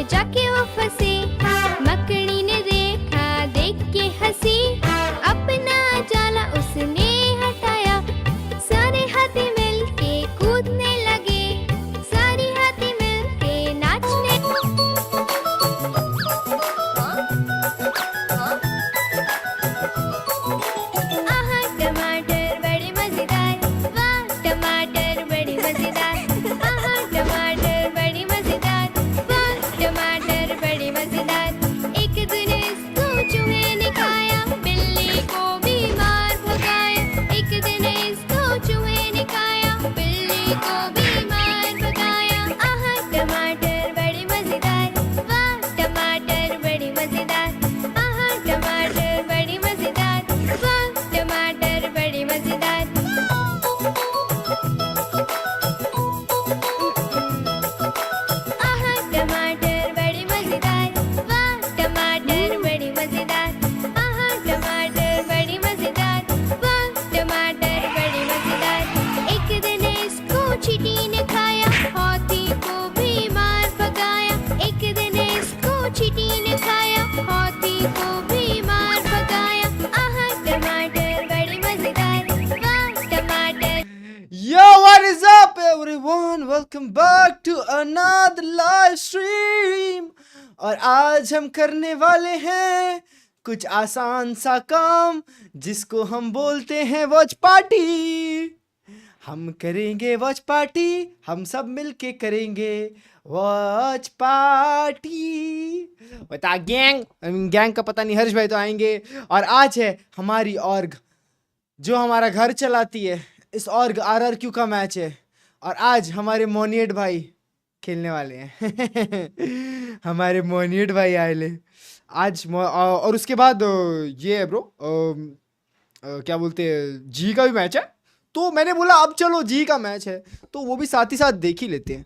में जाके वो फंसी, मकड़ी ने देखा देख के हंसी, अपना जाला उसने हटाया, सारे हाथी मिलके कूदने लगे, सारी हाथी मिलके नाचने। आहा टमाटर बड़े मजेदार, वाह टमाटर बड़े मजेदार, आहा टमाटर बड़े मजेदार, वाह टमाटर बड़े मजेदार। एक दिन इसको चूहे ने खाया, बिल्ली को भी मार भगाया, एक दिन इसको चूहे ने खाया, बिल्ली को भी मार भगाया। आहा टमाटर बड़े मजेदार, वाह टमाटर बड़े मजेदार, आहा टमाटर बड़े मजेदार, वाह टमाटर बड़े मजेदार। आहा टमाटर बड़े मजेदार, वाह टमाटर बड़े मजेदार, आहा टमाटर बड़े मजेदार, वाह टमाटर बड़े मजेदार। एक दिन इसको चींटी ने खाया, हाथी को भी मार भगाया, एक दिन इसको चींटी ने खाया, हाथी को भी मार भगाया। आहा टमाटर बड़े मजेदार, वाह टमाटर। Yo, what is up everyone? Welcome back to another live stream. और आज हम करने वाले हैं कुछ आसान सा काम जिसको हम बोलते हैं वॉच पार्टी। हम करेंगे वॉच पार्टी, हम सब मिलके करेंगे वॉच पार्टी। बता गैंग, गैंग का पता नहीं, हर्ष भाई तो आएंगे। और आज है हमारी ऑर्ग जो हमारा घर चलाती है, इस ऑर्ग RRQ का मैच है और आज हमारे मोनियट भाई खेलने वाले हैं। हमारे मोनियट भाई आए ले आज और उसके बाद ये है ब्रो, क्या बोलते हैं, जी का भी मैच है। तो मैंने बोला अब चलो जी का मैच है तो वो भी साथ ही साथ देख ही लेते हैं।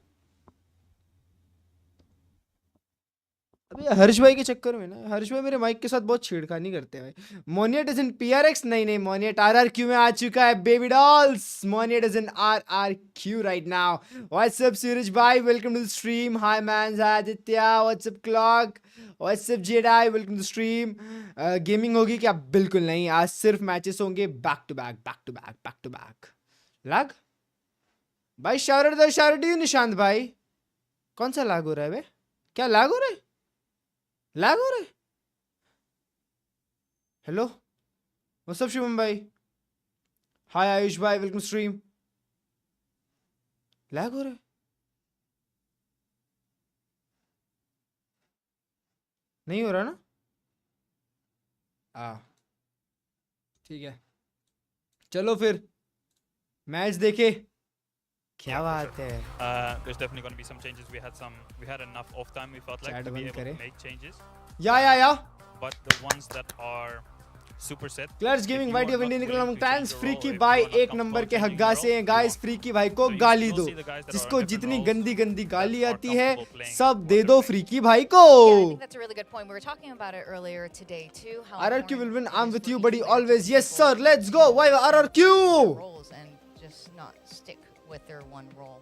अबे हर्ष भाई के चक्कर में ना, हर्ष भाई मेरे माइक के साथ बहुत छेड़खानी करते हैं भाई। मोनियट इज इन PRX, नहीं मोनियट RRQ में आ चुका है बेबी डॉल्स। मोनियट is in RRQ right now. What's up Suraj भाई, welcome to the stream. Hi man Aditya, what's up clock, what's up Jedi, welcome to the stream. Gaming होगी क्या? बिल्कुल नहीं, आज सिर्फ मैचेस होंगे back to back back to back back to back. लग भाई शाउट यू निशांत भाई। कौन सा लाग हो रहा है बे? क्या लाग हो रहा है? लैग हो रहा है? हेलो व्हाट्स अप शिवम भाई, हाय आयुष भाई, वेलकम स्ट्रीम। लैग हो रहा है? नहीं हो रहा ना? ठीक है, चलो फिर मैच देखे। क्या बात है? There's definitely going to be some changes. We had enough off time. We felt like to be able to make changes. या But the ones that are super set. क्लर्ज gaming white of Indian Economic Times free की भाई एक number के हग्गा से हैं guys. Free की भाई को गाली दो, जिसको जितनी गंदी गंदी गाली आती है सब दे दो फ्री की भाई को। RRQ will win, I'm with you buddy always. Yes sir, let's go. Why RRQ? With their one role.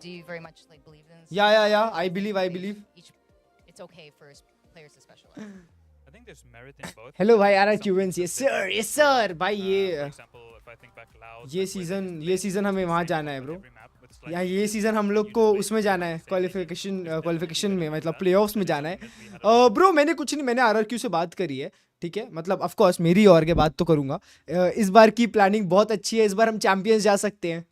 Do you very much like believe in this? Yeah. I believe. It's okay for players to specialize. I think there's merit in both. Hello भाई, RRQ wins. Yes sir. भाई For example, if I think back loud. ये season हमें वहाँ जाना है bro. या ये season हम लोग को उसमें जाना है, क्वालिफिकेशन में, मतलब प्लेऑफ्स में जाना है। ब्रो मैंने कुछ नहीं, मैंने RRQ से बात करी है, ठीक है। मतलब ऑफ कोर्स मेरी और के बात तो करूँगा। इस बार की प्लानिंग बहुत अच्छी है, इस बार हम चैंपियंस जा सकते हैं।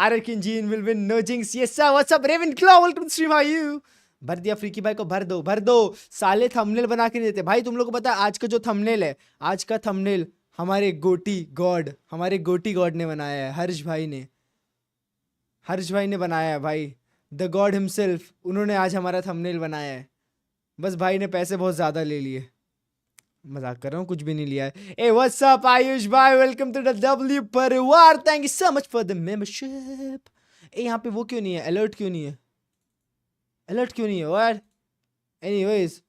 RRQ Gene will win, no jinx. Yes sir, what's up Ravenclaw, welcome to stream, how are you? भर दिया फ्रीकी भाई को, भर दो। साले थंबनेल बना के नहीं देते भाई। तुम लोग को पता है आज का जो थंबनेल है, आज का थंबनेल हमारे गोटी गॉड ने बनाया है। हर्ष भाई ने बनाया है भाई, द गॉड हिमसेल्फ। उन्होंने आज हमारा थंबनेल बनाया है। बस भाई ने पैसे बहुत ज़्यादा ले लिए, मजाक कर रहा हूँ, कुछ भी नहीं लिया है। ए व्हाट्स अप आयुष भाई, वेलकम टू द W परिवार, thank you so much for the membership. ए यहाँ पे वो क्यों नहीं है, अलर्ट क्यों नहीं है व्हाट? एनीवेज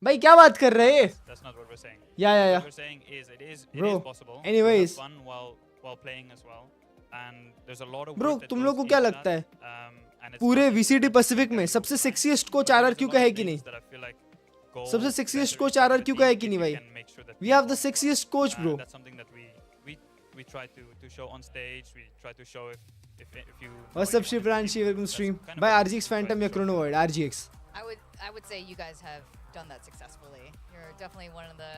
भाई क्या बात कर रहे हैं? या What we're saying is it is Bro, possible. anyways. To have fun while playing as well. and there's a lot of Bro, work that तुम goes लोग को क्या into लगता है that, and it's पूरे not just VCT about Pacific में सबसे sexiest coach RRQ का है कि नहीं? that I feel like go सबसे sexiest better coach inside the RRQ का है team कि if नहीं we भाई? can make sure that We team have the works well. sexiest coach, bro. That's something that we try to show on stage. We try to show if you. What's up, Shivranshi? Welcome to stream. By RGX Phantom या Chrono Void? RGX. I would say you guys have done that successfully. You're definitely one of the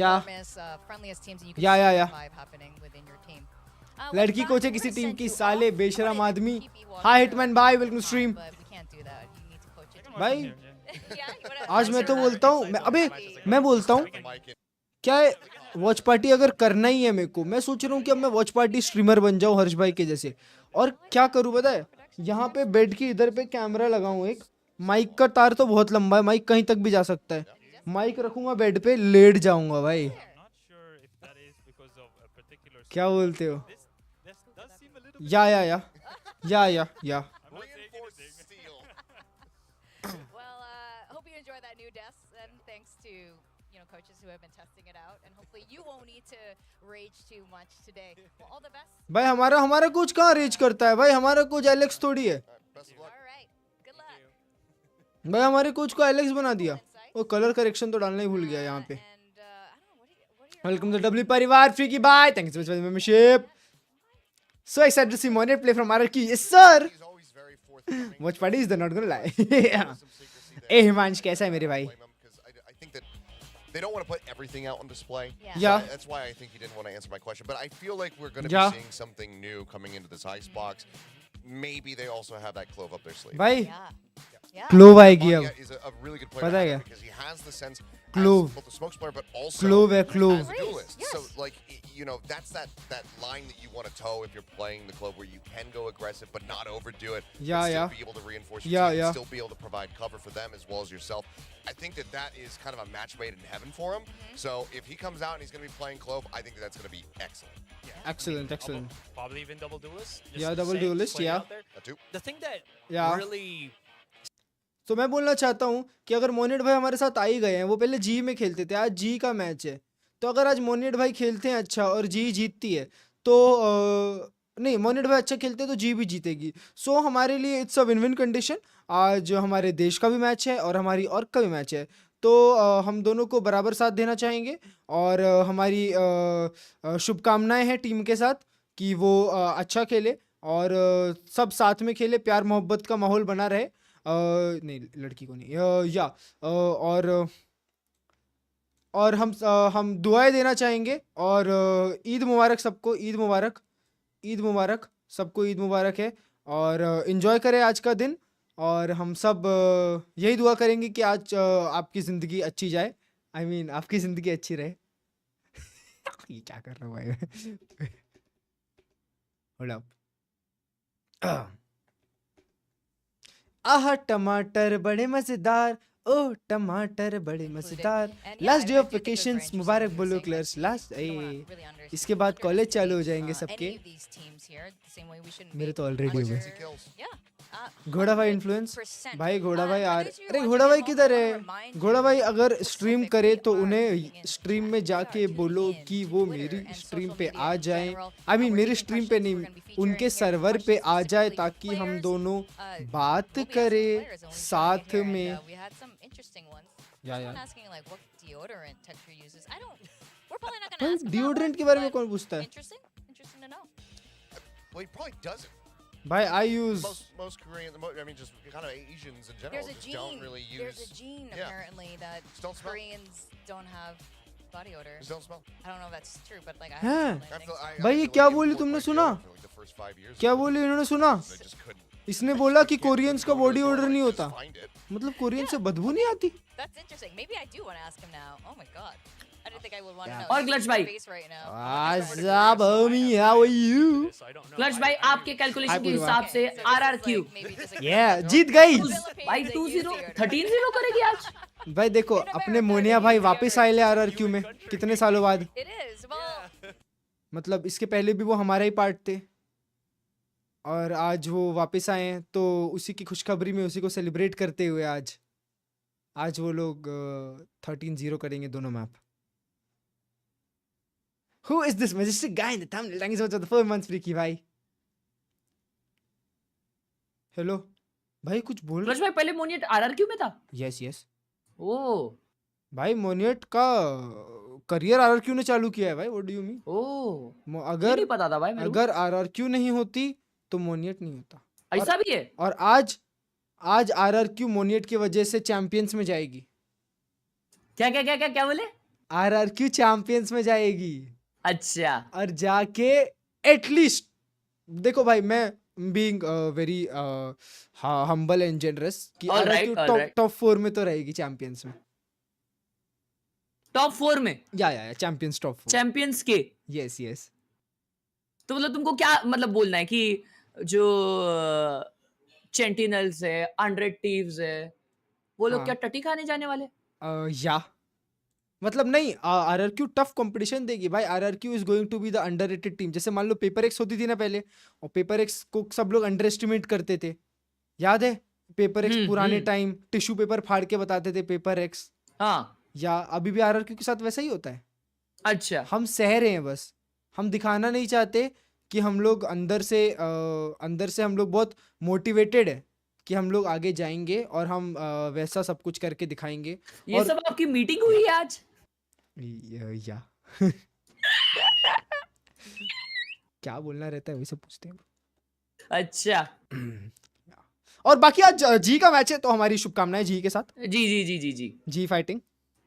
Yeah. warmest, friendliest teams, and you can Yeah, see yeah, the yeah. vibe happening within your team. लड़की coach है किसी team की साले बेशरम आदमी. Hi Hitman, bye. Welcome to stream. But we can't do that. You need to coach it. भाई Yeah, you wanna- आज मैं तो बोलता हूँ अबे मैं बोलता हूँ क्या है वॉच पार्टी अगर करना ही है मेरे को मैं सोच रहा हूँ कि अब मैं वॉच पार्टी स्ट्रीमर बन जाऊँ हर्ष भाई के जैसे और क्या करूँ पता है यहाँ पे बेड की इधर पे कैमरा लगाऊँ एक माइक का तार तो बहुत लंबा है माइक कहीं तक भी जा सकता है माइक रखूंगा बेड पे लेट जाऊंगा भाई I'm not sure if that is because of a particular. क्या बोलते हो This does seem a little. या I'm not saying anything. Well, hope you enjoy that new desk, and thanks to coaches who have been testing it out, and hopefully you won't need to rage too much today. Well, all the best. भाई हमारा coach कहाँ raise करता है भाई हमारा coach Alex थोड़ी है All right. Good luck. भाई हमारे कोच को एलेक्स बना दिया Insight. वो कलर करेक्शन तो डालना ही भूल गया यहाँ पे And I don't know, what are your welcome to W परिवार फ्री की bye thank you so much for the membership so excited to see Monet play from RRQ yes sir He's always very forthcoming. Watch party is the not gonna lie Some secrecy there. ए हिमांश कैसा है मेरे भाई Blame him, 'cause I think that they don't want to put everything out on display. Yeah. So Yeah. that's why I think he didn't want to answer my question. But I feel like we're going to Yeah. be seeing something new coming into this Icebox. Maybe they also have that clove up their sleeve. भाई Yeah. Yeah. Clove आएगी अब Manya is a really good player पता है to क्या? have because he has the sense Clove. as both a smoke player but also clove है clove as a duelist. Yes. So like that's that line that you want to toe if you're playing the club where you can go aggressive but not overdo it. Yeah, but still yeah. be able to reinforce your Yeah, team yeah. and still be able to provide cover for them as well as yourself. I think that is kind of a match made in heaven for him. So if he comes out and he's going to be playing Clove, I think that's going to be excellent. excellent excellent Probably even double duelist. Just Yeah, to double say, duelist, put it yeah. out there. That too. The thing that Yeah. really तो मैं बोलना चाहता हूँ कि अगर Monet भाई हमारे साथ आ ही गए हैं वो पहले जी में खेलते थे आज जी का मैच है तो अगर आज मोनेट भाई खेलते हैं अच्छा और जी जीतती है तो नहीं मोनेट भाई अच्छा खेलते हैं तो जी भी जीतेगी सो हमारे लिए it's a win win condition आज हमारे देश का भी मैच है और हमारी और का भी मैच है तो हम दोनों को बराबर साथ देना चाहेंगे और हमारी शुभकामनाएं हैं टीम के साथ कि वो अच्छा खेले और सब साथ में खेले प्यार मोहब्बत का माहौल बना रहे नहीं लड़की को नहीं या और हम दुआएं देना चाहेंगे और ईद मुबारक सबको ईद मुबारक सबको ईद मुबारक है और एंजॉय करें आज का दिन और हम सब यही दुआ करेंगे कि आज आपकी ज़िंदगी अच्छी जाए आई मीन आपकी ज़िंदगी अच्छी रहे ये क्या कर रहा हूँ भाई होल्ड अप आह टमाटर बड़े मजेदार ओ टमाटर बड़े मजेदार And last I day do of think it's very vacations interesting Mubarak what बोलो you're saying, क्लर्स that last we don't wanna really understand- इसके बाद कॉलेज चालू हो जाएंगे any सबके of these teams here, the same way we shouldn't मेरे be तो already हो Like गए 60 kills. Yeah. घोड़ा भाई इन्फ्लुएंस 100%. भाई घोड़ा भाई for यार those of you अरे watching घोड़ा at भाई home, किधर I wanna है remind घोड़ा you भाई अगर that स्ट्रीम specifically करे तो are उन्हें tuning in स्ट्रीम to में chat. जाके We are बोलो tuning in कि to वो Twitter मेरी and स्ट्रीम social पे media आ in जाएं general. आई मीन We're मेरी taking स्ट्रीम पे questions. नहीं We're gonna be उनके featuring सर्वर पे questions आ जाए specifically ताकि हम players. दोनों We'll बात be asking करें players and we'll be साथ here, and, में we had some interesting ones. या Someone या asking like what deodorant Texture uses. I don't. We're probably not gonna भाई ask him that deodorant one, के बारे में but कौन पूछता है Interesting to know. Well, he probably doesn't. भाई आई use Most Korean, I mean, just kind of Asians in general, There's a just gene. don't really use. There's a gene Yeah. apparently that Just don't smell. Koreans don't have body odor. Just don't smell. I don't know if that's true, but like I Huh. haven't smelled I anything. feel- I- I भाई, ये feel क्या like बोली import तुमने my सुना? deodorant for like the first 5 years क्या ago. बोली इन्होंने सुना They just couldn't. इसने बोला कि Can't कोरियंस का go to the body store, order like, नहीं just होता find it. मतलब कोरियन से बदबू नहीं आती That's interesting. Maybe I do want to ask him now. Oh my god. I didn't think I would want to Yeah. know. और He's Klurge in भाई। space right now. आजाब अमी how are you this, I don't know. Clutch भाई आपके calculation के पूर्वा। हिसाब से So this is RRQ like maybe just a Yeah, girl Jeet from गई। the Philippines भाई that 2-0 use deodorant. 13-0 करेगी आज भाई देखो अपने मोनिया भाई वापस आए ले आरआरक्यू में कितने सालों बाद It is. Well, मतलब इसके पहले भी वो हमारा ही पार्ट थे और आज वो वापस आए हैं तो उसी की खुशखबरी में उसी को सेलिब्रेट करते हुए आज वो लोग 13-0 करेंगे दोनों map Who is this majestic guy in the thumbnail? Thank you so much for the 4 months, Freaky भाई. हेलो भाई कुछ बोल क्लच भाई पहले मोनियट आरआरक्यू में था। यस यस ओ भाई मोनियट का करियर आरआरक्यू ने चालू किया है भाई, व्हाट डू यू मीन? ओ ये अगर नहीं पता था भाई मेरे को। अगर आरआरक्यू नहीं होती तो मोनियट नहीं होता। ऐसा भी है। और आज आरआरक्यू मोनियट की वजह से चैंपियंस में जाएगी। क्या क्या क्या क्या क्या बोले? आरआरक्यू चैंपियंस में जाएगी अच्छा और जाके एटलीस्ट देखो भाई, मैं being very humble and generous कि All right, RRQ all right. Top 4 में तो रहेगी चैंपियंस में। टॉप 4 में या चैंपियंस टॉप 4। चैंपियंस के। यस यस तो मतलब तुमको क्या मतलब बोलना है कि जो सेंटिनल्स है, 100 टीव्स है, वो लोग हाँ। क्या टटी खाने जाने वाले? या मतलब नहीं, आरआरक्यू टफ कंपटीशन देगी भाई। RRQ is going to be the underrated team. जैसे मान लो पेपर एक्स होती थी ना पहले, और पेपर एक्स को सब लोग अंडर एस्टिमेट करते थे, याद है? पेपर एक्स पुराने टाइम टिश्यू पेपर फाड़ के बताते थे पेपर एक्स। हाँ या अभी भी आरआरक्यू के साथ वैसा ही होता है। अच्छा हम सह रहे हैं, बस हम दिखाना नहीं चाहते कि हम लोग अंदर से हम लोग बहुत मोटिवेटेड है कि हम लोग आगे जाएंगे और हम वैसा सब कुछ करके दिखाएंगे। ये सब आपकी मीटिंग हुई है आज? या क्या बोलना रहता है वही सब पूछते हैं। अच्छा और बाकी आज जी का मैच है, तो हमारी शुभकामनाएं जी के साथ। जी जी जी जी जी जी फाइटिंग,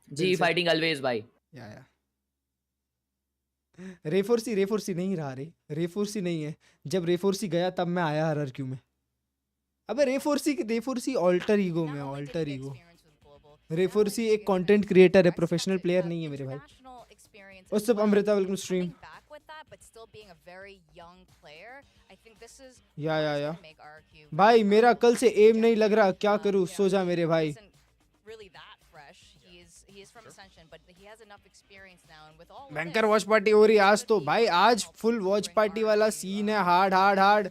जी फाइटिंग ऑलवेज भाई। या रेफोर्सी नहीं रहा रे, रेफोर्सी नहीं है। जब रेफोर्सी गया तब मैं आया आरआरक्यू में। अबे रेफोर्सी ऑल्टर ईगो में, ऑल्टर ईगो। रेफोर्सी एक कंटेंट क्रिएटर है, प्रोफेशनल प्लेयर नहीं है मेरे भाई। और सब अमृता वेलकम स्ट्रीम। या भाई मेरा कल से एम नहीं लग रहा, क्या करूं? सो जा मेरे भाई। बैंकर वॉच पार्टी हो रही आज तो भाई, आज फुल वॉच पार्टी वाला सीन है। Hard hard hard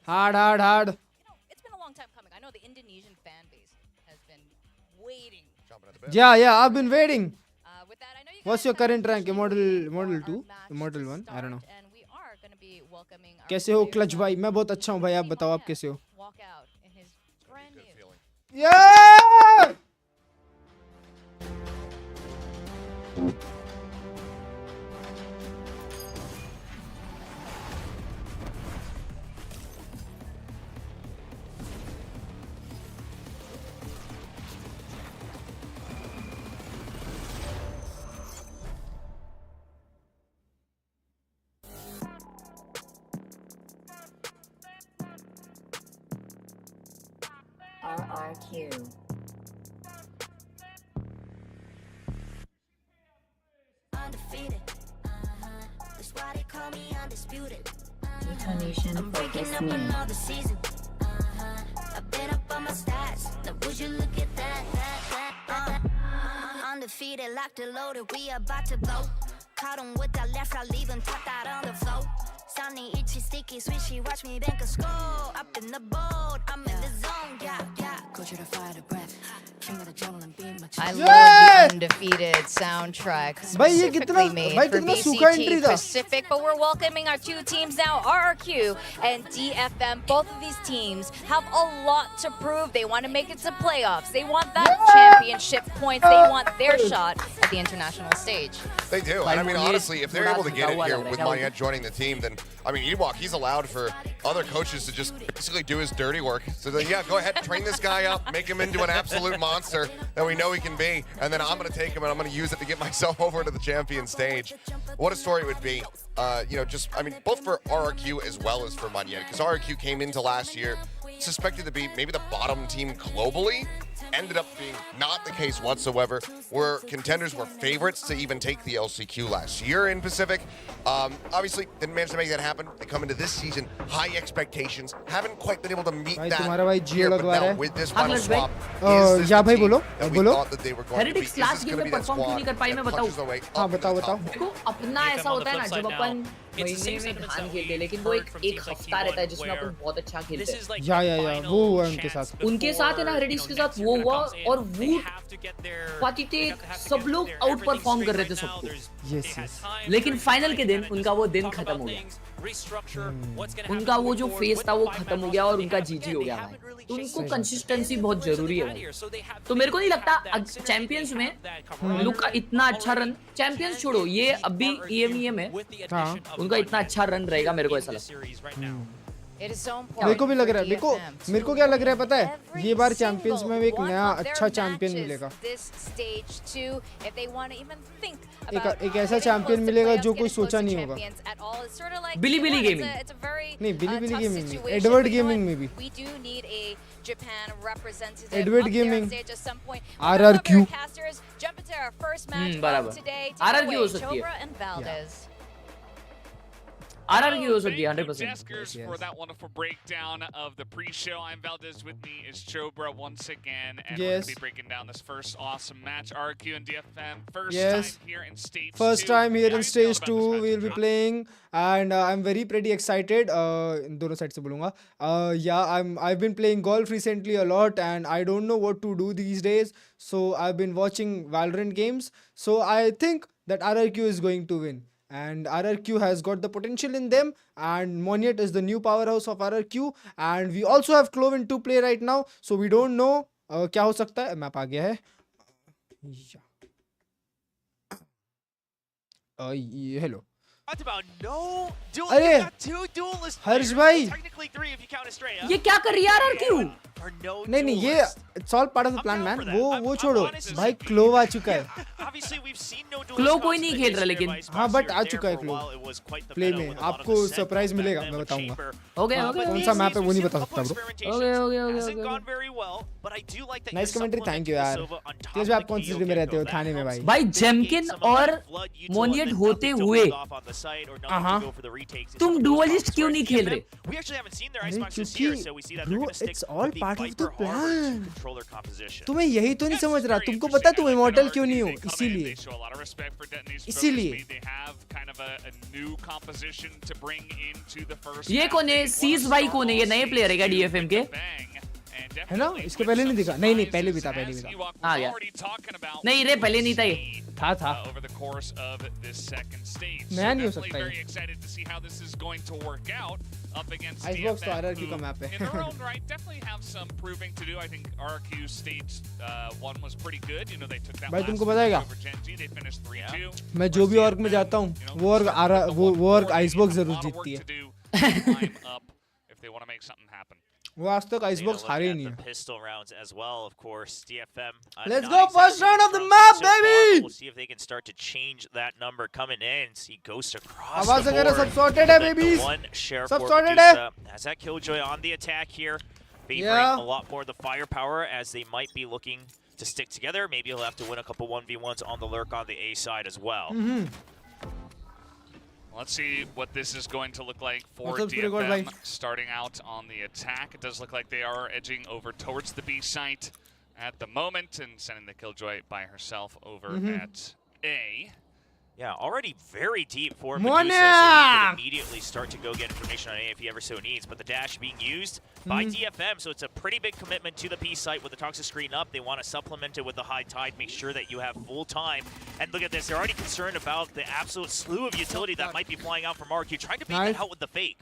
hard hard hard. Yeah, I've been waiting. What's your current rank? Model 2? Model 1? I don't know. कैसे हो क्लच भाई? मैं बहुत अच्छा हूँ भाई, आप बताओ आप कैसे हो? Yeah! RRQ. Undefeated. That's why they call me undisputed. Detonation I'm breaking up another season. I've been up on my stats. Now would you look at that? Undefeated, locked and loaded. We about to blow. Caught him with that left, I leave him tapped out on the floor. Sunny, itchy, sticky, swishy, watch me bank a score. Up in the boat, I'm in the zone, yeah. Go to the fire, the breath. I love the undefeated soundtrack. Specifically made for VCT Pacific, but we're welcoming our two teams now, RRQ and DFM. Both of these teams have a lot to prove. They want to make it to playoffs. They want that championship points. They want their shot at the international stage. They do. And I mean, honestly, if they're able to get it here with Maniette joining the team, then, I mean, Ewok, he's allowed for other coaches to just basically do his dirty work. So then, yeah, go ahead, train this guy up, make him into an absolute monster that we know he can be, and then I'm going to take him and I'm going to use it to get myself over to the champion stage. What a story it would be. Both for RRQ as well as for Maniette, because RRQ came into last year suspected to be maybe the bottom team globally. Ended up being not the case whatsoever. Contenders were favorites to even take the LCQ last year in Pacific. Obviously, didn't manage to make that happen. They come into this season, high expectations. Haven't quite been able to meet that here, but now with this final swap, is this the team that we thought that they were going to be? Is this going to be that squad that punches their way up to the top? देखो अपना ऐसा होता है ना, जब अपन महीने में धान खेलते हैं, लेकिन वो एक हफ्ता रहता है जिसमें अपन बहुत अच्छा खेलते हैं। या वो हुआ उनके साथ है ना हेरिडिक्स के साथ वो हुआ और वूट पातिते सब लोग आउट परफॉर्म कर रहे थे सबको। यस यस, लेकिन फाइनल के दिन उनका वो दिन खत्म हो गया, उनका वो जो फेस था वो खत्म हो गया और उनका जीजी हो गया भाई। तो उनको कंसिस्टेंसी बहुत जरूरी है भाई। तो मेरे को नहीं लगता चैंपियंस में लुक का इतना अच्छा रन, चैंपियंस छोड़ो ये अभी EMEM है, उनका इतना अच्छा रन रहेगा मेरे को ऐसा लगता है। मेरे को भी लग रहा है, मेरे को क्या लग रहा है पता है, ये बार चैंपियंस में एक नया अच्छा चैंपियन मिलेगा, एक ऐसा चैंपियन मिलेगा जो कोई सोचा नहीं होगा। बिली गेमिंग नहीं, बिली गेमिंग नहीं, एडवर्ड गेमिंग में भी, एडवर्ड गेमिंग, RRQ, बराबर RRQ हो सकती है, RRQ हो सकती है 100%. Jaskers for that wonderful breakdown of the pre-show. I'm Valdez. With me is Chobra once again, and we're going to be breaking down this first awesome match. RRQ and DFM, first time here in Stage 2. First time here in Stage 2 we'll be playing, and I'm very pretty excited. दोनों side से बोलूँगा. Yeah, I've been playing golf recently a lot, and I don't know what to do these days. So I've been watching Valorant games. So I think that RRQ is going to win. And RRQ has got the potential in them, and Moniet is the new powerhouse of RRQ, and we also have Cloven to play right now, so we don't know क्या हो सकता है. Map आ गया है. Hello. अरे हर्ष भाई, ये क्या कर रही है RRQ? नहीं ये it's all part of the plan man. वो छोड़ो भाई, क्लोव आ चुका है. क्लो कोई नहीं खेल रहा लेकिन, हाँ बट आ चुका है क्लोव प्ले में. आपको सरप्राइज मिलेगा, मैं बताऊंगा. ओके कौन सा मैप है वो नहीं बता सकता bro. Okay. Nice commentary, thank you यार. तेज आप कौन सी सिटी में रहते हो? थाने में भाई. भाई जेमकिन और मोनियट होते हुए तुम डुअलिस्ट क्यों नहीं खेल रहे? क्योंकि bro it's all part of the plan. तुम्हें यही तो नहीं समझ रहा. तुमको पता है तुम इमॉर्टल क्यों नहीं हो? इसीलिए ये कौन है? सीज भाई कौन है? ये नए प्लेयर है क्या DFM के? है ना, इसके पहले नहीं दिखा. नहीं पहले भी था, आ गया. नहीं रे, पहले नहीं था, ये था. नया नहीं हो सकता है. Icebox तो RRQ का मैप है. भाई तुमको पता है क्या, मैं जो भी ऑर्ग में जाता हूँ वो ऑर्ग Icebox जरूर जीतती है. वो आज तक Icebox हारे ही नहीं है. Let's go first round of the map, baby. We'll see if they can start to change that number coming in. See Ghost across आवाज the वगैरह board. सब sorted है babies. सब sorted है. Has that Killjoy on the attack here, favoring a lot more of the firepower as they might be looking to stick together. Maybe he'll have to win a couple 1v1s on the lurk on the A side as well. Let's see what this is going to look like for DFM starting out on the attack. It does look like they are edging over towards the B site at the moment and sending the Killjoy by herself over at A. Yeah, already very deep for Medusa, so he can immediately start to go get information on A if he ever so needs. But the dash being used by DFM, so it's a pretty big commitment to the P site with the toxic screen up. They want to supplement it with the high tide, make sure that you have full time. And look at this, they're already concerned about the absolute slew of utility that might be flying out from RRQ, trying to beat that out with the fake.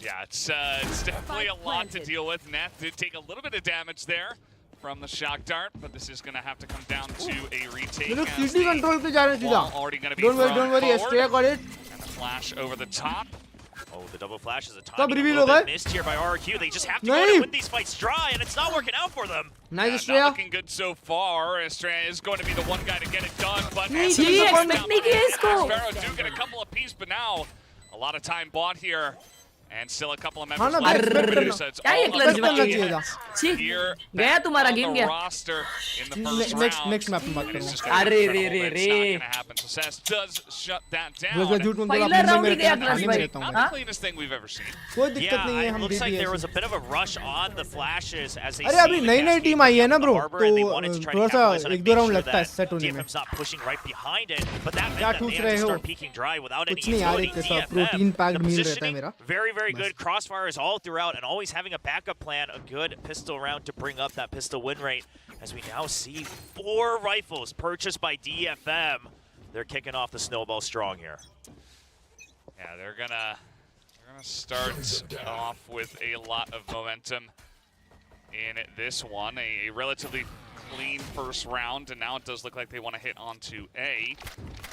Yeah, it's definitely a lot to deal with. Nath did take a little bit of damage there from the shock dart, but this is going to have to come down to a retake. Already going to be don't worry, Astrea got it. And the flash over the top. Oh, the double flash is a timing a little bit missed here by RRQ. They just have to go to win these fights dry, and it's not working out for them. Nice, Astrea. Not looking good so far. Astrea is going to be the one guy to get it done, but Sparrow do get a couple of pieces, but now a lot of time bought here. And still a couple of members left for Medusa. It's all here गया तुम्हारा game गया. roster in the first round. Next map में बात करूँगा. अरे रे. It's not gonna happen. So Sess does shut that down. पहला round ही गया क्लच भाई. Not the cleanest thing we've ever seen. कोई दिक्कत नहीं है, Yeah, हम it looks like भी there was a bit of a rush on the flashes as they अरे अभी नई टीम आई है ना ब्रो, तो थोड़ा सा एक दो राउंड लगता है सेट होने में. DFM's not pushing right behind it, but that meant क्या that ठूस they रहे had to हो? start peeking dry without any कुछ नहीं यार, utility. एक ऐसा प्रोटीन पैक्ड मील रहता है मेरा. Very good. Crossfires all throughout, and always having a backup plan, a good pistol round to bring up that pistol win rate. as we now see 4 rifles purchased by DFM. They're kicking off the snowball strong here. Yeah, they're gonna start off with a lot of momentum in this one. A relatively clean first round, and now it does look like they want to hit onto A,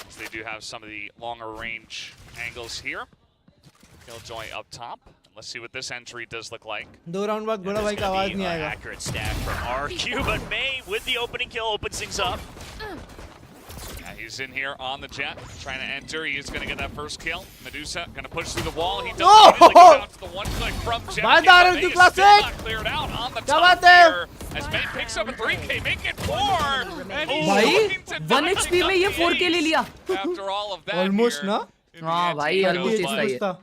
as they do have some of the longer range angles here. Killjoy up top. Let's see what this entry does look like. 2 round बाद बड़ा भाई का आवाज नहीं आएगा. Accurate stack from RRQ, but May with the opening kill opens things up. Yeah, he's in here on the jet, trying to enter. He's going to get that first kill. Medusa going to push through the wall. He does out to the one click from Jet. May is still not cleared out on the top here. As May picks up a 3K, make it 4. And he's looking to 1 HP में ये 4K ले लिया. After all of that Almost here, ना. हाँ भाई almost इतना ही.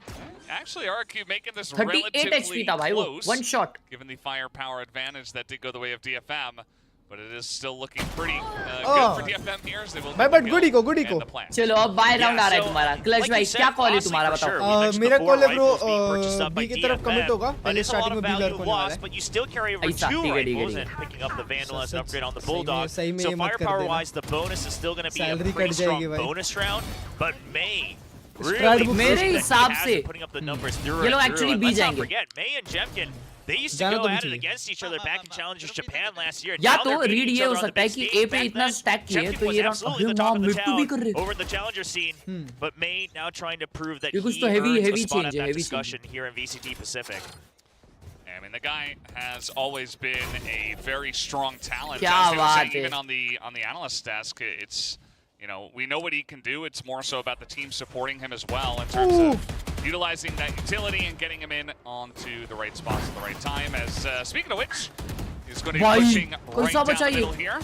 Actually, RRQ making this 38 relatively HP था भाई वो. close, 1 shot. given the firepower advantage that did go the way of DFM. But it is still looking pretty good for DFM here. As they will but good eco, good eco. चलो अब bye round आ रहा है तुम्हारा. Clutch भाई क्या call है तुम्हारा बताओ. मेरा कॉल है ब्रो बी की तरफ कमिट होगा. पहले स्टार्टिंग में बी क्लियर करने वाला है. But you still carry over 2 rifles and picking up the Vandal as an upgrade on the Bulldog. So firepower wise, the bonus is still going to be a pretty strong bonus round. But May really मेरे हिसाब से putting up the numbers through ये लोग and actually through. Be Let's not जाएंगे. forget, May and Jemkin, they used to go at it against each other back in Challengers Japan last year. या Now तो they're beating read each ये हो other on the सकता है big कि stage. ए पे Back इतना then, स्टैक किया है Jemkin तो was ये absolutely the अभी top of the mid to भी कर town रहे. over the Challenger scene, but May now trying to prove that ये कुछ he तो heavy earns a heavy spot change at है, that heavy discussion here in VCT Pacific. I mean, the guy has always been a very strong talent. क्या As they were बात saying, है. even on the analyst desk, it's, you know, we know what he can do. It's more so about the team supporting him as well in terms of utilizing that utility and getting him in onto the right spots at the right time. As speaking of which, he's going to be pushing right down the middle here.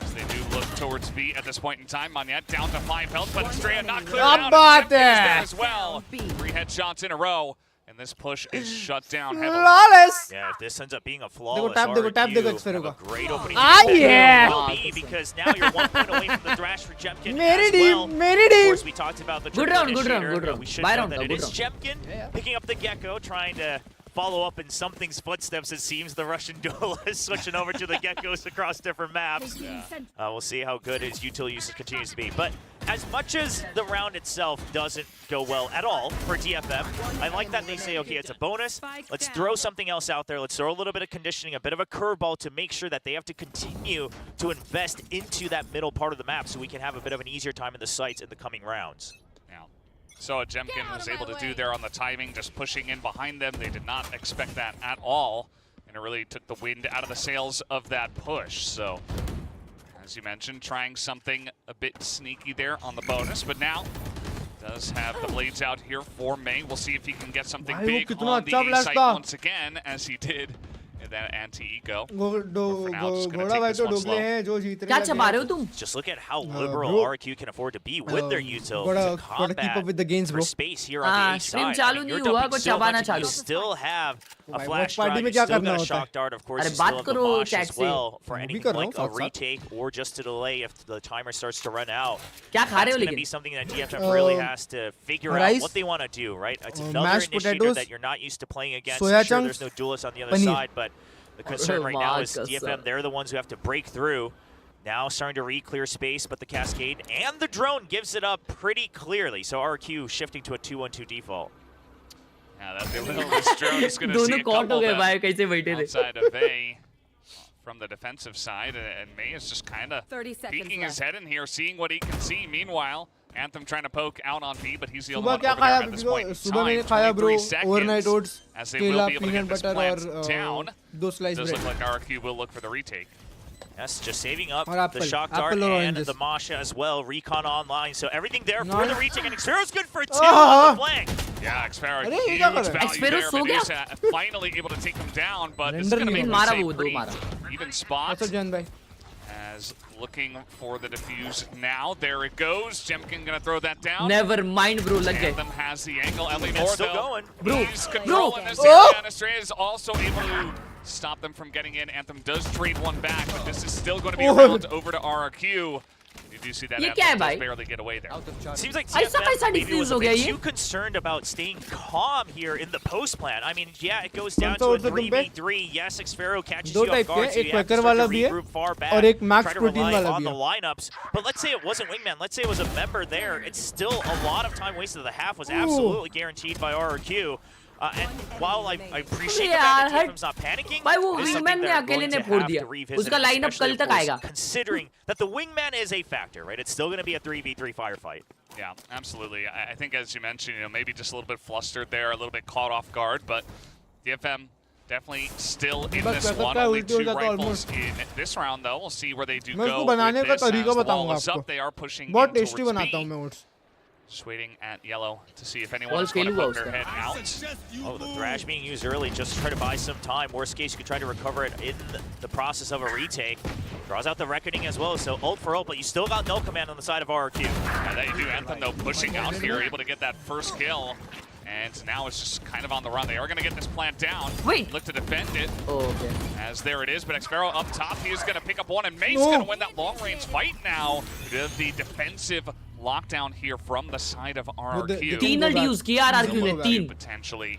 As they do look towards B at this point in time. Monyet down to 5 health, but Estrella not clear out. बात There है. as well. 3 headshots in a row. And this push is shut down heavily. Flawless. Yeah, if this ends up being a flawless tap, RRQ, देखो, have a great opening. yeah. Will be, because now you're 1 point away from the thrash for Jemkin मेरी as team, well. मेरी Of team. course, we talked about the Good triple round, good round, initiator. good round. We should Buy know round that था, it good is round. Jemkin picking up the Gecko, trying to follow up in something's footsteps. It seems the Russian duelist switching over to the Geckos across different maps. We'll see how good his util usage continues to be. But as much as the round itself doesn't go well at all for DFM, I like that they say, okay, it's a bonus. Let's throw something else out there. Let's throw a little bit of conditioning, a bit of a curveball to make sure that they have to continue to invest into that middle part of the map so we can have a bit of an easier time in the sights in the coming rounds. So what Jemkin was able to do there on the timing, just pushing in behind them. They did not expect that at all. And it really took the wind out of the sails of that push. So, as you mentioned, trying something a bit sneaky there on the bonus. But now, does have the blades out here for May. We'll see if he can get something big on the A site once again, as he did in that anti-eco. क्या चबा रहे हो तुम? Just look at how liberal RRQ can afford to be with their util to combat for space here on the A side. चालू नहीं हुआ, को चबाना You चालू. still have a flash party drive, में you क्या still करना got a होता है? shock dart, of course, अरे you still बात have the करो Mosh chat as से. well for भी anything कर रहा like हूँ, a साथ-साथ. retake or just to delay if the timer starts to run out. क्या खा रहे हो That's going to लेकिन? be something that DFM really has to figure out rice, what they want to do, right? It's another mashed initiator potatoes, that you're not used to playing against. soya Sure, chunks, there's no duelist on the other paneer. side, but the concern right now is Kasam. DFM, they're the ones who have to break through. Now starting to re-clear space, but the Cascade and the drone gives it up pretty clearly. So RRQ shifting to a 2-1-2 default. Yeah, that this drone is going to see दोनों a cot couple हो गए of भाई them कैसे बैठे थे? outside of A from the defensive side, and May is just kind of 30 seconds peeking his left. head in here, seeing what he can see. Meanwhile, Anthem trying to poke out on B, but he's the only सुबह one क्या over there खाया at this bro? point in सुबह मैंने time. खाया bro 23 seconds overnight oats as they केला will be able to peanut get this butter plant और down. 2 slice Does look bread. like RRQ will look for the retake. Yes, just saving up Or the apple. shock dart Apple or and oranges. the Masha as well. Recon online, so everything there for Nice. the retake. And Xpero's good for 2 on the flank. Yeah, Xpero, अरे, ये huge क्या कर रहा है? value Xpero there. सो गया? Medusa finally able to take him down, but it's Render going to नहीं make हुआ. मारा this वो, a दो pretty मारा. even spot. अच्छा जैन भाई. As looking for the defuse now. There it goes. Jemkin going to throw that down. Never mind bro, लग गए. Anthem has the angle. Ellie It's still though. going. Bro, He's controlling this Oh! area, and Estrella is also able to stop them from getting in. Anthem does trade one back, but this is still going to be a round over to RRQ. You do see that ये Anthem क्या है does भाई? barely get away there. Seems like ऐसा कैसा TFM maybe diffuse was a हो गया bit ये? too concerned about staying calm here in the post plan. I mean, yeah, it goes down सा to a उधर तुम पे? 3v3. Yes, Xfero catches दो you off type के guard, हैं, so एक you have to Quaker start वाला to भी है, regroup far back, और एक Max try to Protein rely वाला on भी the है. lineups. But let's say it wasn't Wingman. Let's say it was a member there. It's still a lot of time wasted. The half was absolutely guaranteed by RRQ. And while I appreciate the fact that TFM's not panicking, भाई वो it is something Wingman ने they're अकेले going ने to फोड़ have दिया. to revisit, उसका lineup especially, कल of तक course, आएगा. considering that the Wingman is a factor, right? It's still going to be a 3v3 firefight. Yeah, absolutely. I think as you mentioned, maybe just a little bit flustered there, a little bit caught off guard, but DFM definitely still in this one. Only 2 rifles in this round, though. We'll see where they do go with this. As the wall is up, they are pushing in बहुत towards tasty बनाता हूँ B. मैं oats. Just waiting at yellow to see if Ball anyone's going to failure put their was head out. Oh, the Thrash being used early just to try to buy some time. Worst case, you could try to recover it in the process of a retake. Draws out the Reckoning as well, so ult for ult, but you still got no command on the side of RRQ. And that you do Anthem, though, pushing out here, able to get that first kill. And now it's just kind of on the run. They are going to get this plant down. Wait. Look to defend it. Oh, okay. As there it is, but Xfero up top, he is going to pick up one, and May's going to win that long-range fight now. The defensive lockdown here from the side of RRQ. 3 ult use किया RRQ ने 3. Potentially.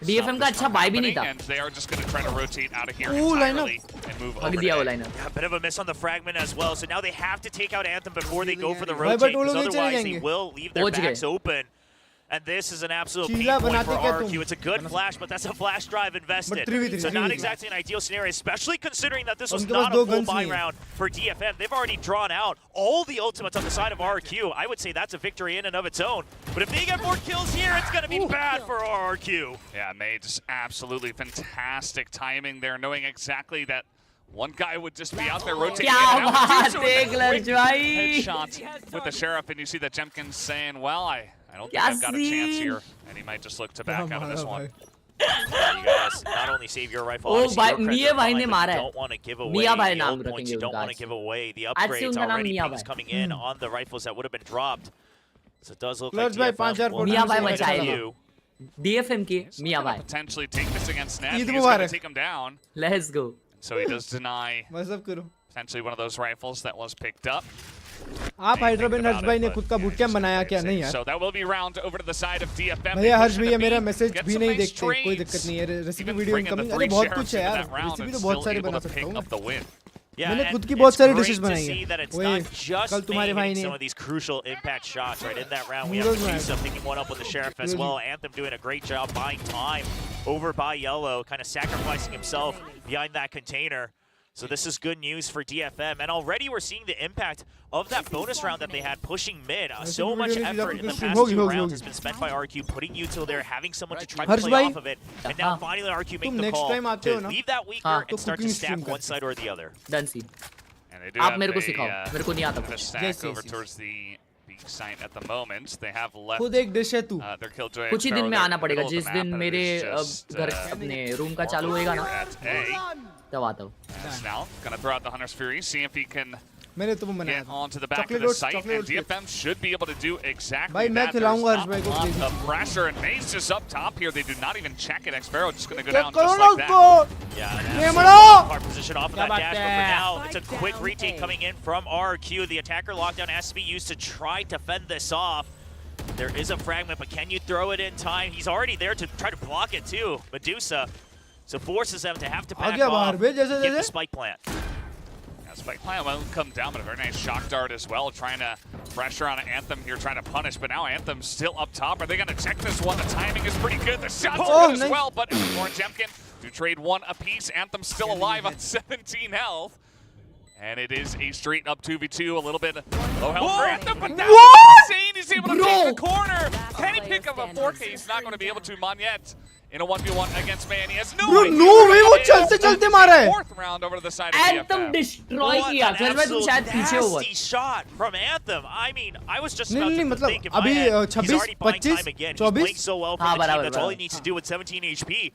DFM का अच्छा buy भी नहीं था. And they are just going to try to rotate out of here Ooh, entirely and move over भाग to दिया वो A. lineup. Yeah, a bit of a miss on the fragment as well, so now they have to take out Anthem before they go for the भाई, rotate, but वो because लोग नहीं चले otherwise they जाएंगे. will leave their पहुंच गए. backs open. And this is an absolute peak cheela point for बनाते क्या RRQ. तुम? It's a good flash, but that's a flash drive invested. But 3v3, So not 3v3. exactly an ideal scenario, especially considering that this was उनके पास not दो a full guns buy नहीं है. round for DFM. They've already drawn out all the ultimates on the side of RRQ. I would say that's a victory in and of its own. But if they get more kills here, it's going to be bad for RRQ. Yeah, May just absolutely fantastic timing there, knowing exactly that one guy would just be out there rotating. क्या in and out. बात Medusa है with a quick Klurge भाई. headshot with the Sheriff, and you see that Jemkin's saying, well, I don't think क्या I've got a chance scene. here. And he might just look to back out of this one. You guys not only save your rifle, Oh, obviously भाई, your credits Mia are भाई fine, ने but मारा you है. don't want to give away मिया भाई the नाम old points. रखेंगे You don't उनका want to आज give away the आज से upgrades उनका नाम already मिया pings भाई. coming in on the rifles that would have been dropped. So it does look like Klurge भाई, DFM 5000 will मिया have भाई to बचाएगा. continue. DFM के मिया भाई. Potentially take this against Snap. Eid He's going to Mubarak. take him down. Let's go. So he does deny मज़ब करो. potentially one of those rifles that was picked up. आप हाइड्रोबेन हर्ष भाई ने खुद का बूट कैंप बनाया क्या नहीं यार? So that will be round over to the side of DFM. भैया हर्ष भैया मेरा Get मैसेज भी some नहीं nice देखते, कोई trades. दिक्कत नहीं है. Recipe Even video bringing the incoming, three अरे बहुत sheriffs कुछ है into यार. that round रेसिपी and तो बहुत still सारी able बना to सकता pick हूँ. up the win. Yeah, मैंने and खुद की बहुत it's सारी great डिशेस to बनाई see हैं. that it's ओए, not just कल May तुम्हारे भाई hitting ने some of these crucial impact shots right in that round. We have Noodles Medusa बनाया. picking one up with the Sheriff as well. Anthem doing a great job buying time over by Yellow, kind of sacrificing himself behind that container. So this is good news for DFM, and already we're seeing the impact of that bonus round that they had pushing mid. So much effort in the past 2 rounds has been spent by RQ, putting you till there, having someone to try to play off of it, and now finally RQ making the call to leave that weaker and start to stack one side or the other. Done scene. And they do आप have मेरे को a, सिखाओ, मेरे को नहीं आता a कुछ. stack over towards the B site at the moment. They have left खुद एक डिश है तू. their killjoy. कुछ ही दिन में आना पड़ेगा. जिस दिन and it मेरे is just, घर अपने रूम का चालू होएगा ना, at A. तब आता हूँ. As now gonna throw out the Hunter's Fury, see if he can मैंने तो बनाया get था. onto the back of Chocolate the oats, site, chocolate and oats. DFM should be able to do exactly भाई मैं that. There's खिलाऊंगा हर्ष not भाई a को lot please. of pressure, and Maze just up top here. They do not even check it. Xfero just gonna go क्या down करो just ना like that. उसको. Yeah, an ये absolute मरो. hard position off of that dash, but for now, it's a quick retake coming in from RQ. The attacker lockdown has to be used to try to fend this off. There is a fragment, but can you throw it in time? He's already there to try to block it too, Medusa. So forces them to have to back गया off, बाहर बे, जैसे get the जैसे. spike plant. Spike Plant won't come down, but a very nice shock dart as well, trying to pressure on Anthem here, trying to punish, but now Anthem's still up top. Are they going to check this one? The timing is pretty good. The shots are good as well, but Warren Jemkin to trade one apiece. Anthem's still alive on 17 health. And it is a straight up 2v2, a little bit low health for Anthem, but that's insane. He's able to take the corner. Can he pick up a 4K? He's not going to be able to. Monyet in a 1v1 against Man. He has no Bro, idea no where way, he वो is. चलते चलते मारा है. Fourth round over to the side of Anthem DFM. destroy What किया. an चल भाई तुम absolute शायद पीछे हो. nasty shot from Anthem. I mean, I was just नहीं, about नहीं, to मतलब think in my अभी, head, he's 26, already buying 25, time again. He's 24. playing so well for हाँ, the team. बराबर, That's all he बराबर. needs to do with 17 HP.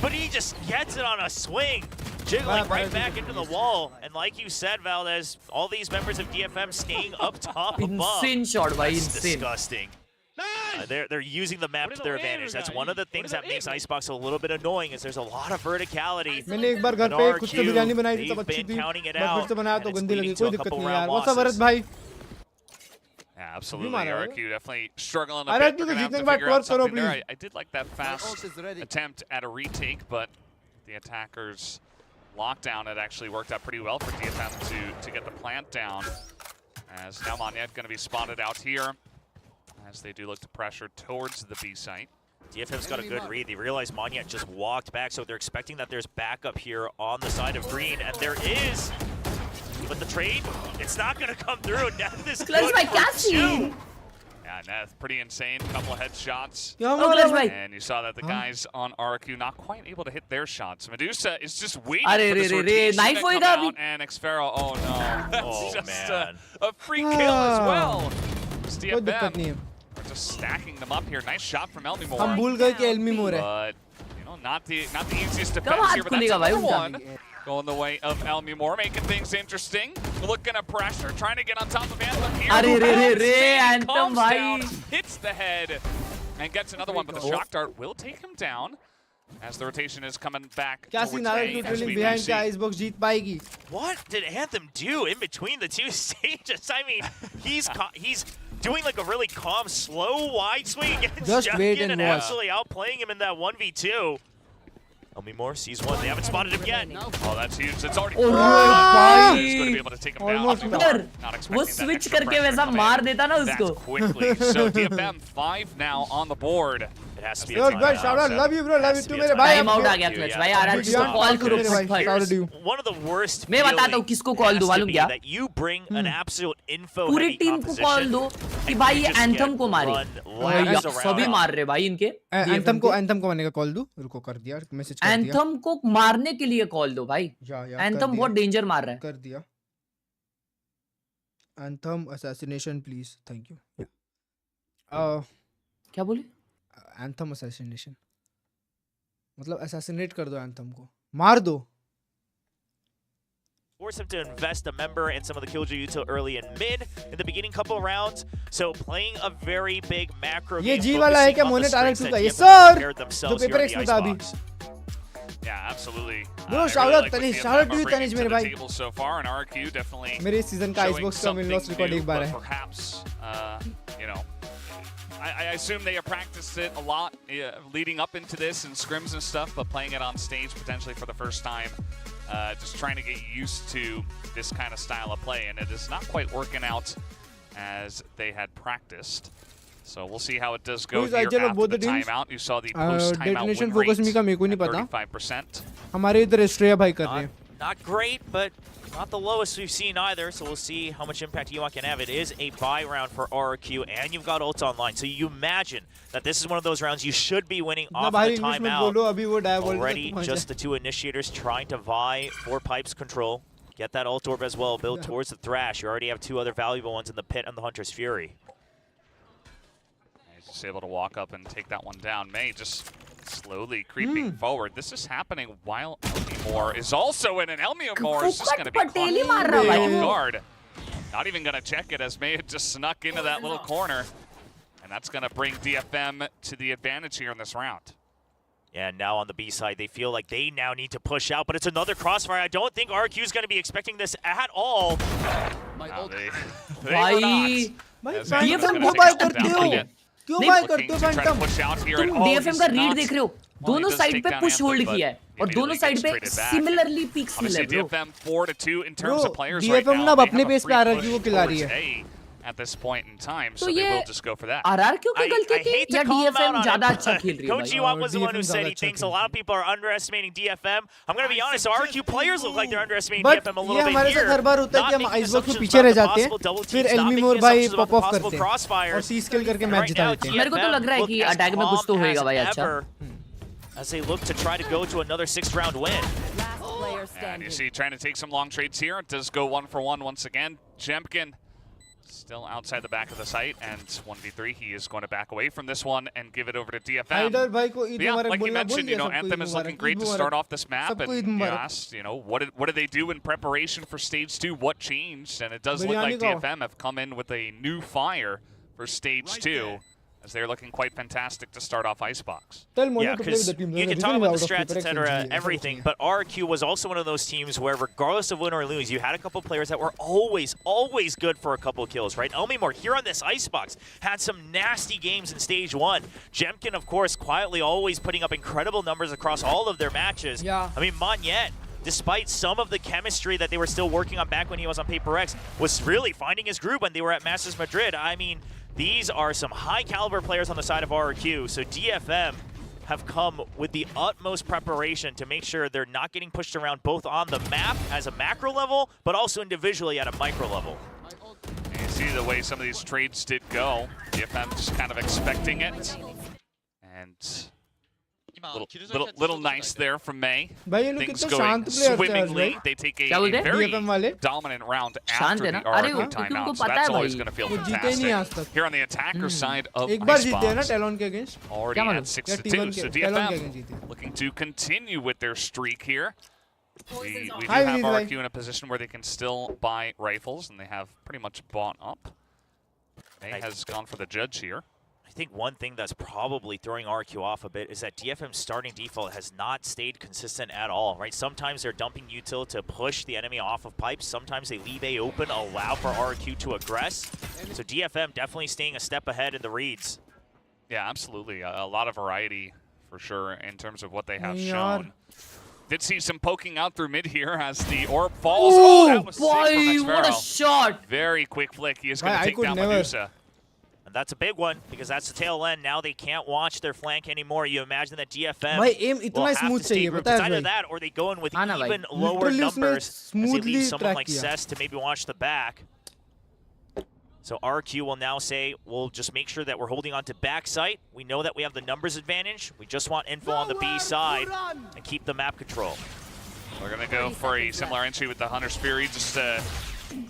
But he just gets it on a swing, jiggling right back into the wall. And like you said, Valdez, all these members of DFM staying up top above. Insane shot भाई, That's insane. disgusting. They're using the map to their advantage. That's one of the things that makes Icebox a little bit annoying. Is there's a lot of verticality. मैंने एक बार घर पे कुछ तो बिरयानी बनाई थी तब अच्छी थी, बट फिर से बनाया तो गंदी लगी. कोई दिक्कत नहीं यार. What's up भरत भाई? Yeah, absolutely. RRQ definitely struggling a bit. RRQ They're gonna have to figure out something there. I did like that fast attempt at a retake, but the attackers' lockdown had actually worked out pretty well for DFM to get the plant down. As now Monyet going to be spotted out here, as they do look to pressure towards the B site. DFM's got a good read. They realize Monyet just walked back, so they're expecting that there's backup here on the side of green, and there is. But the trade, it's not going to come through. Neth is good for 2. Yeah, Neth, pretty insane. Couple of headshots. And you saw that the guys on RRQ not quite able to hit their shots. Medusa is just waiting for this rotation to come out, and Xfero, oh no. That's just a free kill as well. DFM are just stacking them up here. Nice shot from Elmimore. हम भूल गए कि Elmimore है. But, you know, not the easiest defense here, but that's another one. Going the way of Elmimore, making things interesting. Looking at pressure, trying to get on top of Anthem here. Anthem down, hits the head, and gets another one, but the shock dart will take him down. As the rotation is coming back क्या towards scene आ रहा A, है? as we behind see. क्या Icebox जीत पाएगी? What did Anthem do in between the two stages? I mean, he's doing like a really calm, slow, wide swing against Just wait Junkin and and watch. absolutely outplaying him in that 1v2. Elmimore sees one. They haven't spotted him yet. Oh, that's huge. It's already Oh, He's going to be able to take him down. Almost Not वो expecting that switch extra करके pressure वैसा coming मार in देता ना that उसको. quickly. So DFM 5 now on the board. It has to be Yo, a guys, shout out, timeout. love you bro, love you Has to too be a मेरे भाई. Time out आ गया clutch भाई. RRQ को call करो फट फट. One of the worst मैं बताता हूँ किसको कॉल दूं मालूम क्या? that you bring an absolute info पूरी heavy टीम को कॉल दो कि भाई ये एंथम को मारे. सभी मार रहे भाई इनके. एंथम को मारने का कॉल दूं. रुको कर दिया, मैसेज कर दिया. एंथम को मारने के लिए कॉल दो भाई. एंथम बहुत डेंजर मार रहा है. कर दिया. Anthem assassination please, thank you. क्या बोले? Anthem assassination. मतलब assassinate कर दो एंथम को. मार दो. Force him to invest a member in some of the killjoy util early and mid in the beginning couple rounds. So playing a very big macro ये game. जी वाला है क्या focusing Monet on the RRQ strengths का? that ये DFM sir prepared जो themselves paper here X at में the था अभी. Icebox. Yeah, absolutely. Bro, I shout really out like what Tanish, DFM shout out to are you, bringing Tanish, to मेरे the भाई. table so far, and RRQ definitely मेरे season का showing Icebox का मिल loss something record new, एक बार but है. perhaps, you know, I assume they have practiced it a lot leading up into this and scrims and stuff, but playing it on stage potentially for the first time, just trying to get used to this kind of style of play, and it is not quite working out as they had practiced. So we'll see how it does go here after the timeout. You saw the post-timeout win rate at 35%. हमारे इधर एस्ट्रेया भाई कर रहे हैं. Not great, but not the lowest we've seen either, so we'll see how much impact Ewok can have. It is a buy round for RRQ, and you've got ult online, so you imagine that this is one of those rounds you should be winning off the timeout. Already, just the two initiators trying to vie for Pipe's control. Get that ult orb as well, build towards the Thrash. You already have two other valuable ones in the Pit and the Hunter's Fury. He's just able to walk up and take that one down. May just slowly creeping forward. This is happening while Elmimore is also in, and Elmimore is just going to be caught off guard. Not even going to check it, as May had just snuck into that little corner. And that's going to bring DFM to the advantage here in this round. Yeah, now on the B side, they feel like they now need to push out, but it's another crossfire. I don't think RRQ is going to be expecting this at all. No, they DFM को bye करते हो? क्यों bye करते हो Phantom? तुम DFM का read देख रहे हो? दोनों साइड पे पुश होल्ड किया है और दोनों साइड पे सिमिलरली पिक्स मिले हैं ब्रो. DFM ना अपने पेस पे RRQ को खिला रही है. At this point in time, so तो they ये will just go for that. RRQ की गलती थी या DFM ज्यादा अच्छा खेल रही है Coach Ewok was the one who said he thinks a lot of people are underestimating DFM. I'm going to be honest, RRQ players look like they're underestimating DFM a little bit here. हमारे साथ हर बार होता है कि हम Icebox को पीछे रह जाते हैं, फिर Elmimore भाई पॉप ऑफ करते हैं और C स्किल करके मैच जिता लेते हैं. मेरे को तो लग रहा है कि अटैक में कुछ तो होएगा भाई अच्छा. As they look to try to go to another 6th round win. And you see, trying to take some long trades here. It does go 1-for-1 once again. Jemkin still outside the back of the site, and 1v3. He is going to back away from this one and give it over to DFM. Yeah, like you mentioned, you know, Anthem is looking great to start off this map, and you asked, you know, what did they do in preparation for Stage 2? What changed? And it does look like DFM have come in with a new fire for Stage 2. as they're looking quite fantastic to start off Icebox. Yeah, because you can talk about the strats, etc., everything, but RRQ was also one of those teams where regardless of win or lose, you had a couple players that were always good for a couple kills, right? Elmimore here on this Icebox had some nasty games in stage 1. Jemkin, of course, quietly always putting up incredible numbers across all of their matches. Yeah. I mean, Monyet, despite some of the chemistry that they were still working on back when he was on Paper X, was really finding his groove when they were at Masters Madrid. I mean, these are some high-caliber players on the side of RRQ, so DFM have come with the utmost preparation to make sure they're not getting pushed around both on the map as a macro level, but also individually at a micro level. You see the way some of these trades did go. DFM just kind of expecting it. And little nice there from May. Things going swimmingly. They take a very dominant round after the RRQ timeout, so that's always going to feel fantastic. Here on the attacker side of Icebox, already at 6-2, so DFM looking to continue with their streak here. We do have RRQ in a position where they can still buy rifles, and they have pretty much bought up. May has gone for the judge here. I think one thing that's probably throwing RRQ off a bit is that DFM's starting default has not stayed consistent at all, right? Sometimes they're dumping util to push the enemy off of pipes. Sometimes they leave A open, allow for RRQ to aggress. So DFM definitely staying a step ahead in the reads. Yeah, absolutely. A lot of variety for sure in terms of what they have shown. Did see some poking out through mid here as the orb falls. Oh, that was sick from what a shot! Very quick flick. He is going to take down Medusa. That's a big one, because that's the tail end. Now they can't watch their flank anymore. You imagine that DFM will have to stay grouped. It's either that or they go in with even lower numbers as they leave someone like Cess to maybe watch the back. So RQ will now say, we'll just make sure that we're holding on to backside. We know that we have the numbers advantage. We just want info on the B side and keep the map control. We're going to go for a similar entry with the Hunter's Fury just to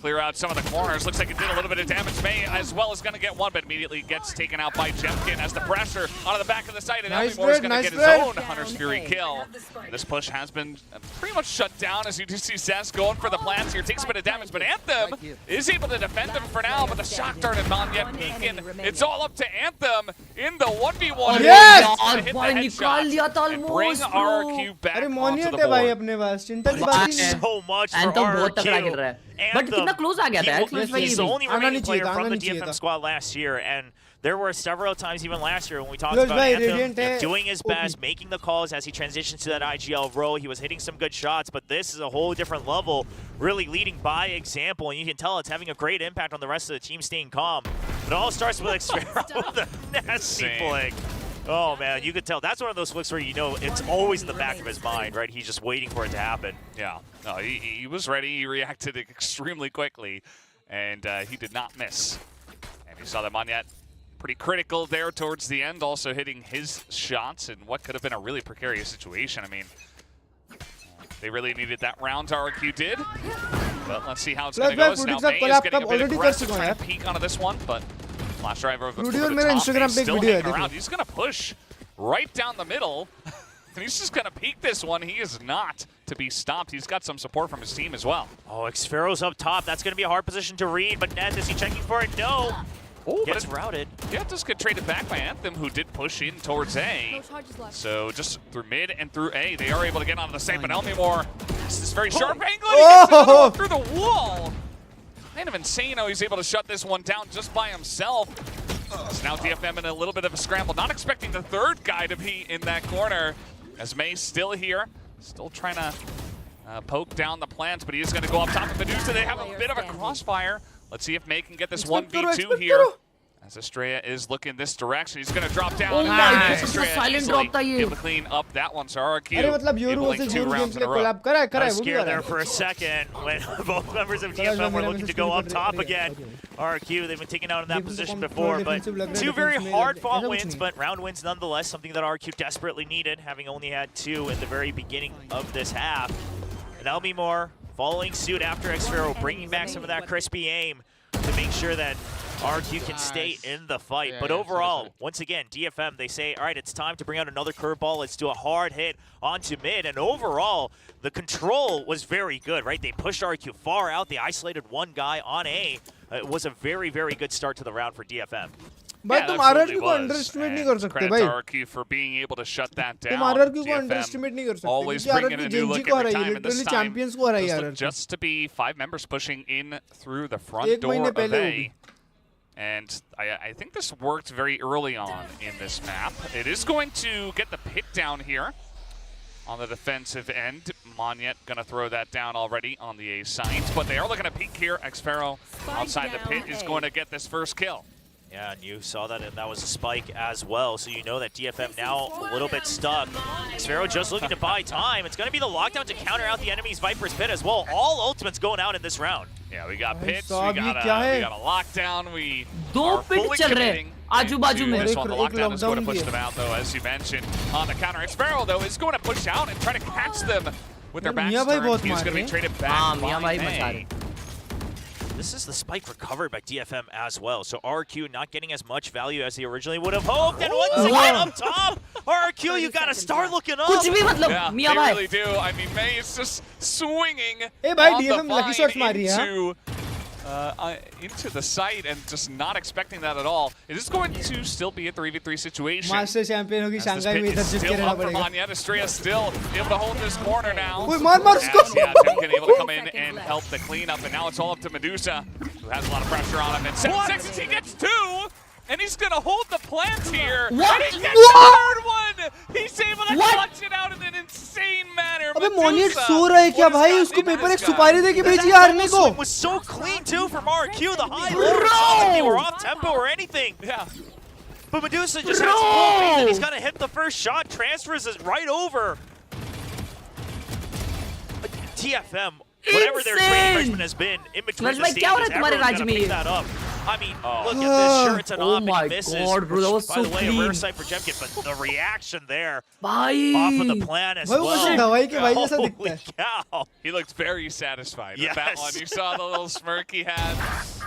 clear out some of the corners. Looks like it did a little bit of damage. May as well is going to get one, but immediately gets taken out by Jemkin as the pressure out of the back of the site, and Elmimore is going to get his own Hunter's Fury kill. This push has been pretty much shut down as you do see Cess going for the plants here. Takes a bit of damage, but Anthem is able to defend them for now, but the shock dart and Monyet peeking. It's all up to Anthem in the 1v1. Yes! To hit the headshot and bring RRQ back onto the board. So much for RRQ. But कितना close आ गया था? He's the only remaining player from the DFM squad last year, and there were several times even last year when we talked about Anthem doing his best, making the calls as he transitions to that IGL role. He was hitting some good shots, but this is a whole different level, really leading by example, and you can tell it's having a great impact on the rest of the team staying calm. It all starts with Xfero with a nasty flick. Oh man, you could tell. That's one of those flicks where you know it's always in the back of his mind, right? He's just waiting for it to happen. Yeah, no, he was ready. He reacted extremely quickly, and he did not miss. And you saw that Monyet pretty critical there towards the end, also hitting his shots in what could have been a really precarious situation. I mean, they really needed that round, RRQ did. But let's see how it's going to go. Now May is getting a bit aggressive, trying to peek onto this one, but flash driver over the top, still hanging around. He's going to push right down the middle. And he's just going to peek this one. He is not to be stopped. He's got some support from his team as well. Oh, Xfero's up top. That's going to be a hard position to read, but Ned, is he checking for it? No. Oh, gets routed. Yeah, it does get traded back by Anthem, who did push in towards A. So just through mid and through A, they are able to get onto the site, but Elmimore, this is very sharp angle, and he gets another one through the wall. Kind of insane how he's able to shut this one down just by himself. So now DFM in a little bit of a scramble, not expecting the third guy to be in that corner. As May's still here, still trying to poke down the plants, but he is going to go up top of Medusa. They have a bit of a crossfire. Let's see if May can get this 1v2 here. As Estrella is looking this direction, he's going to drop down. Oh nice. Silent drop able to clean up that one. So RRQ able 2 rounds in a row. I was scared there for a second when both members of DFM were looking to go up top again. RRQ, they've been taken out in that position before, but 2 very hard-fought wins, but round wins nonetheless, something that RRQ desperately needed, having only had 2 in the very beginning of this half. And Elmimore following suit after Xfero, bringing back some of that crispy aim to make sure that RQ can stay in the fight. But overall, once again, DFM, they say, all right, it's time to bring out another curveball. Let's do a hard hit onto mid. And overall, the control was very good, right? They pushed RQ far out. They isolated one guy on A. It was a very, very good start to the round for DFM. भाई तुम RRQ को underestimate नहीं कर सकते भाई. RRQ for being able to shut that down. तुम RRQ को underestimate नहीं कर सकते. Always क्योंकि bringing RRQ in a new Gen Z look को every हराई है, time, and this literally time champions को हराई है RRQ. just to be 5 members pushing in through the front door of A. And I think this worked very early on in this map. It is going to get the pick down here on the defensive end. Monyet going to throw that down already on the A side. But they are looking to peek here. Xpharaoh outside the pit is going to get this first kill. Yeah, and you saw that, and that was a spike as well. So you know that DFM now a little bit stuck. Xpharaoh just looking to buy time. It's going to be the lockdown to counter out the enemy's Viper's Pit as well. All ultimates going out in this round. Yeah, we got pits, we got a lockdown, we are fully committing. आजू-बाजू में this one. The lockdown is going to push them out, though, as you mentioned. On the counter, Xpharaoh, though, is going to push out and try to catch them with their backstern. He's going to be traded back by A. This is the spike recovered by DFM as well. So RRQ not getting as much value as he originally would have hoped. And once again up top, RRQ, you got to start looking up. Yeah, they really do. I mean, May is just swinging on the vine into the site and just not expecting that at all. It is going to still be a 3v3 situation. Master champion होगी Shanghai में इधर चिपके रहना पड़ेगा. Estrella still able to hold this corner now. मार उसको. Yeah, Timken able to come in and help the cleanup, and now it's all up to Medusa, who has a lot of pressure on him. And 7 seconds, he gets 2, and he's gonna hold the plant here. What? And he gets the third one. He's able to clutch it out in an insane manner. अबे मोनियट सो रहा है क्या भाई? उसको paper एक सुपारी दे के भेजी हारने को. Was so clean too from RRQ. The high low, it's not like they were off tempo or anything. Yeah. But Medusa just has full faith that he's gonna hit the first shot. Transfers it right over. TFM, whatever their training regimen has been in between the stages, everyone's gonna pick that up. I mean, look at this. Sure, it's an op and he misses. God, bro, that was by so the way, clean. a rare sight for Jemkin, but the reaction there Bhai. off of the plan as well. दवाई के भाई जैसा दिखता है. Cow. He looked very satisfied with that one. You saw the little smirk he had.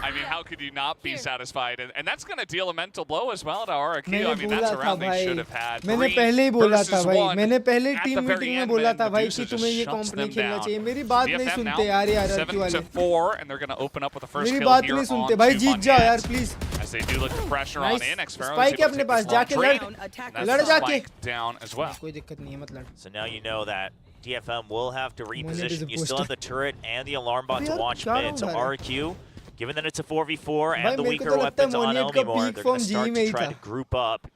I mean, how could you not be satisfied? And that's going to deal a mental blow as well to RRQ. I mean, that's a round they should have had. मैंने पहले ही बोला था भाई. मैंने पहले team meeting में बोला था भाई कि तुम्हें ये कॉम्प नहीं खेलना चाहिए. मेरी बात नहीं सुनते यार ये RRQ वाले. 7-4, and they're going to open up with the first मेरी kill बात here नहीं on सुनते भाई. जीत जाओ यार please. As they do look to pressure on in, Xpharaoh spike अपने पास जाके लड़ जाके. Down as well. कोई दिक्कत नहीं है मत लड़. So now you know that DFM will have to reposition. You still have the turret and the alarm bot to watch mid. So RRQ, given that it's a 4v4 and the weaker weapons on Elmimore, they're going to start to try to group up.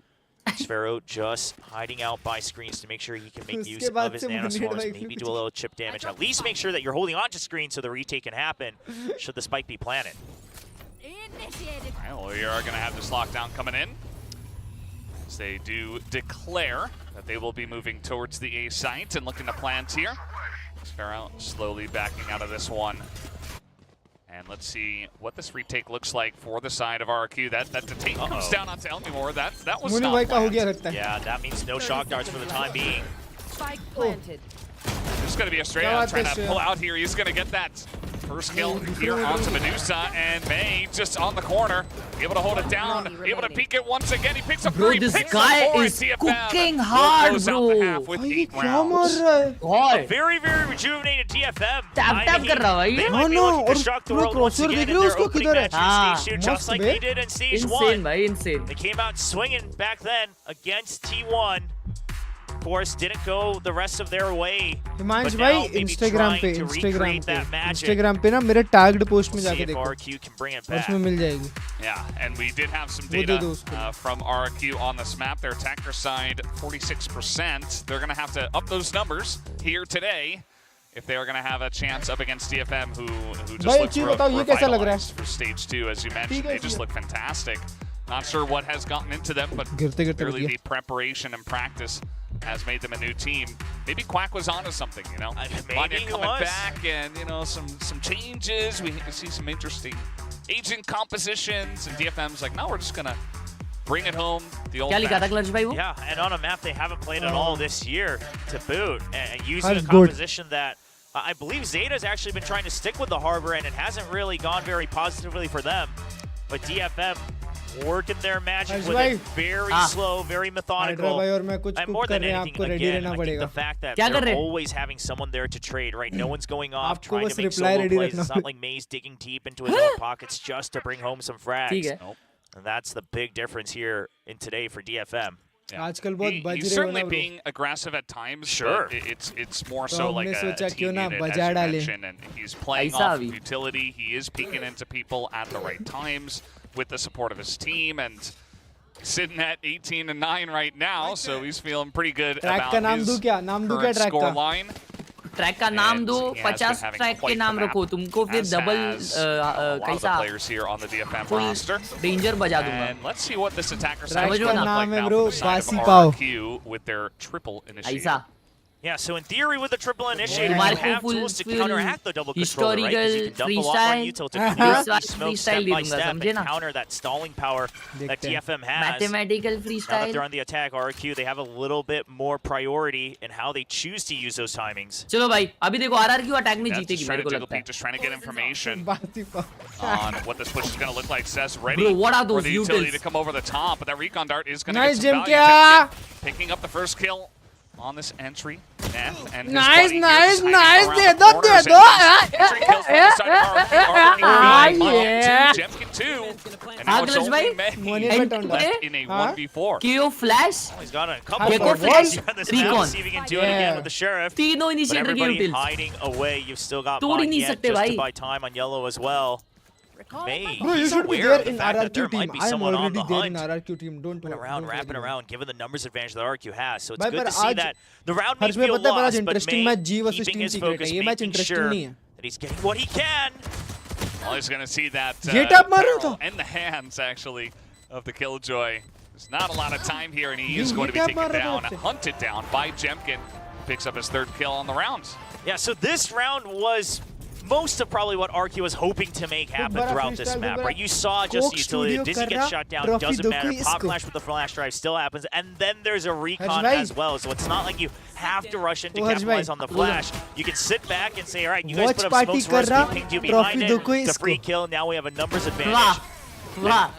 Xpharaoh just hiding out by screens to make sure he can make use of his nanoswarms, maybe do a little chip damage. At least make sure that you're holding onto screens so the retake can happen should the spike be planted. Well, we are going to have this lockdown coming in. As they do declare that they will be moving towards the A site and looking to plant here. Xpharaoh slowly backing out of this one. And let's see what this retake looks like for the side of RRQ. That detain comes down onto Elmimore. That was not planned. Yeah, that means no shock darts for the time being. Spike planted. There's going to be a straight out trying to pull out here. He's going to get that first kill here onto Medusa, and May just on the corner, able to hold it down, able to peek it once again. He picks up 3, this picks guy up 4. is DFM cooking hard, goes bro. out the half with 8 rounds. A very, very rejuvenated DFM. Tap कर रहा भाई. They might be looking to shock the world once again in their opening match in Stage 2, just like they did in Stage 1. Insane भाई, insane. They came out swinging back then against T1. Of course, didn't go the rest of their way. Himansh भाई Instagram पे ना मेरे tagged post में जाके देखो. उसमें मिल जाएगी. Yeah, and we did have some data from RRQ on this map. Their attacker side, 46%. They're going to have to up those numbers here today if they are going to have a chance up against DFM, who just looks revitalized for Stage 2, as you mentioned. They just look fantastic. Not sure what has gotten into them, but clearly the preparation and practice has made them a new team. Maybe Quack was onto something, you know? Maybe coming back and, you know, some changes. We see some interesting agent compositions, and DFM's like, no, we're just going to bring it home the old Yeah, and on a map they haven't played at all this year to boot, and using a composition that I believe Zeta's actually been trying to stick with the Harbor, and it hasn't really gone very positively for them. But DFM working their magic with it, very slow, very methodical, and more than anything, again, I think the fact that they're always having someone there to trade, right? No one's going off trying to make solo plays. It's not like May's digging deep into his own pockets just to bring home some frags. And that's the big difference here in today for DFM. He's certainly being aggressive at times. Sure. But it's more so like a team unit, as you mentioned, and he's playing off of utility. He is peeking into people at the right times with the support of his team, and sitting at 18-9 right now, so he's feeling pretty good about his current score line. Track का नाम दो 50 track के नाम रखो तुमको फिर double कैसा full danger बजा दूंगा Let's see what this attacker side समझो looks ना like now bro, for the side of बासी पाव। RRQ with their triple initiative. ऐसा Yeah, so in theory, with the triple initiator, you have tools to counteract the double controller, right? Because you can dump a lot more util to clear up these smokes step by step and counter that stalling power that DFM has. Mathematical Now that freestyle. they're on the attack, RRQ, they have a little bit more priority in how they choose to use those timings. चलो भाई अभी देखो RRQ attack में जीतेगी मेरे को लगता है Just trying to get information बासी पाव। on what this push is going to look like. Says ready Bro, what are for those the utility utils? to come over the top, but that recon dart is going to Nice, get some Jim value. Kya? Picking up the first kill on this entry. And his Nice, buddy nice, here nice. just hiding around the corners, and he's entry kills from the side of RRQ. yeah. Jemkin 2. And now it's Klurge only bhai, May left in a 1v4. KO flash Oh, he's got a couple Gekko more flash, flashes on this map. recon. See if he can do it again with the Sheriff. तीनों But initiator के everybody utils hiding away. You've still got तोड़ ही नहीं Bond yet सकते just भाई to buy time on yellow as well. May, Bro, you he's should be aware there of the in fact that there RRQ team. might be I am someone on already the there in hunt. RRQ team. Don't worry. Around, wrapping around, given the numbers advantage that RRQ has. So it's भाई good पर to see आज that the round may हर्ष में feel पता है बड़ा lost, but interesting match G May versus keeping Team his Secret focus, है ये match making interesting sure नहीं है that he's getting what he can. Well, he's going to see that Get up, Maruto. barrel in the hands, actually, of the Killjoy. There's not a lot of time here, and he is You going to be get taken up, down, Maruto. hunted down by Jemkin. Picks up his third kill on the round. Yeah, so this round was most of probably what RQ was hoping to make happen throughout this map, right? You saw just the utility. Dizzy gets shot down, doesn't matter. Pop flash with the flash drive still happens, and then there's a recon as well. So it's not like you have to rush in to capitalize on the flash. You can sit back and say, all right, you guys put up smokes for us, we pinged you behind it. It's a free kill. Now we have a numbers advantage.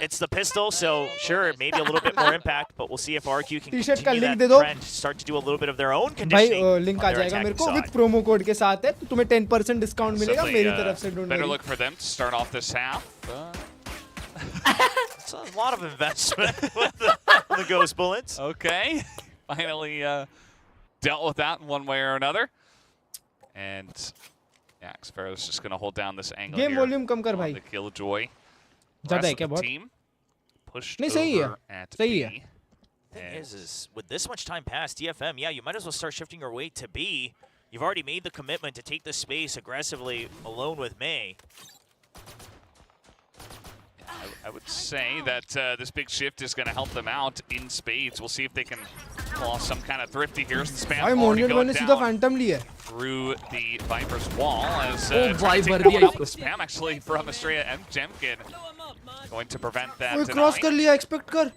It's the pistol, so sure, maybe a little bit more impact, but we'll see if RQ can continue that trend, start to do a little bit of their own conditioning. भाई link आ जाएगा मेरे को with promo code के साथ है तो तुम्हें 10% discount मिलेगा मेरी तरफ से don't Better worry look for them to start off this half. It's a lot of investment with the Ghost Bullets. Okay, finally dealt with that in one way or another. And yeah, Xfero's just going to hold down this angle game here volume कम कर on भाई the Killjoy. ज्यादा है Rest क्या of the बहुत team pushed नहीं सही है over at सही B. है Thing is with this much time past, DFM, yeah, you might as well start shifting your weight to B. You've already made the commitment to take the space aggressively alone with May. I would say that this big shift is going to help them out in spades. We'll see if they can pull off some kind of thrifty here. The spam भाई already मोनियन going मैंने सीधा down Phantom लिया through the Viper's wall as Viper taking दिया one out इसको। with spam actually from Estrella and Jemkin. Going to prevent that ओए tonight. Cross कर लिया expect कर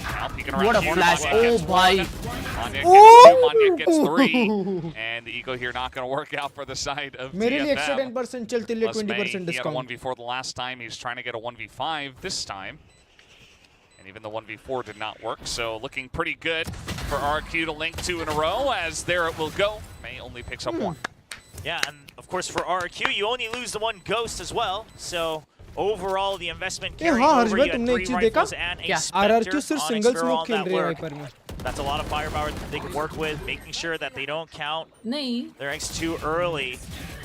Now peeking around What a here, flash. Manya gets Oh, bhai. one. Manya gets two, Manya gets three. And the eco here not going to work out for the side of मेरे लिए DFM. Extra 10% चल तेरे लिए Plus May, 20% he had a discount 1v4 the last time. He's trying to get a 1v5 this time. And even the 1v4 did not work. So looking pretty good for RQ to link two in a row as there it will go. May only picks up one. Yeah, and of course for RRQ, you only lose the one Ghost as well. So overall, the investment carrying हाँ हर्ष over, भाई you had तुमने एक 3 चीज देखा rifles and a क्या Spectre RRQ सिर्फ on single Xferal smoke on खेल that रहे हैं work. वाइपर में That's a lot of firepower that they can work with, making sure that they don't count नहीं their eggs too early.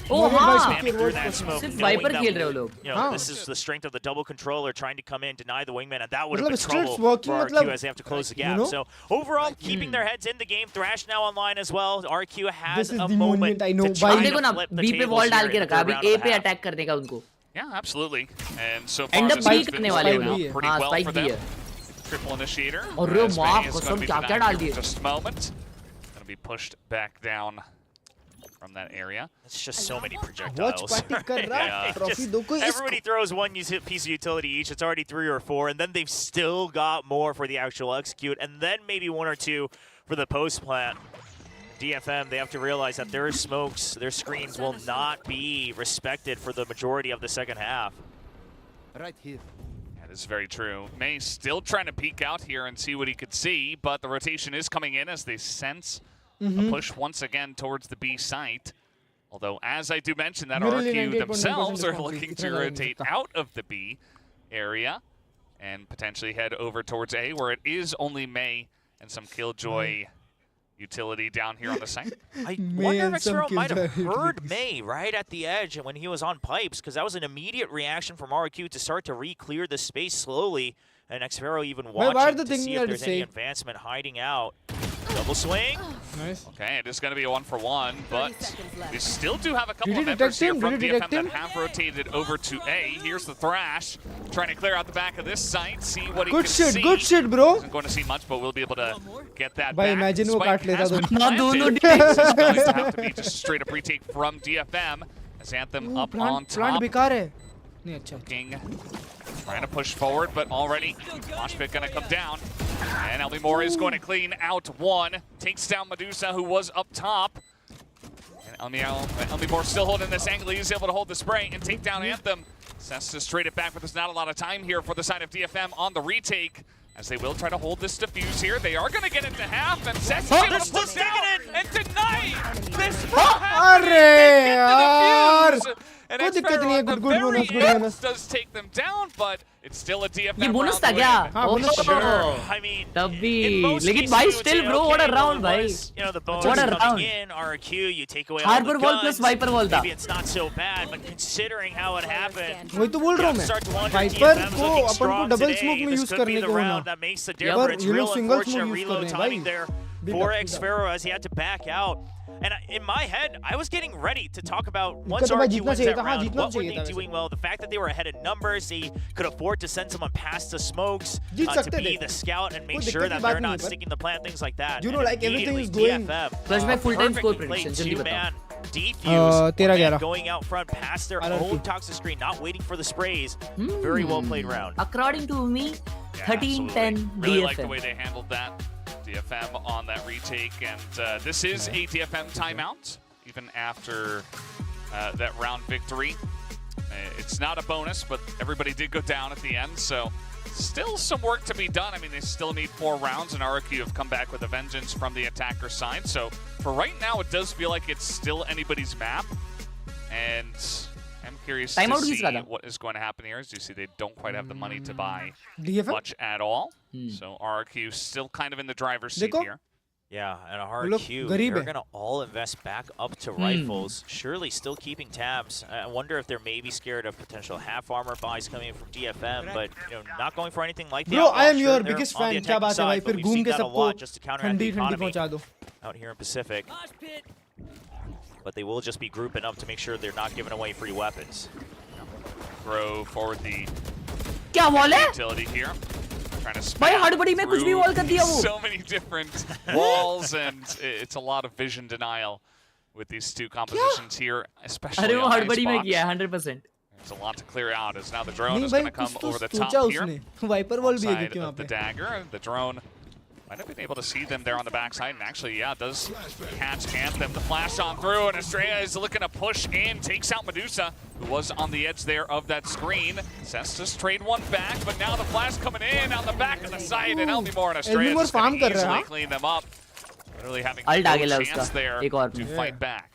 ओ मोनियन भाई हाँ Spamming through that smoke, सिर्फ knowing wiper that, खेल रहे हो लोग you know, हाँ। this is the strength of the double controller trying to come in, deny the wingman, and that would have मतलब been streets trouble working, for मतलब, RQ as they have to close the you gap. know? So overall, keeping their heads in the game. Thrash now online as well. RQ has This is a the moment moment I know. to try भाई देखो to ना flip the B पे tables wall डाल here के in the रखा third अभी round A of the पे half. Attack करने का उनको Yeah, absolutely. And so far and this up has भी been करने वाले playing होंगे out pretty हाँ well स्पाइक for भी them. है Triple initiator. अरे as माँ May is कसम going to be क्या क्या denied डाल here दिए for just a moment. Going to be pushed back down from that area. It's just so many projectiles. Watch party कर रहा Yeah. ट्रॉफी दो को Everybody throws one piece of utility each. It's already 3 or 4, and then they've still got more for the actual execute, and then maybe 1 or 2 for the post plant. DFM, they have to realize that their smokes, their screens will not be respected for the majority of the second half. Right here. That is very true. May still trying to peek out here and see what he could see, but the rotation is coming in as they sense a push once again towards the B site. Although, as I do mention, that Really RRQ 98.9% themselves are discount looking is to इतना rotate out of the B area. and potentially head over towards A, where it is only May and some Killjoy utility down here on the site. I wonder if Xero might have heard May right at the edge when he was on pipes, because that was an immediate reaction from RRQ to start to re-clear the space slowly, and Xero even watching to see if there's any advancement hiding out. Double swing. Nice. Okay, it is going to be a 1-for-1, but we still do have a couple of members here from DFM that have rotated over to A. Here's the Thrash, trying to clear out the back of this site, see what he can see. Good shit, bro. Isn't going to see much, but we'll be able to get that Bhai, back. imagine wo kaat leta Spike dono. has been planted. It's going to have to be just straight up retake from DFM as Anthem up on top. Plant बेकार है. नहीं अच्छा. King trying to push forward, but already WATCHPARTY going to come down. And Elmimore is going to clean out one. Takes down Medusa, who was up top. And Elmimore still holding this angle. He's able to hold the spray and take down Anthem. Sets to straight it back, but there's not a lot of time here for the side of DFM on the retake, as they will try to hold this defuse here. They are going to get into half, and Sets is able to push down and deny this defuse. And Xero at the very end does take them down, but it's still a DFM ये bonus था round क्या? win. Oh, Sure. I mean, तभी. लेकिन भाई still bro, what a round भाई. You know, the bonus What a coming round. in, RRQ, you take away all Harbor the wall guns. plus Viper wall था. Maybe it's not so bad, but considering how it happened, वही तो बोल रहा हूँ मैं. Viper को अपन को double smoke में use करने को होना. that makes the पर difference. ये लोग Real single unfortunate smoke use कर reload रहे हैं timing भाई. there for Xero as he had to back out. And in my head, I was getting ready to talk about once RRQ wins that round, what were they doing well? The fact that they were ahead in numbers, they could afford to send someone past the smokes to be the scout and make sure that they're not sticking the plan, things like that. You know, like everything is going. Klurge में full time score prediction जल्दी बताओ. Two-man defuse, 13-11. going out front past their own toxic screen, not waiting for the sprays. Very well played round. According to me, Yeah, 13-10 really like the DFM. way they handled that. DFM on that retake, and this is a DFM timeout, even after that round victory. It's not a bonus, but everybody did go down at the end, so still some work to be done. I mean, they still need 4 rounds, and RRQ have come back with a vengeance from the attacker side. So for right now, it does feel like it's still anybody's map, and I'm curious to see what is going to happen here. As you see, they don't quite have the money to buy much at all. So RRQ still kind of in the driver's seat here. Yeah, and RRQ, they're going to all invest back up to rifles. Surely still keeping tabs. I wonder if they're maybe scared of potential half armor buys coming from DFM, but you know, not going for anything like that. Bro, I am your biggest fan. क्या बात है भाई? फिर घूम के सबको ठंडी पहुंचा दो. Out here in Pacific. But they will just be grouping up to make sure they're not giving away free weapons. Throw forward the क्या wall है? utility here. Trying to भाई हड़बड़ी में कुछ भी wall कर दिया वो. So many different walls, and it's a lot of vision denial with these two compositions here, especially अरे वो on हड़बड़ी में Icebox. किया 100%. There's a lot to clear out, as now the drone is भाई going to come कुछ तो over the सोचा top here. उसने. Viper wall भी है Side क्योंकि वहाँ of the पे. dagger. The drone might have been able to see them there on the backside, and actually, yeah, does catch Anthem. The flash on through, and Estrella is looking to push in, takes out Medusa, who was on the edge there of that screen. Cestus trade one back, but now the flash coming in on the back of the site, and Elmimore and Estrella just going to easily clean them up. Literally having no chance there to fight back.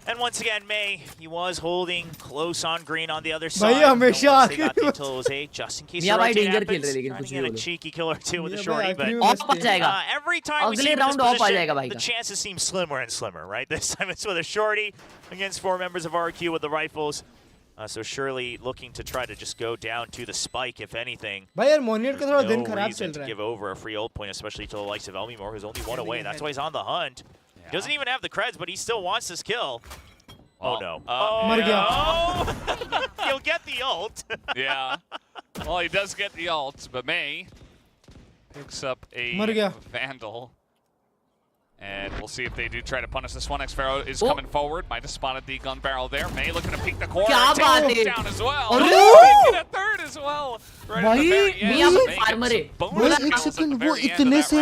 And once again, May, he was holding close on green on the other side. भैया हमेशा They got the until it was 8, just in case the rotate happens. Trying to get a cheeky kill or two with the shorty, but every time we see him in this position, the chances seem slimmer and slimmer, right? This time it's with a shorty against 4 members of RRQ with the rifles. So surely looking to try to just go down to the spike, if anything. भाई यार Monier का थोड़ा दिन No खराब reason चल to रहा है. give over a free ult point, especially to the likes of Elmimore, who's only 1 away. That's why he's on the hunt. He doesn't even have the creds, but he still wants this kill. Oh no. मर गया. He'll get the ult. Yeah. Well, he does get the ult, but May picks up a Vandal. And we'll see if they do try to punish this one. Xero is coming forward. Might have spotted the gun barrel there. May looking to peek the corner. Take down as well. Get a third as well. Right at the very end. भाई एक second वो इतने से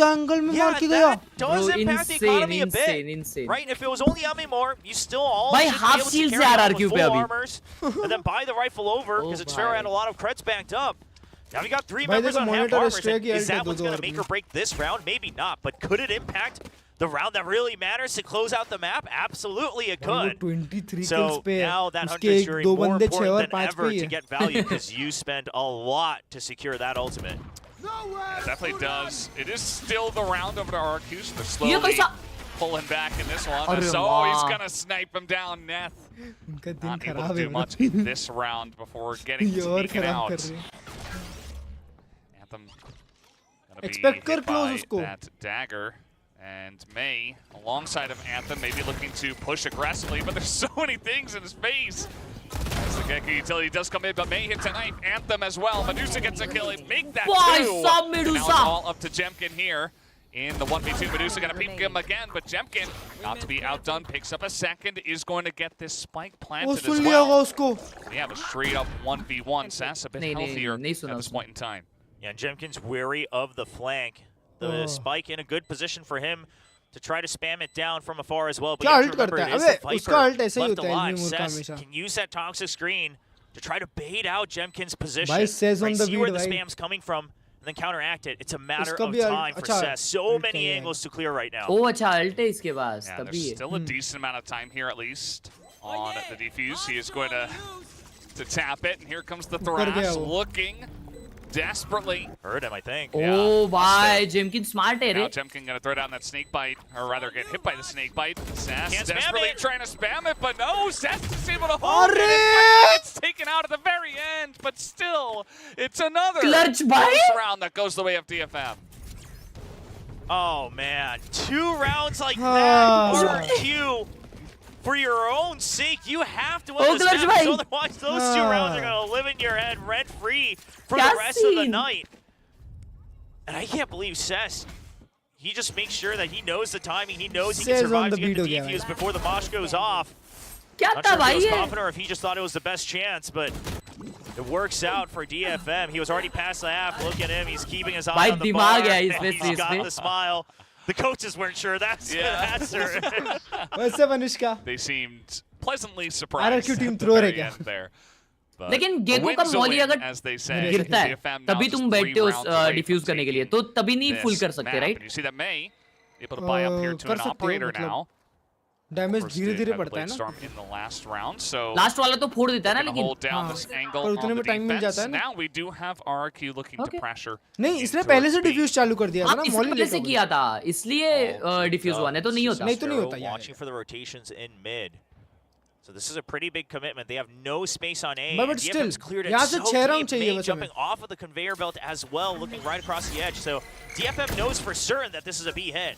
angle में मार के गया. Does impact the economy a bit. Insane. Right? If it was only Elmimore, you still all भाई should half be able shield to से carry on RRQ with पे full अभी. armors, and then buy the rifle over, because Xero had a lot of creds backed up. Now we got 3 भाई members देखो on half monitor armors. stray की Is ult है that what's 2 going to make or break this round? Maybe not, but could it impact the round that really matters to close out the map? Absolutely it could. 23 So kills पे now that उसके Hunter's Fury दो more बंदे 6 important और than 5 ever पे ही to है get value because you spend a lot to secure that ultimate. It definitely does. It is still the round over to RRQ, so they're ये slowly कैसा pulling back in this one. अरे So वाह। he's gonna snipe him down. Neth उनका दिन not able खराब to है do much this round before getting ये और sneaking खराब कर out. रहे हैं Anthem gonna be Expect कर hit close by उसको that dagger. And May, alongside of Anthem, maybe looking to push aggressively, but there's so many things in his face. As the Gecko utility does come in, but May hits a knife. Anthem as well. Medusa gets a kill. Make that two. Stop And now it's Medusa. all up to Jemkin here. In the 1v2, Medusa gonna peek him again, but Jemkin, not to be outdone, picks up a second, is going to get this spike वो planted as सुन लिया होगा well. उसको We have a straight up 1v1. Sass a bit नहीं, नहीं, healthier नहीं at सुना this उसने। point in time. Yeah, Jemkin's wary of the flank. The spike in a good position for him to try to spam it down from afar as well. But क्या you have ult to remember करता it है is अबे the उसका ult Viper ऐसे ही left होता है alive. Enemy मूर का Cess हमेशा can use that toxic screen to try to bait out Jemkin's position. भाई Cess on right, the see where beat the भाई spam's coming from and then counteract it. It's a matter उसका of भी time for अच्छा Cess. So ult many चाहिए angles to clear right now. ओ अच्छा alt है इसके पास Yeah, तभी there's है still a decent amount of time here at least on the defuse. He is going to tap it, and here comes the कर गया Thrash वो। looking desperately. Heard him, I think. ओ भाई जेमकिन smart है Now रे Jemkin gonna throw down that snake bite, or rather get hit by the snake bite. Sass Can't spam desperately it. trying to spam it, but no, Sass is able to hold it. अरे! It's taken out at the very end, but still, it's another Klurge भाई close round that goes the way of DFM. Oh man, 2 rounds like Ah. that. RRQ, for your own sake, you have to Oh, win this Klurge match. भाई। Otherwise, those 2 rounds are gonna live in your head rent free for क्या the rest of the scene? night. And I can't believe Cess. He just makes sure that he knows the timing. He knows he can Cess on survive the to get beat the हो गया defuse before the mosh goes off. क्या Not था sure if he भाई was ये confident or if he just thought it was the best chance, but it works out for DFM. He was already past the half. Look at him. He's keeping his eye भाई on the दिमाग bar. है इसमें He's got इसमें the smile. The coaches weren't sure. That's that's her. वैसे वनिष्का They seemed pleasantly surprised RRQ team at the thrower very है क्या? end there. But लेकिन a gecko का win's a मॉली win, अगर as they say. गिरता है DFM now तभी just तुम 3 बैठते हो rounds away डिफ्यूज from करने के लिए taking तो तभी नहीं फुल this कर सकते map. Right And you see that May able to buy up here to कर an सकते हो, operator मतलब now. डैमेज First धीरे did धीरे have बढ़ता है Blade ना Storm in the last round, so last वाला तो फोड़ देता है ना gonna लेकिन hold down हाँ। this angle पर on उतने the में टाइम मिल जाता defense. है ना Now we do have RRQ looking to Okay. pressure. नहीं इसने into पहले से our speed. डिफ्यूज चालू कर दिया था हाँ ना इसने मॉली पहले लेट से हो किया गई था इसलिए डिफ्यूज हुआ नहीं तो नहीं होता नहीं तो नहीं होता यार Watching for the rotations in mid. So this is a pretty big commitment. They have no space on A. But and still, DFM's cleared it यहाँ से so 6 round deep. चाहिए May बस jumping off of the conveyor belt as well, looking right across the edge. So DFM knows for certain that this is a B hit.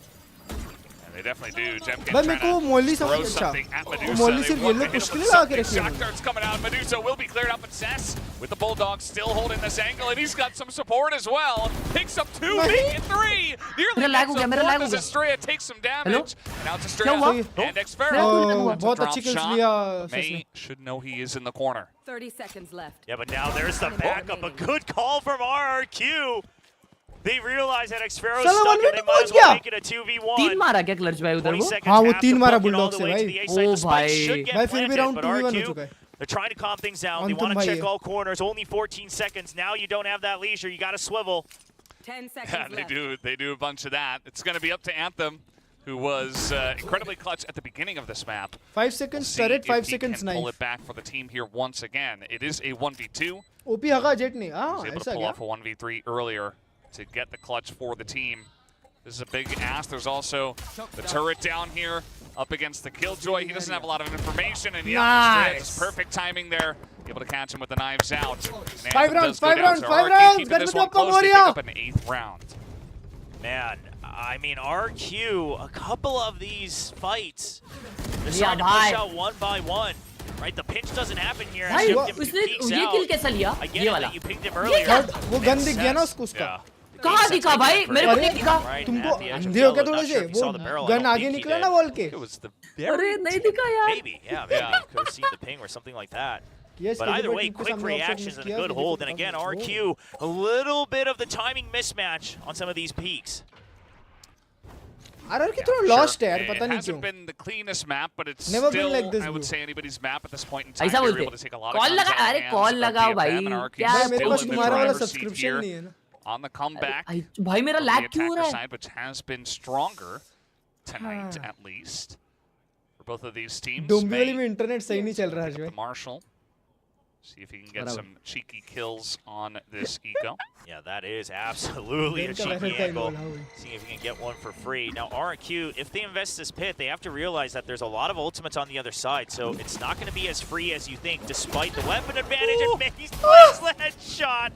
They definitely do. Jemkin भाई मेरे trying को to Molly throw समझ अच्छा something at वो Medusa. Molly They सिर्फ want yellow to hit push him के with लिए लगा के something. रखी है Shock darts coming out. Medusa will be cleared up, but Cess with the Bulldog still holding this angle, and he's got some support as well. Picks up 2, making 3. Nearly मेरा lag हो gets गया, a मेरा lag 4th हो as गया। Estrella takes some damage. Now it's क्या हुआ? Estrella and Xfero. बहुत अच्छी kills लिया Cess ने May should know he is in the corner. 30 seconds left. Yeah, but now there's the backup. A good call from RRQ. They realize that Xfero's चलो, stuck 1v2 and they might as पहुंच well गया। make it a 3 2v1. मारा क्या clutch भाई उधर 20 वो seconds हाँ, वो have to 3 मारा book it all Bulldog the से way to भाई। the A site. O The spike भाई। should get भाई फिर भी planted, round but 2v1 हो RRQ, चुका है they're trying to calm things down. They अंतिम want to भाई check है। all corners. Only 14 seconds. Now you don't have that leisure. You got to swivel. 10 Yeah, seconds left. they do a bunch of that. It's going to be up to Anthem, who was incredibly clutch at the beginning of this map. 5 seconds See turret if 5 he seconds can pull knife it back for the team here once again. It is a 1v2. OP हगा Jett नहीं He हां was able to ऐसा pull क्या off a 1v3 earlier to get the clutch for the team. This is a big ask. There's also the turret down here up against the Killjoy. He doesn't have a lot of information, and yeah, Nice. just perfect timing there. Able to catch him with the knives out. And 5 Anthem rounds, does go 5 down, rounds, so 5 RRQ rounds. keeping this Get one me up, close. They pick Moria. up an 8th round. Man, I mean, RQ, a couple of these fights, they're Yeah, starting to push bhai. out one by one. Right, the pinch doesn't happen here. भाई as Jim उसने peeks ये out. किल कैसा लिया I get ये it वाला that you pinged him earlier. Third वो gun Makes दिख गया ना sense. उसको उसका Yeah. कहाँ दिखा भाई मेरे को अरे, नहीं दिखा Right तुमको at the edge of अंधे हो क्या yellow. थोड़े Not से sure if he वो saw the barrel. I gun don't आगे think he निकला did. ना वॉल के It was the अरे नहीं दिखा यार Maybe, yeah, maybe you could have seen the ping or something like that. Yes, But KD either way, इनके quick सामने option reactions and a किया, good KD hold. को And again, पकड़- RQ, a little bit of the timing mismatch on some of these peaks. RR की थोड़ा lost है यार It पता नहीं hasn't क्यों been the cleanest map, but it's Never been still, like this, I would bro. say, anybody's map at this point in time. ऐसा They were बोलते able to take a lot of call guns लगा out of अरे the call hands of लगाओ DFM, भाई and RRQ क्या भाई still मेरे in pass the तुम्हारा वाला driver's seat सब्सक्रिप्शन here नहीं है ना on the comeback. भाई मेरा on the लैग क्यों हो attacker रहा है side, which has been stronger. tonight, at least, for both of these teams. Dombivli में इंटरनेट सही नहीं चल रहा है Marshall. See if he can get some cheeky kills on this eco. Yeah, that is absolutely a cheeky angle. Seeing if he can get one for free. Now, RRQ, if they invest this pit, they have to realize that there's a lot of ultimates on the other side, so it's not going to be as free as you think, despite the weapon advantage. And Mace plays the headshot.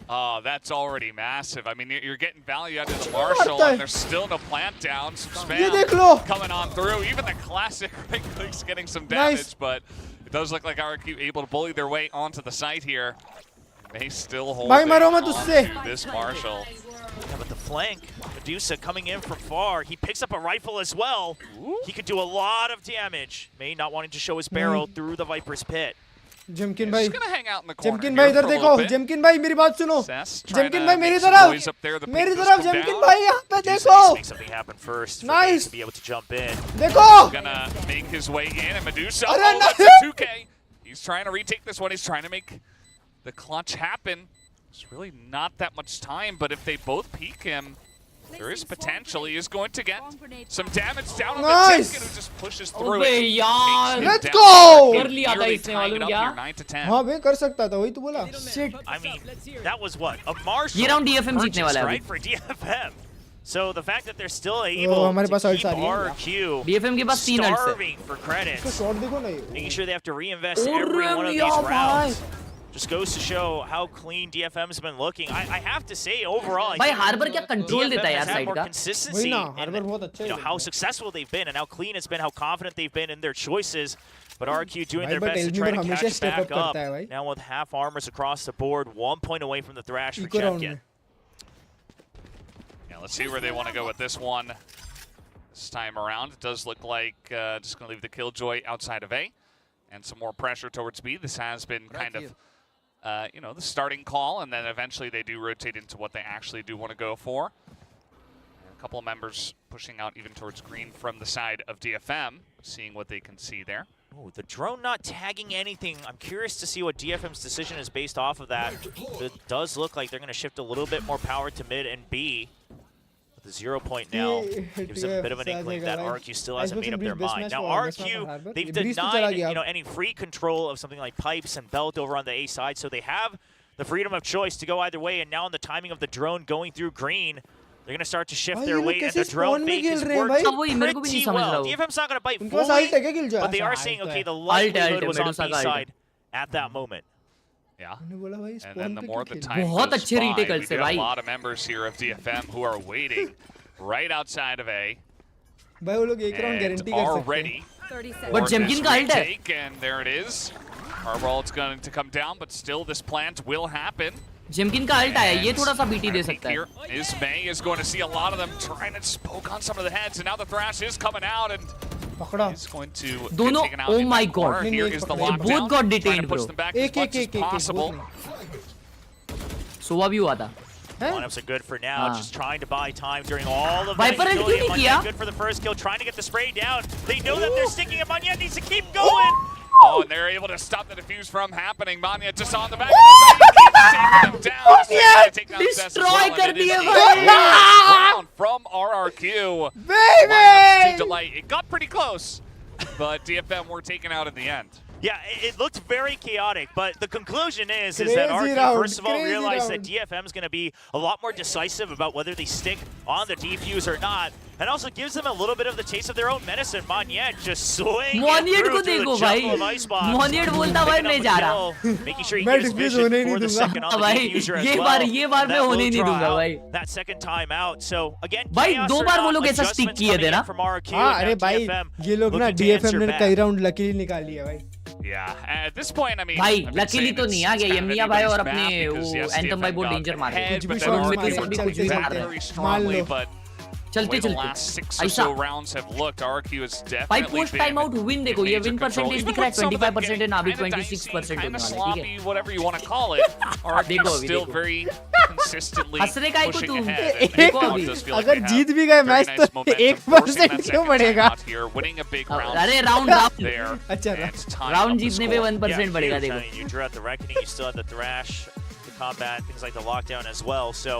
Oh, that's already massive. I mean, you're getting value out of the Marshall, and there's still no plant down. Some spam coming on through. Even the classic right clicks getting some damage, but it does look like RRQ able to bully their way onto the site here. May still hold on to this Marshall. Yeah, but the flank, Medusa coming in from far. He picks up a rifle as well. He could do a lot of damage. May not wanting to show his barrel through the Viper's pit. जमकिन भाई जमकिन भाई इधर देखो जमकिन भाई मेरी बात सुनो जमकिन भाई मेरी तरफ जमकिन भाई यहाँ पे देखो नाइस देखो gonna make his way in and Medusa that's a 2K. He's trying to retake this one. He's trying to make the clutch happen. It's really not that much time, but if they both peek him, there is potential. He is going to get some damage down on the Timkin, who just pushes through it. Let's go! कर लिया था इसने मालूम क्या? हाँ बे कर सकता था वही तो बोला. Shit. I mean, that was what a Marshall. ये round DFM जीतने वाला है right for DFM. So the fact that they're still able to keep RRQ DFM के पास 3 ults starving for credits, shot देखो ना ये. making sure they have to reinvest every one of these rounds. Just goes to show how clean DFM's been looking. I have to say, overall, भाई harbour क्या control देता है यार DFM has had side more का. consistency in how successful they've been and how clean it's been, how confident they've been in their choices. But RRQ doing their best to try to catch back up. Now with half armors across the board, 1 point away from the Thrash for Chefkin. Yeah, let's see where they want to go with this one. This time around, it does look like just going to leave the Killjoy outside of A. And some more pressure towards B. This has been kind of you know, the starting call, and then eventually they do rotate into what they actually do want to go for. And a couple of members pushing out even towards green from the side of DFM, seeing what they can see there. Oh, the drone not tagging anything. I'm curious to see what DFM's decision is based off of that. It does look like they're going to shift a little bit more power to mid and B. The 0 point now gives them a bit of an inkling that RRQ still hasn't made up their mind. Now RRQ, they've denied any free control of something like pipes and belt over on the A side, so they have the freedom of choice to go either way. And now in the timing of the drone going through green, they're going to start to shift their weight, and the drone fake is working pretty well. DFM's not going to bite fully, but they are saying, okay, the likelihood was on B side at that moment. Yeah, and then the more the time बहुत goes अच्छे by, retakes we से got भाई. a lot of members here of DFM who are waiting right outside of A. भाई वो लोग एक round guarantee कर सकते हैं. Ready. But Jemkin का ult है. And there it is. It's going to come down, but still this plant will happen. Jemkin का ult आया, ये थोड़ा सा BT दे सकता है. Here is May is going to see a lot of them trying to poke on some of the heads, and now the Thrash is coming out and is going to दोनों, oh my god, here is the lockdown. both got detained, bro. Sova भी हुआ था. Lineups are good for now, just trying to buy time during all of the Viper क्यों नहीं किया? Good for the first kill, trying to get the spray down. They know that they're sticking, and Manya needs to keep going. Oh, and they're able to stop the defuse from happening. Manya just on the back of the side, keeps taking them down. Destroy कर दिए भाई. Round from RRQ. Baby! To delight. It got pretty close, but DFM were taken out in the end. Yeah, it looked very chaotic, but the conclusion is that RRQ, first of all, realized that DFM is going to be a lot more decisive about whether they stick on the defuse or not, and also gives them a little bit of the taste of their own medicine. Monyet just swinging through to the jungle of Icebox. Monyet बोलता भाई मैं जा रहा. Making sure he gets vision for the second on the defuser as well. ये बार मैं होने नहीं दूंगा भाई. That second time out. So again, भाई दो बार वो लोग ऐसा stick किए थे ना. हाँ अरे भाई ये लोग ना DFM ने कई राउंड लकीली निकाली है भाई. Yeah, at this point, I mean, भाई लकीली तो नहीं आ गया ये मियां भाई और अपने वो एंथम भाई बहुत डेंजर मार रहे कुछ भी शॉट मार लो चलते ऐसा भाई पोस्ट टाइम आउट विन देखो ये विन परसेंटेज दिख रहा है 25% है ना अभी 26% होने वाला है ठीक है देखो अभी देखो हंसने का है को तुम देखो अभी अगर जीत भी गए मैच तो 1% क्यों बढ़ेगा अरे राउंड अच्छा राउंड जीतने पे 1% बढ़ेगा देखो you drew out the reckoning, you still had the Thrash, combat, things like the lockdown as well. So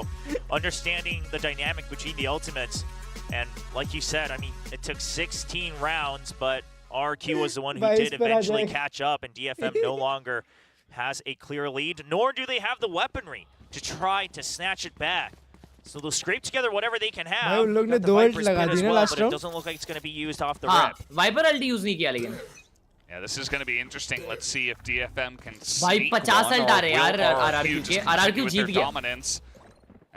understanding the dynamic between the ultimates, And like you said, I mean, it took 16 rounds, but RRQ was the one who did eventually catch up, and DFM no longer has a clear lead, nor do they have the weaponry to try to snatch it back. So they'll scrape together whatever they can have. Got the Viper spin as well, but it doesn't look like it's going to be used off the rip. Viper ulti use नहीं किया लेकिन. Yeah, this is going to be interesting. Let's see if DFM can भाई sneak 50 one ult uh or रहे यार will RRQ के. just RRQ continue with Jeet their गया. dominance.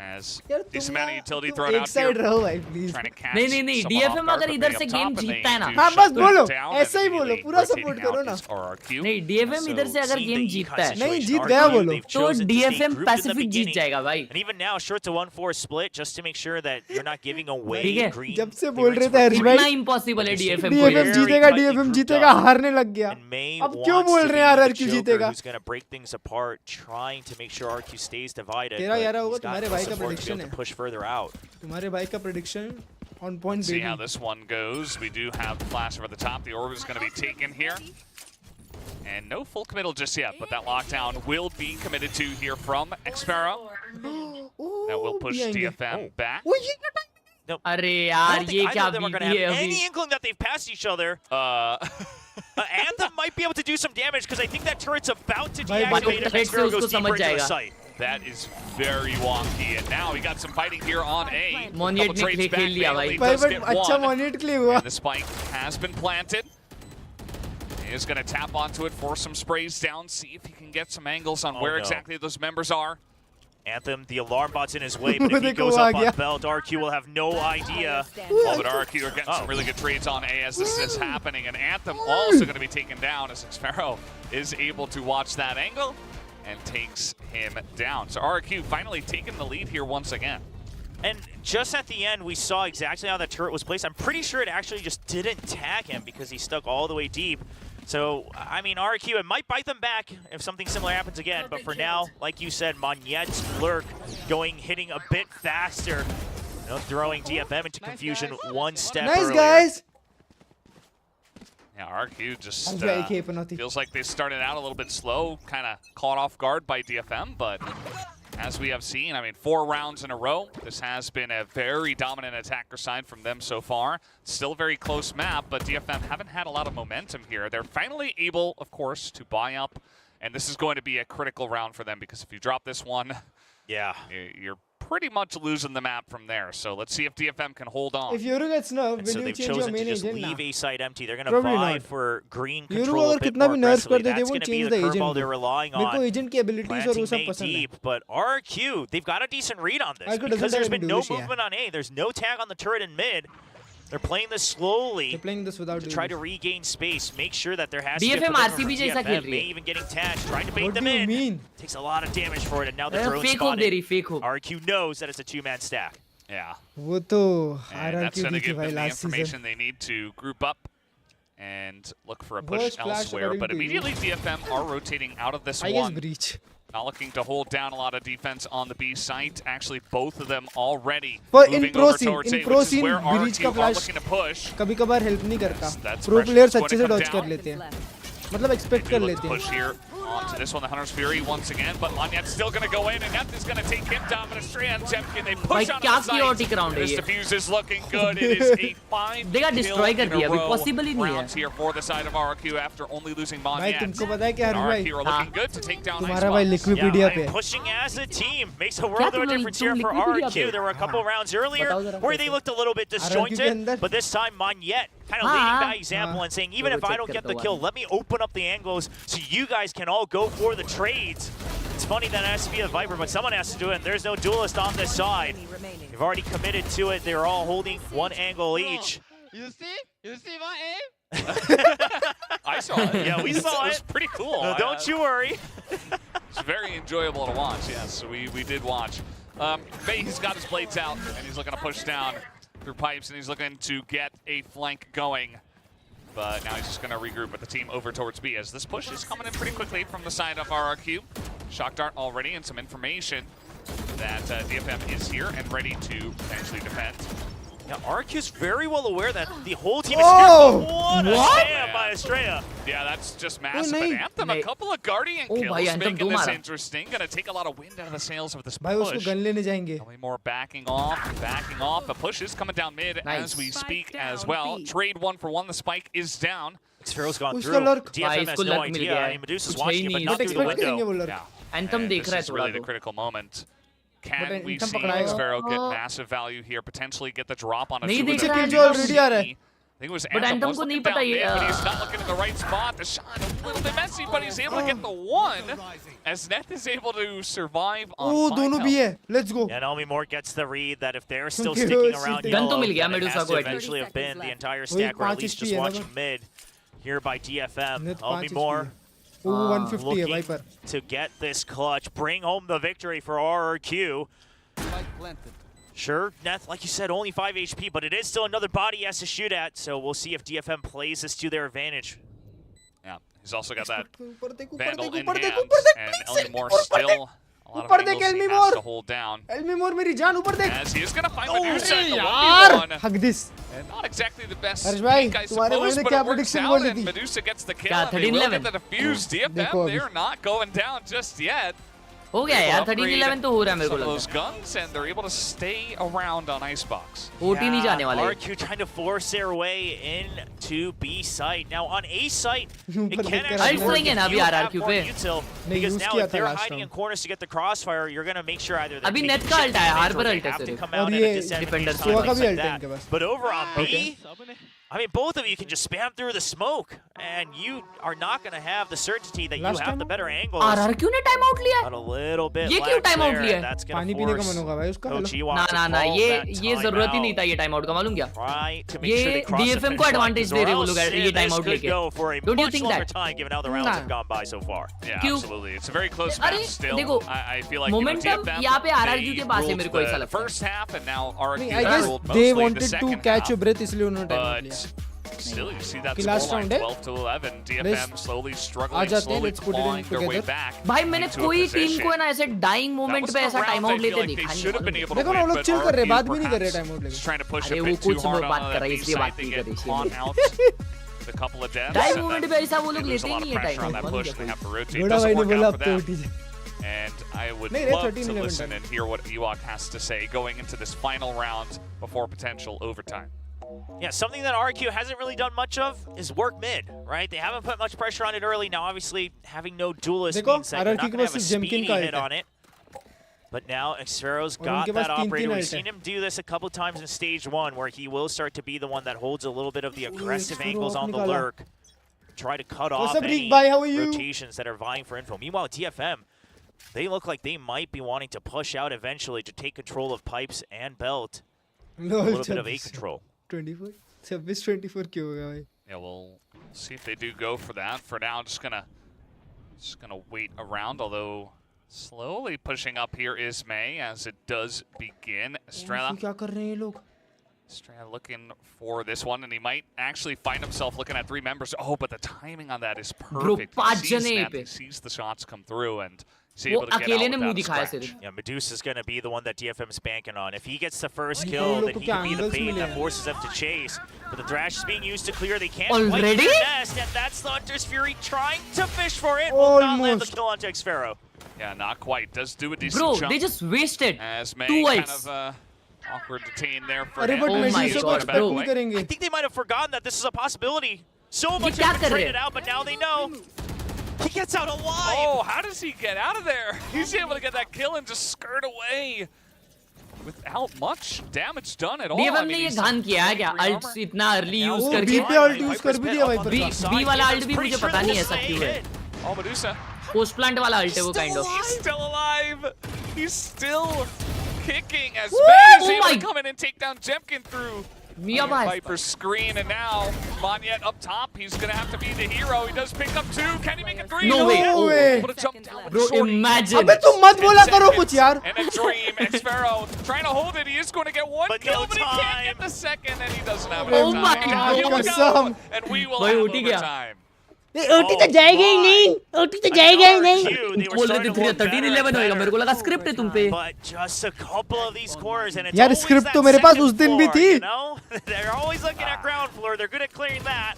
As यार decent तुम amount of ना utility तुम thrown एक out साइड here. रहो भाई प्लीज. Trying to catch नहीं someone DFM off guard, अगर but इधर they से up गेम top, and जीतता है ना. they do हाँ shut बस them बोलो down ऐसा ही and बोलो immediately पूरा rotating सपोर्ट out करो ना. is RRQ. नहीं DFM इधर से अगर seeing गेम the जीतता है नहीं, situation, जीत RRQ, गया बोलो. they've तो chosen to stay DFM grouped in the Pacific Jeet beginning. जाएगा भाई. And even now, short to 1-4 split, just to make sure that you're not giving away ठीक है. green. जब से बोल रहे थे हर्ष इतना भाई इम्पॉसिबल है DFM को. DFM जीतेगा DFM जीतेगा हारने लग गया. And May अब क्यों wants बोल to रहे हैं be the RRQ Joker जीतेगा. who's going to break things apart, trying to make sure RRQ stays divided. तेरा but यारा he's होगा got तुम्हारे no भाई का support to be prediction able है. to push further out. तुम्हारे भाई का prediction on point See baby. how this one goes. We do have the flash over the top. The orb is going to be taken here. And no full committal just yet, but that lockdown will be committed to here from Xpero. That will push DFM back. अरे I यार don't ये think क्या either of them are going to BB है have अभी. any inkling that they've passed each other. Anthem might be able to do some damage because I think that turret's about to Bhai, deactivate if Bhai, Xpero उसको goes deeper समझ into the जाएगा. site. That is very wonky. And now we got some fighting here on A. Moniet Couple ने trades back. खेल लिया भाई. Bailey भाई does but get अच्छा one. Monitor के लिए हुआ. And the spike has been planted. He is going to tap onto it, force some sprays down, see if he can get some angles on where exactly those members are. Anthem, the alarm bot's in his way, but if he goes up on belt, RQ will have no idea. Oh, but RRQ are getting some really good trades on A as this is happening. And Anthem also going to be taken down as Xpero is able to watch that angle and takes him down. So RRQ finally taking the lead here once again. And just at the end, we saw exactly how that turret was placed. I'm pretty sure it actually just didn't tag him because he stuck all the way deep. So, I mean, RRQ, it might bite them back if something similar happens again. But for now, like you said, Moniet's Klurge hitting a bit faster. You know, throwing DFM into confusion one step Nice earlier. guys. Yeah, RRQ just I'll play feels like they started out a little bit slow, kind of caught off guard by DFM, but as we have seen, I mean, 4 rounds in a row. This has been a very dominant attacker side from them so far. Still a very close map, but DFM haven't had a lot of momentum here. They're finally able, of course, to buy up, and this is going to be a critical round for them because if you drop this one, yeah, you're pretty much losing the map from there. So let's see if DFM can hold on. If Yoru gets nerfed, And will so you they've change your chosen main to just agent leave now? A side empty. They're going to Probably vie not. for green Yoru control a अगर bit कितना more भी nerf aggressively. कर दे, they That's won't going to be change the the agent curveball they're को. relying मेरे को on. agent की abilities और वो Planting सब May पसंद है. deep, but RRQ, they've got a decent read on this RRQ because doesn't there's have been any no duration, movement on A. There's no tag on the turret in mid. They're playing this slowly They're playing this without to try to regain space, make sure that there has DFM to be a commitment RCB from जैसा खेल DFM. रही May है. even getting tagged, trying to bait What them do you in. mean? Takes a lot of damage for it, and now the drone fake hook they spotted. रही, fake hook. RRQ knows that it's a 2-man stack. Yeah. वो तो And that's RRQ going to दी थी give भाई them the last season. information they need to group up and look for a push Worst flash elsewhere. according But to you. immediately DFM are rotating out of this I guess one. breach. Not looking to hold down a lot of defense on the B site. Actually, both of them already But in moving pro over scene, towards in A, pro which is scene, where breach का RRQ are flash looking to push. कभी-कभार help नहीं करता. That's Pro pressure players that's अच्छे going से to dodge come कर down. लेते हैं. मतलब expect They कर look लेते to push हैं. here onto this one, the Hunter's Fury once again, but Moniet's still going to go in, and Neth is going to take him down, but a strand empty, and they push भाई on क्या the site. chaotic round है This ये. diffuse is looking good. It is a 5 देखा destroy कर दिया, अभी row possible ही नहीं है. rounds here for the side of RRQ after only losing भाई Moniet. तुमको पता है क्या And हर भाई? RRQ are looking good to take down तुम्हारा भाई Icebox. Liquipedia पे. And pushing as a team makes a world of a difference here for Liquipedia RRQ. पे. There were a couple rounds earlier बताओ जरा where they looked a little bit RRQ के disjointed, अंदर? but this time Moniet kind of leading by example and saying, even if I don't get the kill, let me open up the angles so you guys can all go for the trades. It's funny that it has to be a Viper, but someone has to do it, and there's no duelist on this side. They've already committed to it. They're all holding one angle each. You see my aim? I saw it. Yeah, we saw It was it. pretty cool. No, don't you worry. It's very enjoyable to watch, yes. We did watch. He's got his blades out, and he's looking to push down through pipes, and he's looking to get a flank going. But now he's just going to regroup with the team over towards B, as this push is coming in pretty quickly from the side of RRQ. Shock dart already, and some information that DFM is here and ready to potentially defend. Yeah, RRQ is very well aware that the whole team is here. What a slam by Estrella. Yeah, that's just massive. But Anthem, a couple of Guardian kills, making this interesting. Gonna take a lot of wind out of the sails of this push. Only more backing off. A push is coming down mid as we speak as well. Trade 1-for-1. The spike is down. Xfero's gone through. DFM has no idea. Medusa's watching it, but not through the window. Yeah. Anthem this is really the critical moment. Can we see Xfero get massive value here? Potentially get the drop on a 2 I think it was Anthem was looking down mid, but he's not looking in the right spot. The shot a little bit messy, but he's able to get the one as Neth is able to survive on final. Let's go. And Naomi Moore gets the read that if they're still sticking around yellow, then it has to eventually have been the entire stack, or at least just watching mid here by DFM. Naomi Moore 150 to get this clutch, bring home the victory for RRQ. Sure, Neth, like you said, only 5 HP, but it is still another body he has to shoot at, so we'll see if DFM plays this to their advantage. Yeah, he's also got that Vandal in hand, and Elmi Moore still a lot of angles he has to hold down. As he is going to find Medusa in the 1v1. And not exactly the best pick, I suppose, but it works out, and Medusa gets the kill, and they will get the defuse. DFM, they're not going down just yet. हो गया यार 13-11 तो हो रहा है मेरे को those guns and they're able to stay around on Icebox. OT नहीं जाने वाले. RRQ trying to force their way into B site. Now on A site, it can actually work if you have more util, because now if they're hiding in corners to get the crossfire, you're going to make sure either they're taking shit damage or they have to come out in a disadvantage time like that. But over on B, I mean, both of you can just spam through the smoke, and you are not going to have the certainty that you have the better angles. RRQ ने time out लिया. But a little bit ये क्यों time out लिया? That's going to force Coach Ewok to ना ये जरूरत ही नहीं था ये time out का, मालूम क्या? ये DFM को advantage दे रहे वो लोग ये time out लेके. Don't you think that? Given how the rounds have gone by so far. Yeah, absolutely. It's a very close match still. देखो, I feel like momentum यहाँ पे RRQ के पास है मेरे को ऐसा लगता है. First half and now RRQ I guess they wanted to catch a breath इसलिए उन्होंने time out लिया. Still, you see that scoreline 12-11. DFM slowly struggling, slowly clawing their way back. भाई मैंने कोई टीम को ना ऐसे dying moment पे ऐसा time out लेते देखा नहीं. देखो ना वो लोग chill कर रहे, बात भी नहीं कर रहे time out लेके. Trying to push a bit too hard on the B side. They get caught out. A couple of deaths. Dying moment पे ऐसा वो लोग लेते ही नहीं है time out. That push, they have to rotate. बड़ा भाई ने बोला for them. And I would love to listen and hear what Ewok has to say going into this final round before potential overtime. Yeah, something that RRQ hasn't really done much of is work mid, right? They haven't put much pressure on it early. Now, obviously, having no duelist means that you're not going to have a speedy hit on it. But now, Xfero's got that operator. We've seen him do this a couple times in Stage 1, where he will start to be the one that holds a little bit of the aggressive angles on the lurk. Try to cut off any rotations that are vying for info. Meanwhile, DFM, they look like they might be wanting to push out eventually to take control of pipes and belt. A little bit of A control. 24 क्यों होगा भाई? Yeah, we'll see if they do go for that. For now, just gonna wait around. Although slowly pushing up here is May as it does begin. Estrella. क्या कर रहे हैं ये लोग? Estrella looking for this one, and he might actually find himself looking at 3 members. Oh, but the timing on that is perfect. He sees the shots come through and. वो अकेले ने मुंह दिखाया सिर्फ. Yeah, Medusa's going to be the one that DFM's banking on. If he gets the first kill, then he can be the bait that forces them to chase. But the Thrash is being used to clear. They can't quite get the nest, and that's the Hunter's Fury trying to fish for it. Will not land the kill onto Xfero. Yeah, not quite. Does do a decent jump. Bro, they just wasted as May 2 kind of awkward detain there for him. Oh my God, bro. I think they might have forgotten that this is a possibility. So much has been traded out, but now they know. He gets out alive! Oh, how does he get out of there? He's able to get that kill and just skirt away without much damage done at all. DFM ने ये घान किया है क्या? Ults इतना early use करके. B पे ult use कर भी दिया भाई. B वाला ult भी मुझे पता नहीं ऐसा क्यों है. Oh, Medusa. Post plant वाला ult है वो kind of. He's still alive. He's still kicking as May is able to come in and take down Jemkin through. Viper's screen, and now Monyet up top. He's gonna have to be the hero. He does pick up 2. Can he make a 3? No way. What a jump down. Bro, imagine. अबे तुम मत बोला करो कुछ यार. And a dream. Xfero trying to hold it. He is going to get 1 kill, but he can't get the second, and he doesn't have enough time. Oh my God. Here we go. And we will have overtime. OT तो जाएगा ही नहीं, OT तो जाएगा ही नहीं। बोल रहे थे 13-11 होएगा, मेरे को लगा स्क्रिप्ट है तुम पे। यार स्क्रिप्ट तो मेरे पास उस दिन भी थी। They're always looking at ground floor. They're good at clearing that.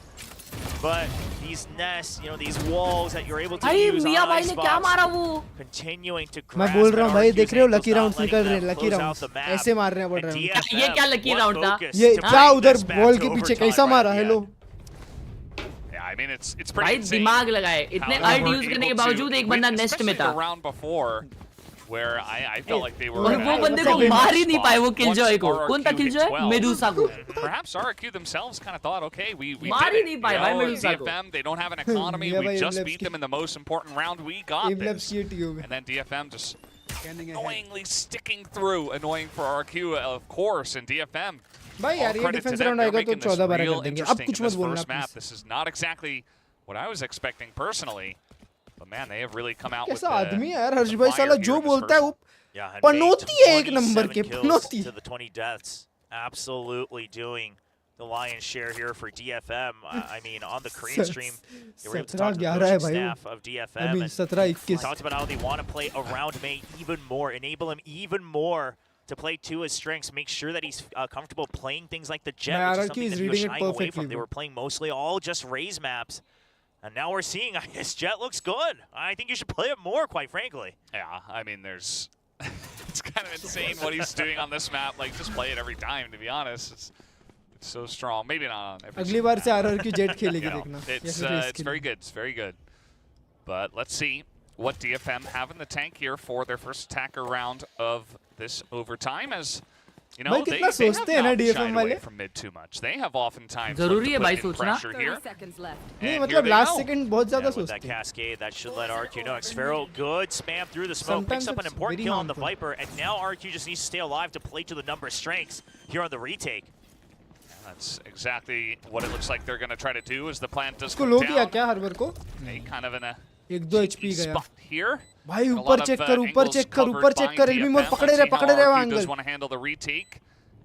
But these nests, you know, these walls that you're able to use on Icebox, continuing to grasp. मैं बोल रहा हूँ भाई, देख रहे हो लकी राउंड्स निकल रहे हैं, लकी राउंड्स ऐसे मार रहे हैं, बोल रहे हैं। ये क्या लकी राउंड था? ये क्या उधर बॉल के पीछे कैसा मारा? Hello I mean, it's pretty भाई insane दिमाग लगाए, इतने अल्ट यूज करने के बावजूद एक बंदा नेस्ट में था। Where I felt like they were. और वो बंदे को मार ही नहीं पाए वो किलजॉय को। कौन था किलजॉय? मेडूसा को। Perhaps RRQ themselves kind of thought, okay, we मार did ही it. नहीं पाए भाई मेडूसा को। DFM, they don't have an economy. We just beat them in the most important round. We got this. And then DFM just annoyingly sticking through, annoying for RRQ, of course, and DFM. भाई यार ये defence round आएगा तो 14-12 कर देंगे। अब कुछ मत बोलना please. This is not exactly what I was expecting personally. But man, they have really come out with कैसा आदमी है यार हर्ष भाई, साला जो बोलता है वो पनौती है एक नंबर के, पनौती। To the 20 deaths, absolutely doing the lion's share here for DFM. I mean, on the Korean stream, they were able to talk to the coaching staff of DFM and talked about how they want to play around May even more, enable him even more to play to his strengths, make sure that he's comfortable playing things like the Jet, which is something that he was shying away from. They were playing mostly all just Raze maps. And now we're seeing, I guess, Jet looks good. I think you should play it more, quite frankly. Yeah, I mean, there's... it's kind of insane what he's doing on this map. Like, just play it every time, to be honest. It's so strong. Maybe not on every अगली बार से RRQ Jet खेलेगी देखना. It's very good. It's very good. But let's see what DFM have in the tank here for their first attacker round of this overtime. As you know, they have not shied away from mid too much. They have oftentimes put in pressure here. नहीं मतलब last second बहुत ज़्यादा सोचते हैं. That cascade that should let RRQ know. Xfero good spam through the smoke, picks up an important kill on the Viper, and now RRQ just needs to stay alive to play to the number of strengths here on the retake. That's exactly what it looks like they're going to try to do. As the plant does go down. क्या हर बार को? They kind of in a 1-2 HP गया. Here. भाई ऊपर check कर, ऊपर check कर, ऊपर check कर. एलबी मोर पकड़े रहे वो angle. Does want to handle the retake.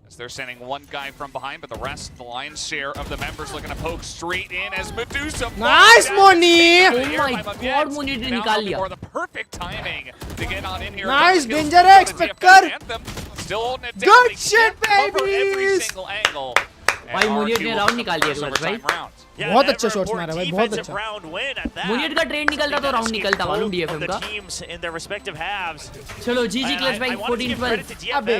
As they're sending one guy from behind, but the rest, the lion's share of the members looking to poke straight in as Medusa. Nice Moni! Oh my God, Moni ने निकाल लिया. The perfect timing to get on in here. Nice danger है, expect कर. Still holding it down. Good shit, baby. Every single angle. भाई मुनियट ने round निकाल दिया क्लर्ज भाई. बहुत अच्छा शॉट्स मारा भाई, बहुत अच्छा. मुनियट का ट्रेड निकलता तो राउंड निकलता मालूम डीएफएम का. चलो जीजी क्लर्ज भाई 14-12. अबे.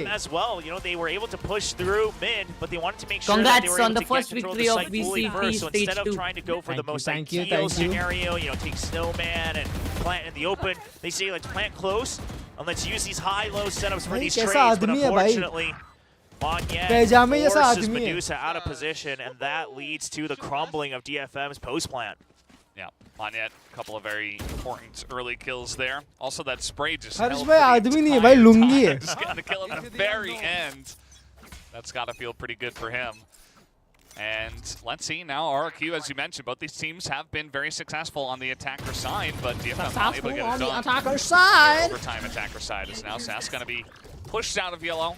Congrats on the first victory of VCT stage 2. Trying to go for the most ideal scenario, you know, take Snowman and plant in the open. They say let's plant close and let's use these high-low setups for these trades, but unfortunately. Banyet forces Medusa out of position, and that leads to the crumbling of DFM's post plant. Yeah, Banyet, a couple of very important early kills there. Also, that spray just हर्ष भाई आदमी नहीं है भाई, लुंगी है. Just got to kill him at the very end. That's got to feel pretty good for him. And let's see now, RRQ, as you mentioned, both these teams have been very successful on the attacker side, but DFM not able to get it done. Attacker side. Overtime attacker side is now Sass going to be pushed out of yellow.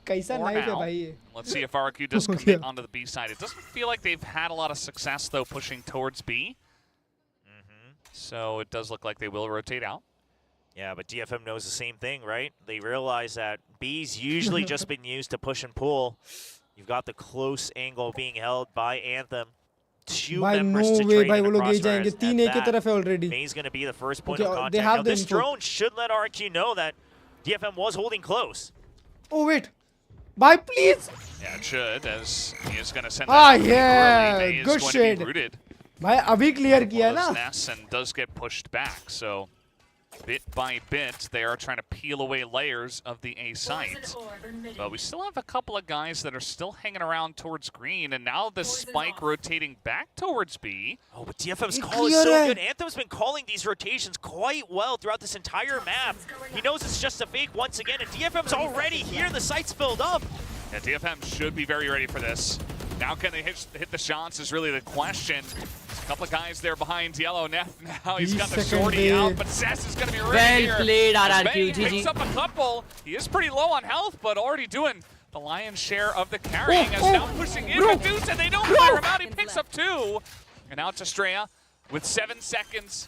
कैसा knife है भाई ये. Let's see if RRQ does commit onto the B side. It doesn't feel like they've had a lot of success, though, pushing towards B. So it does look like they will rotate out. Yeah, but DFM knows the same thing, right? They realize that B's usually just been used to push and pull. You've got the close angle being held by Anthem. Two members to trade in the crosshairs, and that May's going to be the first point of contact. Now, this drone should let RRQ know that DFM was holding close. Oh, wait. Bye, please. Yeah, it should, as he is going to send that early. Good shade. भाई अभी clear किया ना. And does get pushed back, so bit by bit they are trying to peel away layers of the A site. But we still have a couple of guys that are still hanging around towards green, and now the spike rotating back towards B. Oh, but DFM's call is so good. Anthem's been calling these rotations quite well throughout this entire map. He knows it's just a fake once again, and DFM's already here. The site's filled up. Yeah, DFM should be very ready for this. Now can they hit the shots is really the question. A couple of guys there behind yellow. Now he's got the shorty out, but Sess is going to be ready here. Well played, RRQ. Picks up a couple. He is pretty low on health, but already doing the lion's share of the carrying. As now pushing in Medusa. They don't clear him out. He picks up 2. And now it's Estrella with 7 seconds.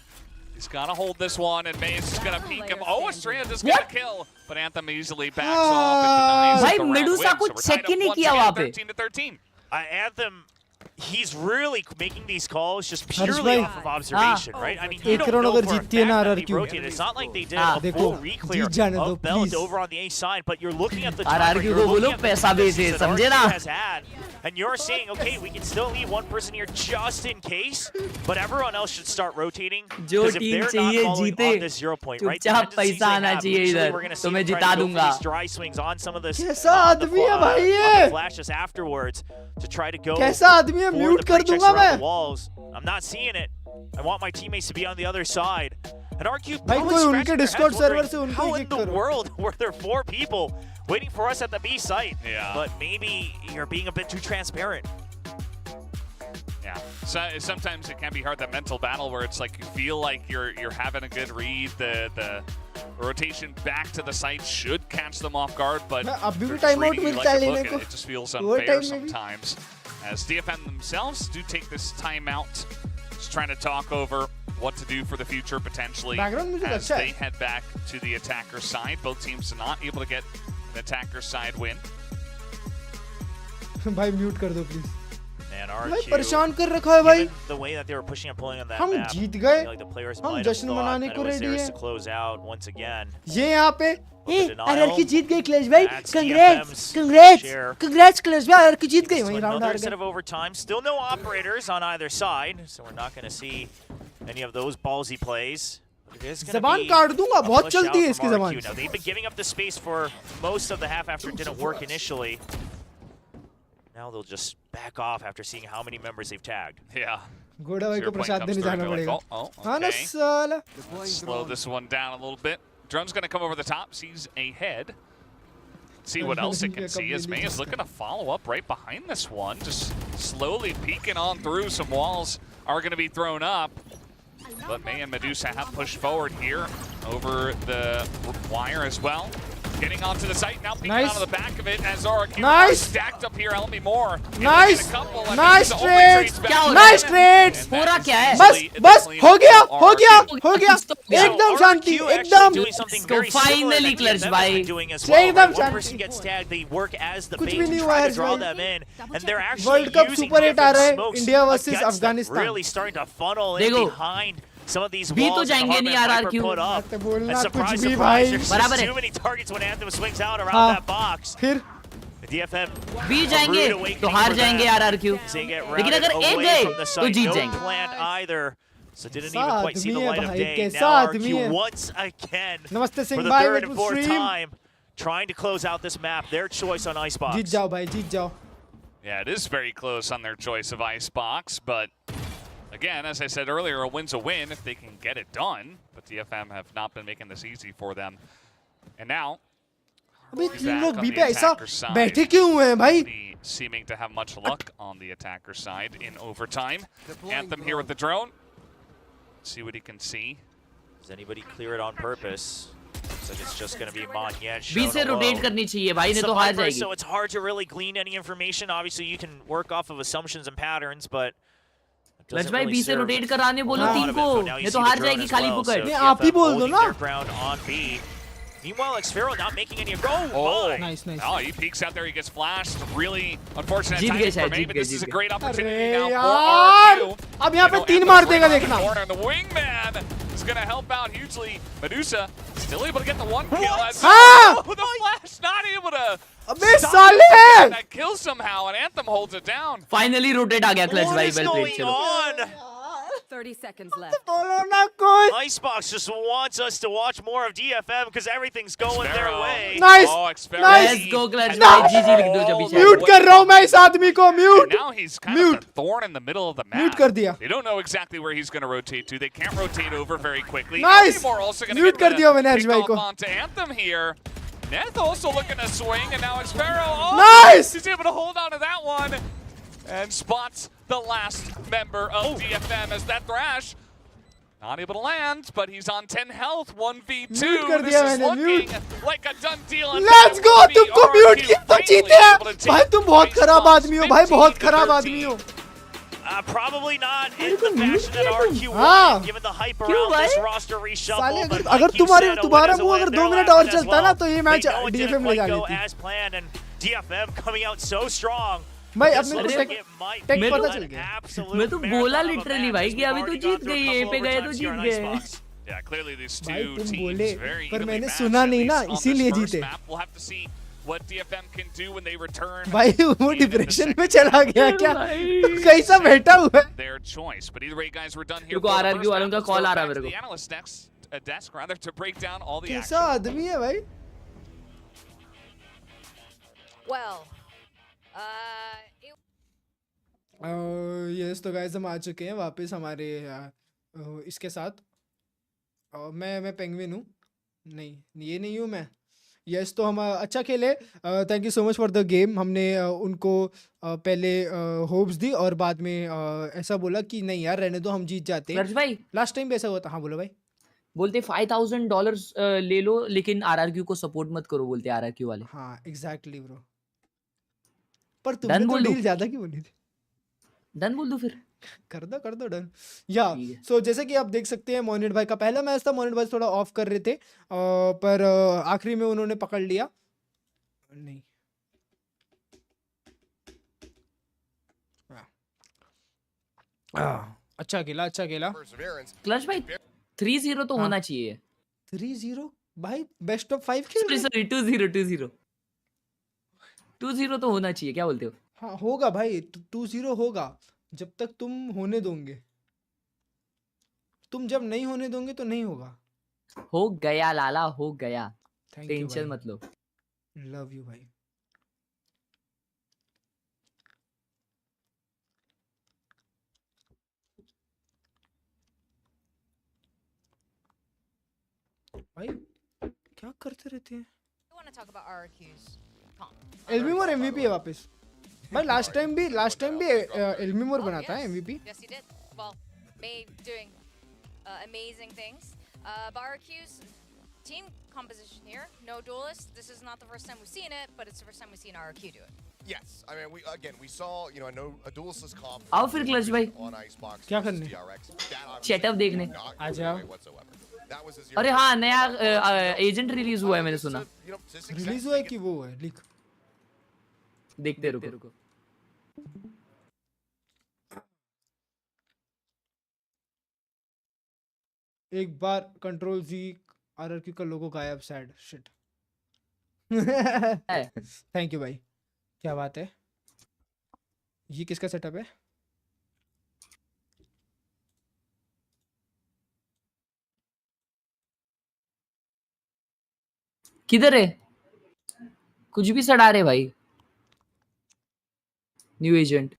He's gonna hold this one, and Maze is gonna peek him. Oh, Estrella does get a kill, but Anthem easily backs off and denies भाई the round Medusa win. कुछ So we're check tied ही नहीं up किया once वहाँ again, पे. 13-13. Anthem, he's really making these calls just Harsh purely bhai. off of observation, right? I mean, you एक don't round know अगर for a जीतती है fact ना that they RRQ. rotated. It's not like they did a देखो, full re-clear जीत जाने दो, of Belt please. over on the A side, but you're looking at the RRQ you're को looking बोलो at the पैसा भेजे, defenses that समझे RRQ ना? has had, and you're saying, okay, we can still leave one person here just in case, but everyone else should start rotating. जो Because if team they're चाहिए not following जीते, on this 0 point, right? The चुपचाप tendencies पैसा they आना have, चाहिए usually इधर, we're gonna see तो मैं them जिता try to go for दूंगा. these dry swings on some of this कैसा आदमी है भाई on ये? the flashes afterwards to try to go कैसा आदमी है? for म्यूट the कर pre-checks दूंगा around मैं. the walls. I'm not seeing it. I want my teammates to be on the other side. And RRQ भाई probably कोई scratching उनके their heads Discord server wondering, से उनको how kick in the करो. world were there 4 people waiting for us at the B site? Yeah. But maybe you're being a bit too transparent. Yeah. So sometimes it can be hard, that mental battle where it's like you feel like you're having a good read. The rotation back to the site should catch them off guard, but अभी भी they're timeout treating you मिलता है like a लेने book, को. and it just feels Overtime unfair में भी. sometimes. As DFM themselves do take this timeout, just trying to talk over what to do for the future potentially Background music as अच्छा they है. head back to the attacker side. Both teams are not able to get an attacker side win. भाई mute कर दो please. Man, भाई RRQ, परेशान कर रखा है भाई. given the way that they were pushing and pulling on that हम map, जीत I गए. feel like the players हम might have जश्न thought मनाने that को it was रेडी theirs है. to close out once again. ये यहाँ पे the denial, RRQ जीत गई क्लच भाई. that's Congrats, DFM's congrats, share. congrats clutch भाई. RRQ जीत गई. So वही राउंड another हार set गए. of overtime. Still no operators on either side, so we're not going to see any of those ballsy plays. But it is gonna ज़बान be काट दूंगा. a बहुत push चलती out है इसकी from ज़बान. RRQ. Now, they've been giving up the space for most of the half after it didn't work initially. Now they'll just back off after seeing how many members they've tagged. Yeah. घोड़ा भाई को 0 point प्रसाद comes देने through, जाना they're like, पड़ेगा. oh, हाँ ना okay. साला. Slow this one down a little bit. Drone's going to come over the top, sees ahead. See what else it can see as May is looking to follow up right behind this one. Just slowly peeking on through. Some walls are going to be thrown up. But May and Medusa have pushed forward here over the wire as well. Getting onto the site, now peeking Nice. onto the back of it as RRQ Nice. stacked up here. Elmi Moore. Nice. Nice trades. क्या हो रहा है? Nice trades. हो रहा क्या है? बस हो गया एकदम शांति एकदम. So finally Klurge भाई. एकदम One person Shanti. gets tagged, they work as the कुछ bait भी to नहीं हुआ try है to draw भाई. them in, and they're actually World Cup using Super 8 आ रहा है, DFM smokes India versus against them, Afghanistan. really starting to funnel in देखो. behind some of these भी तो walls that जाएंगे नहीं Harman RRQ. Viper put up. मत बोलना And कुछ surprise, भी surprise, भाई. there's बराबर just है. too many targets when Anthem swings out around हाँ. that box. फिर The DFM भी जाएंगे rude awakening तो हार for जाएंगे them. RRQ. They get लेकिन routed अगर एक away गए from the तो site. जीत No जाएंगे. plan either. So didn't कैसा even quite see the आदमी है light of भाई, day. कैसा Now आदमी RRQ है. once again नमस्ते for सिंह the भाई, third and welcome fourth stream. time trying to close out this map. Their choice on Icebox. जीत जाओ भाई, जीत जाओ. Yeah, it is very close on their choice of Icebox, but again, as I said earlier, a win's a win if they can get it done. But DFM have not been making this easy for them. And now, अबे he's तीन back लोग on B the पे ऐसा attacker side. बैठे क्यों हुए हैं भाई? Be seeming to have much luck on the attacker side in overtime. Anthem here with the drone. See what he can see. Does anybody clear it on purpose? Looks like it's just going to be Monyet. B से rotate करनी चाहिए भाई, नहीं तो हार जाएगी. So it's hard to really glean any information. Obviously, you can work off of assumptions and patterns, but Klurge भाई B से rotate कराने बोलो टीम को, नहीं तो हार जाएगी खाली पुकड़. नहीं आप ही बोल दो ना. Meanwhile, Xfero not making any. Oh, Nice, nice. Oh, he peeks out there. He gets flashed. Really unfortunate Jeet timing गए for शायद, me, जीत but गए, this is a Jeet great opportunity अरे now यार, for RRQ. अब यहाँ पे You know, 3 Anthem's मार right देगा around the देखना. corner, and the wingman is going to help out hugely. Medusa still able to get the one kill. As हाँ. the flash not able to अबे stop साले. that kill somehow, and Anthem holds it down. Finally rotate आ गया Klurge What भाई, is well played. going चलो. on? 30 seconds left. बोलो ना कोई. Icebox just wants us to watch more of DFM because everything's going their Xfero. way. Nice. Oh, Xfero. Nice. Let's go Klurge And भाई, now- GG लिख दो जब इसे. Mute कर रहा हूँ मैं इस आदमी को. And mute. now he's kind Mute. of the thorn in the middle of the map. Mute कर दिया. They don't know exactly where he's going to rotate to. They can't rotate over very quickly. Nice. Elmore also going to Mute get कर दिया मैंने pick Harsh भाई off को. onto Anthem here. Neth also looking to swing, and now Xfero. Oh, Nice. he's able to hold on to that one and spots the last member of DFM as that Thrash. Not able to land, but he's on 10 health, 1v2. Mute कर This दिया is मैंने, looking mute. like a done deal. And Let's go. the तुमको RRQ mute किया तो finally जीते हैं. able to take भाई तुम बहुत खराब Icebox आदमी हो भाई, बहुत 15 to खराब 13. आदमी हो. Probably not in the fashion that RQ हाँ। wanted, given the hype around this roster reshuffle. साले But अगर like you तुम्हारे said, तुम्हारा Owen is मुंह away अगर in 2 their मिनट last और as चलता well. ना तो ये match They know it didn't DFM ले quite जा go लेती। as planned, and DFM coming out so strong. भाई This अपने looks को like take it might take be पता an चल गया। absolute मैं तो बोला marathon of literally events. भाई कि We've अभी तो already Jeet gone through a गई, couple A पे गए तो overtimes here जीत on गए। Icebox. Yeah, clearly these भाई two तुम teams बोले very पर evenly मैंने matched, सुना at नहीं ना least on this इसीलिए first जीते। map. We'll have to see what DFM can do when they return. भाई वो in the डिप्रेशन में second चला half. गया क्या? कैसा बैठा हुआ है? Their choice, but either way, guys, we're done here. रुको, for the RRQ first वालों half. का Let's call go आ रहा है back to मेरे the को। analyst desk rather to break down all the कैसा action. आदमी है भाई? Well, यस तो गाइस हम आ चुके हैं वापस हमारे इसके साथ। मैं पेंगुइन हूँ। नहीं ये नहीं हूँ मैं। यस तो हम अच्छा खेले। Thank you so much for the game. हमने उनको पहले होप्स दी और बाद में ऐसा बोला कि नहीं यार रहने दो, हम जीत जाते। क्लर्ज भाई लास्ट टाइम भी ऐसा हुआ था। हाँ बोलो भाई। बोलते $5,000 ले लो लेकिन आरआरक्यू को सपोर्ट मत करो, बोलते आरआरक्यू वाले। हाँ एग्जैक्टली ब्रो। पर डन तुमने तो बोल दो। डील ज्यादा की बोली थी। डन बोल दो फिर। कर दो डन। या ठीक है। सो जैसे कि आप देख सकते हैं मोनिट भाई का पहला मैच था। मोनिट भाई थोड़ा ऑफ कर रहे थे पर आखिरी में उन्होंने पकड़ लिया। नहीं अच्छा खेला। क्लच भाई 3-0 तो हाँ। होना चाहिए। 3-0 भाई बेस्ट ऑफ 5 खेल रहे हैं। सॉरी 2-0 2-0 तो होना चाहिए, क्या बोलते हो? हाँ होगा भाई 2-0 होगा जब तक तुम होने दोगे। तुम जब नहीं होने दोगे तो नहीं होगा। हो गया लाला, हो गया। थैंक यू टेंशन भाई। मत लो। लव यू भाई। भाई क्या करते रहते हैं? I want to talk about RRQ's comp. एल्मीमोर एमवीपी है वापस। भाई लास्ट टाइम भी एल्मीमोर बना था MVP. Yes, he did. Well, May doing amazing things. But RRQ's team composition here, no duelists. This is not the first time we've seen it, but it's the first time we've seen RRQ do it. Yes, I mean we saw a duelist comp. आओ फिर clutch भाई। On Icebox. क्या करने? Setup देखने। आ जाओ। अरे हाँ, नया एजेंट रिलीज हुआ है मैंने सुना। रिलीज हुआ है कि वो है लीक? देखते रुको। एक बार कंट्रोल जी आरआरक्यू का लोगो गायब। Sad shit. थैंक यू भाई, क्या बात है। ये किसका सेटअप है? किधर है? कुछ भी सड़ा रहे भाई। न्यू एजेंट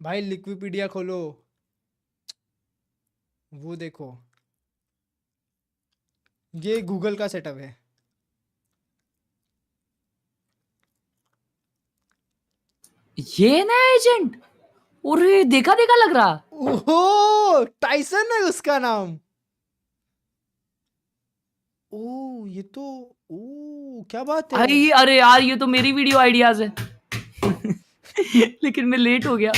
भाई लिक्विपीडिया खोलो, वो देखो ये गूगल का सेटअप है। ये नया एजेंट? अरे देखा लग रहा। ओहो टाइसन है उसका नाम। ओ ये तो ओ क्या बात है। अरे यार ये तो मेरी वीडियो आइडियाज है। लेकिन मैं लेट हो गया।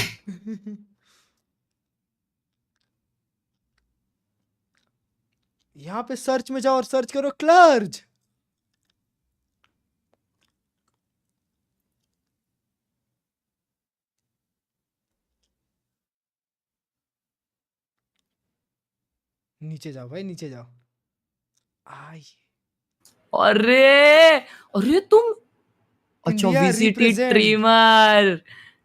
यहाँ पे सर्च में जाओ और सर्च करो क्लर्ज। नीचे जाओ भाई, नीचे जाओ। आई अरे तुम अच्छा India VCT represent. Streamer.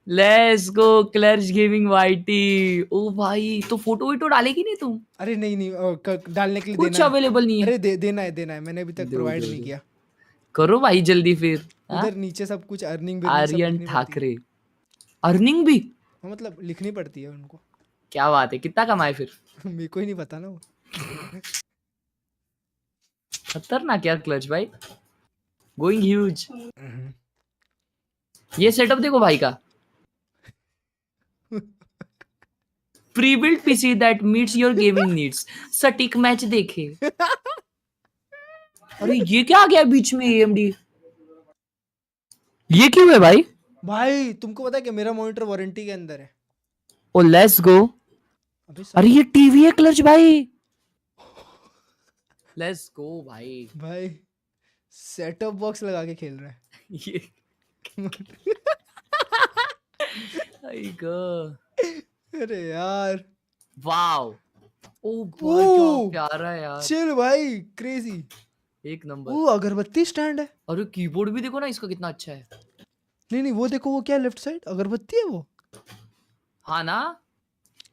Let's go क्लर्ज गेमिंग वाईटी। ओ भाई तो फोटो वीटो डालेगी नहीं तुम? अरे नहीं डालने के लिए कुछ देना है। अवेलेबल नहीं है। अरे देना है मैंने अभी तक दो, प्रोवाइड दो, नहीं दो। किया। करो भाई जल्दी फिर। उधर नीचे सब कुछ अर्निंग आर्यन ठाकरे अर्निंग भी मतलब लिखनी पड़ती है उनको। क्या बात है, कितना कमाए फिर? मेरे को ही नहीं पता ना वो। खतरनाक यार क्लच भाई, गोइंग ह्यूज। ये सेटअप देखो भाई का। Pre-built PC that meets your gaming needs. सटीक मैच देखे। अरे ये क्या आ गया बीच में एएमडी? ये क्यों है भाई? भाई तुमको पता है कि मेरा मॉनिटर वारंटी के अंदर है। ओ लेट्स गो। अरे ये टीवी है क्लच भाई। लेट्स गो भाई। भाई सेटअप बॉक्स लगा के खेल रहा है ये अरे यार वाओ। ओ भाई क्या प्यारा है यार। चिल भाई क्रेजी एक नंबर। वो अगरबत्ती स्टैंड है। और कीबोर्ड भी देखो ना इसका कितना अच्छा है। नहीं वो देखो वो क्या लेफ्ट साइड अगरबत्ती है वो। हाँ ना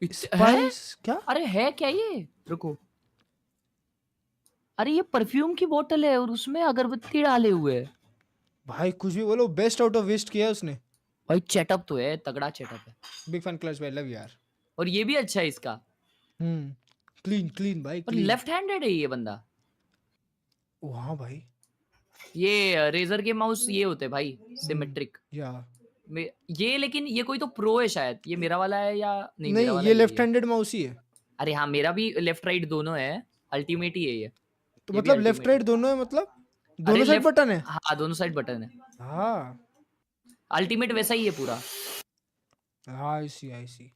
स्पाइस क्या। अरे है क्या ये रुको। अरे ये परफ्यूम की बोतल है और उसमें अगरबत्ती डाले हुए है। भाई कुछ भी बोलो बेस्ट आउट ऑफ वेस्ट किया है उसने। भाई चेटअप तो है तगड़ा चेटअप है। बिग फैन क्लच भाई लव यार। और ये भी अच्छा है इसका। क्लीन भाई और क्लीन। लेफ्ट हैंडेड है ये बंदा। हाँ भाई ये रेजर के माउस ये होते हैं भाई सिमेट्रिक। या ये लेकिन ये कोई तो प्रो है शायद। ये मेरा वाला है या नहीं मेरा वाला ये लेफ्ट हैंडेड माउस ही है। अरे हाँ मेरा भी लेफ्ट राइट दोनों है। अल्टीमेट ही है ये। तो मतलब लेफ्ट राइट दोनों है मतलब दोनों साइड बटन है। हाँ दोनों साइड बटन है। हाँ अल्टीमेट वैसा ही है पूरा। हाँ आई सी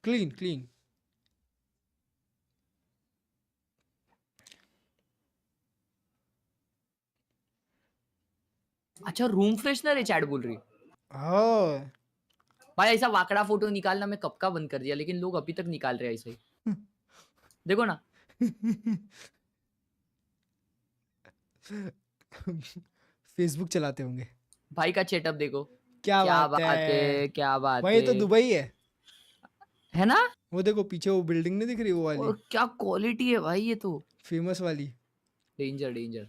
क्लीन। अच्छा रूम फ्रेशनर है चैट बोल रही। हाँ भाई ऐसा वाकड़ा फोटो निकालना मैं कब का बंद कर दिया लेकिन लोग अभी तक निकाल रहे हैं ऐसे ही। देखो ना फेसबुक चलाते होंगे। भाई का चेटअप देखो। क्या बात है क्या बात भाई। तो दुबई है ना। वो देखो पीछे वो बिल्डिंग नहीं दिख रही वो वाली। और क्या क्वालिटी है भाई ये तो फेमस वाली। डेंजर।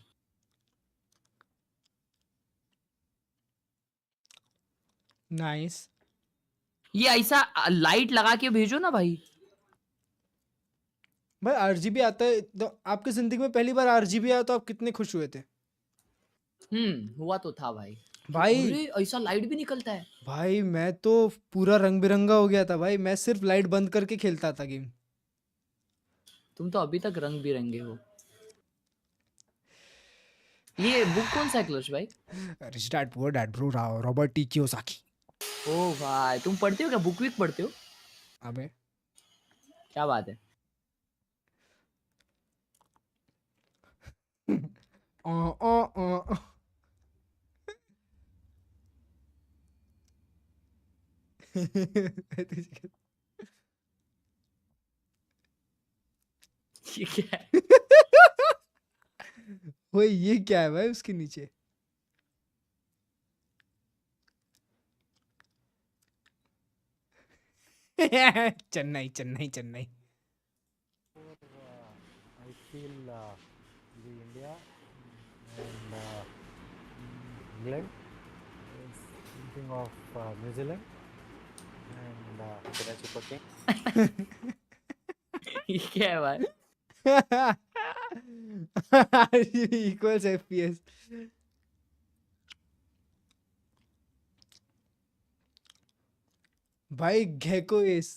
नाइस। ये ऐसा लाइट लगा के भेजो ना भाई। भाई आरजीबी आता है तो आपकी जिंदगी में पहली बार आरजीबी आया तो आप कितने खुश हुए थे। हुआ तो था भाई। भाई ऐसा लाइट भी निकलता है। भाई मैं तो पूरा रंग बिरंगा हो गया था भाई। मैं सिर्फ लाइट बंद करके खेलता था गेम। तुम तो अभी तक रंग बिरंगे हो। ये बुक कौन सा है क्लच भाई। Rich dad poor dad bro Robert T Kiyosaki. ओ भाई तुम पढ़ते हो क्या बुक वीक पढ़ते हो। अबे क्या बात है। ये क्या है? वही ये क्या है भाई उसके नीचे। Chennai. I feel the India and England is thinking of New Zealand and Super King. ये क्या है भाई। equals FPS। भाई घेको एस।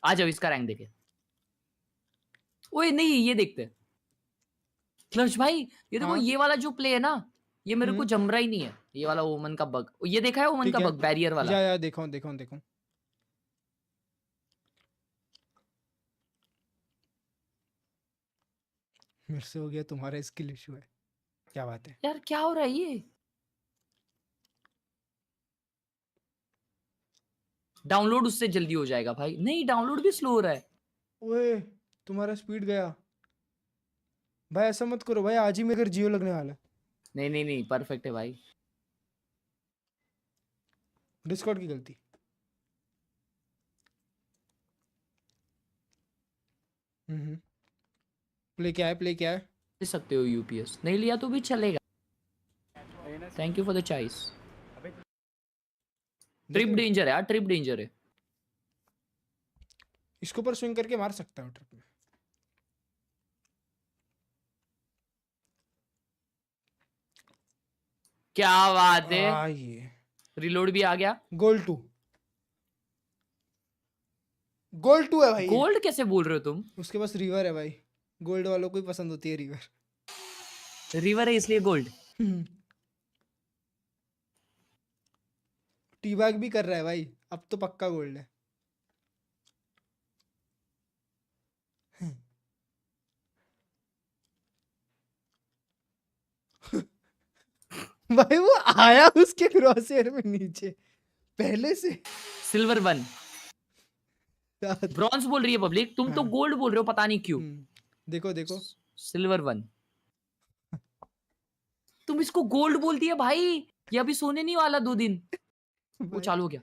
आ जाओ इसका रैंक देखे। ओए नहीं ये देखते क्लच भाई। ये देखो ये वाला जो प्ले है ना ये मेरे को जम रहा ही नहीं है। ये वाला ओमन का बग। ये देखा है ओमन का बग बैरियर वाला। या देखो मेरे से हो गया तुम्हारा स्किल इशू है। क्या बात है यार क्या हो रहा है ये। डाउनलोड उससे जल्दी हो जाएगा भाई। नहीं डाउनलोड भी स्लो हो रहा है। ओए तुम्हारा स्पीड गया भाई। ऐसा मत करो भाई आज ही मेरे घर जियो लगने वाला है। नहीं परफेक्ट है भाई। डिस्कॉर्ड की गलती। प्ले क्या है ले सकते हो यूपीएस। नहीं लिया तो भी चलेगा। Thank you for the choice. Trip danger है यार। ट्रिप डेंजर है। इसके ऊपर स्विंग करके मार सकता है ट्रिप में। क्या बात है। ये रिलोड भी आ गया। गोल्ड 2 है भाई। गोल्ड कैसे बोल रहे हो तुम। उसके पास रिवर है भाई। गोल्ड वालों को ही पसंद होती है रिवर। रिवर है इसलिए गोल्ड। टीबैग भी कर रहा है भाई, अब तो पक्का गोल्ड है। भाई वो आया उसके क्रॉसहेयर में नीचे पहले से। सिल्वर 1 ब्रॉन्ज बोल रही है पब्लिक, तुम तो गोल्ड बोल रहे हो, पता नहीं क्यों। देखो देखो सिल्वर 1 तुम इसको गोल्ड बोलती है भाई, ये अभी सोने नहीं वाला 2 दिन। वो चालू हो गया।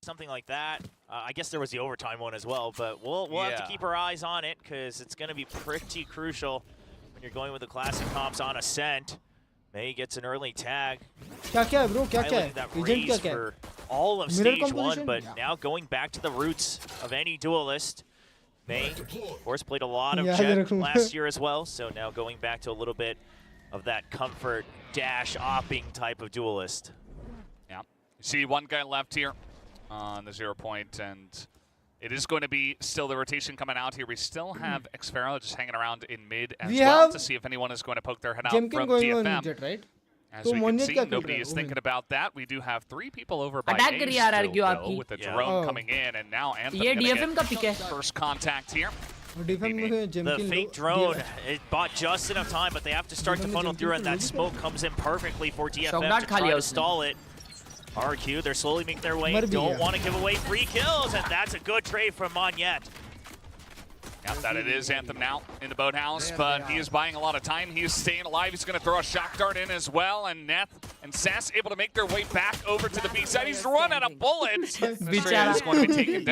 Something like that. I guess there was the overtime one as well, but we'll have to keep our eyes on it because it's going to be pretty crucial when you're going with the classic comps on Ascent. May gets an early tag. क्या क्या है bro, क्या क्या है? Agent क्या क्या है? For all of stage 1, but now going back to the roots of any duelist. May, of course, played a lot of Jet last year as well, so now going back to a little bit of that comfort dash opping type of duelist. Yeah, you see one guy left here on the 0 point, and it is going to be still the rotation coming out here. We still have Xfero just hanging around in mid as well to see if anyone is going to poke their head out from DFM. Jet, right? As we can see, nobody is thinking about that. We do have 3 people over by A still, though, with the drone coming in, and now Anthem DFM का pick है. first contact here. The fake drone, it bought just enough time, but they have to start to funnel through, and that smoke comes in perfectly for DFM to try to stall it. RRQ, they're slowly making their way. Don't want to give away free kills, and that's a good trade from Monyet. Yep, that it is Anthem now in the boathouse, but he is buying a lot of time. He is staying alive. He's going to throw a shock dart in as well, and Neth and Sass able to make their way back over to the B side. He's run out of bullets. बेचारा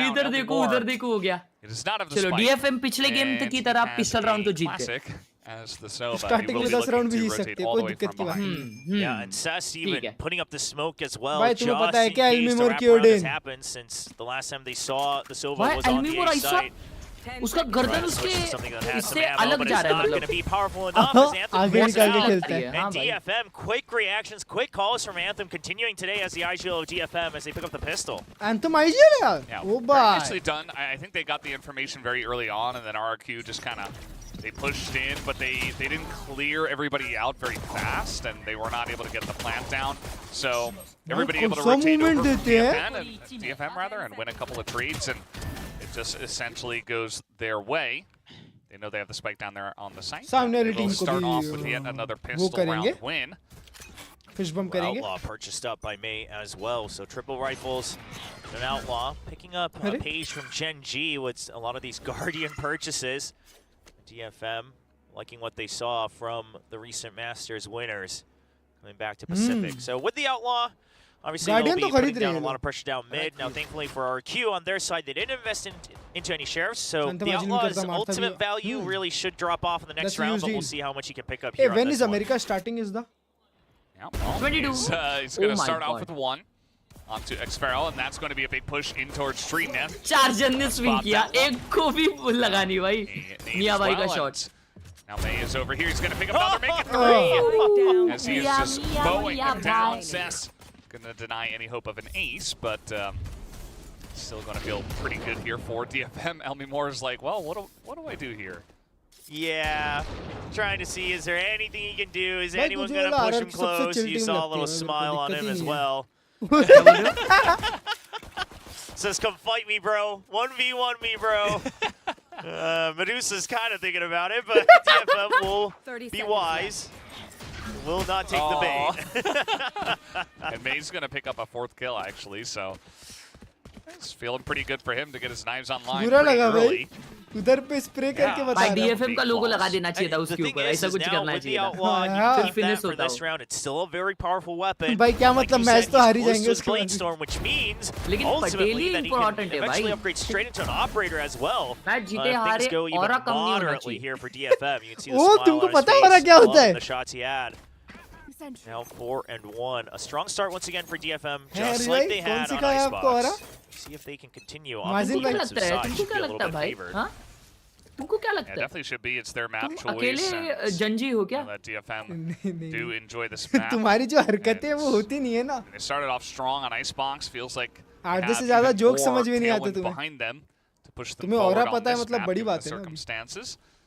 इधर देखो उधर देखो हो गया। It is not of the चलो DFM पिछले game की तरह पिछले राउंड तो जीत गए। As the Sova, starting में 10 राउंड भी जीत सकते हैं, कोई दिक्कत की बात नहीं। Yeah, and Sass even putting up the smoke as well. भाई तुम्हें पता है क्या Elmimor की Odean? happened since the last time they saw the Sova was on the A side. उसका गर्दन उसके इससे अलग जा रहा है, मतलब going to be powerful enough as Anthem आगे निकाल के खेलता है। And DFM, quick reactions, quick calls from Anthem continuing today as the IGL of DFM as they pick up the pistol. Anthem IGL यार, वो बात। Actually done. I think they got the information very early on, and then RRQ just kind of they pushed in, but they didn't clear everybody out very fast, and they were not able to get the plant down. So everybody able to rotate over DFM rather, and win a couple of trades, and it just essentially goes their way. They know they have the spike down there on the site. They'll start off with yet another pistol round win. Fish bump करेंगे. Outlaw purchased up by May as well, so triple rifles. An Outlaw picking up a page from Gen G with a lot of these Guardian purchases. DFM liking what they saw from the recent Masters winners coming back to Pacific. So with the Outlaw, obviously they'll be putting down a lot of pressure down mid. Now thankfully for RRQ on their side, they didn't invest into any sheriffs, so the Outlaw's ultimate value really should drop off in the next round, but we'll see how much he can pick up here. Hey, when is America starting is the? Yeah, well, 22. He's going to start off with 1 onto Xfero, and that's going to be a big push in towards Street Net. 4 जन ने swing किया, एक को भी लगानी भाई, मिया भाई का shot. Now May is over here. He's going to pick up another, make it 3. As he is just bowing down. Sess going to deny any hope of an ace, but still going to feel pretty good here for DFM. Elmimor is like, well, what do I do here? Yeah, trying to see, is there anything he can do? Is anyone going to push him close? You saw a little smile on him as well. Says, come fight me, bro. 1v1 me, bro. Medusa's kind of thinking about it, but DFM will be wise. Will not take the bait. And May's going to pick up a 4th kill, actually, so it's feeling pretty good for him to get his knives online pretty early. उधर पे spray करके बता भाई DFM का लोगो लगा देना चाहिए था उसके ऊपर, ऐसा कुछ करना चाहिए था, फिर फिनिश होता है। It's still a very powerful weapon. भाई क्या मतलब मैच तो हार ही जाएंगे उसके बाद। Which means लेकिन पटेल ही important है भाई। Eventually upgrade straight into an operator as well. Match जीते हारे और कम नहीं होना चाहिए। Here for DFM, you can see the ओ तुमको पता है हमारा क्या होता है? The shots he had. Now 4-1. A strong start once again for DFM, just like they had on Icebox. See if they can continue on the defensive side. Should be a little bit favored. तुमको क्या लगता है? Yeah, definitely should be. It's their map choice. अकेले जंजी हो क्या? That DFM do enjoy this map. तुम्हारी जो हरकतें हैं वो होती नहीं है ना. They started off strong on Icebox. Feels like आधे से ज़्यादा जोक समझ में नहीं आते तुम्हें. Behind them to push them तुम्हें और forward पता on है this मतलब map बड़ी given बात the है ना. circumstances.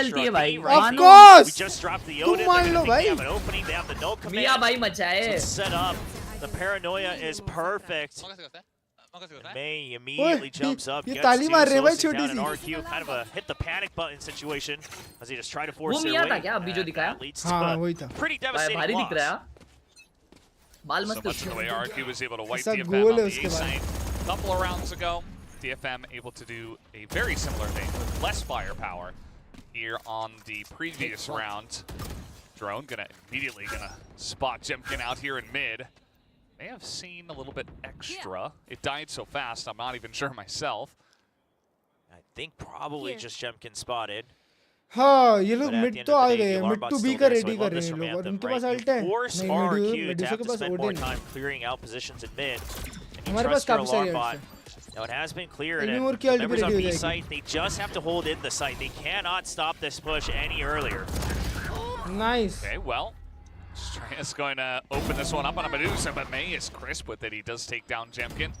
गलती है भाई Of course. We just dropped the तुम Odin. मान They're लो gonna think भाई. they have an opening. They have the no command. मिया भाई मचा So है it's set up. The paranoia is perfect. May immediately jumps up, ये gets ताली मार रहे हैं भाई to छोटी down, C. and RQ kind of a hit the panic button situation as they just try to force वो their Mia way. था क्या अभी जो दिखाया? That leads to हाँ a वही था. pretty भाई devastating भारी दिख रहा loss. है. बाल So मस्त much the way RRQ was able to wipe ऐसा DFM गोल on है the उसके A बाद. site a couple of rounds ago. DFM able to do a very similar thing with less firepower here on the previous round. Drone immediately gonna spot Jemkin out here in mid. May have seen a little bit extra. It died so fast, I'm not even sure myself. I think probably just Jemkin spotted. हाँ ये लोग But at mid the end तो of आ the day, गए the हैं. alarm mid bot's to be still का there, so ready I कर love रहे this हैं from लोग और Anthem, उनके right? पास अल्ट है. You force नहीं RRQ to मेडुसा have के to pass spend more Odin. time clearing out positions in mid. And you हमारे trust पास your काफी alarm सारी bot. अल्ट्स Now it has been cleared, Maybe and more the kill members on ready B हो site, they just have to hold in the site. They cannot stop this push any earlier. जाएगी. Nice. Okay, well, Stray's going to open this one up on a Medusa, but May is crisp with it. He does take down Jemkin.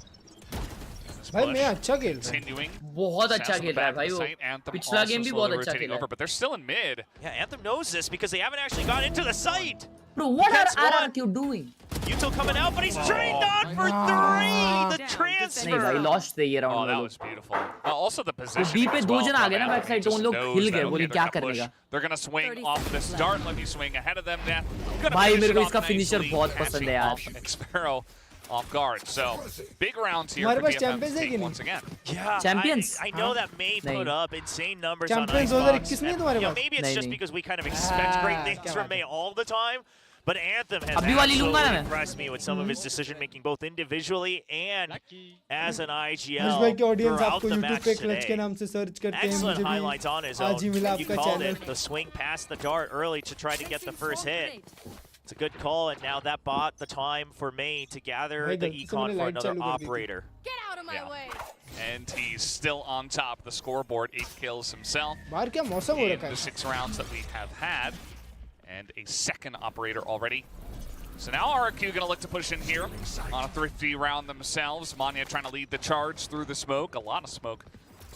This भाई push मैं अच्छा खेल रहा हूँ. continuing. बहुत अच्छा Sounds on the खेल रहा है back of भाई the वो. site. Anthem पिछला also गेम भी slowly बहुत अच्छा rotating खेला over, है. but they're still in mid. Yeah, Anthem knows this because they haven't actually gone into the site. Bro, what That's are one. RRQ doing? Yuto coming out, but he's trained on for 3. The नहीं भाई transfer. Lost थे ये Oh, round that में. was beautiful. Also the वो position. B पे as दो well जन आ from गए ना Anthem. बैक He साइड तो उन just लोग knows हिल that, गए. okay, बोले they're क्या gonna करने push. का. They're going to swing off this dart. Let me swing ahead of them. Gonna भाई finish मेरे it को off इसका finisher nicely, बहुत पसंद है यार. catching off Xpero off guard. So big rounds here हमारे for pass DFM champions to है take कि नहीं? once again. Yeah, Champions? I know that May नहीं. put up insane numbers Champions on 2021 Icebox. नहीं है तुम्हारे पास? Maybe it's नहीं, just नहीं. because we kind of expect great things क्या from बात May है. all the time. But Anthem has अभी वाली लूंगा ना absolutely मैं. impressed me with some of his decision making, both individually and as an Harsh IGL भाई की ऑडियंस throughout आपको the YouTube match पे क्लच के today. नाम से सर्च करते हैं. Excellent मुझे highlights on his भी आज ही own. मिला You आपका called channel. it the swing past the dart early to try to get the first hit. It's a good call, and now that bought the time for May to gather भाई the गलती से econ मैंने for light another चालू कर दी थी. operator. Get out of my Yeah. way. And he's still on top of the scoreboard. 8 kills himself बाहर क्या मौसम हो in रखा the है. 6 rounds that we have had. And a second operator already. So now RRQ going to look to push in here on a thrifty round themselves. Manya trying to lead the charge through the smoke. A lot of smoke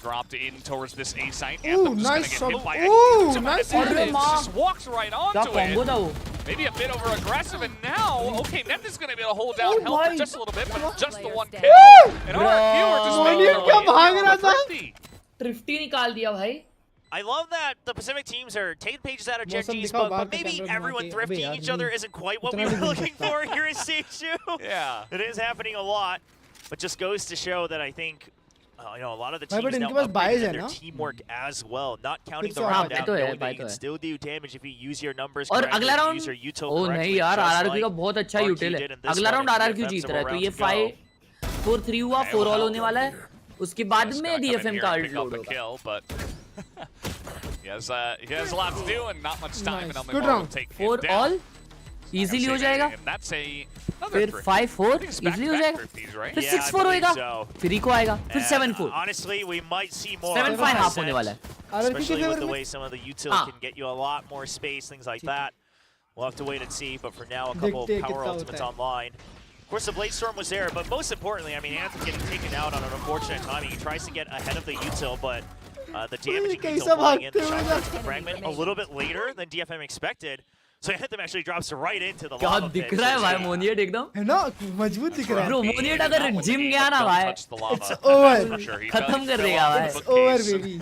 dropped in towards this A site. Anthem just nice going to get hit shot. by Ooh, a huge amount of nice damage. hit. Just walks right क्या onto combo it. था वो. Maybe a bit over aggressive, and now, okay, Net is going to be able to hold down health for भाई. just a little bit, but just the one Woo! kill. And RRQ are just making Manya their क्या way in भाग here रहा on the था? thrifty. ट्रिफ्टी निकाल दिया भाई. I love that the Pacific teams are taking pages out of मौसम Gen G's दिखाओ book, बाहर but का maybe कैमरा everyone घुमा के. thrifting अबे यार, each other isn't quite what we इतना were नहीं looking घूम for here in Stage 2. Yeah. It is happening a lot, but just goes to show that I think you know, a lot of the भाई, teams but now इनके पास bias upgraded है their ना? teamwork as well, not counting फिर the से round हाँ, down, तो है, knowing that you तो can है. still do damage if you use your numbers और correctly, अगला if you round use your util ओ correctly, नहीं यार just आरआरक्यू का like बहुत अच्छा RRQ यूटिल है. did in this अगला one, round and RRQ DFM जीत रहा है तो several ये rounds to go. 5-4-3 हुआ 4 ऑल होने वाला है. उसके बाद Just में gonna come in DFM here का and ult pick up load the होगा. kill, but he has a lot to do and not much time, Nice. and only Good one will round. take him 4 down. All easily हो जाएगा. And that's another फिर thrifty. 5-4 I think it's easily हो back-to-back जाएगा. thrifties, right? फिर Yeah, I 6-4 believe होएगा. so. फिर eco आएगा. फिर And, 7-4. honestly, we might see more. 7-5 half होने set, वाला है. RRQ के especially फेवर with the में way some of the util Ah. can get you a lot more space, things like that. We'll have to wait and see, but for now, a couple of देखते हैं power कितना ultimates होता है. online. Of course, the Blade Storm was there, but most importantly, I mean, Anthem getting taken out on an unfortunate timing. He tries to get ahead of the util, but the damaging कैसा util flying in, the भागते हुए shot जा- the fragment a little bit later than DFM expected. So Anthem actually drops right into the क्या lava दिख pit. रहा है So भाई it's मोनियट एकदम. है ना मजबूत दिख रहा Bro, है. मोनियट अगर जिम गया ना भाई Touch the lava. It's over. For sure. He खत्म does कर fill देगा out भाई. the It's over bookcase. baby.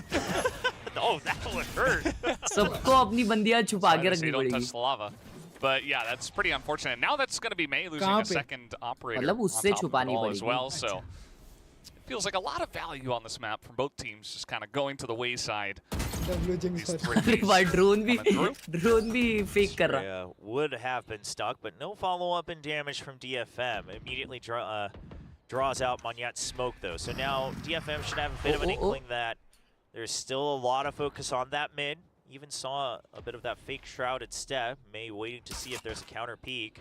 Oh, that would hurt. सबको अपनी बंदियां छुपा Sorry के to say, रखनी don't पड़ेगी. touch the lava. But yeah, that's pretty unfortunate. Now that's going to be May losing कहाँ a पे? second operator मतलब on उससे top of it छुपानी all as पड़ेगी. well. So it feels like a lot of value on this map from both teams, just kind of going to the wayside. W Jing These sir. अरे thrifties भाई drone भी coming through. Drone भी fake कर रहा. Yeah, would have been stuck, but no follow-up in damage from DFM. Immediately draws out Monyet's smoke, though. So now DFM should have a bit of an inkling that there's still a lot of focus on that mid. Even saw a bit of that fake shrouded step. May waiting to see if there's a counter peek.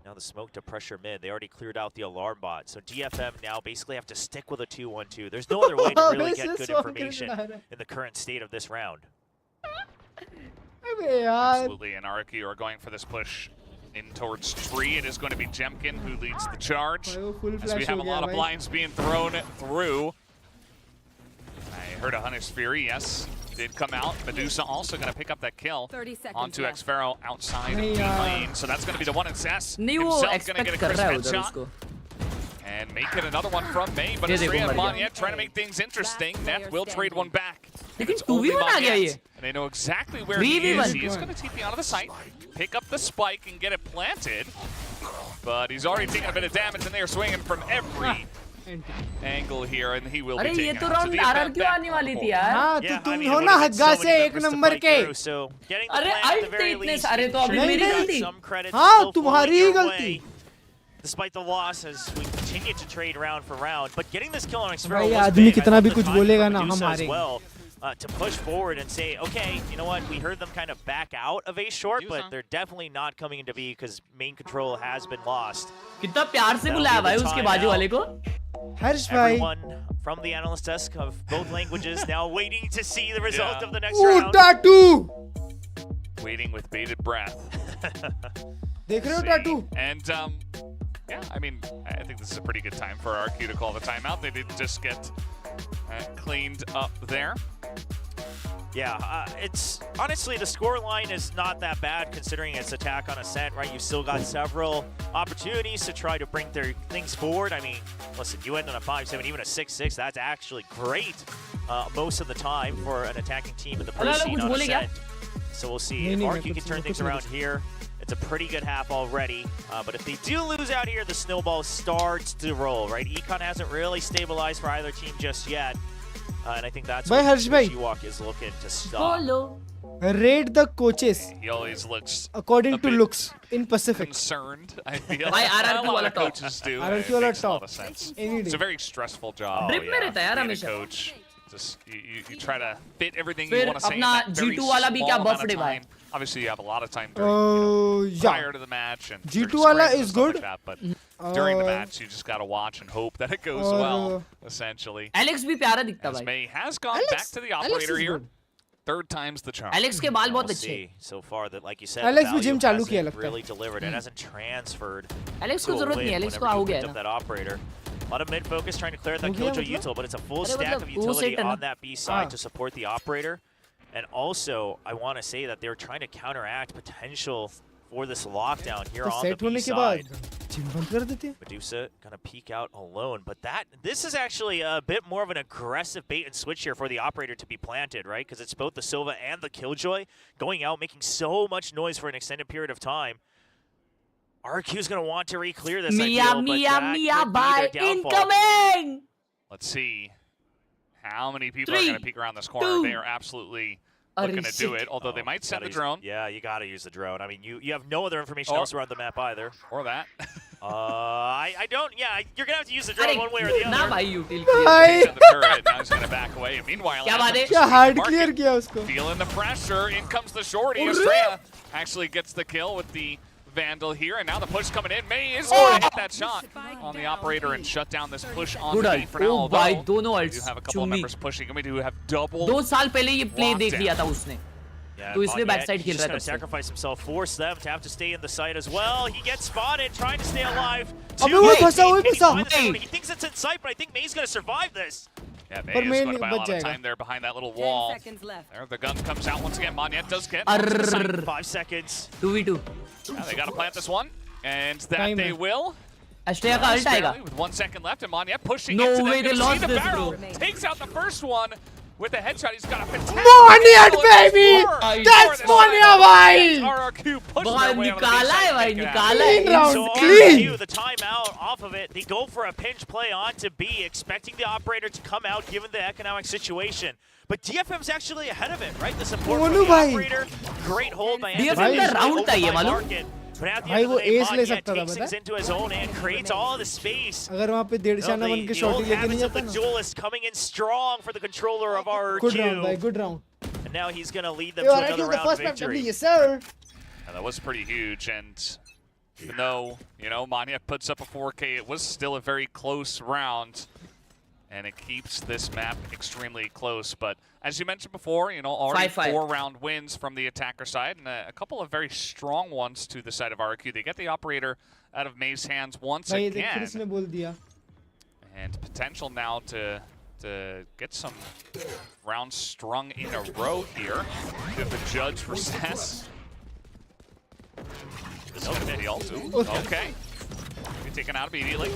Now the smoke to pressure mid. They already cleared out the alarm bot. So DFM now basically have to stick with a 2-1-2. There's no other way to really get good information in the current state of this round. अबे यार. Absolutely, and RRQ are going for this push in towards tree. It is going to be Jemkin who leads the charge. भाई वो full As we flash have हो a गया lot of भाई. blinds being thrown through. I heard a Hunter's Fury, yes, did come out. Medusa also going to pick up that kill 30 seconds onto left. Xfero outside नहीं B यार. lane. So that's going to be the one in Cess. नहीं वो Himself going to expect get a कर crisp रहा है उधर headshot. उसको. And make it another one from May, but Astrea and Monyet trying to make things interesting. Neth will trade one back. लेकिन 2v1 आ गया ये. And they know exactly where he is. He is going to TP out of the site, pick up the spike, and get it planted. But he's already taking a bit of damage, and they are swinging from every angle here, and he will be taking ये तो round RRQ आने वाली थी यार. हाँ तो तुम हो ना हग्गा से एक नंबर के. अरे अल्ट पे इतने सारे तो अभी मेरी गलती. हाँ तुम्हारी ही गलती. Despite the loss, as we continue to trade round for round, but getting this kill on Xferro भाई was आदमी big. कितना भी कुछ I thought बोलेगा ना the time हम for Medusa as हारेंगे. well, to push forward and say, okay, you know what, we heard them kind of back out of A short, but they're definitely not coming into B because main control has been lost. कितना प्यार से बुलाया भाई उसके बाजू वाले को. हर्ष भाई. Everyone from the analyst desk of both languages now waiting to see the result of the next Ooh, round. tattoo. Waiting with bated breath. देख रहे हो tattoo? And yeah, I mean, I think this is a pretty good time for RRQ to call the timeout. They did just get cleaned up there. Yeah, it's honestly the score line is not that bad considering it's attack on ascent, right? You've still got several opportunities to try to bring their things forward. I mean, listen, you end on a 5-7, even a 6-6, that's actually great most of the time for an attacking team in the first scene on ascent. So we'll see if RRQ can turn things around here. It's a pretty good half already, but if they do lose out here, the snowball starts to roll, right? Econ hasn't really stabilized for either team just yet. And I think that's what G-Walk is looking to stop. Rate the coaches. He always looks according to looks in Pacific. Concerned, I feel. Why a lot of coaches do. RRQ It makes a lot top. of sense. Any It's day. a very stressful job. Drip में रहता है यार Being a हमेशा. coach. Just you try to fit everything you फिर want to say in अपना that very G2 वाला भी small क्या amount buff of डे भाई. time. Obviously, you have a lot of time during, yeah. prior to the match and G2 during वाला scrims and is stuff good. like that, but during the match, you just gotta watch and hope that it goes well. Essentially, Alex भी प्यारा दिखता as भाई. May has gone back to the operator here. Third time's the charm. Alex के बाल बहुत We'll अच्छे. see so far that, like you said, Alex the भी gym value चालू किया hasn't लगता है. really delivered. It hasn't transferred. Alex to को a जरूरत win नहीं है. Alex को whenever हो you गया picked है up ना. that operator. A lot of mid focus trying to clear that हो गया Killjoy मतलब? util, but it's a full अरे stack of मतलब वो utility set है ना. on that B side to support the operator. And also, I want to say that they're trying to counteract potential for this lockdown here तो on the set B होने के बाद side. Gym बंद कर देते हैं. Medusa gonna peek out alone, but this is actually a bit more of an aggressive bait and switch here for the operator to be planted, right? Because it's both the Silva and the Killjoy going out, making so much noise for an extended period of time. RRQ is gonna want to re-clear this. Mia, but Mia, that Mia, could be bye, their downfall. incoming. Let's see how many people are going to peek around this corner. They are absolutely looking to do it, although they might send the drone. Yeah, you gotta use the drone. I mean, you have no other information else around the map either. Or that. I don't. Yeah, you're gonna have to use the drone one way or the ना other. भाई util He's on the turret, now he's going to back away. And meanwhile, क्या बात है? क्या hard clear किया उसको. feeling the pressure. In comes the shorty. Astrea actually gets the kill with the Vandal here, and now the push coming in. May is going to hit that shot on the operator and shut down this push on the B for now. Oh भाई दोनों We ults. do have a couple of members pushing, and we do have double. 2 साल पहले ये play देख lockdown. लिया था उसने. Yeah, तो इसलिए Monyet, backside he's खेल just रहा gonna था. sacrifice himself, force them to have to stay in the site as well. He gets spotted, trying to stay alive. अबे वो फंसा वही Can he फंसा. find the zone? He thinks it's in sight, but I think May's gonna survive this. Yeah, May पर is May going to buy a बच lot of जाएगा. time there behind that little 10 wall. seconds left. There, the gun comes out once again. Monyet does get. Arrrrrrr. 5 seconds. 2v2. Yeah, they got to plant this one, and that Time they है. will. Astrea का ult आएगा. With 1 second left, and Monyet pushing No into way them. they Gonna see lost the this, barrel. bro. Takes out the first one with a headshot. He's got a fantastic Monyet, angle. baby! Four That's for the Monyet, side. भाई! RRQ pushed भाई their way out of the निकाला है baseline, भाई take it out. निकाला है. Clean round, So clean. RRQ, the timeout off of it, they go for a pinch play onto B, expecting the operator to come out given the economic situation. But DFM's actually ahead of it, right? The support from बोलूं the भाई. operator, great hold by DFM का round था ये मालूम? But at the भाई end वो of the day, ace ले Monyet सकता था, takes पता things है? into his own and creates all the space. अगर वहाँ पे 1.5 शाना बन के The शॉट old लेके नहीं habits of जाता the ना. duelist coming in strong for the controller of Good round, भाई, RRQ. good round. And now he's going to lead them Yo, to RRQ another was the round first map victory. W, yes sir. Yeah, that was pretty huge, and even though, you know, Monyet puts up a 4K, it was still a very close round, and it keeps this map extremely close. But as you mentioned before, you know, already 5-5. 4-round wins from the attacker side, and a couple of very strong ones to the side of RRQ. They get the operator out of May's hands once भाई देख again, फिर इसने बोल दिया. and potential now to get some rounds strung in a row here. If a judge for Cess. This is going to be the ult. Okay. taken out immediately.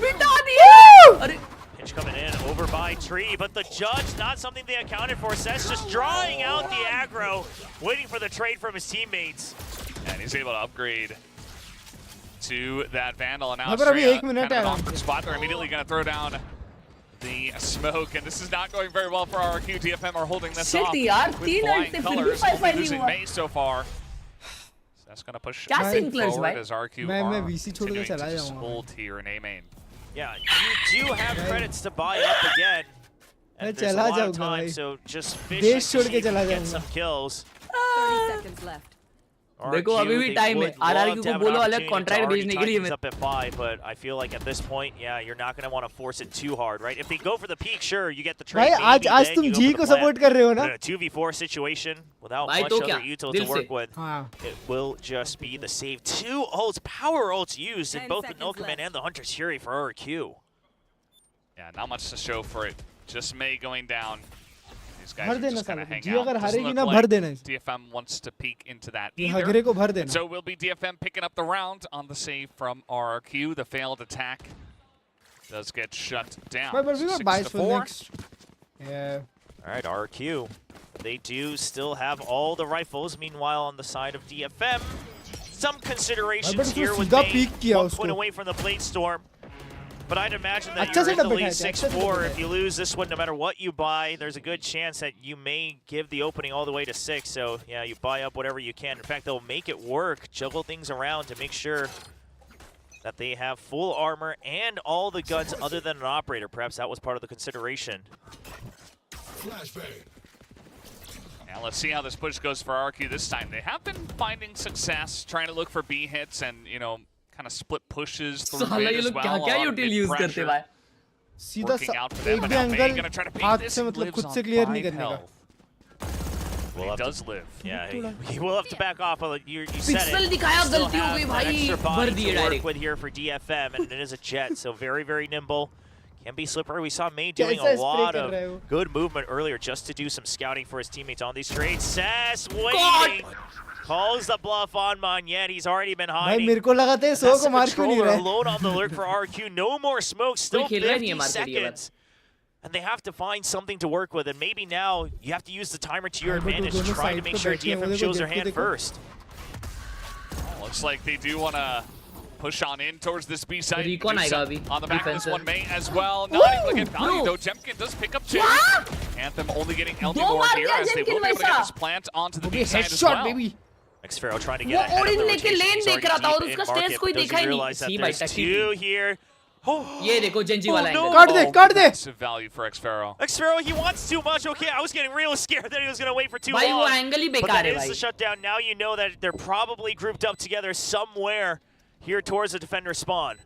Pinch coming in, over by Tree, but the judge, not something they accounted for. Seth's just drawing out the aggro, waiting for the trade from his teammates. And he's able to upgrade to that Vandal, and now But abhi ek kind minute of an hai. awkward spot. They're immediately going to throw down the smoke, and this is not going very well for RRQ. DFM are holding this Shit, off yaar, with 3 flying nights se colors, phir bhi only fight losing nahi May so far. So that's going to push Kya scene Klurge forward bhai? as RRQ मैं are VC छोड़ के continuing चला to just जाऊंगा। hold here in A main. Yeah, you do have credits to buy up again. मैं And there's a चला lot of जाऊंगा time, भाई। so just देश fishing छोड़ to के see if you चला can get जाऊंगा। some kills. 30 seconds left. देखो अभी भी टाइम है RRQ को बोलो अलग कॉन्ट्रैक्ट भेजने के लिए up at 5, but I feel like at this point, yeah, you're not going to want to force it too hard, right? If they go for the peak, sure, you get the trade. भाई आज तुम जी को support कर रहे हो ना? In a 2v4 situation, without भाई much तो other क्या? util दिल to work से। with, हाँ। it will just be the save. 2 ults, power ults used in 10 both the seconds Milkman left. and the Hunter's Fury for RRQ. Yeah, not much to show for it. Just May going down. These guys भर are देना just going to साला hang जी out. अगर Doesn't हारेगी look ना like भर देना इसे। DFM wants to peek into that ये either. हगरे को भर And देना। so will be DFM picking up the round on the save from RRQ. The failed attack does get shut down. But we got 6 buys to for 4. next. Yeah. All right, RRQ. They do still have all the rifles. Meanwhile, on the side of DFM, some considerations but here with सीधा May peek किया 1 उसको। point away from the Blade Storm. But I'd imagine that अच्छा you're in setup the बैठा lead है, अच्छा 6-4. setup If you lose this one, no matter what you buy, there's a good chance that you may give the opening all the way to 6. So, yeah, you buy up whatever you can. In fact, they'll make it work, juggle things around to make sure that they have full armor and all the guns other than an operator. Perhaps that was part of the consideration. Now let's see how this push goes for RRQ this time. They have been finding success trying to look for B hits and, you know, kind of split pushes through साला mid ये as लोग well. क्या A क्या lot of util mid use करते pressure भाई सीधा working out for them, एक but भी now May angle gonna try to beat हाथ this. से He मतलब lives खुद on से क्लियर नहीं 5 करने का। health. He does live. Yeah, he will have to back off. You said Pixel it. दिखाया, Still गलती हो have गई an भाई, extra भर body दिए to work direct। with here for DFM, and it is a jet, so very, very nimble. Can be slippery. We saw May doing कैसा a lot spray कर रहा है of वो? good movement earlier just to do some scouting for his teammates on these trades. Sass waiting. Calls the bluff on Magnet. He's already been भाई hiding. मेरे को लगा था ये सो That's को the मार क्यों नहीं controller रहा है? alone on the lurk for RQ. No more smoke. Still खेल रहा नहीं है 50 market ये बार। seconds. And they have to find something to work with. And maybe now you have to use the timer to your भाई, but advantage to दोनों try to side make पे sure बैठे हैं, वो DFM देखो, shows their देखो, hand देखो। first. Looks like they do want to push on in towards this B side. Recon Do आएगा so अभी, on the back of this defensive। one, May as well. Not able to get value, bro। though. Jemkin does pick up 2. Anthem only getting LD दो more मार here दिया as they will Jemkin be able to get वैसा। this plant onto the Okay, B side as headshot well. baby. Xfero trying to वो get ahead of the ओरिन लेके rotation. लेन He's देख रहा था और already deep उसका in stage market, कोई but देखा ही doesn't नहीं। realize that सी भाई there's टकी 2 here. ये देखो जेंजी वाला no। एंगल काट दे काट दे। Massive value for Xfero. Xfero, he wants too much. Okay, I was getting real scared that he was going to wait for too भाई वो long. Angle he But बेकार that है is भाई। the shutdown. Now you know that they're probably grouped up together somewhere here towards the defender spawn.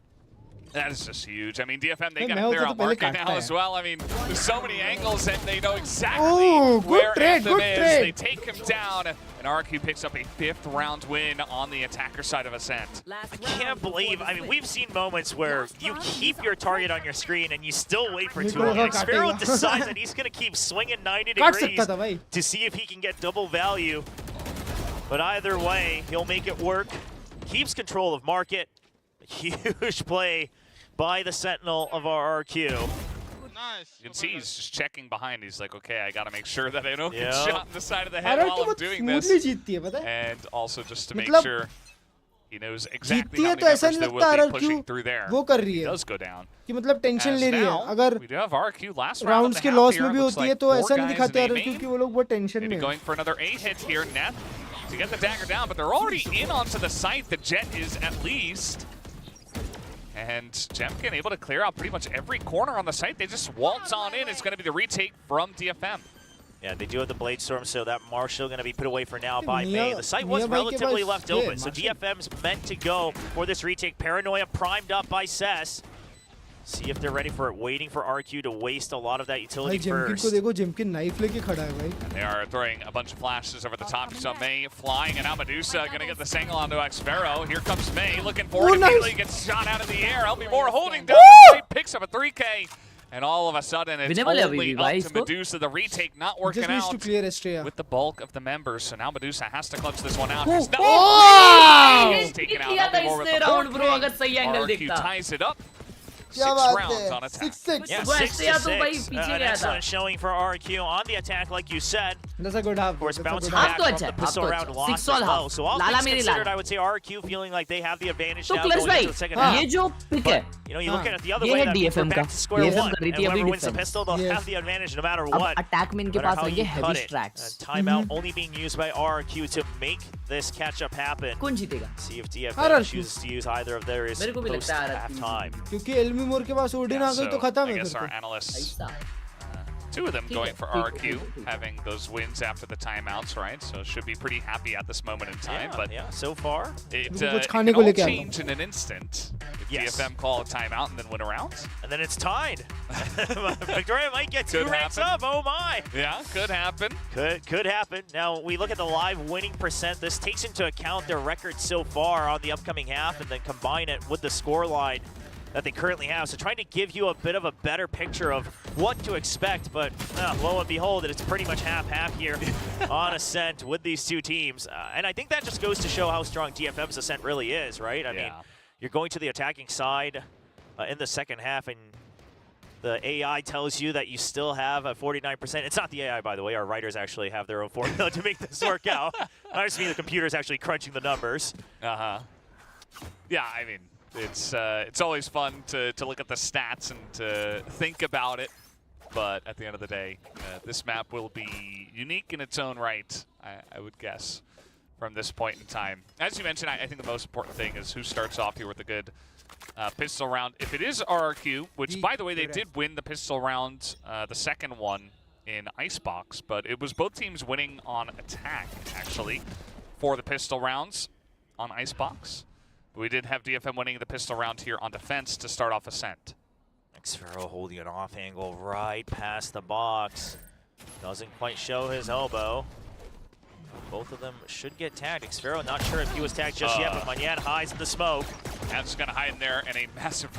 That is just huge. I mean, DFM, they Hey, got to मैं clear होता out तो पहले market काटता now है। as well. I mean, there's so many angles, and they know exactly Ooh, good where trade, Anthem good is. trade. They take him down, and RQ picks up a 5th round win on the attacker side of Ascent. I can't believe, I mean, we've seen moments where you keep your target on your screen and you still wait for too long. Nikola Xfero काटेगा। decides that he's going to keep swinging 90 काट degrees सकता था भाई। to see if he can get double value. But either way, he'll make it work. Keeps control of market. Huge play by the Sentinel of RRQ. Nice. You can see he's just checking behind. He's like, okay, I got to make sure that I don't get Yeah. shot in the side of the head RRQ while I'm बहुत doing smoothly this. जीतती है पता है? And also just to make मतलब sure he knows exactly जीतती how है many तो ऐसा members नहीं that लगता will be pushing RRQ through there. वो कर रही He है does go down. कि मतलब टेंशन As ले रही है। now, अगर we do have RRQ last round rounds of के the लॉस half में here. भी Looks होती है like तो 4 ऐसा नहीं guys दिखाते in A RRQ main. कि वो लोग बहुत टेंशन Maybe में going for another 8 hit here. Neth to get the dagger down, but they're already in onto the site. The jet is at least. And Jemkin able to clear out pretty much every corner on the site. They just waltz on in. It's going to be the retake from DFM. Yeah, they do have the Blade Storm, so that Marshall going to be put away for now by Mia- May. The site was Mia भाई के relatively पास left है, open, so Marshall। DFM's meant to go for this retake. Paranoia primed up by Cess. See if they're ready for it, waiting for RQ to waste a lot of that भाई utility जेमकिन first. को देखो जेमकिन knife लेके खड़ा है भाई। And they are throwing a bunch of flashes over the top. You saw May flying, and now Medusa going to get the single onto Xfero. Here comes May, looking forward. Oh, nice. Immediately gets shot out of the air. Elby Moore holding down Woo! the site, picks up a 3K. And all of a sudden, it's Winnable है only अभी भी, up to Medusa. The retake not working Just needs to out clear SJ. with the bulk of the members. So now Medusa has to clutch this one out. Oh! No! Oh! He's taken out किया था over इसने the round fourth bro, pick. अगर सही angle RRQ देखता। ties it up. क्या 6 बात rounds है? on attack. 6-6. Yeah, वो 6 ऐसे to या तो 6. भाई पीछे An गया था। excellent showing for RRQ on the attack, like you said. That's a good half. Of course, That's a bouncing good half. back तो from अच्छा, the pistol अब तो round अच्छा। loss 6 as all well. half. So all लाला things मेरी considered, Lal. I would say RRQ feeling like they have the advantage तो now क्लर्ज going भाई, into the second half. ये जो पिक है, You know, you look at it the other ये way, है that means we're DFM back का। to square DFM one. कर रही And थी अभी whoever wins the defense। pistol, they'll Yes. have the advantage no matter अब what. attack में इनके No matter पास how रहेंगे you heavy cut it. strats। Timeout only being used by RRQ to make this catch-up happen. कौन जीतेगा? See if DFM RRQ. chooses to use either of theirs मेरे को भी लगता है post-halftime. क्योंकि एल्मी मोर के पास ओडिन आ गई तो So खत्म I है guess फिर our तो। analysts, ऐसा। 2 of them ठीक going है, for ठीक है, RRQ, ठीक है। having those wins after the timeouts, right? So should be pretty happy at this moment in time. Yeah, But yeah, so far. it, उनको कुछ it खाने can को all लेके आता हूँ। change in an instant if Yes. DFM call a timeout and then win a round. And then it's tied. Victoria might get 2 Could ranks happen. up. Oh my. Yeah, could happen. Could happen. Now we look at the live winning percent. This takes into account their record so far on the upcoming half, and then combine it with the score line that they currently have. So trying to give you a bit of a better picture of what to expect, but lo and behold, it's pretty much half-half here on Ascent with these 2 teams. And I think that just goes to show how strong DFM's Ascent really is, right? I mean, you're going to the attacking side in the second half, and the AI tells you that you still have a 49%. It's not the AI, by the way. Our writers actually have their own formula to make this work out. I just mean the computer's actually crunching the numbers. Uh-huh. Yeah, I mean, it's always fun to look at the stats and to think about it. But at the end of the day, this map will be unique in its own right, I would guess, from this point in time. As you mentioned, I think the most important thing is who starts off here with a good pistol round. If it is RRQ, which, by the way, they did win the pistol round, the second one in Icebox, but it was both teams winning on attack, actually, for the pistol rounds on Icebox. We did have DFM winning the pistol round here on defense to start off Ascent. Xfero holding an off angle right past the box. Doesn't quite show his elbow. Both of them should get tagged. Xfero not sure if he was tagged just yet, but Magnet hides in the smoke. That's going to hide in there, and a massive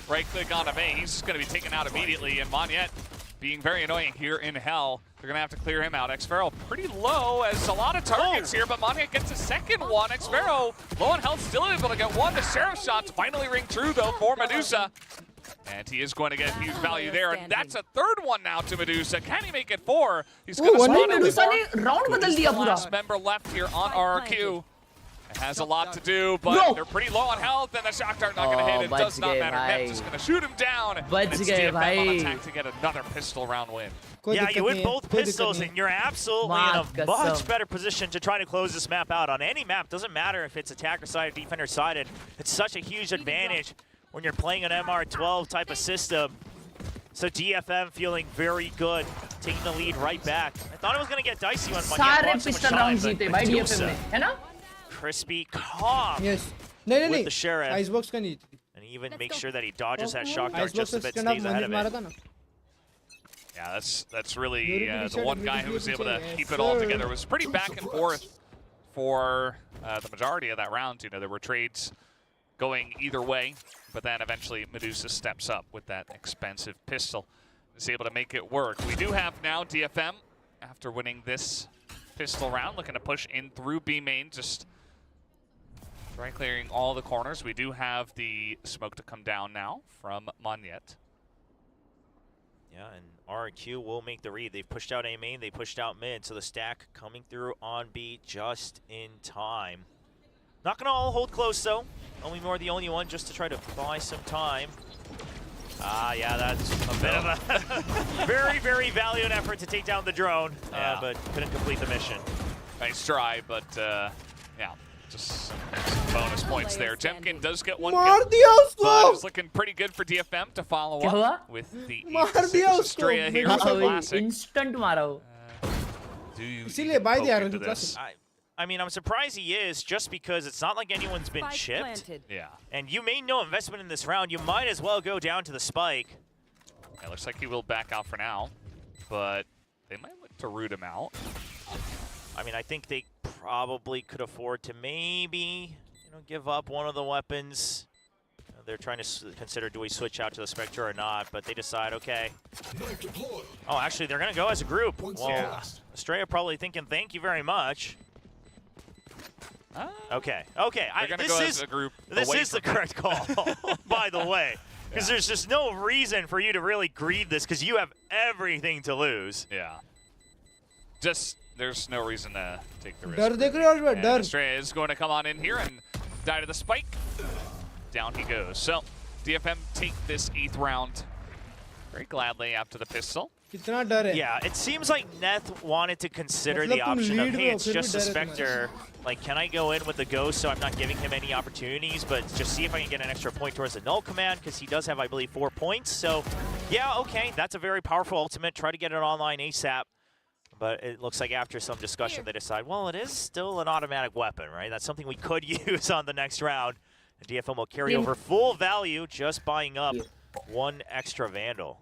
right click on him. He's just going to be taken out immediately, and Magnet being very annoying here in Hell. They're going to have to clear him out. Xfero pretty low as a lot of targets here, but Magnet gets a second one. Xfero low on health, still able to get one. The Sheriff shots finally ring true, though, for Medusa. And he is going to get huge value there, and that's a 3rd one now to Medusa. Can he make it 4? He's going to spawn in Medusa ने round बदल दिया पूरा। last member left here on RRQ. It has a lot to do, but they're pretty low on health, and the shock dart not going to hit. It does not matter. Mep's just going to shoot him down. And it's DFM on attack to get another pistol round win. Yeah, you win both pistols, and you're absolutely in a much better position to try to close this map out. On any map, doesn't matter if it's attacker side or defender sided. It's such a huge advantage when you're playing an MR12 type of system. So DFM feeling very good, taking the lead right back. I thought it was going to get dicey when सारे pistol round जीते भाई DFM ने, है ना? Crispy calm Yes. with the Sheriff. Icebox का नहीं थी. And even make sure that he dodges that shock dart Icebox just a का bit, second half stays ahead of मारा it. था ना. Yeah, that's really the one guy who was able to keep it all together. It was pretty back and forth for the majority of that round. You know, there were trades going either way, but then eventually Medusa steps up with that expensive pistol. Is able to make it work. We do have now DFM, after winning this pistol round, looking to push in through B main, just try clearing all the corners. We do have the smoke to come down now from Magnet. Yeah, and RRQ will make the read. They've pushed out A main, they pushed out mid, so the stack coming through on B just in time. Not gonna all hold close though. Omimore the only one just to try to buy some time. Ah, yeah, that's a bit of a very, very valiant effort to take down the drone, but couldn't complete the mission. Nice try, but yeah, just some bonus points there. Jemkin does get one मार kill, दिया उसको. but it's looking pretty good for DFM to follow क्या हुआ? up with the मार दिया 86 उसको. Estrella here हाँ, for Classic. Instant मारा वो। Do you इसीलिए even buy poke दिया into RRQ this? I mean, I'm surprised he is, just because it's not like anyone's been chipped. Yeah. And you made no investment in this round. You might as well go down to the spike. It looks like he will back out for now, but they might look to root him out. I mean, I think they probably could afford to maybe, give up one of the weapons. They're trying to consider, do we switch out to the Spectre or not, but they decide, okay. Oh, actually, they're going to go as a group. Well, Estrella probably thinking, thank you very much. Okay. They're going to go as a group. This is the correct call, by the way. Because there's just no reason for you to really greed this, because you have everything to lose. Yeah. Just, there's no reason to take the risk. डर देख रहे हो And डर Estrella is going to come on in here and die to the spike. Down he goes. So, DFM take this 8th round very gladly after the pistol. कितना डर है Yeah, it seems like Neth wanted to consider the option of, hey, it's just a Spectre. Like, can I go in with the Ghost so I'm not giving him any opportunities, but just see if I can get an extra point towards the null command, because he does have, I believe, 4 points. So, yeah, okay, that's a very powerful ultimate. Try to get it online ASAP. But it looks like after some discussion, they decide, well, it is still an automatic weapon, right? That's something we could use on the next round. And DFM will carry over full value, just buying up 1 extra Vandal.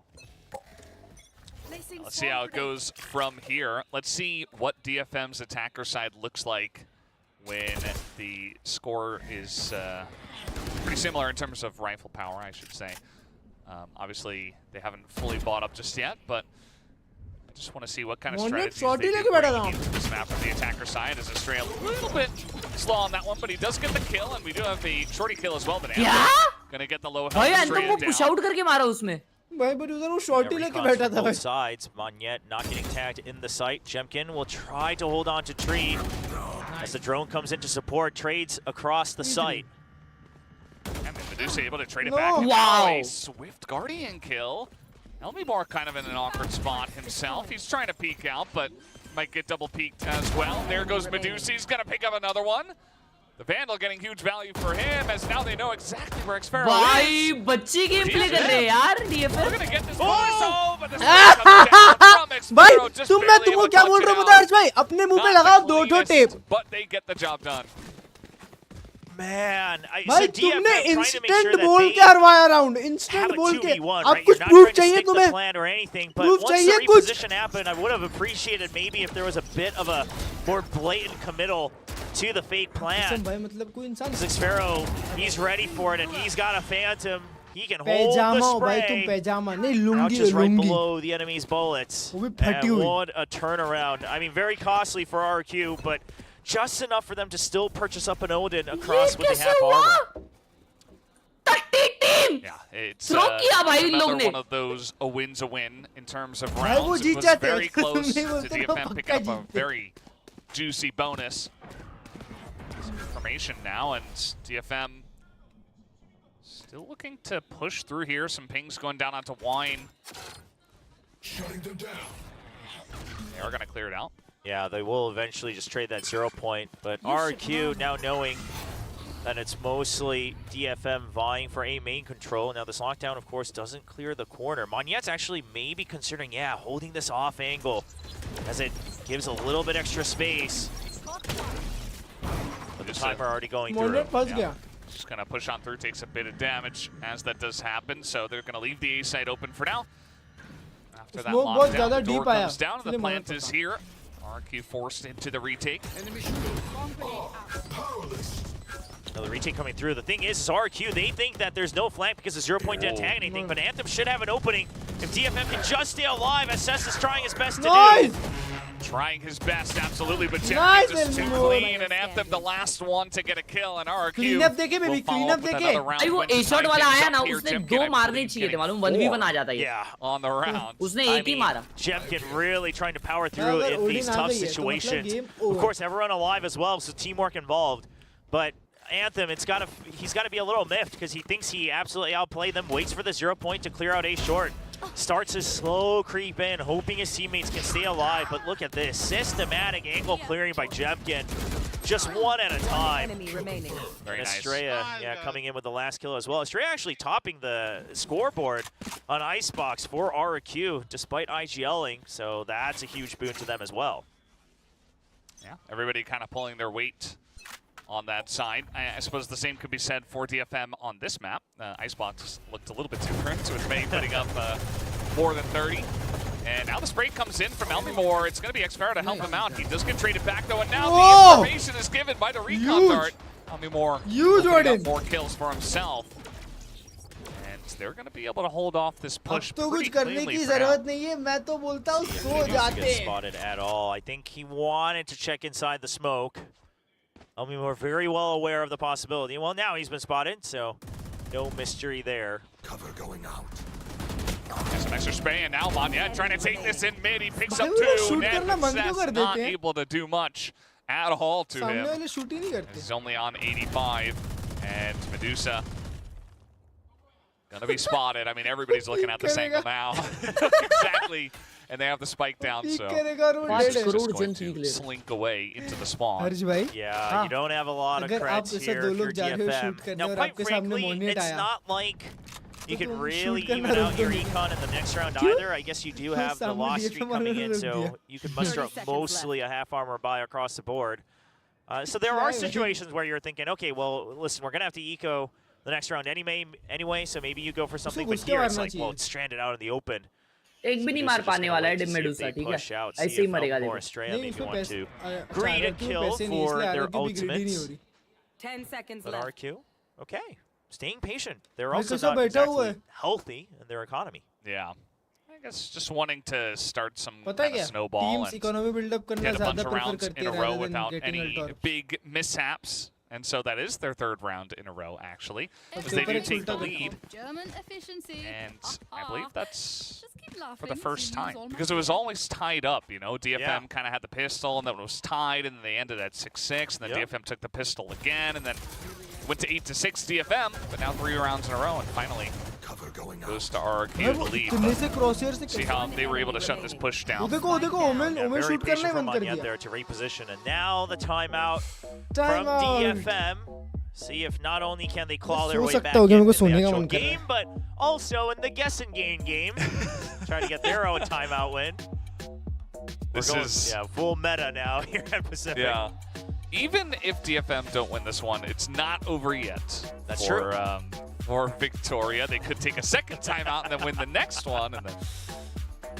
Let's see how it goes from here. Let's see what DFM's attacker side looks like when the score is pretty similar in terms of rifle power, I should say. Obviously, they haven't fully bought up just yet, but I just want to see what kind of strategies they do bring into this map from the attacker side. As Estrella a little bit slow on that one, but he does get the kill, and we do have the shorty kill as well. But gonna get the low health Estrella down. push out करके मारा उसमें. भाई पर उधर वो shot ही लेके बैठा था both sides. Monyet not getting tagged in the site. Jemkin will try to hold on to Tree as the drone comes in to support. Trades across the site. And then Medusa able to trade it back. Wow. A swift Guardian kill. Elmibor kind of in an awkward spot himself. He's trying to peek out, but might get double peeked as well. There goes Medusa. He's going to pick up another one. The Vandal getting huge value for him, as now they know exactly where Xfero is. भाई बच्ची game play कर रहे हैं यार DFM. We're going to get this bonus. Oh, but this comes down from Xfero. भाई Just मैं barely तुमको able to क्या touch बोल it रहा हूँ out. पता है अर्श भाई अपने मुंह पे Not लगाओ the 2 cleanest, tape but they get the job done. Man, भाई so तुमने DFM trying to make instant sure that बोल they के हरवाया राउंड have इंस्टेंट a बोल के 2v1, अब right? कुछ You're not proof trying to चाहिए stick to तुम्हें plan or anything, but Proof once the चाहिए कुछ reposition happened, I would have appreciated maybe if there was a bit of a more blatant committal to the fake plan. भाई मतलब कोई इंसान Xfero, he's ready for it, and he's got a Phantom. He can hold pyjama the हो भाई तुम spray. पैजामा नहीं Now lungi just right lungi below the enemy's bullets. वो भी फटी And हुई what a turnaround. I mean, very costly for RRQ, but just enough for them to still purchase up an Odin across with the half armor. Yeah, it's Throw किया भाई इन लोग another ने. one of those a win's a win in terms of भाई वो rounds. It Jeet was जाते very हैं close to नहीं बोलते ना DFM picking पक्का up a जीतते very juicy bonus. Some information now, and DFM still looking to push through here. Some pings going down onto Wine. Shutting them down. They are going to clear it out. Yeah, they will eventually just trade that 0 point, but RRQ now knowing that it's mostly DFM vying for A main control. Now this lockdown, of course, doesn't clear the corner. Monyet's actually maybe considering, yeah, holding this off angle as it gives a little bit extra space. But the timer already going through. Monet फंस गया Just going to push on through, takes a bit of damage as that does happen. So they're going to leave the A side open for now. After that Smoke बहुत lockdown, ज़्यादा the door deep आया, comes down, and the इसलिए plant Monet is here. RQ forced into the retake. Enemy shooter. Powerless. Now the retake coming through. The thing is RRQ, they think that there's no flank because the 0 point didn't tag anything, but Anthem should have an opening if DFM can just stay alive, as Cess is trying his best to Nice! do. Trying his best, absolutely, but Nice, Jemkin just too Elmore. clean, and Anthem the last one to get a kill, and RRQ Clean up देखे will baby, follow clean up up with देखे another round. भाई वो when A shot time वाला ends आया up ना here. उसने Jemkin, 2 I मारने believe, चाहिए थे getting मालूम 1v1 आ 4 जाता ये Yeah, on the round. उसने I एक ही mean, मारा Jemkin really trying to power through अगर in these Odin uh tough गई है, तो मतलब situations. game Of over. course, everyone alive as well, so teamwork involved. But Anthem, he's got to be a little miffed because he thinks he absolutely outplayed them, waits for the 0 point to clear out A short. Starts his slow creep in, hoping his teammates can stay alive, but look at this. Systematic angle clearing by Jemkin. Just one at a time. Enemy remaining. Very nice. Estrella, yeah, coming in with the last kill as well. Estrella actually topping the scoreboard on Icebox for RRQ, despite IGLing, so that's a huge boon to them as well. Yeah, everybody kind of pulling their weight on that side. I suppose the same could be said for DFM on this map. Icebox looked a little bit different, with May putting up more than 30. And now the spray comes in from Elmimore. It's going to be Xfero to help him out. He does get traded back, though, and now the information is given by the recon dart. Elmimore Huge opening up Odin. more kills for himself. they're going to be able to hold off this push तो कुछ pretty करने cleanly की for now. जरूरत नहीं है मैं तो बोलता हूँ सो जाते Get spotted at all. I think he wanted to check inside the smoke. I mean, we're very well aware of the possibility. Well, now he's been spotted, so no mystery there. Cover going out. There's some extra spray, and now Manya trying to take this in mid. He picks up भाई वो लोग two. shoot करना बंद क्यों कर Ned देते not हैं? able to do much at all to सामने him. वाले शूट ही नहीं करते He's only on 85, and Medusa gonna be spotted. I mean, everybody's looking at this angle now. Exactly. And they have the spike down, so He's just going to slink away into the spawn. हर्ष भाई Yeah, you don't have a lot of अगर आप creds ऐसे here दो if लोग you're जा रहे हो shoot DFM. करने Now, और quite आपके सामने frankly, मोनेट it's आया not like you तो can तुम really shoot करना even out रोक your दो। econ in the next round either. I guess you do have the सामने loss DFM streak वालों coming ने in, रोक so दिया। you can muster up 30 seconds mostly a half armor buy across the board. So there are situations where you're thinking, okay, well, listen, we're going to have to eco the next round anyway, so maybe you go for something, but here it's like, well, it's stranded out in the open. एक भी नहीं मार पाने वाला है dim Medusa ठीक है ऐसे ही मरेगा देखो नहीं उसमें पैसे Greed and kill for their ultimates. 10 seconds But left. RRQ, okay, staying patient. They're भाई also कैसा not बैठा हुआ exactly है healthy in their economy. Yeah. I guess just wanting to start some पता है kind of क्या snowball teams and economy buildup करना get a bunch ज्यादा of प्रेफर rounds करती in है a row rather than without getting any ultor big mishaps. And so that is their third round in a row, actually, अब as they paper do एक take the उल्टा lead. German efficiency. And I believe that's Just keep for laughing. the first You time, lose all because it was always tied up, you know. DFM Yeah. kind of had the pistol, and then it was tied, and then they ended at 6-6, and then Yep. DFM took the pistol again, and then went to 8-6 DFM, but now 3 rounds in a row, and finally goes to RRQ the lead. तुमने से Crosshair से See how they were able to shut this push वो down. देखो Omen Yeah, Omen very shoot करना patient ही from बंद कर Manya दिया there to reposition, and now the timeout time from out DFM. See if not only can they claw their so way सकता back हो गया, मेरे को into the सोने का actual मन कर रहा है। game, but also in the guessing game, try to get their own timeout win. This We're going, is yeah, full meta now here at Pacific. yeah. Even if DFM don't win this one, it's not over yet. That's for, true. For Victoria, they could take a second timeout and then win the next one, and then.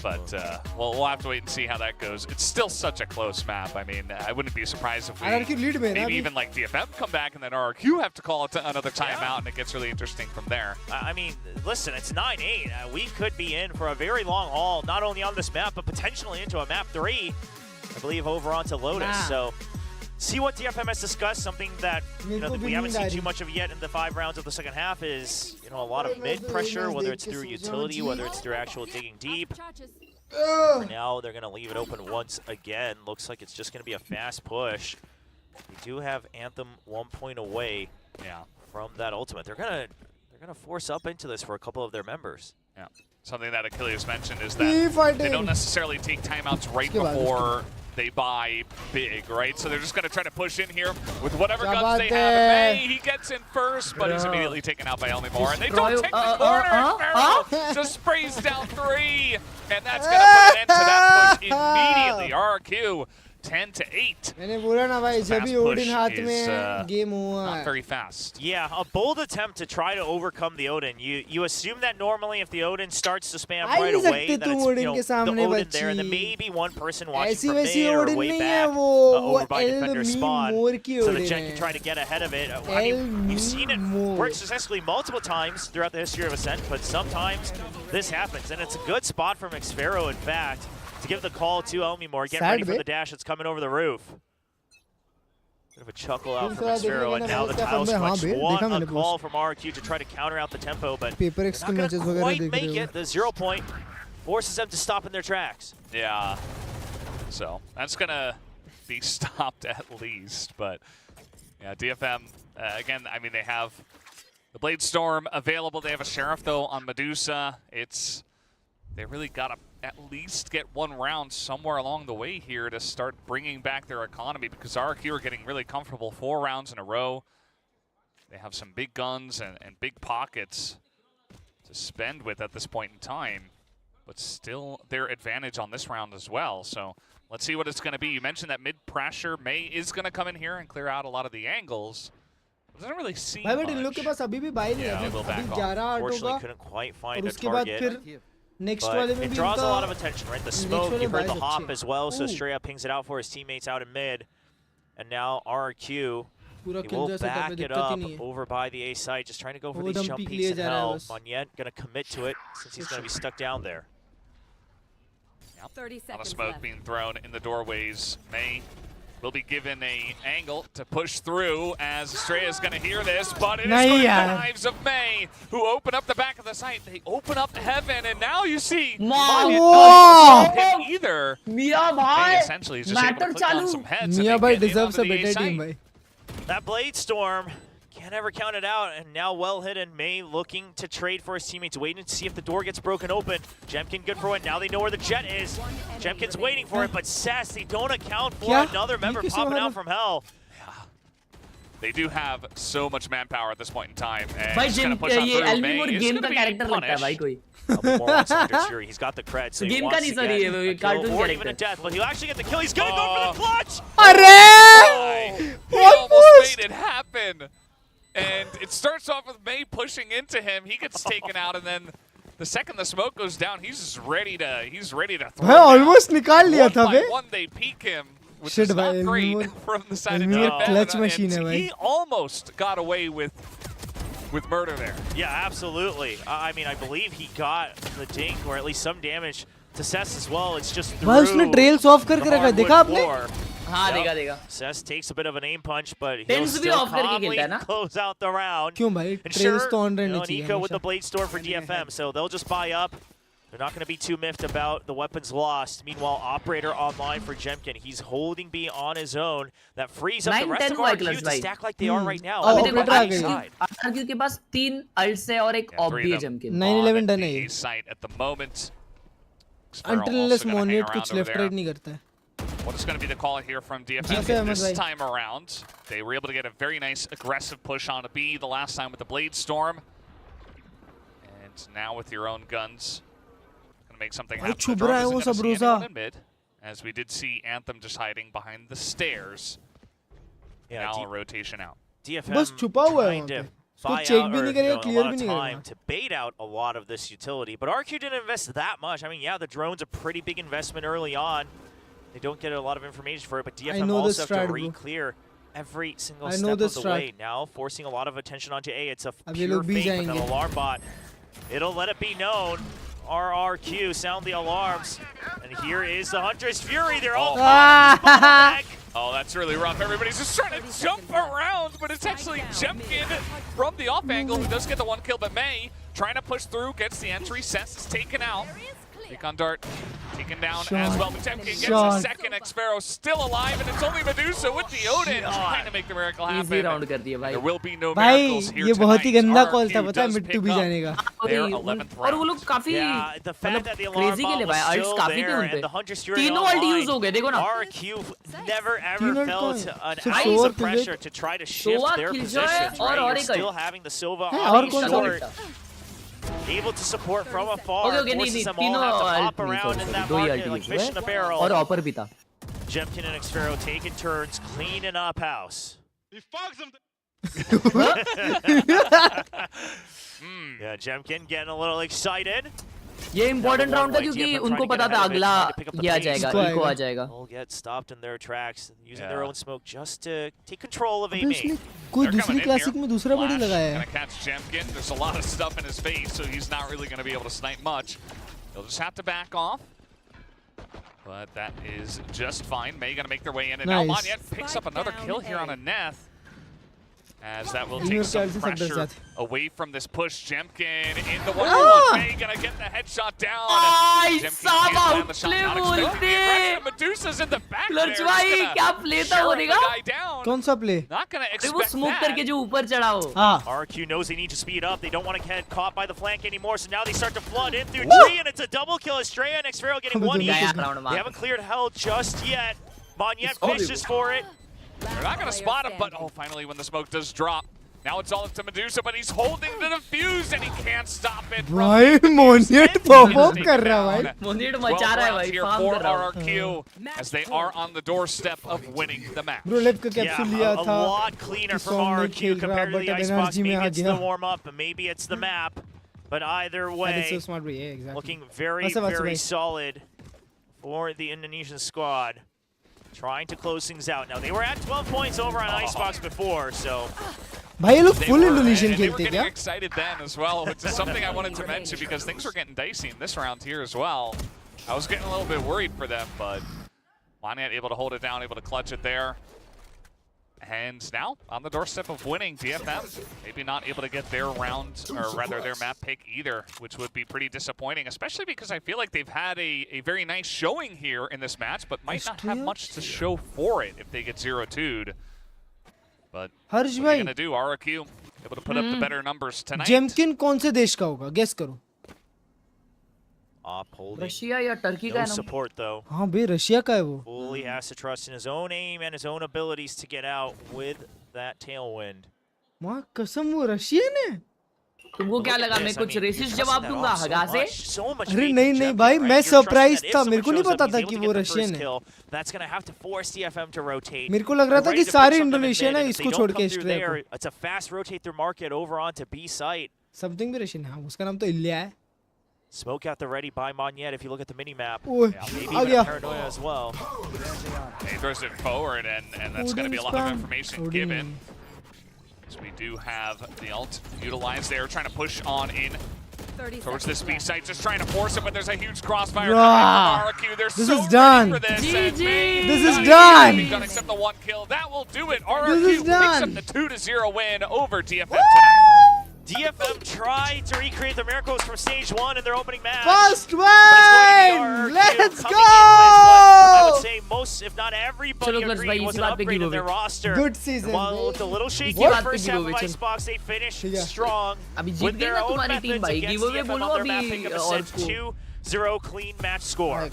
But we'll have to wait and see how that goes. It's still such a close map. I mean, I wouldn't be surprised if we RRQ lead में है ना maybe अभी even like DFM come back and then RRQ have to call it another timeout, and it gets really interesting from there. I mean, listen, it's 9-8. We could be in for a very long haul, not only on this map, but potentially into a map 3, I believe, over onto Lotus. So see what DFM has discussed. Something that that we haven't seen too much of yet in the 5 rounds of the second half is a lot of mid pressure, whether it's through utility, whether it's through actual digging deep. For now, they're going to leave it open once again. Looks like it's just going to be a fast push. They do have Anthem 1 point away from that ultimate. They're going to force up into this for a couple of their members. Yeah. Something that Achilles mentioned is that they don't necessarily take timeouts right before they buy big, right? So they're just going to try to push in here with whatever guns they have. May, he gets in first, but he's immediately taken out by Elmimore. And they don't take the corner. Sparrow just sprays down 3. And that's going to put an end to that push immediately. RRQ 10-8. मैंने बोला ना भाई जब भी Odin हाथ में है game हुआ Not very fast. Yeah, a bold attempt to try to overcome the Odin. You assume that normally if the Odin starts to spam right away, that it's the Odin there, and then maybe one person watching from mid or way back over by defender spawn, so the Jet can try to get ahead of it. I mean, you've seen it work successfully multiple times throughout the history of Ascent, but sometimes this happens, and it's a good spot from Xfero, in fact, to give the call to Elmimore. Get ready for the dash that's coming over the roof. Bit of a chuckle out from Xfero, and now the Tiles Clutch want a call from RRQ to try to counter out the tempo, but they're not going to quite make it. The 0 point forces them to stop in their tracks. Yeah. So that's going to be stopped at least. But yeah, DFM, again, I mean, they have the Blade Storm available. They have a Sheriff, though, on Medusa. They really got to at least get 1 round somewhere along the way here to start bringing back their economy, because RRQ are getting really comfortable 4 rounds in a row. They have some big guns and big pockets to spend with at this point in time, but still their advantage on this round as well. So let's see what it's going to be. You mentioned that mid pressure May is going to come in here and clear out a lot of the angles. Doesn't really see much. Unfortunately, couldn't quite find a target. But it draws a lot of attention, right? The smoke, you heard the hop as well, so Straya pings it out for his teammates out in mid. And now RRQ पूरा He kill will जैसा type back में it दिक्कत ही up नहीं है over by the A site, just trying to go for वो these दम jump peak peeks लिए in जा रहा है hell. बस Monyet gonna commit to it since he's gonna be stuck down there. 30 A lot of seconds smoke left. being thrown in the doorways. May will be given a angle to push through as Estrella's going to hear this, but it is going to be the knives of May who open up the back of the site. They open up heaven, and now you see Monyet not him either. May essentially is just able to click on some heads. Mia and bhai they get in deserves onto a the better site. team bhai. That Blade Storm, can't ever count it out, and now well hidden. May looking to trade for his teammates, waiting to see if the door gets broken open. Jemkin good for it. Now they know where the jet is. Jemkin's waiting for it, but Cess, they don't account for another member popping out from hell. They do have so much manpower at this point in time. And भाई just gonna push on ये through. एल्वी May more is game gonna का be character लगता है punished. भाई कोई He'll be more on Sander's Fury. He's got the cred, so he game का wants नहीं to sir get ये a kill cartoon or even a character death, but he'll actually get the kill. He's gonna go for the clutch! अरे He almost made it happen. And it starts off with May pushing into him. He gets taken out, and then the second the smoke goes down, he's just ready to throw. भाई almost निकाल लिया था बे One they peek him, which Shit is not भाई great from the side of एल्वी DFM. clutch And machine है भाई he almost got away with murder there. Yeah, absolutely. I mean, I believe he got the dink, or at least some damage to Cess as well. It's just through भाई उसने trails off करके रखा है देखा आपने हाँ देखा देखा Cess takes a bit of an aim punch, but he'll Tens भी still off करके calmly खेलता है ना close out the round. क्यों भाई And trails sure, तो on you रहने know, चाहिए Nico with the हमेशा Blade Storm for DFM, so they'll just buy up. They're not going to be too miffed about the weapons lost. Meanwhile, Operator online for Jemkin. He's holding B on his own. That frees up the rest of RRQ to stack like they are right now. Oh, Operator Operator uh on गई। the side. RRQ के पास 3 अल्ट्स है और एक of भी है जमकिन 9-11 done है ये Site at the moment. until unless Monet कुछ left right नहीं करता है What is going to be the call here from DFM this time around? They were able to get a very nice aggressive push on a B the last time with the Blade Storm. And now with your own guns, going to make something happen. The drone isn't gonna see anyone in mid, as we did see Anthem just hiding behind the stairs. Yeah, now a rotation out. DFM बस छुपा हुआ है trying to उसको buy check out, भी or, नहीं you करेगा know, a clear lot भी of नहीं time करेगा to bait out a lot of this utility. But RRQ didn't invest that much. I mean, yeah, the drone's a pretty big investment early on. They don't get a lot of information for it, but DFM also have to re-clear every single step of the way. Now forcing a lot of attention onto A. It's a pure fake with an alarm bot. It'll let it be known. RRQ sound the alarms. And here is the Hunter's Fury. They're all Oh, that's really rough. Everybody's just trying to jump around, but it's actually Jemkin from the off angle who does get the one kill, but May trying to push through, gets the entry, Cess is taken out. Recon Dart taken down as well, but Jemkin gets a second. X-Pharaoh still alive, and it's only Medusa with the Odin trying to make the miracle happen. Easy round कर दिया भाई There will be no miracles here ये बहुत ही गंदा tonight. Call था RRQ पता है does Mittu pick भी up जाने का their 11th और वो round. लोग काफी the fact that the alarm crazy के लिए bot भाई was अल्ट्स still काफी थे there उन and the पे Hunter's Fury तीनों अल्ट online, यूज हो गए देखो ना RRQ never ever तीनों felt अल्ट कौन an है? ounce Sova of pressure to try to shift Sova their Killjoy positions. और Right? You're एक still having the Sova है, on और each कौन सा sword, ult able to support from afar. Okay, Forces them all तीनों have to ult pop around in that दो ही market ult like use fish in a हुए barrel. और ऑपर भी था Jemkin and X-Pharaoh taking turns cleaning up house. He fucks him. Yeah, Jemkin getting a little excited. ये important round था क्योंकि उनको पता था अगला ये आ जाएगा इको आ जाएगा They'll get stopped in their tracks, using their own smoke just to take control of अबे A उसने main. कोई They're दूसरी coming in क्लासिक here. में दूसरा बड़ी Flash लगाया है gonna catch Jemkin. There's a lot of stuff in his face, so he's not really going to be able to snipe much. He'll just have to back off. But that is just fine. May going to make their way in, and now Nice. Monyet picks up another kill here on a Neth. As that will Ignore take some Charles से सब डर pressure जाते। away from this push. Jemkin in the 1v1. May gonna get the headshot down. Jemkin can't land the shot. Not expecting the aggression. Medusa's in the back there. क्लर्च भाई क्या play था वो Sheriff देगा the guy down. कौन सा play Not gonna अरे expect वो smoke that. करके जो ऊपर चढ़ा हो हाँ RRQ knows they need to speed up. They don't want to get caught by the flank anymore, so now they start to flood in through tree, and it's a double kill. Estrella and X-Pharaoh getting one each. गया round They मार haven't cleared hell just yet. Monyet fishes for it. They're not going to spot him, but finally when the smoke does drop. Now it's all up to Medusa, but he's holding the defuse and he can't stop it. भाई मोनियट perform कर रहा है भाई Monet मचा रहा है भाई here farm for कर रहा है RRQ as they are on the doorstep of winning the match. Bro left का कैप्सूल लिया a था lot cleaner कि from सॉन्ग नहीं RRQ खेल रहा compared to बट the अब Icebox. एनर्जी में Maybe आ it's the गया warm up, and maybe it's the map. But either That is way, so smart bro yeah exactly looking very, अच्छा, very भाई। solid for the Indonesian squad. trying to close things out. Now they were at 12 points over on Icebox before, so भाई ये लोग full Indonesian they were खेलते getting क्या? excited then as well, which is something I wanted to mention because things were getting dicey in this round here as well. I was getting a little bit worried for them, but Monet able to hold it down, able to clutch it there. And now on the doorstep of winning, DFM maybe not able to get their round, or rather their map pick either, which would be pretty disappointing, especially because I feel like they've had a very nice showing here in this match, but might not have much to show for it if they get 0-2'd. But what are you going to do? RRQ able to put up the better numbers tonight. जेमकिन कौन से देश का होगा? Guess करो. Russia या Turkey का no है ना? support though. हाँ बे रशिया का है वो. Fully has to trust in his own aim and his own abilities to get out with that tailwind. माँ कसम वो रशियन है? तुमको क्या लगा मैं कुछ रेसिस्ट जवाब दूंगा हगा से? अरे नहीं नहीं भाई मैं सरप्राइज था, मेरे को नहीं पता था कि वो रशियन है. That's going to have to force DFM to rotate. मेरे को लग रहा था कि सारे इंडोनेशियन है, इसको छोड़ के स्ट्रेट को. It's a fast rotate through market over onto B site. Something भी रशियन है, उसका नाम तो इल्या है. Smoke out the ready by Monyet if you look at the mini map. Maybe even Paranoia as well. He throws it forward, and that's going to be a lot of information given. So we do have the ult utilized there, trying to push on in towards this B site, just trying to force it, but there's a huge crossfire coming from RRQ. They're this so is done. ready for this. This is done. Done except the one kill. That will do it. RRQ picks up the 2-0 win over DFM tonight. DFM tried to recreate the miracles from stage 1 in their opening match. First win! Let's go! I would say most, if not everybody, agreed was an upgrade in their roster. Good season. While it looked a little shaky in the first half of Icebox, they finished strong with their own methods against DFM on their map, picking up a set 2-0 clean match score.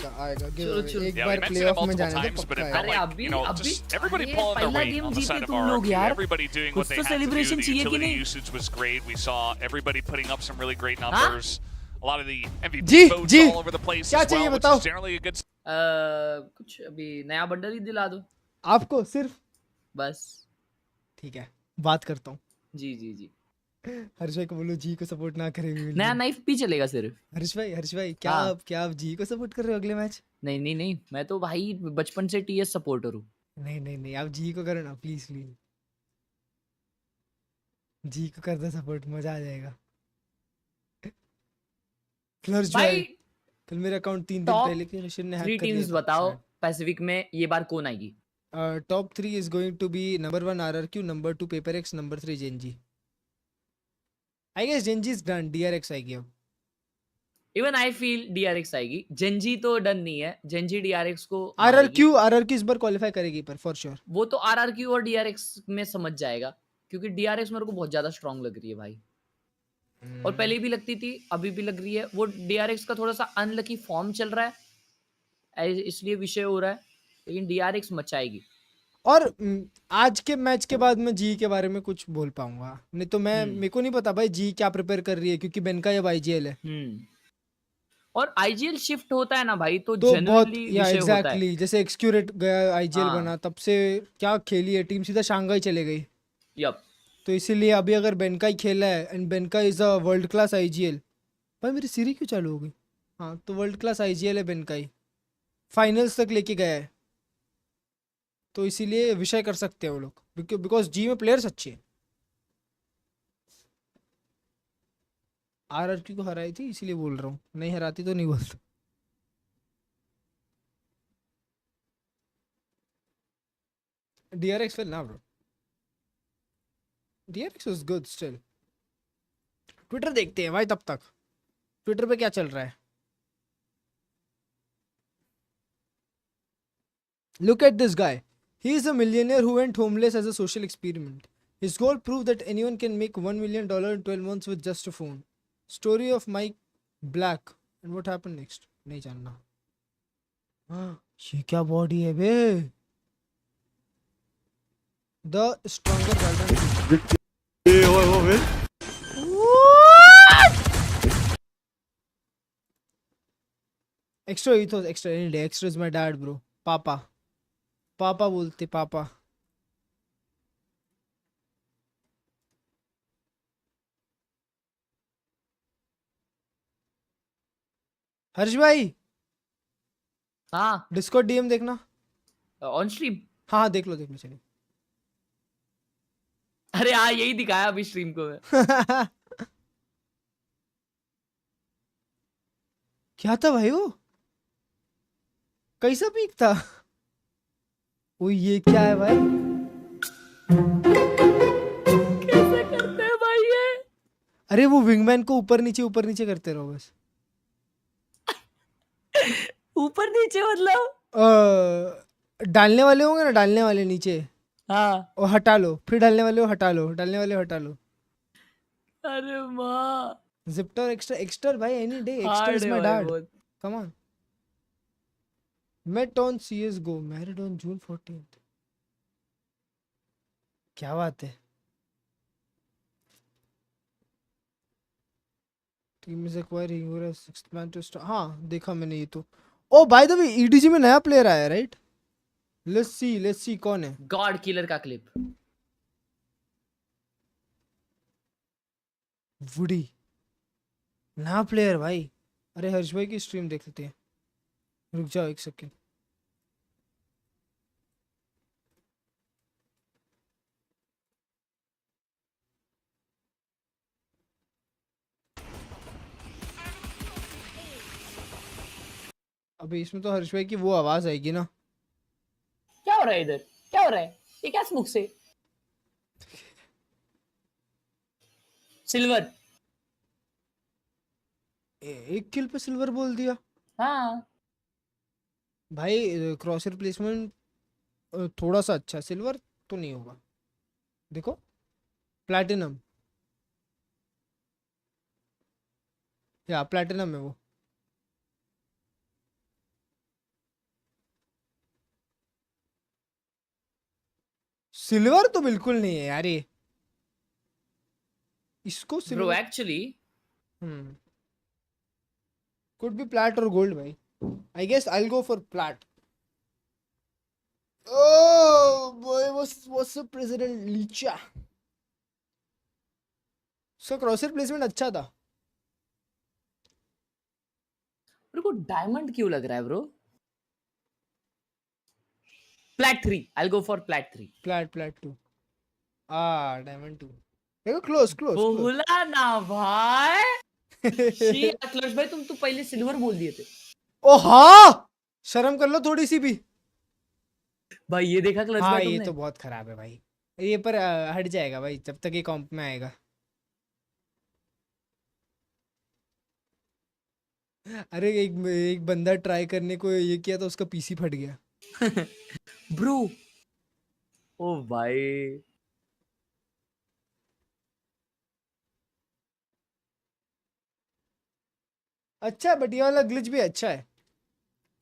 Yeah, we mentioned it multiple times, but it felt like, you know, just everybody pulling their weight on the side of RRQ. Everybody doing what they had to do. The utility usage was great. We saw everybody putting up some really great numbers. A lot of the MVP votes all over the place as well, which is generally a good... कुछ अभी नया bundle ही दिला दो. आपको सिर्फ? बस. ठीक है, बात करता हूँ. जी जी जी. हर्ष भाई को बोलो जी को सपोर्ट ना करे. नया नाइफ भी चलेगा सिर्फ. हर्ष भाई क्या आप जी को सपोर्ट कर रहे हो अगले मैच? नहीं नहीं नहीं, मैं तो भाई बचपन से टीएस सपोर्टर हूँ. नहीं नहीं नहीं, आप जी को करो ना प्लीज प्लीज. जी को कर दो सपोर्ट, मजा आ जाएगा. क्लर्ज भाई कल मेरा अकाउंट 3 दिन पहले के रशियन ने हैक कर लिया. 3 टीम्स बताओ पैसिफिक में ये बार कौन आएगी? Top 3 is going to be number 1 RRQ, number 2 Paper Rex, number 3 Gen G. I guess Genji is done. DRX आएगी अब. Even I feel DRX आएगी. Genji तो डन नहीं है. Genji DRX को RRQ इस बार क्वालिफाई करेगी पर for sure. वो तो RRQ और DRX में समझ जाएगा क्योंकि DRX मेरे को बहुत ज्यादा स्ट्रांग लग रही है भाई. और पहले भी लगती थी, अभी भी लग रही है. वो DRX का थोड़ा सा अनलकी फॉर्म चल रहा है इसलिए विषय हो रहा है, लेकिन DRX मचाएगी. और आज के मैच के बाद मैं जी के बारे में कुछ बोल पाऊंगा, नहीं तो मैं मेरे को नहीं पता भाई जी क्या प्रिपेयर कर रही है क्योंकि बेनका अब आईजीएल है. और आईजीएल शिफ्ट होता है ना भाई तो जनरली विषय होता है. जैसे एक्सक्यूरेट गया आईजीएल बना तब से क्या खेली है टीम, सीधा शंघाई चले गई. यप. तो इसीलिए अभी अगर बेनका ही खेला है and Benkai is a world class IGL. भाई मेरी सीरी क्यों चालू हो गई? हाँ तो वर्ल्ड क्लास आईजीएल है बेनका ही, फाइनल्स तक लेके गया है, तो इसीलिए विषय कर सकते हैं वो लोग बिकॉज जी में प्लेयर्स अच्छे हैं. RRQ को हराई थी इसीलिए बोल रहा हूँ, नहीं हराती तो नहीं बोलता. DRX fell now bro. DRX was good still. Twitter देखते हैं भाई तब तक. ट्विटर पे क्या चल रहा है? Look at this guy. He is a millionaire who went homeless as a social experiment. His goal proved that anyone can make $1 million in 12 months with just a phone. Story of Mike Black. And what happened next? नहीं जानना. ये क्या body है बे? The stronger garden. Extra ethos, extra any day. Extra is my dad, bro. Papa. पापा बोलते पापा. हर्ष भाई हाँ डिस्कॉर्ड डीएम देखना. On stream? हाँ देख लो चलिए। अरे हाँ यही दिखाया अभी स्ट्रीम को मैं। क्या था भाई वो? कैसा पीक था? वो ये क्या है भाई? कैसे करते हैं भाई ये? अरे वो विंगमैन को ऊपर नीचे करते रहो बस। ऊपर नीचे मतलब? डालने वाले होंगे ना, डालने वाले नीचे। हाँ। और हटा लो, फिर डालने वाले हो हटा लो, डालने वाले हो हटा लो। अरे माँ। जिप्टर एक्स्टर भाई, एनी डे एक्स्टर हार्ड इज है माय भाई डैड। बहुत। Come on. Met on CS:GO, married on June 14th। क्या बात है। Team is acquiring your sixth man to start. हाँ देखा मैंने ये तो। Oh by the way EDG में नया प्लेयर आया राइट? लेट्स सी कौन है। गॉड किलर का क्लिप। वुडी नया प्लेयर भाई। अरे हर्ष भाई की स्ट्रीम देख लेते हैं, रुक जाओ एक सेकेंड। अबे इसमें तो हर्ष भाई की वो आवाज आएगी ना। क्या हो रहा है इधर? क्या हो रहा है? ये क्या स्मोक से? सिल्वर। एक किल पे सिल्वर बोल दिया। हाँ भाई क्रॉसर प्लेसमेंट थोड़ा सा अच्छा, सिल्वर तो नहीं होगा। देखो प्लैटिनम, या प्लैटिनम है वो। सिल्वर तो बिल्कुल नहीं है यार ये। इसको bro silver actually could be plat और गोल्ड भाई। I guess I will go for plat. Oh boy what's up president लीचा। सो क्रॉसर प्लेसमेंट अच्छा था। मेरे को डायमंड क्यों लग रहा है bro? Plat 3, I will go for plat 3। Plat 2। Diamond 2 देखो। क्लोज बोला ना भाई। शी क्लर्ज भाई तुम तो पहले सिल्वर बोल दिए थे। ओ हाँ शर्म कर लो थोड़ी सी भी भाई ये देखा क्लर्ज हाँ भाई ये तुमने? तो बहुत खराब है भाई। ये पर हट जाएगा भाई जब तक ये कॉम्प में आएगा। अरे एक बंदा ट्राई करने को ये किया था, उसका पीसी फट गया। ब्रो ओ भाई अच्छा है, बट ये वाला ग्लिच भी अच्छा है।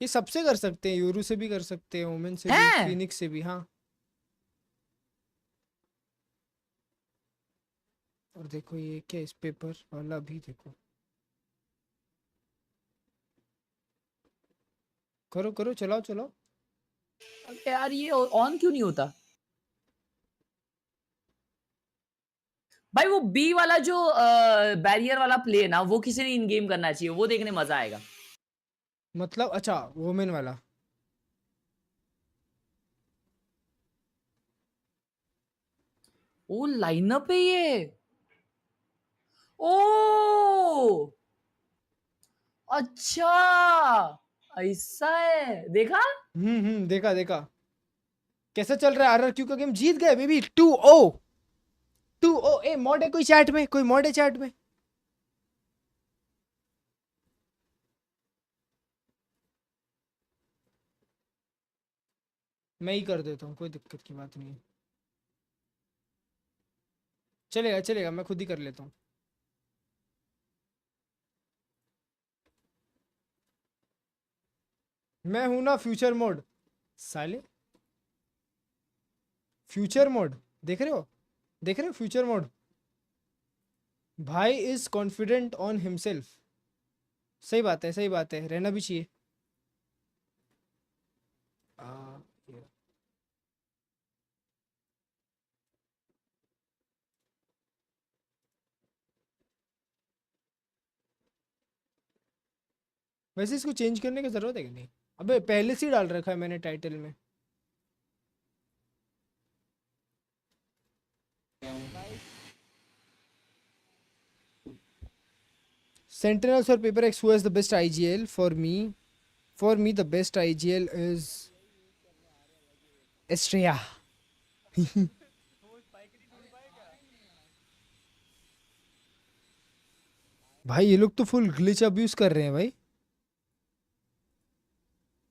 ये सबसे कर सकते हैं, यूरू से भी कर सकते हैं, ओमेन से भी, फिनिक्स से भी। हाँ और देखो ये क्या इस पेपर वाला भी देखो। करो चलाओ। अबे यार ये ऑन क्यों नहीं होता? भाई वो बी वाला जो बैरियर वाला प्ले ना, वो किसी ने इन गेम करना चाहिए, वो देखने मजा आएगा। मतलब अच्छा वोमेन वाला। ओ लाइनअप है ये। ओ अच्छा ऐसा है, देखा? देखा कैसा चल रहा है। RRQ का गेम जीत गए बेबी। 2-0 ए मॉड है कोई चैट में? कोई मॉड है चैट में? मैं ही कर देता हूँ, कोई दिक्कत की बात नहीं है। चलेगा मैं खुद ही कर लेता हूँ। मैं हूं ना फ्यूचर मोड साले। फ्यूचर मोड देख रहे हो फ्यूचर मोड। भाई इज कॉन्फिडेंट ऑन हिमसेल्फ। सही बात है रहना भी चाहिए। ये। वैसे इसको चेंज करने की जरूरत है कि नहीं? अबे पहले से ही डाल रखा है मैंने टाइटल में। Sentinels or Paper X, who has the best IGL? For me, the best IGL is Estrella. भाई ये लोग तो फुल ग्लिच अब्यूज कर रहे हैं भाई,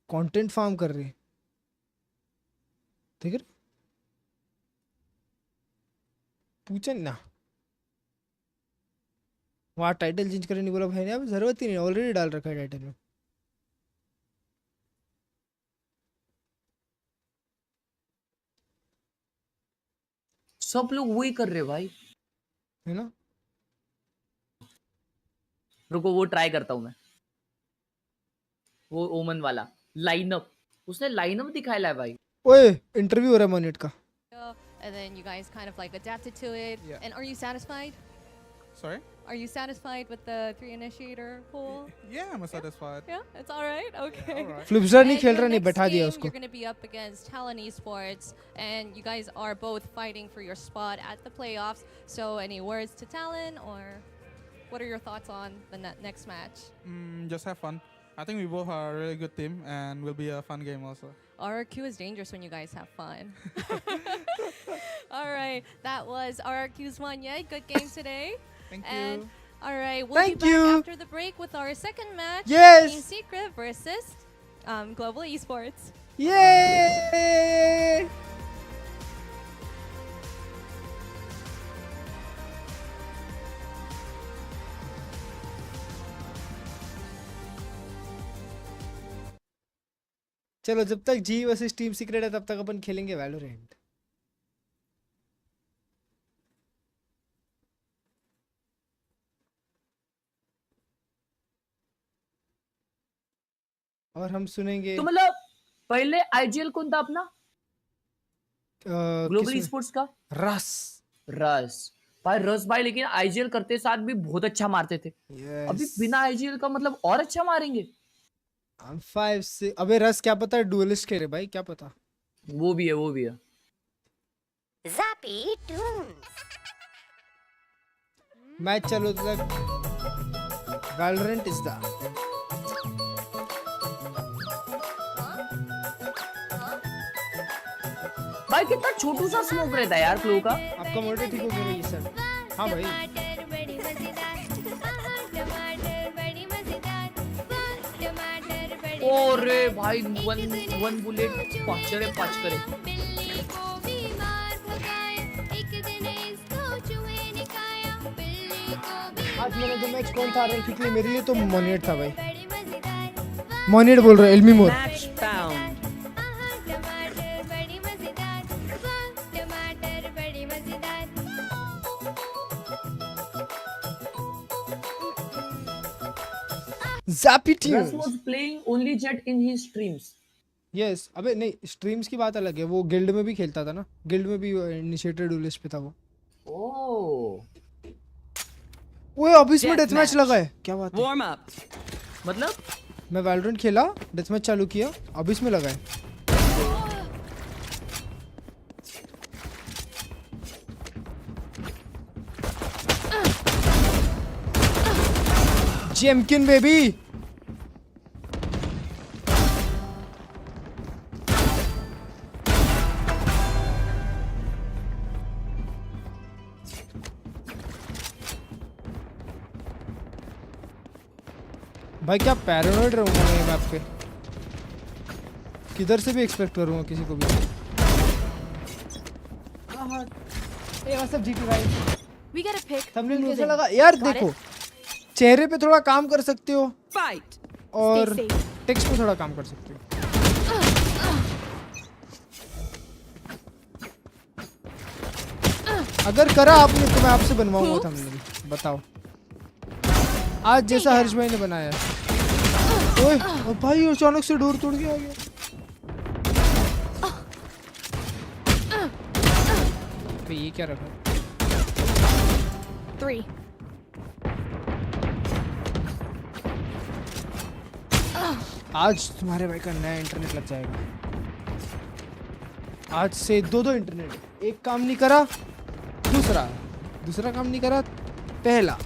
कंटेंट फार्म कर रहे हैं, ठीक है? पूछन ना वहाँ टाइटल चेंज करने नहीं बोला भाई ने, अब जरूरत ही नहीं, ऑलरेडी डाल रखा है टाइटल में। सब लोग वही कर रहे भाई, है ना? रुको वो ट्राई करता हूँ मैं, वो ओमन वाला लाइनअप, उसने लाइनअप दिखाया है भाई। ओए इंटरव्यू हो रहा है मोनेट का। And then you guys kind of like adapted to it. Yeah. And are you satisfied? Sorry? Are you satisfied with the 3 initiator pool? Yeah, I'm satisfied. Yeah, it's all right. Okay. All right. फ्लिपसर नहीं And खेल your रहा, नहीं next बैठा दिया game, उसको। You're going to be up against Talon Esports, and you guys are both fighting for your spot at the playoffs. So, any words to Talon, or what are your thoughts on the next match? Just have fun. I think we both are a really good team, and will be a fun game also. RRQ is dangerous when you guys have fun. All right, that was RRQ's one. Yeah, good game today. Thank And you. all right, we'll Thank be back you. after the break with our second match. Yes. Team Secret versus Global Esports. Yay! चलो जब तक जी versus team secret है तब तक अपन खेलेंगे Valorant. और हम सुनेंगे तो मतलब पहले आईजीएल कौन था अपना? ग्लोबल किसमें? स्पोर्ट्स का रस भाई, रस भाई लेकिन आईजीएल करते साथ भी बहुत अच्छा मारते थे। अभी बिना आईजीएल का मतलब और अच्छा मारेंगे। हम 5 से अबे रस क्या पता डुअलिस्ट खेले भाई, क्या पता। वो भी है Zappy Tunes. मैच चलो तक वैलोरेंट इज द भाई कितना छोटू सा स्मोक रहता है यार क्लो का। आपका मोटर ठीक हो गया ये सर? हाँ भाई टमाटर बड़ी मजेदार, टमाटर बड़ी मजेदार, टमाटर बड़ी ओरे भाई वन बुलेट पाँच करे। बिल्ली को बीमार भगाया, एक दिन इसको चूहे ने खाया, बिल्ली को बीमार आज मैंने जो मैच कौन था क्विकली, मेरे लिए तो मोनेट था भाई। बड़ी मजेदार, मोनेट बोल रहा है, एल्मी मोर। Match found. टमाटर बड़ी मजेदार, टमाटर बड़ी मजेदार। Zappy Russ tunes. was playing only Jet in his streams. Yes, अबे नहीं स्ट्रीम्स की बात अलग है, वो गिल्ड में भी खेलता था ना, गिल्ड में भी इनिशिएटेड डुएलिस्ट पे था वो। ओह ओए अभी इसमें डेथ मैच लगा है, क्या बात है? Warm up. मतलब मैं वैलोरेंट खेला, डेथ मैच चालू किया, अभी इसमें लगा है। जेमकिन बेबी भाई क्या पैरानॉइड रहूंगा मैं मैप पे, किधर से भी एक्सपेक्ट करूंगा किसी को भी। ये सब जीटी भाई We get a pick. Thumbnail में मुझे लगा यार देखो चेहरे पे थोड़ा काम कर सकते हो Fight. और Stay safe. टेक्स्ट पे थोड़ा काम कर सकते हो। अगर करा आपने तो मैं आपसे बनवाऊंगा थंबनेल, बताओ आज जैसा हर्ष भाई ने बनाया। ओए ओ भाई अचानक से डोर तोड़ के आ गया। भाई ये क्या रखा? 3. आज तुम्हारे भाई का नया इंटरनेट लग जाएगा। आज से दो इंटरनेट, एक काम नहीं करा दूसरा काम नहीं करा, पहला।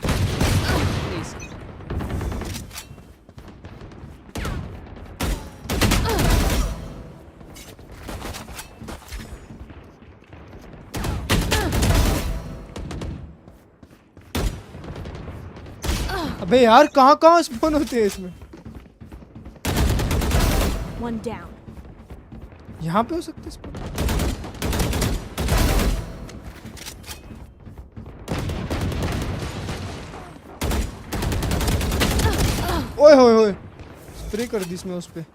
अबे यार कहाँ स्पॉन होते हैं इसमें? One down. यहाँ पे हो सकते स्पॉन? ओए होए होए, स्प्रे कर दी इसमें उस पे।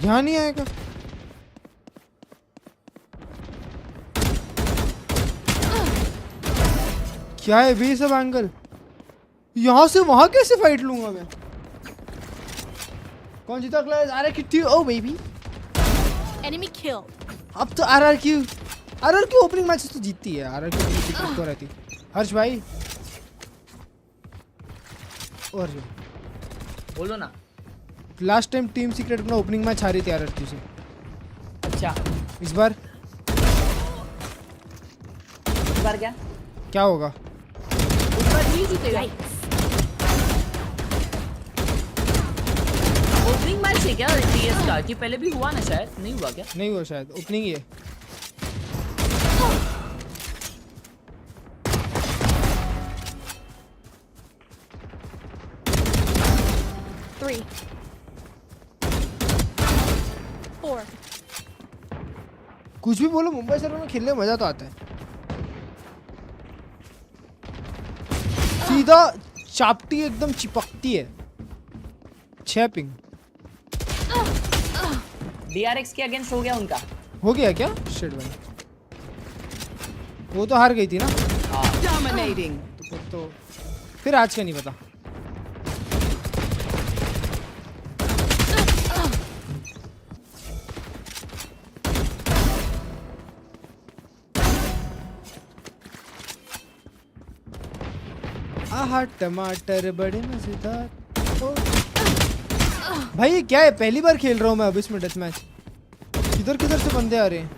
यहाँ नहीं आएगा। क्या है भी सब एंगल? यहाँ से वहाँ कैसे फाइट लूंगा मैं? कौन जीता क्लर्ज? RRQ? ओ बेबी, Enemy kill. अब तो RRQ ओपनिंग मैचेस तो जीतती है। RRQ तो रहती। हर्ष भाई और जो बोलो ना। लास्ट टाइम टीम सीक्रेट अपना ओपनिंग मैच हारी थी RRQ से। अच्छा, इस बार क्या होगा? इस बार नहीं जीतेगा। ओपनिंग मैच है क्या टीएस का? कि पहले भी हुआ ना? शायद नहीं हुआ क्या? नहीं हुआ शायद, ओपनिंग ही है। Three. Four. कुछ भी बोलो, मुंबई सर्वर में खेलने में मजा तो आता है। सीधा चापटी एकदम चिपकती है। 6 पिंग। DRX के अगेंस्ट हो गया उनका। हो गया क्या? शिट भाई, वो तो हार गई थी ना। Dominating. तो फिर आज का नहीं पता। आहा टमाटर बड़े मजेदार। भाई ये क्या है? पहली बार खेल रहा हूँ मैं अब इसमें डेथ मैच। किधर से बंदे आ रहे हैं?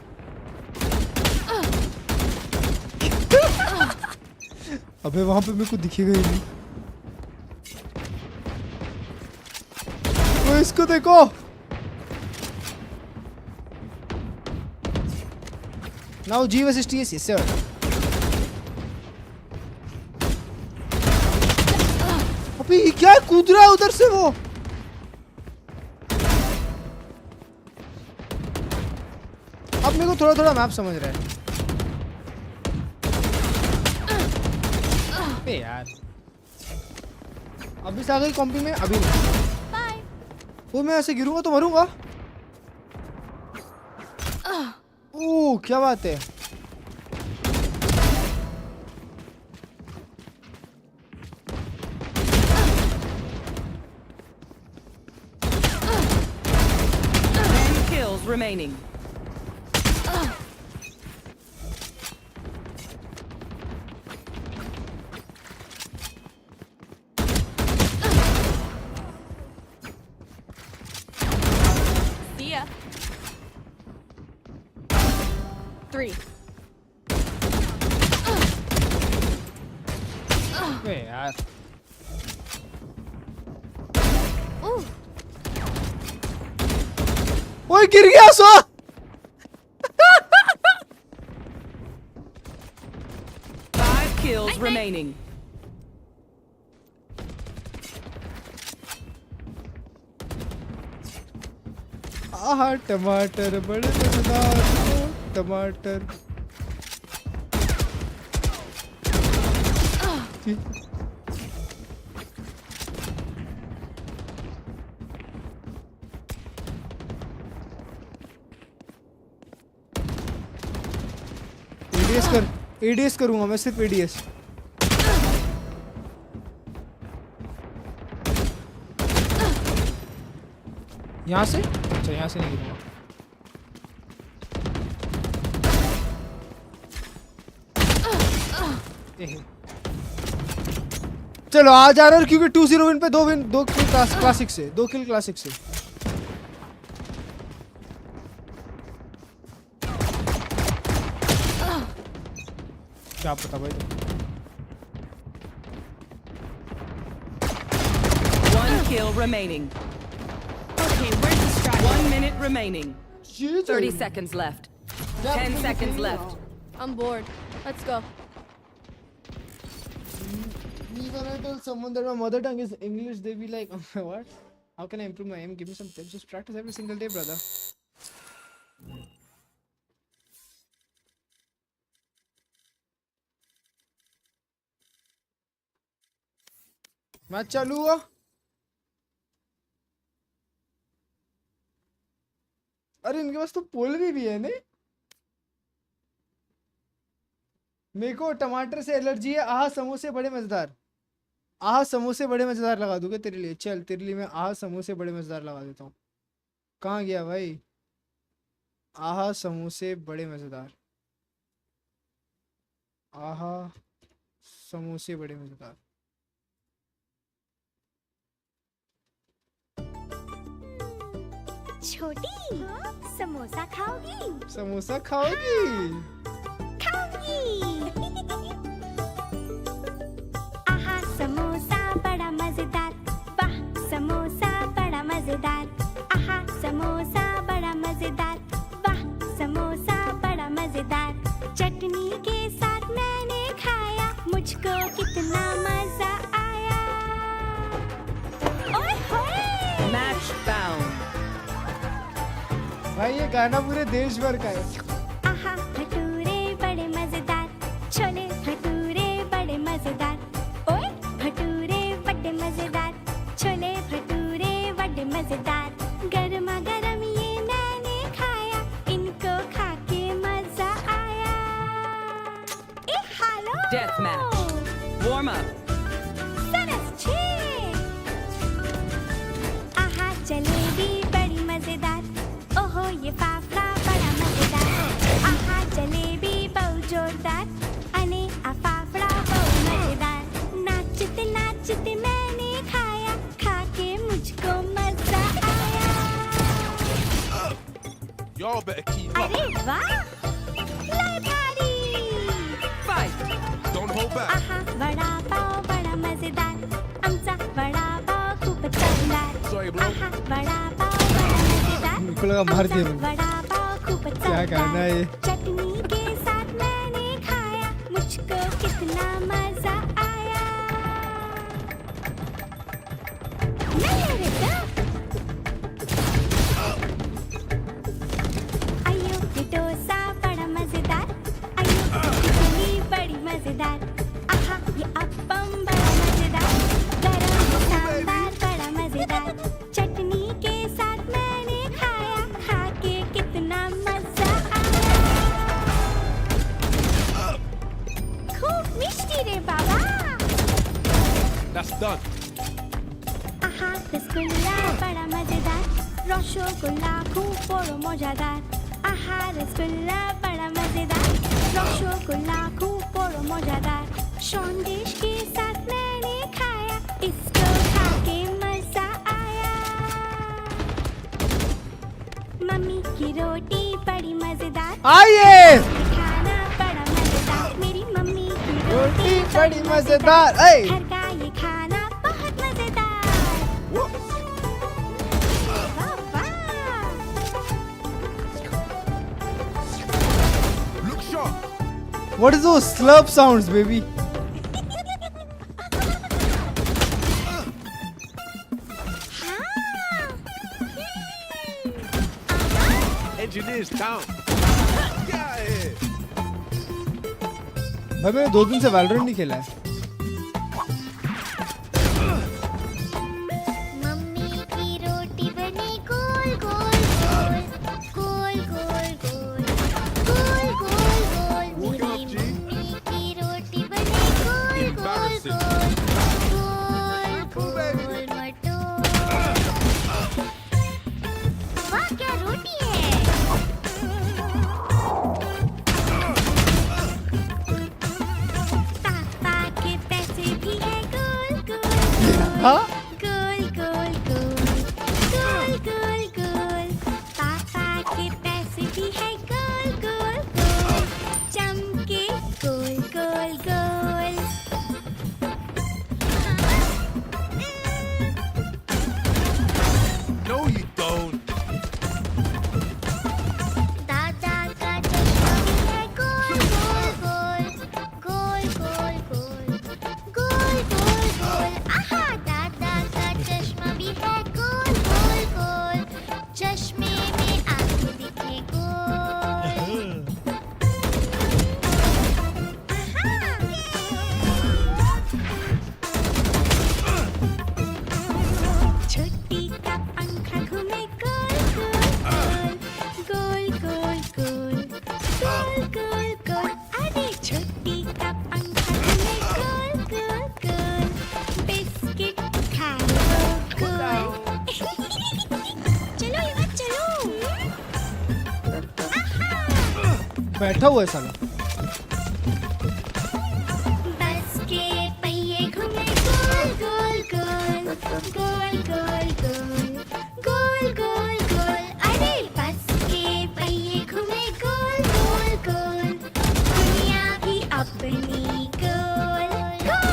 अबे वहां पे मेरे को दिखेगा ही नहीं। तो इसको देखो, now G versus TS, yes sir। अबे ये क्या कूद रहा है उधर से वो? अब मेरे को थोड़ा मैप समझ रहा है। अबे यार, अभी से आ गई कॉम्पी में, अभी नहीं। वो मैं ऐसे गिरूंगा तो मरूंगा। ओह क्या बात है। Remaining. See ya. 3. अबे यार, ओए गिर गया सो। Five kills remaining. आहा टमाटर बड़े मजेदार, टमाटर। एडीएस करूंगा मैं, सिर्फ एडीएस। यहाँ से? अच्छा यहाँ से नहीं गिरूंगा। चलो आज आ रहा है क्योंकि 2-0 विन पे 2 किल क्लासिक से। क्या पता भाई. One kill remaining. Okay, where's the strike? 1 minute remaining. 30 seconds left. 10 seconds left. I'm bored. Let's go. When I tell someone that my mother tongue is English, they be like, what? How can I improve my aim? Give me some tips. Just practice every single day, brother. Match चालू हुआ. अरे इनके पास तो पोल भी है नहीं. मेरे को टमाटर से एलर्जी है. आहा समोसे बड़े मजेदार. आहा समोसे बड़े मजेदार लगा दूंगा तेरे लिए. चल तेरे लिए मैं आहा समोसे बड़े मजेदार लगा देता हूँ. कहाँ गया भाई? आहा समोसे बड़े मजेदार. आहा समोसे बड़े मजेदार. छोटी समोसा खाओगी? समोसा खाओगी? खाओगी। आहा समोसा बड़ा मजेदार. वाह समोसा बड़ा मजेदार. आहा समोसा बड़ा मजेदार. वाह समोसा बड़ा मजेदार. चटनी के साथ मैंने खाया, मुझको कितना मजा आया. ओए होए. Match found. भाई ये गाना पूरे देश भर का है. आहा भटूरे बड़े मजेदार. छोले भटूरे बड़े मजेदार. ओए भटूरे बड़े मजेदार. छोले भटूरे बड़े मजेदार. गरमा गरम ये मैंने खाया, इनको खा के मजा आया. ए हालो. Death match. Warm up. सरस छे. आहा जलेबी बड़ी मजेदार. ओहो ये फाफड़ा बड़ा मजेदार. आहा जलेबी बहु जोरदार. अने आ फाफड़ा बहु मजेदार. नाचते नाचते मैंने खाया, खा के मुझको मजा आया. Y'all better keep up. अरे वाह. लाई भारी. Fight. Don't hold back. आहा वडा पाव बड़ा मजेदार. आमचा वडा पाव खूपच चांगला. Sorry, bro. आहा वडा पाव बड़ा मजेदार. मुझको लगा मार दिया मैंने. वडा पाव खूपच क्या गाना है ये? चटनी के साथ मैंने खाया, मुझको कितना मजा आया. नहीं रे दा. आयो ये डोसा बड़ा मजेदार. आयो ये इडली बड़ी मजेदार. आहा ये अप्पम बड़ा मजेदार. गरम सांभर बड़ा मजेदार. चटनी के साथ मैंने खाया, खा के कितना मजा आया. खूब मिष्टी रे बाबा. That's done. आहा रसगुल्ला बड़ा मजेदार. रसगुल्ला खूब बड़ो मजेदार. आहा रसगुल्ला बड़ा मजेदार. रसगुल्ला खूब बड़ो मजेदार. संदेश के साथ मैंने खाया, इसको खा के मजा आया. मम्मी की रोटी बड़ी मजेदार. आइए खाना बड़ा मजेदार. मेरी मम्मी की रोटी बड़ी मजेदार. ऐ घर का ये खाना बहुत मजेदार. वाह वाह. Look sharp. what is those slurp sounds baby? Engineers down. Get out of here. भाई मैंने 2 दिन से वैलोरेंट नहीं खेला है. मम्मी की रोटी बनी गोल गोल गोल. गोल गोल गोल. गोल गोल गोल. Walk it up, मेरी G. मम्मी की रोटी बनी गोल गोल गोल. गोल गोल मटोल. वाह क्या रोटी है. पापा के पैसे भी है गोल गोल. हाँ गोल गोल गोल. गोल गोल गोल. पापा के पैसे भी है गोल गोल गोल. चमके गोल गोल बैठा हुआ है साला। बस के पहिए घूमे गोल गोल गोल गोल गोल गोल गोल गोल गोल। अरे बस के पहिए घूमे गोल गोल गोल, दुनिया भी अपनी गोल गोल।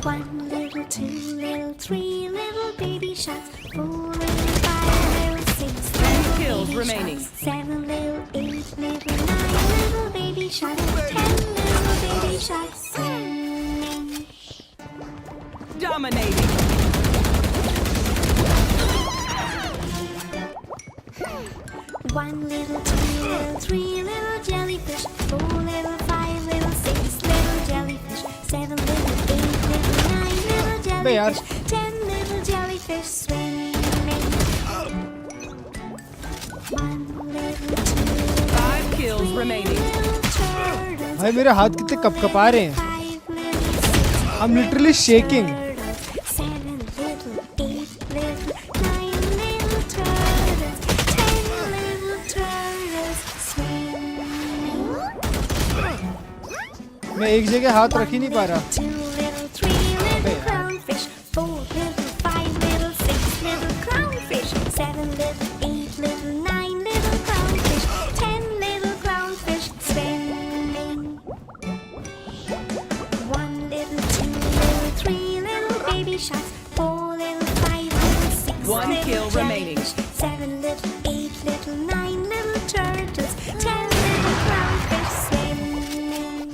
One little, two little, three little baby shots, 4 little, 5 little, 6 little kills baby remaining. shots, 7 little, 8 little, 9 little baby shots, 10 little baby shots. Dominating. One little, 2 little, 3 little jellyfish, 4 little, 5 little, 6 little jellyfish, 7 little, 8 little, 9 little jellyfish, 10 little jellyfish swimming. 1 little, 2 little, 5 kills remaining. भाई मेरे हाथ कितने कपकपा रहे हैं। I'm literally shaking. 7 little, 8 little, 9 little turtles, 10 little turtles swimming. मैं एक जगह हाथ रख ही नहीं पा रहा। 2 little, 3 little clownfish, 4 little, 5 little, 6 little clownfish, 7 little, 8 little, 9 little clownfish, 10 little clownfish swimming. 1 little, 2 little, 3 little baby sharks, 4 little, 5 little, 6 One little kill remaining. jellyfish, 7 little, 8 little, 9 little turtles, 10 little clownfish swimming.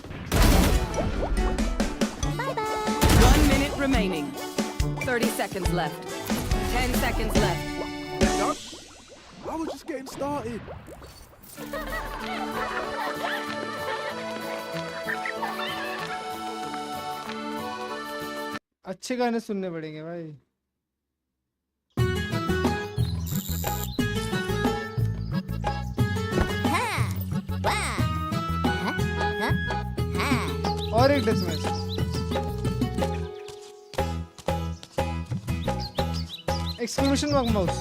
Bye bye. 1 minute remaining. 30 seconds left. 10 seconds left. I was just getting started. अच्छे गाने सुनने पड़ेंगे भाई। और एक death match. Exclusion mouse.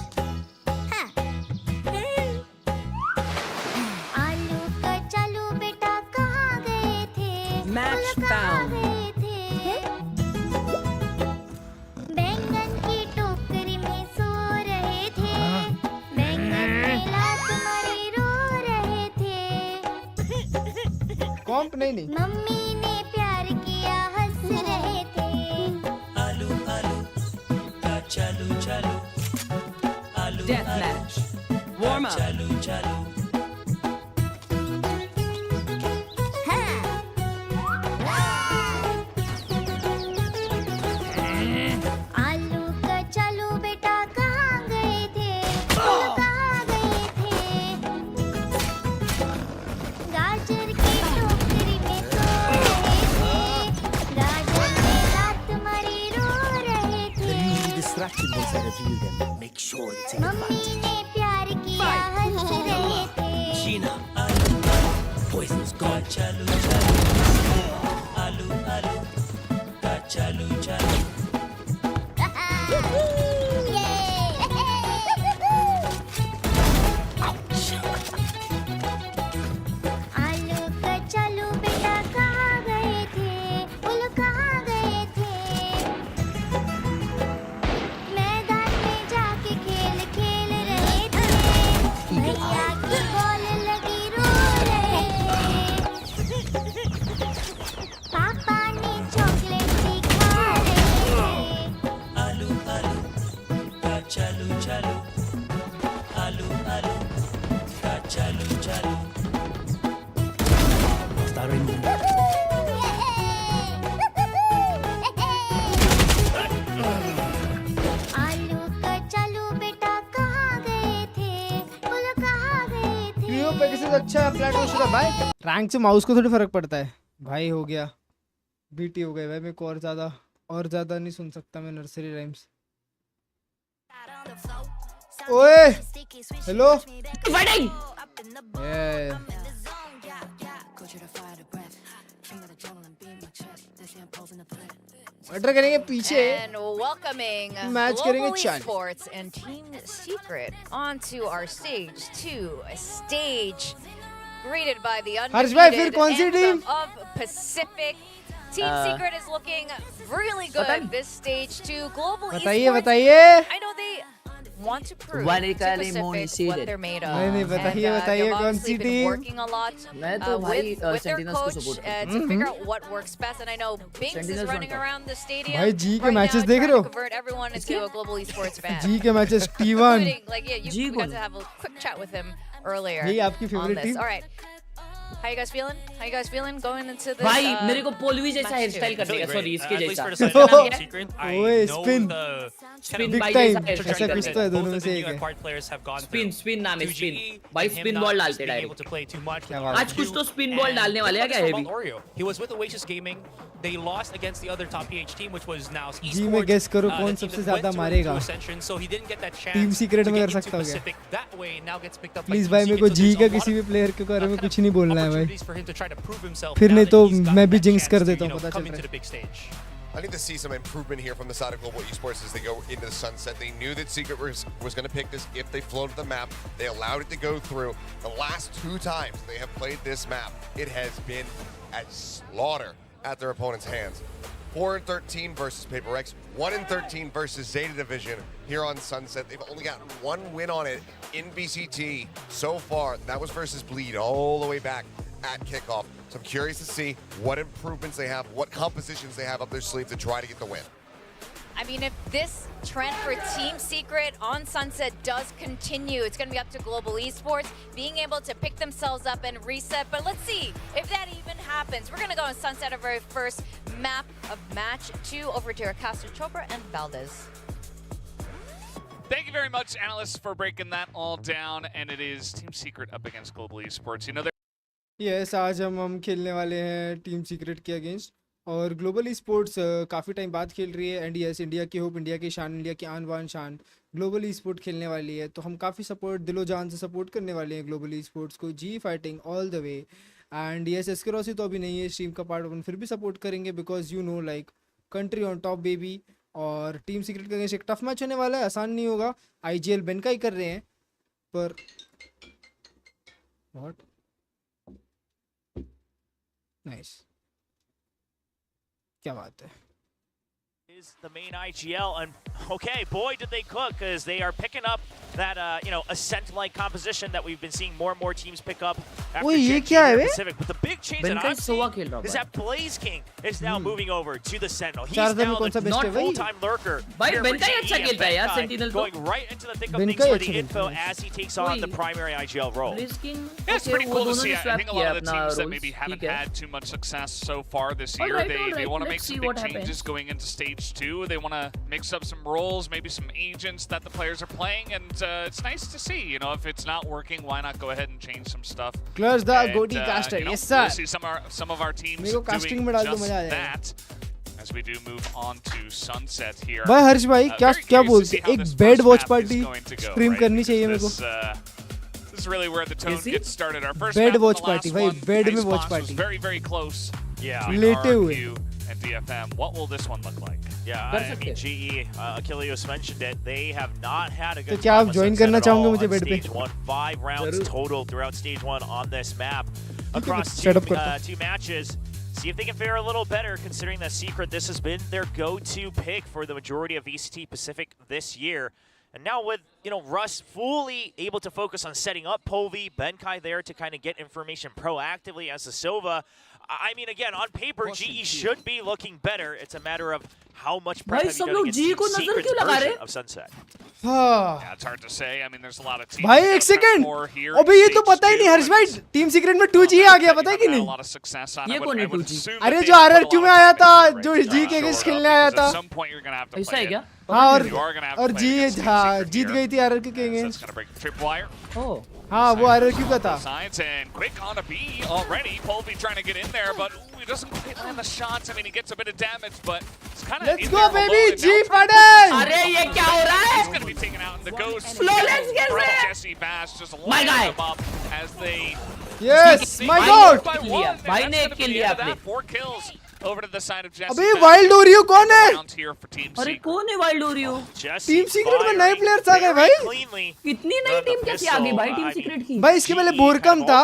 आलू कचालू बेटा कहाँ गए थे? Match कहाँ found. गए थे? बैंगन की टोकरी में सो रहे थे, बैंगन में लात मारी रो रहे थे। कॉम्प नहीं। मम्मी ने प्यार किया हंस रहे थे। Death match. Warm up. आलू कचालू बेटा कहाँ गए थे? कहाँ गए थे? गाजर की टोकरी में सो रहे थे, गाजर में लात मारी रो रहे थे। मम्मी ने प्यार किया हंस रहे थे। आलू कचालू बेटा कहाँ गए थे? बोलो कहाँ गए थे? मैदान में जाके खेल खेल रहे थे, भैया की बॉल लगी रो रहे थे। पापा ने चॉकलेट भी खा रहे थे। आलू कचालू बेटा कहाँ गए थे? बोलो कहाँ गए थे? क्रियो पैकेजेस अच्छा प्लेटफॉर्म शुदा भाई। रैंक से माउस को थोड़ी फर्क पड़ता है भाई। हो गया बीटी हो गए भाई। मेरे को और ज्यादा नहीं सुन सकता मैं नर्सरी राइम्स। ओए हेलो ऑर्डर करेंगे पीछे And welcoming मैच करेंगे Global चाल Esports and Team Secret onto our stage 2, a stage greeted by the हर्ष भाई फिर undefeated कौन सी team anthem of Pacific. Team Secret is looking really good this stage 2. Global Esports, बताइए I know they want to prove One to equally Pacific Mousepad. what they're made of. नहीं बताइए They've कौन obviously सी been team working a lot मैं तो भाई with their Sentinels को coach support to figure out what works best. And I know Binks is Sentinels running want around the stadium भाई जी के right मैचेस now देख trying रहे to हो convert everyone into a Global Esports fan. जी के matches T1 Including, like, yeah, we got to have a quick chat with him earlier यही आपकी on favourite this. Team All right. How you guys feeling? How you guys feeling going into this? भाई मेरे को पोलवी जैसा hair style Feeling करने का, great. Sorry इसके At least for the जैसा side of the secret, I ओए know spin the spin big भाई टाइम जैसा हेयर ऐसा स्टाइल कुछ करने तो है both दोनों में of से the एक new है acquired players have gone spin through. Spin नाम है 2GE स्पिन and भाई him spin not ball just डालते being able direct to play too much with क्या the बात है। आज कुछ तो स्पिन and बॉल डालने वाले हैं good क्या looks heavy from Oreo. He was with Oasis Gaming. They lost against the other top PH team, which was now Esports. जी में guess करो कौन the team सबसे that ज्यादा went through मारेगा Ascension, so he didn't get that chance team secret to में get कर into सकता हूँ क्या Pacific that way. Now gets picked up by please Team भाई मेरे को Secret, so जी there's का a lot किसी भी of, प्लेयर के बारे में kind कुछ नहीं बोलना है भाई opportunities for him to try to prove himself फिर now नहीं that तो he's got मैं भी that जिंक्स chance कर to, देता you हूँ know, पता come चल into रहा the big stage. I need to see some improvement here from the side of Global Esports as they go into the sunset. They knew that Secret was going to pick this if they floated the map. They allowed it to go through. The last 2 times they have played this map, it has been a slaughter at their opponent's hands. 4-13 versus PaperX, 1-13 versus Zeta Division here on Sunset. They've only gotten 1 win on it in VCT so far. That was versus Bleed all the way back at kickoff. So I'm curious to see what improvements they have, what compositions they have up their sleeve to try to get the win. I mean, if this trend for Team Secret on Sunset does continue, it's going to be up to Global Esports being able to pick themselves up and reset. But let's see if that even happens. We're going to go on Sunset, our very first map of match 2 over to Castro Chopra and Valdez. Thank you very much, analysts, for breaking that all down. And it is Team Secret up against Global Esports. You know, yes आज हम खेलने वाले हैं team Secret के against और global e sports काफ़ी time बाद खेल रही है एंड यस इंडिया की होप, इंडिया की शान, इंडिया की आन बान शान ग्लोबल ई स्पोर्ट खेलने वाली है। तो हम काफ़ी सपोर्ट दिलो जान से सपोर्ट करने वाले हैं ग्लोबल ई स्पोर्ट्स को। जी fighting all the way and yes एस्करोसी तो अभी नहीं है स्ट्रीम का पार्ट, अपन फिर भी सपोर्ट करेंगे because you know like country on top baby. और टीम सीक्रेट के अगेंस्ट एक टफ मैच होने वाला है, आसान नहीं होगा। IGL बेन का ही कर रहे हैं पर व्हाट नाइस, क्या बात है। Is the main IGL, and okay, boy, did they cook, because they are picking up that Ascent-like composition that we've been seeing more and more teams pick up after Gen G here in Pacific. But the big change that I'm seeing is that Blaze King is now moving over to the Sentinel. He's now the not full-time lurker. here for GE, and going right into the thick of things for the info as he takes on the primary IGL role. it's pretty cool to see. I think a lot of the teams that maybe haven't had too much success so far this year, they want to make some big changes going into stage 2. They want to mix up some roles, maybe some agents that the players are playing, and it's nice to see. You know, if it's not working, why not go ahead and change some stuff? Klurge the Goatee caster, you know, yes sir. We'll see some of our teams doing just that as we do move on to Sunset here. भाई हर्ष भाई क्या बोलते, एक bed watch party stream करनी चाहिए मेरे को। This is really where the tone gets started. Our first bed map, watch the party last भाई, one, बेड में Icebox watch was party very, very close. Yeah, लेटे हुए RRQ and DFM. What will this one look like? Yeah, I mean, GE, Achilles mentioned it. They have not had a तो good क्या time आप on join Sunset करना at चाहोगे all मुझे on bed पे? stage 1. 5 rounds total throughout stage 1 on this map across Setup करता two matches. See if they can fare a little better, considering that Secret, this has been their go-to pick for the majority of VCT Pacific this year. And now with, Russ fully able to focus on setting up Polvi, Benkai there to kind of get information proactively as the Sova. I mean, again, on paper, GE should be looking better. It's a matter of how much prep have you done against Secret's version of Sunset. Yeah, it's hard to say. I mean, there's a lot of teams. भाई एक second, अबे ये तो पता ही नहीं हर्ष भाई, team secret में 2G आ गया, पता है कि नहीं? ये कौन है 2G? अरे जो RRQ में आया था, जो G के अगेंस्ट खेलने आया था। ऐसा है क्या? हाँ, और जीत गई थी RRQ के अगेंस्ट। ओह हाँ, वो RRQ का था। And quick on a B already. Polvi trying to get in there, but he doesn't quite land the shots. I mean, he gets a bit of damage, but it's kind of Let's go, baby! G Padel! अरे ये क्या हो रहा है? He's going to be taken out in the ghost. Flawless from Jesse Bass just lining them up as they... Yes, my God! By one, भाई ने एक kill लिया आपने। 4 kills. over to the side of Jesse. अबे wild Oreo कौन है? अरे कौन है वाइल्ड ओरियो? टीम सीक्रेट में नए प्लेयर्स आ गए भाई. कितनी नई टीम कैसे आ गई भाई टीम सीक्रेट की? भाई इसके पहले बोरकम था.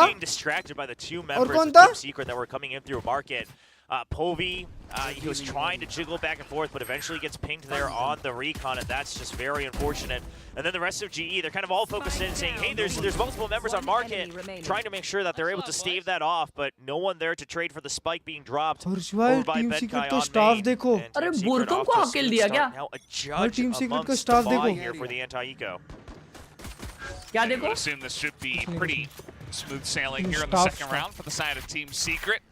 और कौन था? Povey, he was trying to jiggle back and forth, but eventually gets pinged there on the recon, and that's just very unfortunate. And then the rest of GE, they're kind of all focused in, saying, hey, there's multiple members on market, trying to make sure that they're able to stave that off, but no one there to trade for the spike being dropped over by Benkai on main. देखो. अरे बोरकम को अकेले दिया क्या? Now a judge team secret का amongst staff the bot देखो. here for the anti-eco. क्या I देखो? assume this should be pretty smooth sailing here in the second round for the side of Team Secret.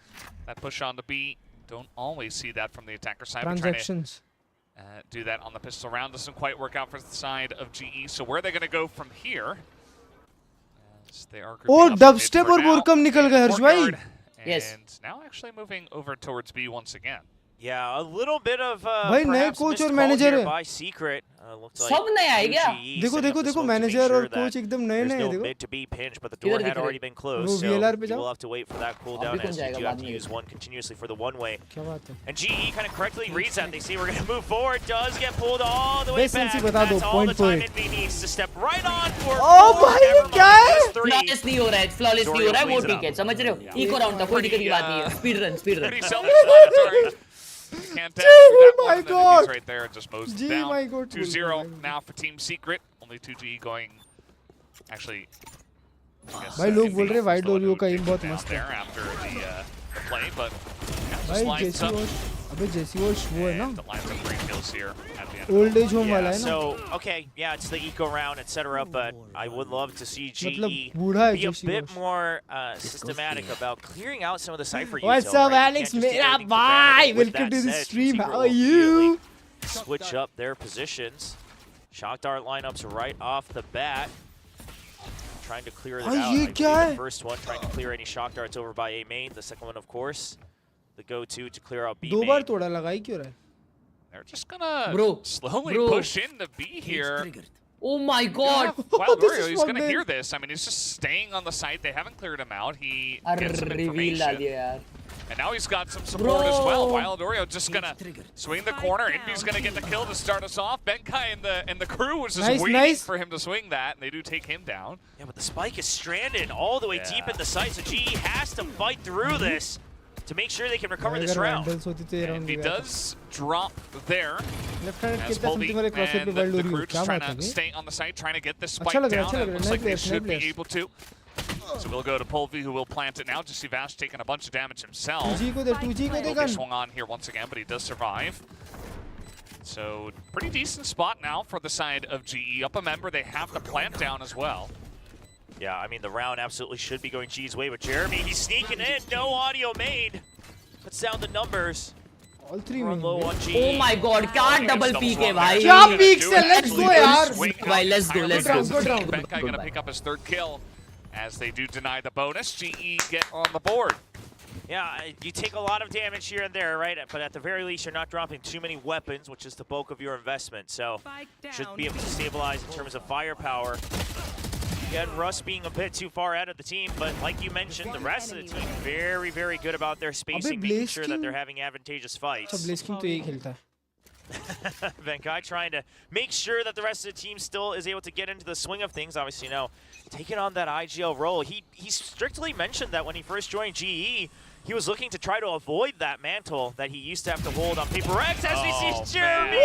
That push on the B. Don't always see that from the attacker side. Transactions. Do that on the pistol round. Doesn't quite work out for the side of GE. So where are they going to go from here? They are Oh, dubstep और बोरकम निकल गए हर्ष भाई. Yes. And now actually moving over towards B once again. Yeah, a little bit of भाई नए coach और manager है. by Secret. सब नया है क्या? देखो देखो देखो मैनेजर और कोच एकदम नए नए हैं देखो. Mid to be pinch, but the door had already been closed, so we'll have to wait for that cooldown as you do have to use one continuously for the one way. क्या बात है? And GE kind of correctly reads that. They see we're going to move forward. Does get pulled all the way back. बता दो That's all the point time point. Envy needs to step right on for. Oh भाई ये क्या है? Flawless नहीं हो रहा है, फ्लॉलेस नहीं हो रहा है, वो ठीक है, समझ रहे हो? इको राउंड था, कोई दिक्कत की बात नहीं है. Speed run, speed run. Pretty self-explanatory. Can't that my one, and then God. he's right there and just mows Gee, down. my God. 2-0 now for Team Secret. Only 2G going. Actually, I guess, भाई लोग बोल रहे Envy wide still Oreo का down M बहुत मस्त है. there after the play, but yeah, भाई just lines जैसी up. वॉश अबे जैसी वॉश वो है ना. And lines up 3 kills here at the end. Old age home वाला Yeah, है ना. so okay, yeah, it's the eco round, etc. But I would love to see GE मतलब बूढ़ा है be a जैसी bit wash. more systematic about clearing out some of the Cypher util. What's up, right? You Alex? can't just do मेरा everything for भाई. granted. With Welcome that to the said, stream. Secret How will are you? immediately switch up their positions. Shock dart lineups right off the bat. Trying to clear that out. ये I क्या believe है? the first one trying to clear any shock darts over by A main. The second one, of course, the go-to to clear out B दो main. बार तोड़ा लगा ही क्यों रहा है? They're just gonna Bro, slowly bro. push in the B here. Oh my god. Wild This Oreo, is he's what going to they- hear this. I mean, he's just staying on the site. They haven't cleared him out. He gets some reveal डाल information. दिया यार. And now he's got some support as well. Bro. Wild Oreo just going to swing the corner. Envy's going to get the kill to start us off. Benkai and the crew was just Nice, waiting nice. for him to swing that, and they do take him down. Yeah, but the spike is stranded all the way deep in the site, so GE has to fight through this to make sure they can recover this अगर round. Vandals होती तो ये round And he ले गया था. does drop there. Left hand As कितना Polby something वाले क्रॉसर and पे वाइल्ड the ओरियो. crew क्या just trying बात है to भाई? stay on the site, trying to get this अच्छा spike लग रहा है, down. अच्छा लग And रहा है. looks like they Nice should be players. able to. So we'll go to Polvy, who will plant it now. Just see Vash taking a bunch of damage himself. 2G को दे 2G को दे Polvy gun. swung on here once again, but he does survive. So pretty decent spot now for the side of GE. Up a member, they have the plant down as well. Yeah, I mean, the round absolutely should be going G's way, but Jeremy, he's sneaking in. No audio made. Let's sound the numbers. All three Run में. low on GE. Oh my god, क्या double peak है भाई. क्या peaks है? Let's go यार. भाई let's go, let's go. Good round. Benkai gonna pick up his 3rd kill as they do deny the bonus. GE get on the board. Yeah, you take a lot of damage here and there, right? But at the very least, you're not dropping too many weapons, which is the bulk of your investment. So, should be able to stabilize in terms of firepower. Again, Russ being a bit too far out of the team, but like you mentioned, the rest of the team very, very good about their spacing, making sure that they're having advantageous fights. अच्छा Blaze King तो यही खेलता है. Benkai trying to make sure that the rest of the team still is able to get into the swing of things. Obviously, taking on that IGL role. He strictly mentioned that when he first joined GE, he was looking to try to avoid that mantle that he used to have to hold on Paper X as we see Jeremy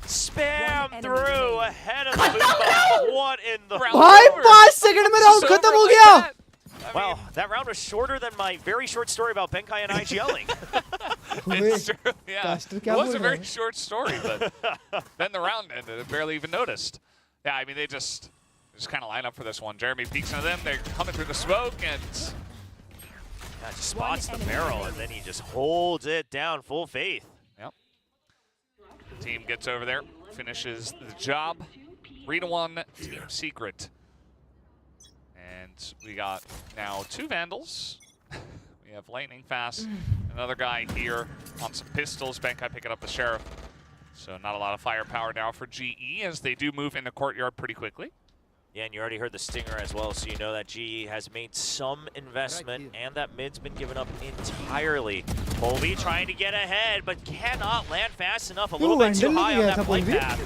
spam through ahead of the boot. What in the भाई 5 second में round खत्म हो गया. Wow, that round was shorter than my very short story about Benkai and IGLing. It's true, yeah. Caster It क्या was बोल a रहा very है? short story, but then the round ended. I barely even noticed. Yeah, I mean, they just kind of line up for this one. Jeremy peeks into them. They're coming through the smoke, and Yeah, just spots the barrel, and then he just holds it down, full faith. yep. The team gets over there, finishes the job. 3-1 Team Secret. And we got now 2 Vandals. We have Lightning Fast, another guy here on some pistols. Benkai picking up the Sheriff. So not a lot of firepower now for GE as they do move in the courtyard pretty quickly. Yeah, and you already heard the stinger as well, so you know that GE has made some investment, and that mid's been given up entirely. Polvi trying to get ahead, but cannot land fast enough. A little bit too high on that flight path.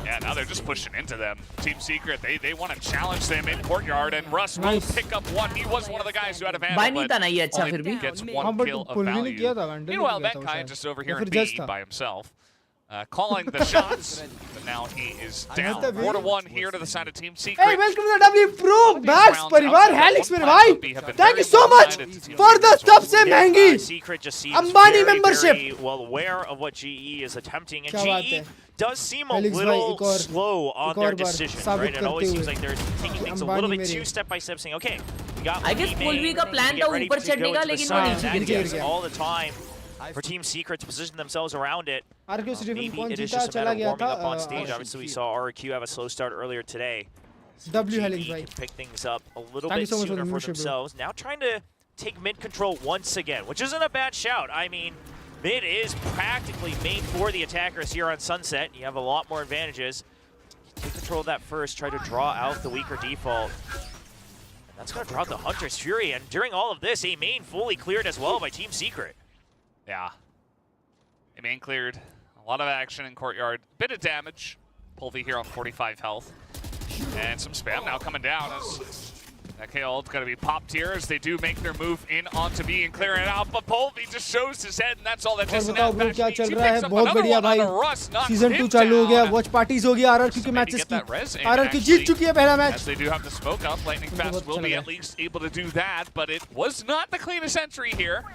Yeah, now they're just pushing into them. Team Secret, they want to challenge them in courtyard, and Russ will pick up one. He was one of the guys who had a vandal, but only gets one kill of value. Meanwhile, Benkai just over here in B by himself. Calling the shots, but now he is down 4-1 here to the side of Team Secret. Hey, welcome to the W Pro Max Parivar Helix मेरे भाई. Thank you so much for the सबसे महंगी Secret just seems Ambani very, membership. very well aware of what GE is attempting, and GE does seem a little slow on their decisions, right? It always seems like they're taking things a little bit too step by step, saying, okay, we got I guess Polvi का plan था ऊपर चढ़ने का, लेकिन वो नीचे गिर गया. all the time for Team Secret to position themselves around it. RRQ Maybe it is just a matter of warming up on stage. Obviously, we saw RRQ have a slow start earlier today. W Helix GE भाई. can pick things up a little bit sooner for themselves. Now trying to take mid control once again, which isn't a bad shout. I mean, mid is practically made for the attackers here on Sunset. You have a lot more advantages. Take control of that first, try to draw out the weaker default. And that's going to draw out the Hunter's Fury, and during all of this, a main fully cleared as well by Team Secret. Yeah. A main cleared. A lot of action in courtyard. Bit of damage. Polvi here on 45 health. And some spam now coming down as that KO is going to be popped here as they do make their move in onto B and clearing it out. But Polvi just shows his head, and that's all that does. और बताओ bro क्या चल रहा है? बहुत बढ़िया भाई. Season 2 चालू हो गया. Watch parties हो गया RRQ के matches की. RRQ जीत चुकी है पहला match. As they do have the smoke up, Lightning Fast will be at least able to do that, but it was not the cleanest entry here.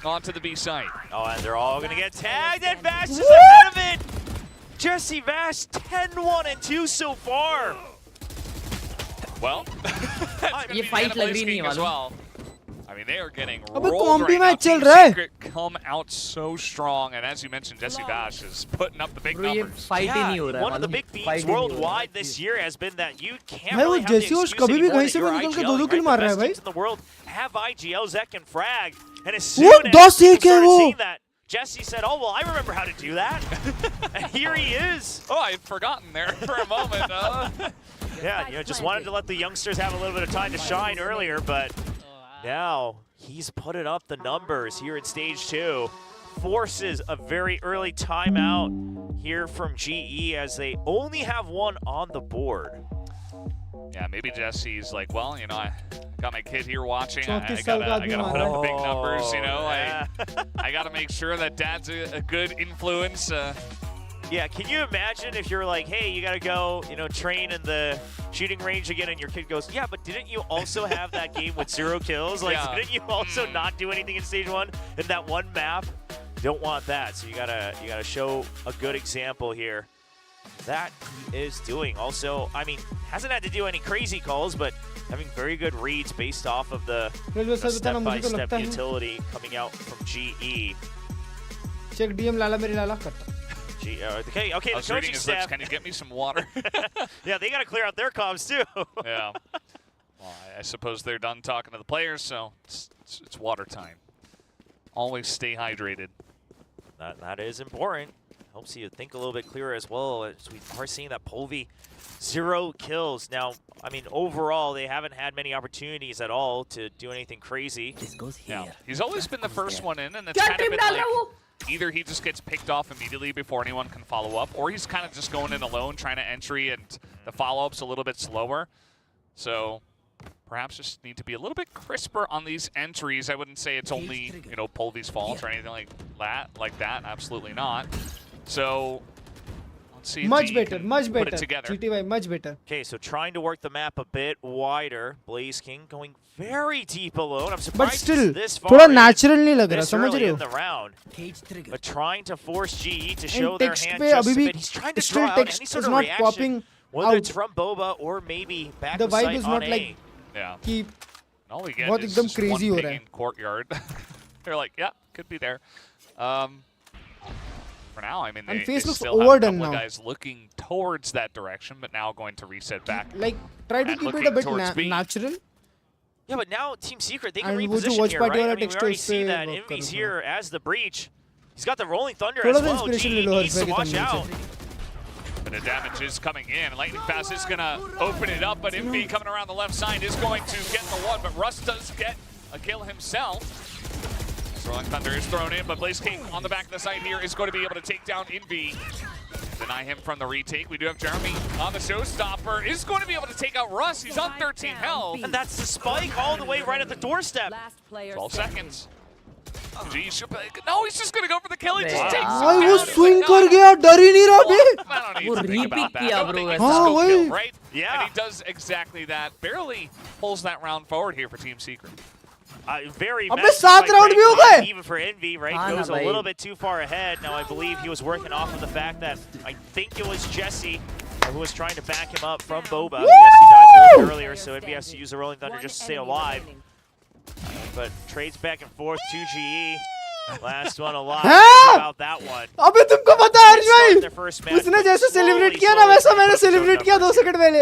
Onto the B side. Oh, and they're all going to get tagged, and Vash is ahead of it. Jesse Vash 10-1 and 2 so far. Well, ये fight लग रही नहीं as well. I mean, they are getting अबे rolled combi right now. match चल Team रहा है. Secret come out so strong, and as you mentioned, Jesse Vash is putting up the big numbers. Fight ही नहीं हो रहा है. One of the big themes worldwide this year has been that you can't भाई वो really have the जैसे excuse कभी भी anymore कहीं that से भी you're निकल के IGL, दो right? किल मार The रहा है best भाई. teams in the world have IGL, Zek, and Frag. And as वो soon as 10 people एक है started वो. seeing that, Jesse said, oh, well, I remember how to do that. And here he is. Oh, I'd forgotten there for a moment. Yeah, you know, just wanted to let the youngsters have a little bit of time to shine earlier, but now he's putting up the numbers here in stage 2. Forces a very early timeout here from GE as they only have one on the board. Yeah, maybe Jesse's like, well, you know, I got my kid here watching. I gotta put up the big numbers, you know. Yeah. I gotta make sure that dad's a good influence. Yeah, can you imagine if you're like, hey, you gotta go, you know, train in the shooting range again, and your kid goes, yeah, but didn't you also have that game with 0 kills? Like, didn't you also not do anything in stage 1 in that one map? You don't want that, so you gotta show a good example here. That he is doing. Also, I mean, hasn't had to do any crazy calls, but having very good reads based off of the step-by-step utility coming out from GE. Check DM Lala मेरी Lala करता. Okay, the coaching staff. Can you get me some water? Yeah, they got to clear out their comms too. Yeah. Well, I suppose they're done talking to the players, so it's water time. Always stay hydrated. That is important. Helps you think a little bit clearer as well, as we are seeing that Polvi 0 kills. Now, I mean, overall, they haven't had many opportunities at all to do anything crazy. This goes here. Yeah. He's always been the first one in, and it's kind of been like either he just gets picked off immediately before anyone can follow up, or he's kind of just going in alone, trying to entry, and the follow-up's a little bit slower. So perhaps just need to be a little bit crisper on these entries. I wouldn't say it's only, you know, Polvi's fault or anything like that. Absolutely not. So let's see. Much better. Put it together. GTY, much better. Okay, so trying to work the map a bit wider. Blaze King going very deep alone. I'm surprised but still, this far थोड़ा natural नहीं लग रहा, this समझ early रहे हो? in the round. But trying to force GE to show And their text hand पे just अभी a भी bit. He's trying to still draw out text any sort is of not reaction, popping whether out. it's from Boba or maybe back The to vibe sight is on not A. like Yeah. कि All we get बहुत is एकदम just crazy one हो रहा ping है. in courtyard. They're like, yeah, could be there. For now, I mean, they looks still have a overdone couple of now. guys looking towards that direction, but now going to reset back. Like try to and keep it a looking bit towards B. natural. Yeah, but now Team Secret, they can And वो जो reposition watch here, party right? वाला I mean, we text already उस see पे that work Envy's करो. here as the breach. He's got the Rolling Thunder थोड़ा as सा well. inspiration GE ले लो हर needs to पे watch की out. Bit of damage is coming in. Lightning Fast is going to open it up, but Envy coming around the left side is going to get the one, but Russ does get a kill himself. Rolling Thunder is thrown in, but Blaze King on the back of the side here is going to be able to take down Envy. Deny him from the retake. We do have Jeremy on the showstopper. Is going to be able to take out Russ. He's on 13 health. And that's the spike all the way right at the doorstep. 12 seconds. G should play. No, he's just going to go for the kill. He just takes him भाई वो down. swing कर गया डर ही नहीं रहा बे I don't need to think about that. किया I don't bro think it's ऐसा। a skill हाँ, kill, वही। right? Yeah. And he does exactly that. Barely pulls that round forward here for Team Secret. Very अबे messy 7 by round भी हो Drake, गए। even for Envy, right? हाँ ना Goes a भाई। little bit too far ahead. Now I believe he was working off of the fact that I think it was Jesse who was trying to back him up from Boba. Jesse dies a little bit earlier, so Envy has to use the Rolling Thunder just to stay alive. But trades back and forth to GE. Last one alive. About that one. अबे तुमको पता है हर्ष भाई Their first match, उसने but जैसे slowly, celebrate किया ना slowly वैसा मैंने put some सेलिब्रेट किया 2 numbers. सेकंड पहले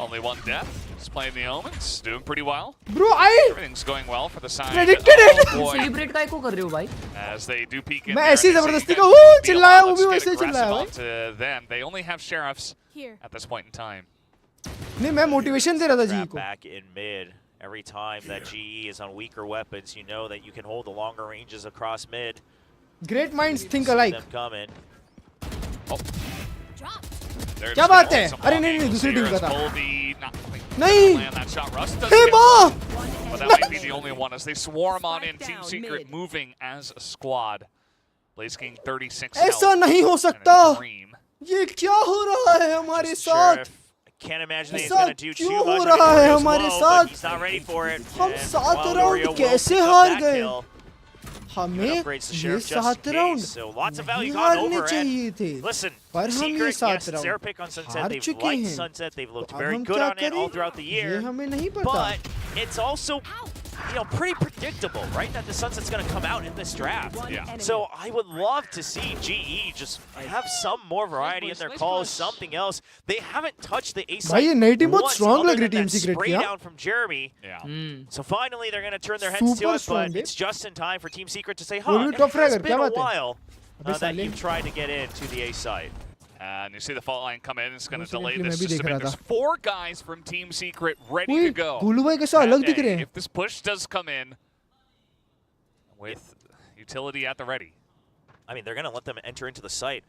Only one death. He's playing the Omens. Doing pretty well. Bro I Everything's going well for the side. Predicted it. Oh, boy. Celebrate काय को कर रहे हो भाई? As they do peek in मैं there, ऐसी they say जबरदस्ती you का guys वो be चिल्लाया alone. वो भी Let's वैसे get ही चिल्लाया भाई aggressive onto them. They only have sheriffs Here. at this point in time. नहीं मैं मोटिवेशन दे रहा था जी Trap को back in mid. Every time that GE is on weaker weapons, you know that you can hold the longer ranges across mid. Great minds think See alike them coming. They're क्या just बात gonna है hold some अरे long नहीं नहीं angles दूसरी here team का as था Boldy not quite नहीं land that shot. Russ does he get माँ one, but that might be the only one as they swarm on in. Team Secret moving as a squad. Blaze King 36 health. ऐसा नहीं हो and सकता a dream. ये क्या हो रहा है हमारे साथ Sheriff, I can't imagine that he's ऐसा going to do too क्यों much. हो रहा है हमारे But साथ he's not ready for it. हम And 7 Wild round Oreo will कैसे pick up हार that गए kill. हमें Upgrades the ये Sheriff just 7 in round case. So lots of value नहीं gone हारने over. चाहिए And थे listen, पर हम ये Secret, 7 yes, it's their round pick on Sunset. हार They've चुके liked हैं Sunset. They've looked तो अब very हम good क्या on it all करें throughout the ये year. हमें नहीं पता But it's also, you know, pretty predictable, right? That the Sunset's going to come out in this draft. Yeah. So I would love to see GE just have some more variety in their calls, something else. They haven't touched the ace. भाई ये नई team बहुत once strong other लग रही than team that secret spray की हाँ down from Jeremy. Yeah. So finally, they're going to turn their heads to Super it, strong, but babe. it's just in time for Team Secret to say, Will huh, you it top has fragger? been क्या a बात है? while अबे that साले you've tried to get into the A side. And you see the fault line come in. It's going to दूसरी delay team this में भी just a देख रहा bit. There's था 4 guys from Team Secret ready ओए to go. Golu भाई कैसे अलग And, दिख रहे हैं if this push does come in with utility at the ready. I mean, they're going to let them enter into the site.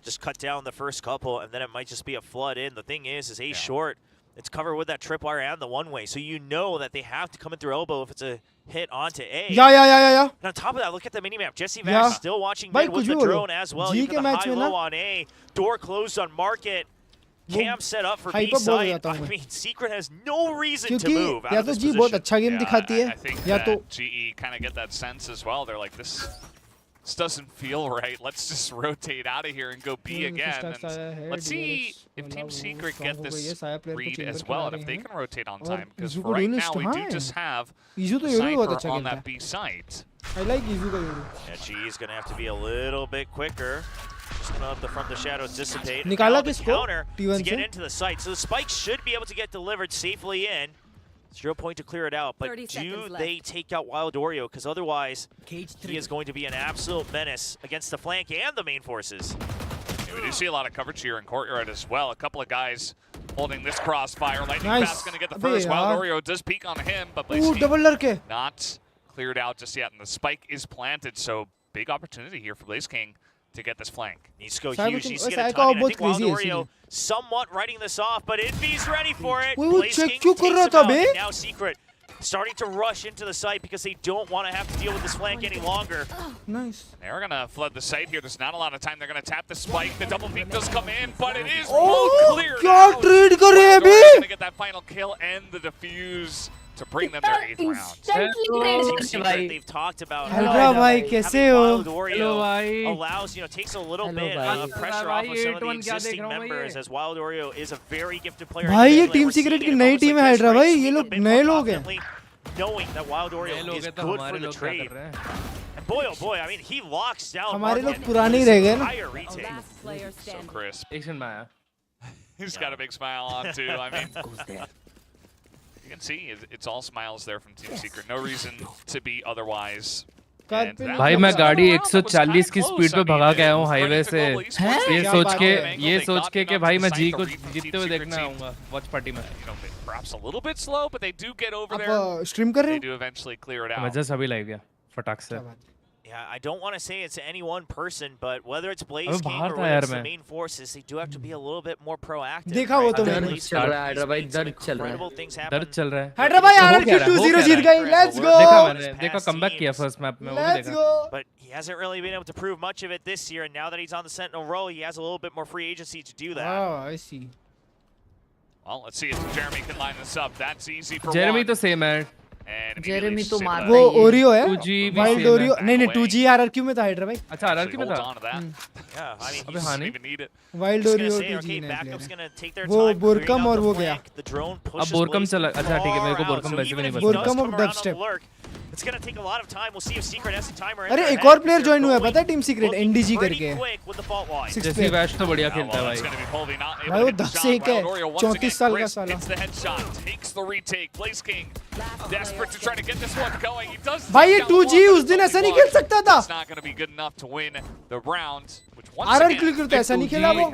Just cut down the first couple, and then it might just be a flood in. The thing is A short. It's covered with that tripwire and the one-way, so you know that they have to come in through elbow if it's a hit onto A. या And on top of that, look at the minimap. Jesse Yeah. Vax still watching भाई mid with कुछ the भी बोलो drone as well. जी Even के the match में ना high-low on A. Door closed on market. Cam set up for B hyper बोल side. जाता I हूँ मैं mean, Secret has no reason to क्योंकि move out या of तो this जी बहुत position. अच्छा गेम दिखाती I है think या that तो GE kind of get that sense as well. They're like, this doesn't feel right. Let's just rotate out of here and go B again. And let's see if Team Secret get this read as well, and if they can rotate on time. Because for right now, we do just have ईजू तो euro बहुत अच्छा Cypher on खेलता that है B site. I like ईजू का euro Yeah, GE is going to have to be a little bit quicker. Just going to let the front of the shadows dissipate. And निकाला now the किसको counter T1 to get से into the site. So the spike should be able to get delivered safely in. 0 point to clear it out, but 30 do seconds they left. take out Wild Oreo? Because otherwise, he is going to be an absolute menace against the flank and the main forces. Yeah, we do see a lot of coverage here in Courtyard as well. A couple of guys holding this crossfire. Lightning Nice. Fast going to get the अबे first. Wild यार Oreo does peek on him, but Ooh, Blaze double लड़के not cleared out just yet. And the spike is planted, so big opportunity here for Blaze King to get this flank. Needs to go Cyber huge. team- Needs to get a Cyber timing. I बहुत think Wild crazy है Oreo इसीलिए somewhat writing this off, but Envy's ready for it. वो Blaze check King क्यों कर takes रहा him था out, bay and now Secret starting to rush into the site because they don't want to have to deal with this flank any longer. nice They're going to flood the site here. There's not a lot of time. They're going to tap the spike. The double peek does come in, but it is Oh, both cleared क्या out. trade कर रहे हैं Wild अभी Oreo going to get that final kill and the defuse to bring them their 8th round. Team Secret, they've talked about हेल्ड्रा भाई कैसे हो Wild Oreo allows, takes a little bit of pressure off of some of the existing members as Wild Oreo is a very gifted player. भाई ये individually, team and we're secret seeing की it नई almost team like है this, हेल्ड्रा right? भाई Speaking ये a लोग bit नए more लोग हैं confidently, knowing that Wild Oreo is good for the trade. And boy, oh boy, I mean, he locks down हमारे लोग Market पुराने this रह गए ना entire retake. Last player So standing. crisp. Action Maya. He's got a big smile on too. I mean, you can see it's all smiles there from Team Secret. No reason to be otherwise भाई मैं गाड़ी 140 की speed पे भगा के आया हूँ highway से, ये सोच के कि भाई मैं जी को जीतते हुए देखना आऊंगा वॉच पार्टी में। Perhaps a little bit slow, but they do get over there. आप स्ट्रीम कर रहे They do eventually clear it मैं out. जस्ट अभी लाइव गया फटाक से। Yeah, I don't want to say it's any one person, but whether it's Blaze अबे King बाहर or था whether यार it's the मैं। main forces, they do have to be a little bit more proactive. देखा वो तो मैंने। दर्द चल रहा है हैदरा भाई, दर्द चल रहा है। दर्द चल रहा है। हैदराबाद RRQ 2-0 जीत गई, लेट्स गो। देखा मैंने, देखा कमबैक किया फर्स्ट मैप में, वो भी लेट्स देखा। गो। But he hasn't really been able to prove much of it this year, and now that he's on the Sentinel role, he has a little bit more free agency to do that. Oh, I see. Well, let's see if Jeremy can line this up. That's easy for Jeremy one. तो same है। And Jeremy तो मार वो Oreo है, 2G wild Oreo नहीं 2G RRQ में था hydra भाई। अच्छा RRQ में था। Yeah, I mean, अबे हाँ नहीं। even need it. Wild just Oreo gonna say, 2G okay, ने backup's gonna take their वो time, बोरकम clearing और out वो the गया। flank. The drone अब pushes बोरकम Blaze चला, अच्छा ठीक है मेरे को far out, बोरकम so वैसे भी even नहीं if he पता। does बोरकम come of around on dubstep। the lurk, it's gonna take a lot of time. We'll see if Secret has the timer. अरे एक और प्लेयर ज्वाइन हुआ है पता है टीम सीक्रेट NDG करके। जैसी वैश तो बढ़िया खेलता है भाई। भाई वो 10-1 है, 34 साल का साला। Hits the headshot, takes the retake. Blaze King desperate to try to get this one going. He does. भाई ये 2G उस दिन ऐसा नहीं खेल सकता था। It's not going to be good enough to win the round, which once RRQ again, तो ऐसा नहीं खेला वो।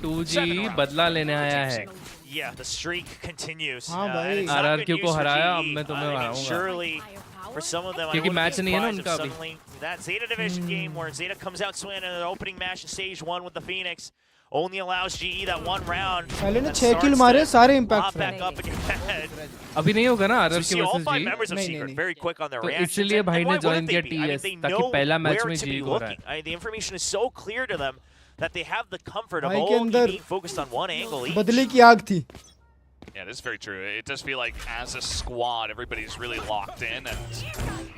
2G बदला लेने आया है। Yeah, the streak continues. हाँ भाई। RRQ को हराया, अब मैं तुम्हें हराऊंगा। Surely, for some of them, क्योंकि मैच नहीं है ना उनका अभी। suddenly that Zeta Division game where Zeta comes out swinging in the opening match in stage 1 with the Phoenix only allows GE that one round. पहले ने 6 किल मारे सारे इम्पैक्ट back up again. अभी नहीं होगा ना So RRQ see all versus 5 G. members of Secret very quick on their तो reactions. इसलिए and भाई why ने ज्वाइन wouldn't they किया be? I mean, TS they ताकि know पहला मैच where में to जी be को रहा looking. The information is so clear to them that they have the comfort of भाई के only अंदर being focused on one angle each. बदले की आग थी। Yeah, this is very true. It does feel like as a squad, everybody's really locked in and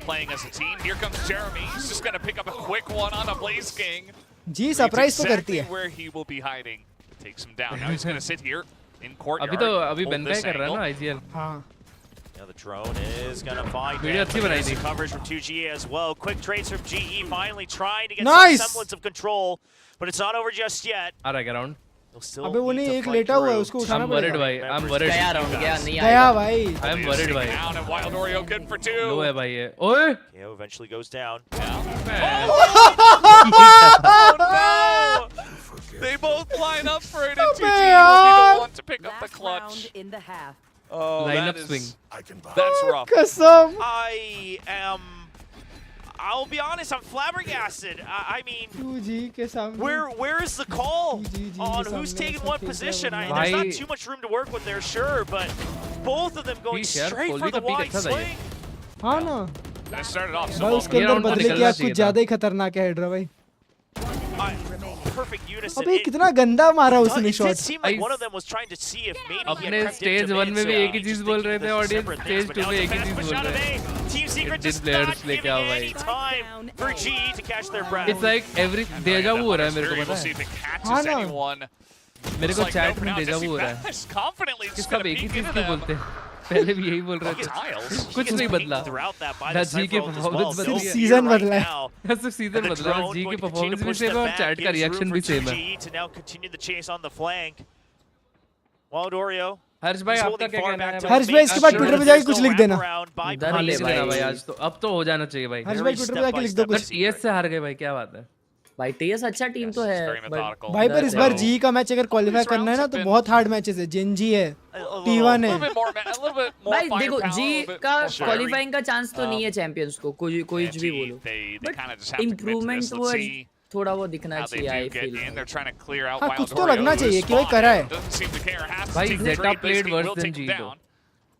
playing as a team. Here comes Jeremy. He's just going to pick up a quick one on a Blaze King. G surprise तो करती है। Exactly where he will be hiding. Takes him down. Now he's going to sit here in courtyard. अभी तो अभी hold बनका he this कर रहा है angle. ना IGL। हाँ। Now the drone is going to find video अच्छी बनाई थी। coverage from 2G as well. Quick trades from GE finally trying to get Nice! some semblance of control, but it's not over just yet. आ रहा है round. अबे वो नहीं एक लेटा हुआ है उसको उठाना I'm worried भाई, I'm worried। गया राउंड गया नहीं गया आया। भाई। I'm worried भाई। Down and Wild Oreo good for 2. लो है भाई ये। ओए। KO eventually goes down. Oh no! They both line up for it, and 2G will be the one to pick up the clutch. in the half. Oh, Line that up is- swing. That's rough. कसम। I'll be honest, I'm flabbergasted. I mean, 2G के सामने। where is the call GG on के who's सामने taking ऐसा what खेलता है position? वो। There's not भाई- too much room to work with there, sure, but both of them going Peace यार, straight for कोहली the का peak wide अच्छा था ये। swing. हाँ ना। They started off so भाई well. उसके ये अंदर round तो बदले की निकलना आग चाहिए कुछ था। ज्यादा ही खतरनाक है हाइड्रा भाई। Perfect unison. अबे कितना गंदा मारा उसने It did shot. seem like one of them was trying to see if maybe he had अपने crept स्टेज into 1 में भी mid, एक ही so चीज just बोल thinking रहे थे this is audience, separate stage things, 2 but में now एक ही it's a चीज fast बोल push out रहे of हैं। A. Team Secret Did just players not लेके giving आओ it भाई। any time for GE to catch their breath. It's like every डेजा vu हो रहा है मेरे को We'll पता see है। if it catches हाँ ना। anyone. मेरे को Looks like चैट no में now डेजा Jesse vu हो रहा है। Bash confidently just सब gonna एक ही peek चीज into क्यों them. बोलते हैं? पहले भी यही बोल रहे थे। Tiles. कुछ नहीं बदला। Throughout that by ना the जी के Cypher as well. Performance No बदली fear है। सीजन right बदला है। now. सिर्फ सीजन The बदला है, drone जी going की to continue परफॉर्मेंस to भी push सेम them है और back, चैट का gives room रिएक्शन for भी सेम है। 2G to now continue the chase on the flank. Wild Oreo. हर्ष भाई He's आपका holding क्या far कहना back है to भाई? हर्ष भाई इसके बाद make ट्विटर sure पे जाके there's कुछ no लिख देना। wraparound by डर हाँ ले लिख देना भाई। भाई आज तो, अब तो हो जाना चाहिए भाई। हर्ष भाई ट्विटर पे जाके लिख दो कुछ। टीएस से हार गए भाई, क्या बात है? भाई टीएस अच्छा टीम तो है। Very methodical. भाई पर इस बार So, जी का मैच अगर क्वालिफाई these करना है ना rounds तो have been- बहुत हार्ड मैचेस है। जेनजी है, A little- T1 a है। little bit more, a little bit more भाई देखो firepower, a G little bit का more fiery. क्वालिफाइंग का चांस तो नहीं है चैंपियंस को, कोई And भी G, बोलो। they kind of just have to commit to improvement this. वो Let's see थोड़ा वो दिखना how they चाहिए। do I get feel in. They're trying to clear out हाँ, Wild कुछ तो Oreo, लगना who's चाहिए कि भाई spotted. करा है। Doesn't seem to care. Has to भाई take the Zeta trade. Played Basically versus will then take G him तो down.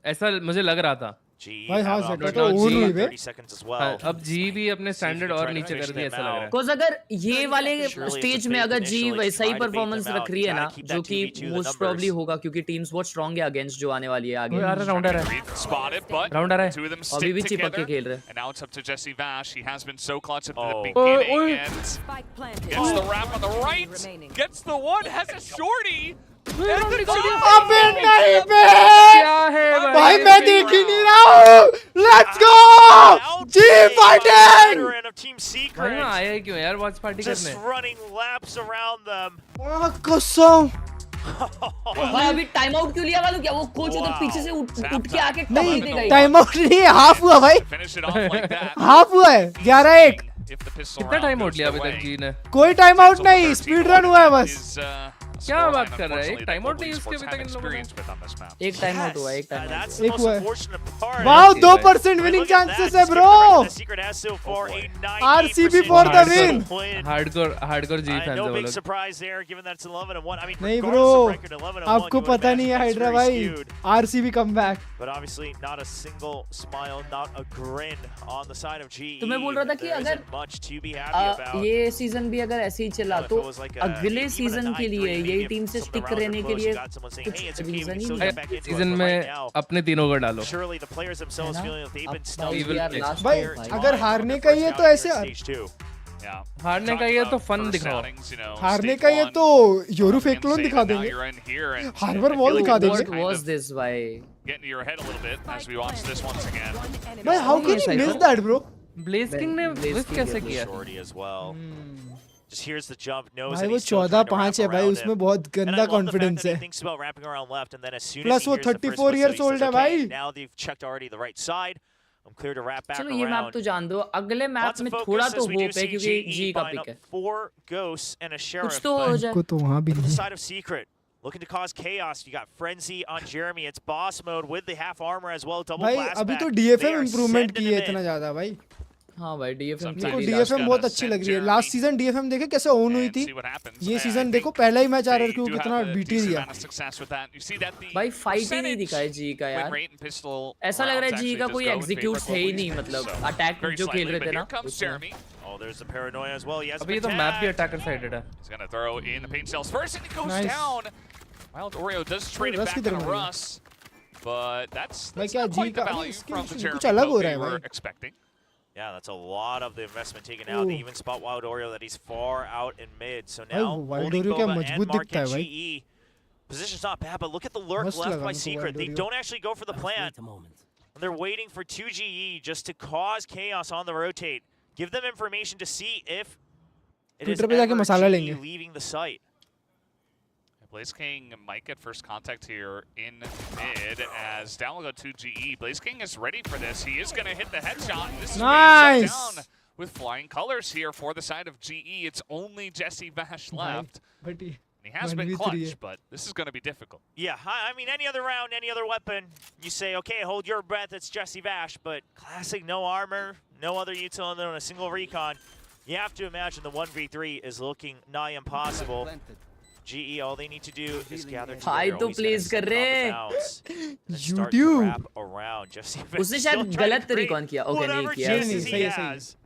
ऐसा मुझे लग रहा था। भाई हाँ have जेटा an तो opportunity. ओवर हुई बे। 30 seconds as well. अब जी भी अपने स्टैंडर्ड और नीचे कर दिया ऐसा लग रहा है। बिकॉज अगर ये वाले Surely it's a स्टेज में fake अगर जी initially, वैसा ही try to bait performance them out. रख रही है You ना, gotta keep जो that कि 2v2 the most numbers. Probably होगा क्योंकि टीम्स बहुत स्ट्रांग है अगेंस्ट जो आने वाली है आगे। आ रहा राउंड आ रहा है। Spotted, but राउंड आ रहा है। two of them अभी भी stick चिपक के together. खेल रहे हैं। And now it's up to Jesse Vash. He has been so clutch at the Oh. beginning Oi. and Spike planted. gets the wrap on the right. Remaining. Gets the one. Has a shorty. अबे नहीं बे। क्या है भाई मैं देख ही नहीं रहा हूँ। Let's go G fighting. Veteran of Team भाई Secret. मैं आया ही क्यों यार वॉच पार्टी Just करने? running laps around them. कसम भाई अभी टाइम आउट क्यों लिया वालों? क्या वो कोच उधर पीछे से उठ के आके नहीं देगा? टाइम आउट नहीं है, हाफ हुआ भाई, हाफ हुआ है 11-1। कितना टाइम आउट लिया अभी तक जी ने? कोई टाइम आउट नहीं, स्पीड रन हुआ है बस। क्या बात कर रहा है? एक टाइम आउट नहीं उसके अभी तक इन लोगों ने। एक टाइम आउट हुआ, एक टाइम आउट एक हुआ है। वाओ 2% विनिंग चांसेस है bro. RCB for the win. Hardcore G fans है वो लोग। नहीं ब्रो, आपको पता नहीं है हाइड्रा भाई, आरसीबी कमबैक। तो मैं बोल रहा था कि अगर ये सीजन भी अगर ऐसे ही चला तो अगले सीजन के लिए यही टीम से स्टिक रहने के लिए कुछ रीजन ही नहीं। सीजन में अपने तीनों को डालो। भाई अगर हारने का ही है तो ऐसे हारने का ये तो फन दिखाओ, हारने का ये तो यूरो फेक लोन दिखा देंगे, हार्बर वॉल दिखा देंगे। What was this भाई? भाई how can you miss that bro? Blaze King ने मिस कैसे किया? भाई वो 14-5 है भाई, उसमें बहुत गंदा कॉन्फिडेंस है, प्लस वो 34 इयर्स ओल्ड है भाई। चलो ये मैप तो जान दो, अगले मैप में थोड़ा तो होप है क्योंकि जी का पिक है, कुछ तो हो जाए। को तो वहां भी नहीं। Looking to cause chaos. You got Frenzy on Jeremy. It's boss mode with the half armor as well. Double भाई blast अभी back. तो DFM इंप्रूवमेंट की है इतना ज्यादा भाई। हाँ भाई DFM देखो DFM बहुत अच्छी लग रही है। लास्ट सीजन DFM देखे कैसे ओन हुई थी, ये सीजन देखो पहला ही मैच RRQ कितना बीटी दिया भाई। फाइट ही नहीं दिखा है जी का यार, ऐसा लग रहा है जी का कोई एग्जीक्यूट है ही नहीं, मतलब अटैक जो खेल रहे थे ना। Oh, there's the paranoia as well. He has अभी ये तो मैप भी अटैकर साइडेड है। He's gonna throw in the paint cells first, and he goes down. Wild Oreo does trade it back on Russ, but that's not quite the value from the Jeremy we were expecting. Yeah, that's a lot of the investment taken out. They even spot Wild Oreo that he's far out in mid. So now holding Boba and Mark and GE. Position's not bad, but look at the lurk left by Secret. They don't actually go for the plant. And they're waiting for 2GE just to cause chaos on the rotate. Give them information to see if it is ever GE leaving the site. Blaze King might get first contact here in mid as down will go 2GE. Blaze King is ready for this. He is going to hit the headshot. And this is nice. down with flying colors here for the side of GE. It's only Jesse Vash left. He has been clutch, but this is going to be difficult. Yeah, I mean, any other round, any other weapon, you say, okay, hold your breath, it's Jesse Vash, but classic, no armor, no other util on a single recon. You have to imagine the 1v3 is looking nigh impossible. GE, all they need to do is gather together. तो please कर रहे YouTube उसने शायद गलत recon किया। Okay नहीं किया, सही।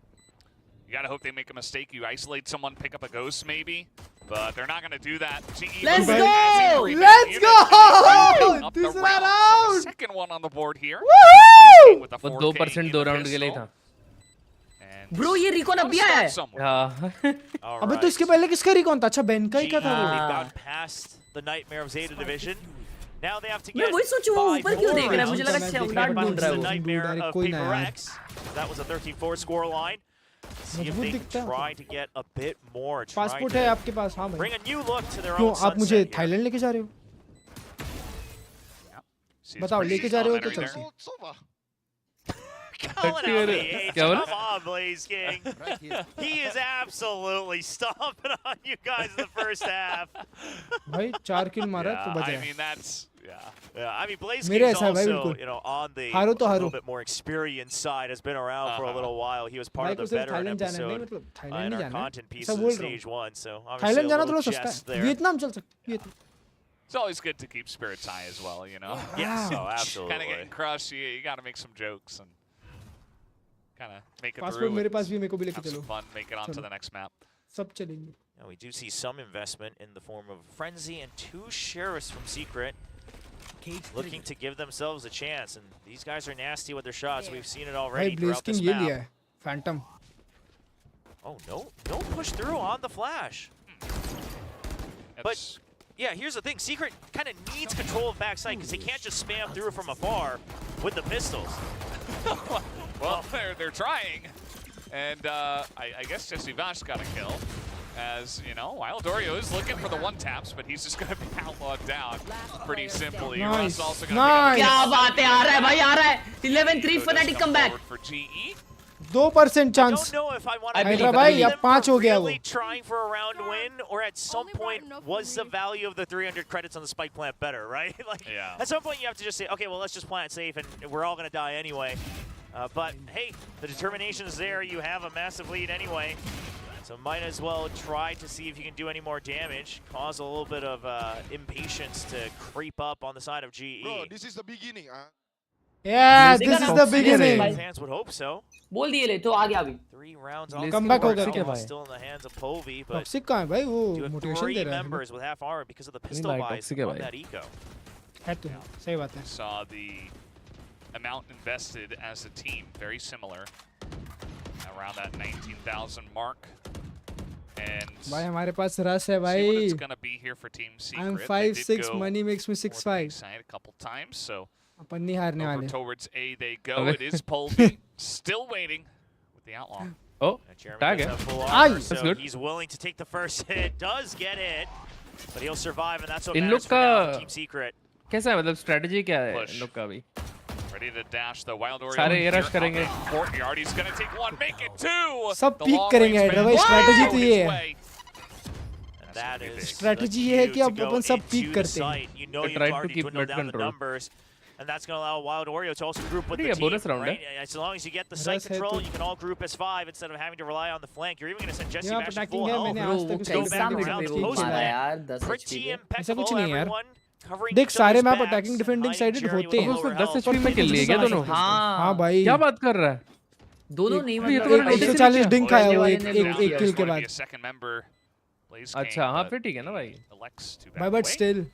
You gotta hope they make a mistake. You isolate someone, pick up a ghost maybe, but they're not gonna do that. GE Let's go! Let's go! दूसरा round. Second one on the board here. Woohoo! वो 2% 2 round के लिए था। Bro ये recon अभी आया है। हाँ। अबे तो इसके पहले किसका रिकॉन था? अच्छा बेन का ही क्या था? मैं वही सोचूं वो ऊपर क्यों देख रहा है, मुझे लगा शेवडाट ढूंढ रहा है वो। कोई ना यार। That was a 13-4 score line. See if they can try to get a bit more. Passport है आपके पास? हाँ भाई। Bring a new look to their क्यों own आप मुझे थाईलैंड लेके जा रहे हो? बताओ लेके जा रहे हो तो चलते। Come on, Blaze King. He is absolutely stomping on you guys in the first half. भाई 4 किल मारा तो बचा। I mean that's yeah. I mean Blaze King is also, you know, on the little bit more experienced side, has been around for a little while. He was part of the veteran episode in our content pieces of stage 1. So obviously a little chest there. Vietnam चल सकते। It's always good to keep spirits high as well, you know. Yes, oh, absolutely. Kind of getting crushed, you got to make some jokes and kind of make it Passport through. मेरे पास भी मेरे को भी लेके have चलो। some fun, make it onto the next map. सब चलेंगे। Now we do see some investment in the form of Frenzy and 2 sheriffs from Secret, looking to give themselves a chance. And these guys are nasty with their shots. We've seen it already throughout this ये लिया map. है Phantom। Oh no push through on the flash. But yeah, here's the thing. Secret kind of needs control of backside because they can't just spam through from afar with the pistols. Well, they're trying, and I guess Jesse Vash got a kill. As, you know, Wildorio is looking for the one taps, but he's just going to be outlawed down pretty simply. Nice. Russ also Nice. क्या बात है, आ रहा है भाई, आ रहा है. 11-3 Fnatic comeback. For GE. 2% chance. I don't know if I want Hydra भाई अब 5 हो गया वो. really trying for a round win, or at some point was the value of the 300 credits on the spike plant better, right? Like at some point you have to just say, okay, well let's just plant safe and we're all gonna die anyway. But hey, the determination is there. You have a massive lead anyway, so might as well try to see if you can do any more damage. Cause a little bit of impatience to creep up on the side of GE. Bro, this is the beginning, huh? Yeah, this is the beginning. Fans would hope so. बोल दिए ले तो आ गया अभी. 3 rounds Come back होगा still, क्या भाई? still in the hands of Povey, but toxic कहाँ है भाई वो you have मोटिवेशन 3 दे रहा है members with half armor because of the pistol like buys toxic है on भाई. that eco. है तो सही बात है. Saw the amount invested as a team, very similar, around that 19,000 mark. And भाई हमारे पास रस है see what भाई. it's gonna be here for Team Secret. I'm They did 5-6, go money makes me for the 6-5. side a couple times, so अपन नहीं हारने over वाले. towards A they go. It is Polby still waiting with the outlaw. Oh, Jeremy tag does है. have full Ay, armor, that's so good. he's willing to take the first hit. Does get hit, but he'll survive, and that's what in matters लोग for now for का Team Secret. कैसा है मतलब strategy क्या है Push. इन लोग का अभी? Ready to dash the Wild Oriole. सारे ये rush here करेंगे. up in courtyard. He's gonna take one, make it two. सब The peek long करेंगे range Hydra man भाई. स्ट्रेटजी तो on ये his है. way. And that is strategy the ये है cue कि to अब go अपन सब into peek the करते हैं. site. You know They you've tried to already keep dwindled mid down the control. numbers, and that's going to allow Wild Oreo to also group with the Yeah, team. bonus round, right? As long as you get the site Russ है control, तो- you can all group as 5 instead of having to rely on the flank. You're even going to send Jesse यहाँ back to attacking full है, health. मैंने Bro आज वो तक Go उसको back कैसा देखा मिड around पे the वो post मारा plant. यार 10 Pretty HP के. impeccable, कुछ नहीं है यार. everyone. Covering देख each सारे other's map backs attacking and defending hiding sided Jeremy होते with हैं. lower 10 health. HP में किल लिए क्या दोनों? हाँ हाँ भाई. क्या बात कर रहा है? दोनों नहीं ये तो मतलब मैंने notice ही 140 नहीं डिंक किया. खाया वो वाले एक ने एक loot एक किया. किल के Going to बाद. be a second member. Blaze अच्छा King, हाँ but फिर ठीक है ना भाई. elects to भाई back बट away. स्टिल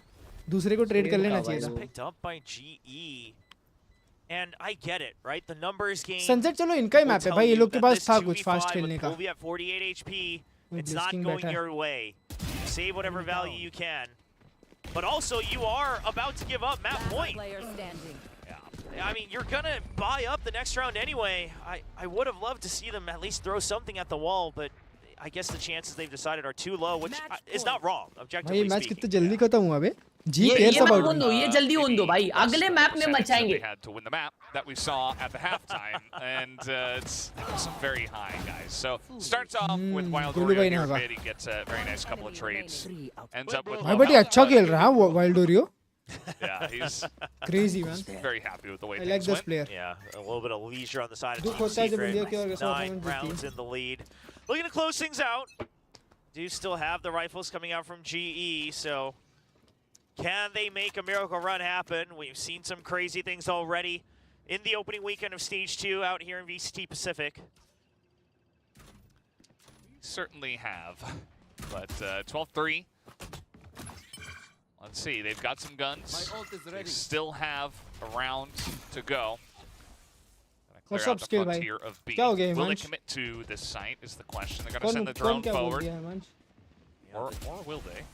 दूसरे को ट्रेड कर लेना भाई चाहिए It's था. picked up by GE. And I get it, right? The numbers game. Sunset चलो इनका ही will मैप है tell भाई. ये you लोग के that पास this था कुछ 2v5 फास्ट with खेलने का. Povey at 48 HP, With it's Bliss not King going बैठा है. your way. Save whatever value you can. But also, you are about to give up map point. Player standing. I mean, you're going to buy up the next round anyway. I would have loved to see them at least throw something at the wall, but I guess the chances they've decided are too low, which is not wrong, भाई ये objectively match speaking. कितने जल्दी खत्म हुआ बे. जी ये cares map about होन दो, ये जल्दी होन दो भाई. अगले मैप में Percentage that मचाएंगे. they had to win the map that we saw at the halftime, and it's very high, guys. So starts off with Wild Gulu Oreo bhai here ne hoga. mid. He gets a very nice couple of trades. Ends up with भाई low but ये health, अच्छा but खेल रहा है वो wild Oreo. yeah, he's Crazy man. very happy with the way I like things this went. player. Yeah, a little bit of leisure on the side of दुख Team होता है जब Secret. इंडिया के और ऐसा 9 opponent rounds जीती है. in the lead. Looking to close things out. Do still have the rifles coming out from GE, so can they make a miracle run happen? We've seen some crazy things already in the opening weekend of Stage 2 out here in VCT Pacific. Certainly have, but 12-3. Let's see, they've got some guns. They still have a round to go. What's Clear up, out the skill front भाई? tier of B. क्या हो गया Will they Himansh? commit to this site is the question. They're going to कौन send the कौन drone क्या बोल forward, दिया Himansh? or will they?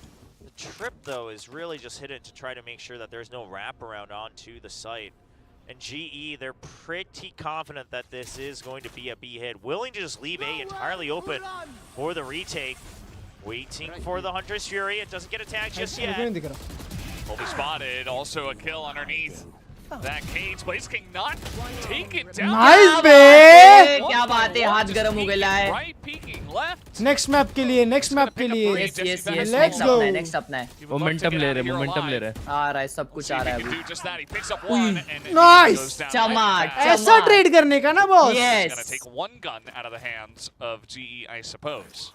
The trip, though, is really just hidden to try to make sure that there's no wraparound onto the site. And GE, they're pretty confident that this is going to be a B hit. Willing to just leave A entirely open for the retake. Waiting for the Hunter's Fury. It doesn't get attacked just मेरे को yet. नहीं दिख रहा. Will be spotted. Also a kill underneath that cage. Blaze King not taken down. Nice बे. क्या बात है, हाथ गरम हो गया है. Right peeking left. Next map के लिए नेक्स्ट मैप के लिए. Yes, yes, yes. Let's Next go. अपना है, next अपना है. He would love to momentum get ले out रहे of here मोमेंटम ले alive. रहे. आ रहा है, सब See कुछ if आ he रहा है can अभी. do just that. He picks up one and he Nice. goes down. चमाक, right back. ऐसा ट्रेड करने का ना boss. Yes. He's going to take one gun out of the hands of GE, I suppose.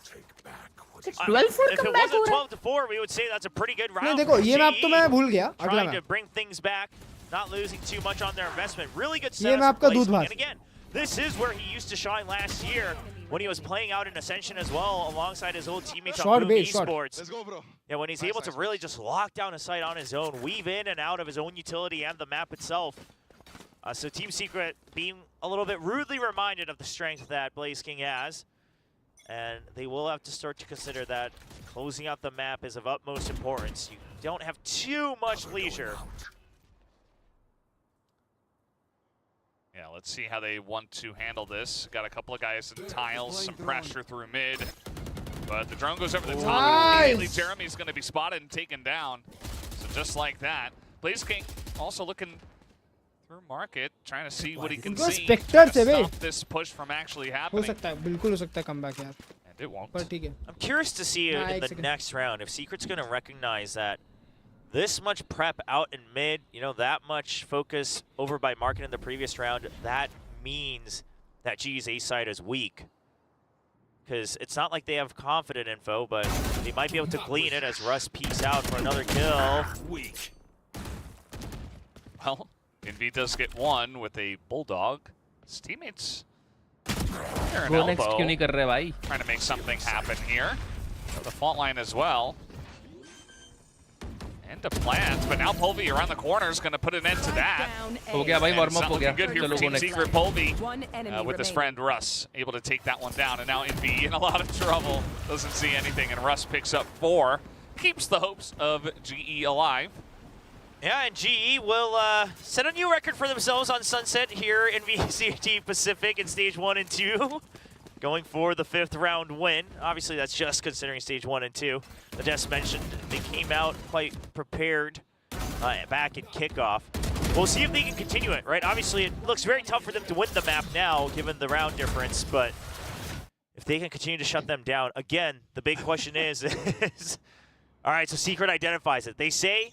12-4 If it comeback हो wasn't रहा है. 12-4, we would say that's a pretty good round. नहीं देखो for ये मैप तो GE. मैं भूल गया. अगला Trying to map. bring things back, not losing too much on their investment. Really good ये setup मैप for का Blaze दूध King. भात. And again, this is where he used to shine last year when he was playing out in Ascension as well, alongside his old teammates Short on Boom base, short. Esports. Let's go, bro. Yeah, when he's able to really just lock down a site on his own, weave in and out of his own utility and the map itself. So Team Secret being a little bit rudely reminded of the strength that Blaze King has. And they will have to start to consider that closing out the map is of utmost importance. You don't have too much leisure. Yeah, let's see how they want to handle this. Got a couple of guys in tiles, some pressure through mid. But the drone goes over the top. Immediately, Jeremy's going to be spotted and taken down. So just like that. Blaze King also looking through market, trying to see what he can see. Spectre से stop this push from actually happening. हो सकता है, बिल्कुल हो सकता है comeback यार. And it won't. पर ठीक है. I'm curious to see in the next round if Secret's going to recognize that this much prep out in mid, you know, that much focus over by market in the previous round, that means that GE's A side is weak. Because it's not like they have confident info, but they might be able to glean it as Russ peeks out for another kill. Weak. Well, Envy does get one with a Bulldog. His teammates Go next क्यों नहीं कर रहे भाई? Trying to make something happen here. The fault line as well. And to plant, but now Polvi around the corner is going to put an end to that. हो गया भाई, warm up हो गया. Good here for Team Secret. Polvi with his friend Russ able to take that one down, and now Envy in a lot of trouble. Doesn't see anything, and Russ picks up 4. Keeps the hopes of GE alive. Yeah, and GE will set a new record for themselves on Sunset here in VCT Pacific in Stage 1 and 2. Going for the 5th round win. Obviously, that's just considering Stage 1 and 2. The Des mentioned they came out quite prepared back in kickoff. We'll see if they can continue it, right? Obviously, it looks very tough for them to win the map now, given the round difference, but if they can continue to shut them down, again, the big question is all right, so Secret identifies it. They say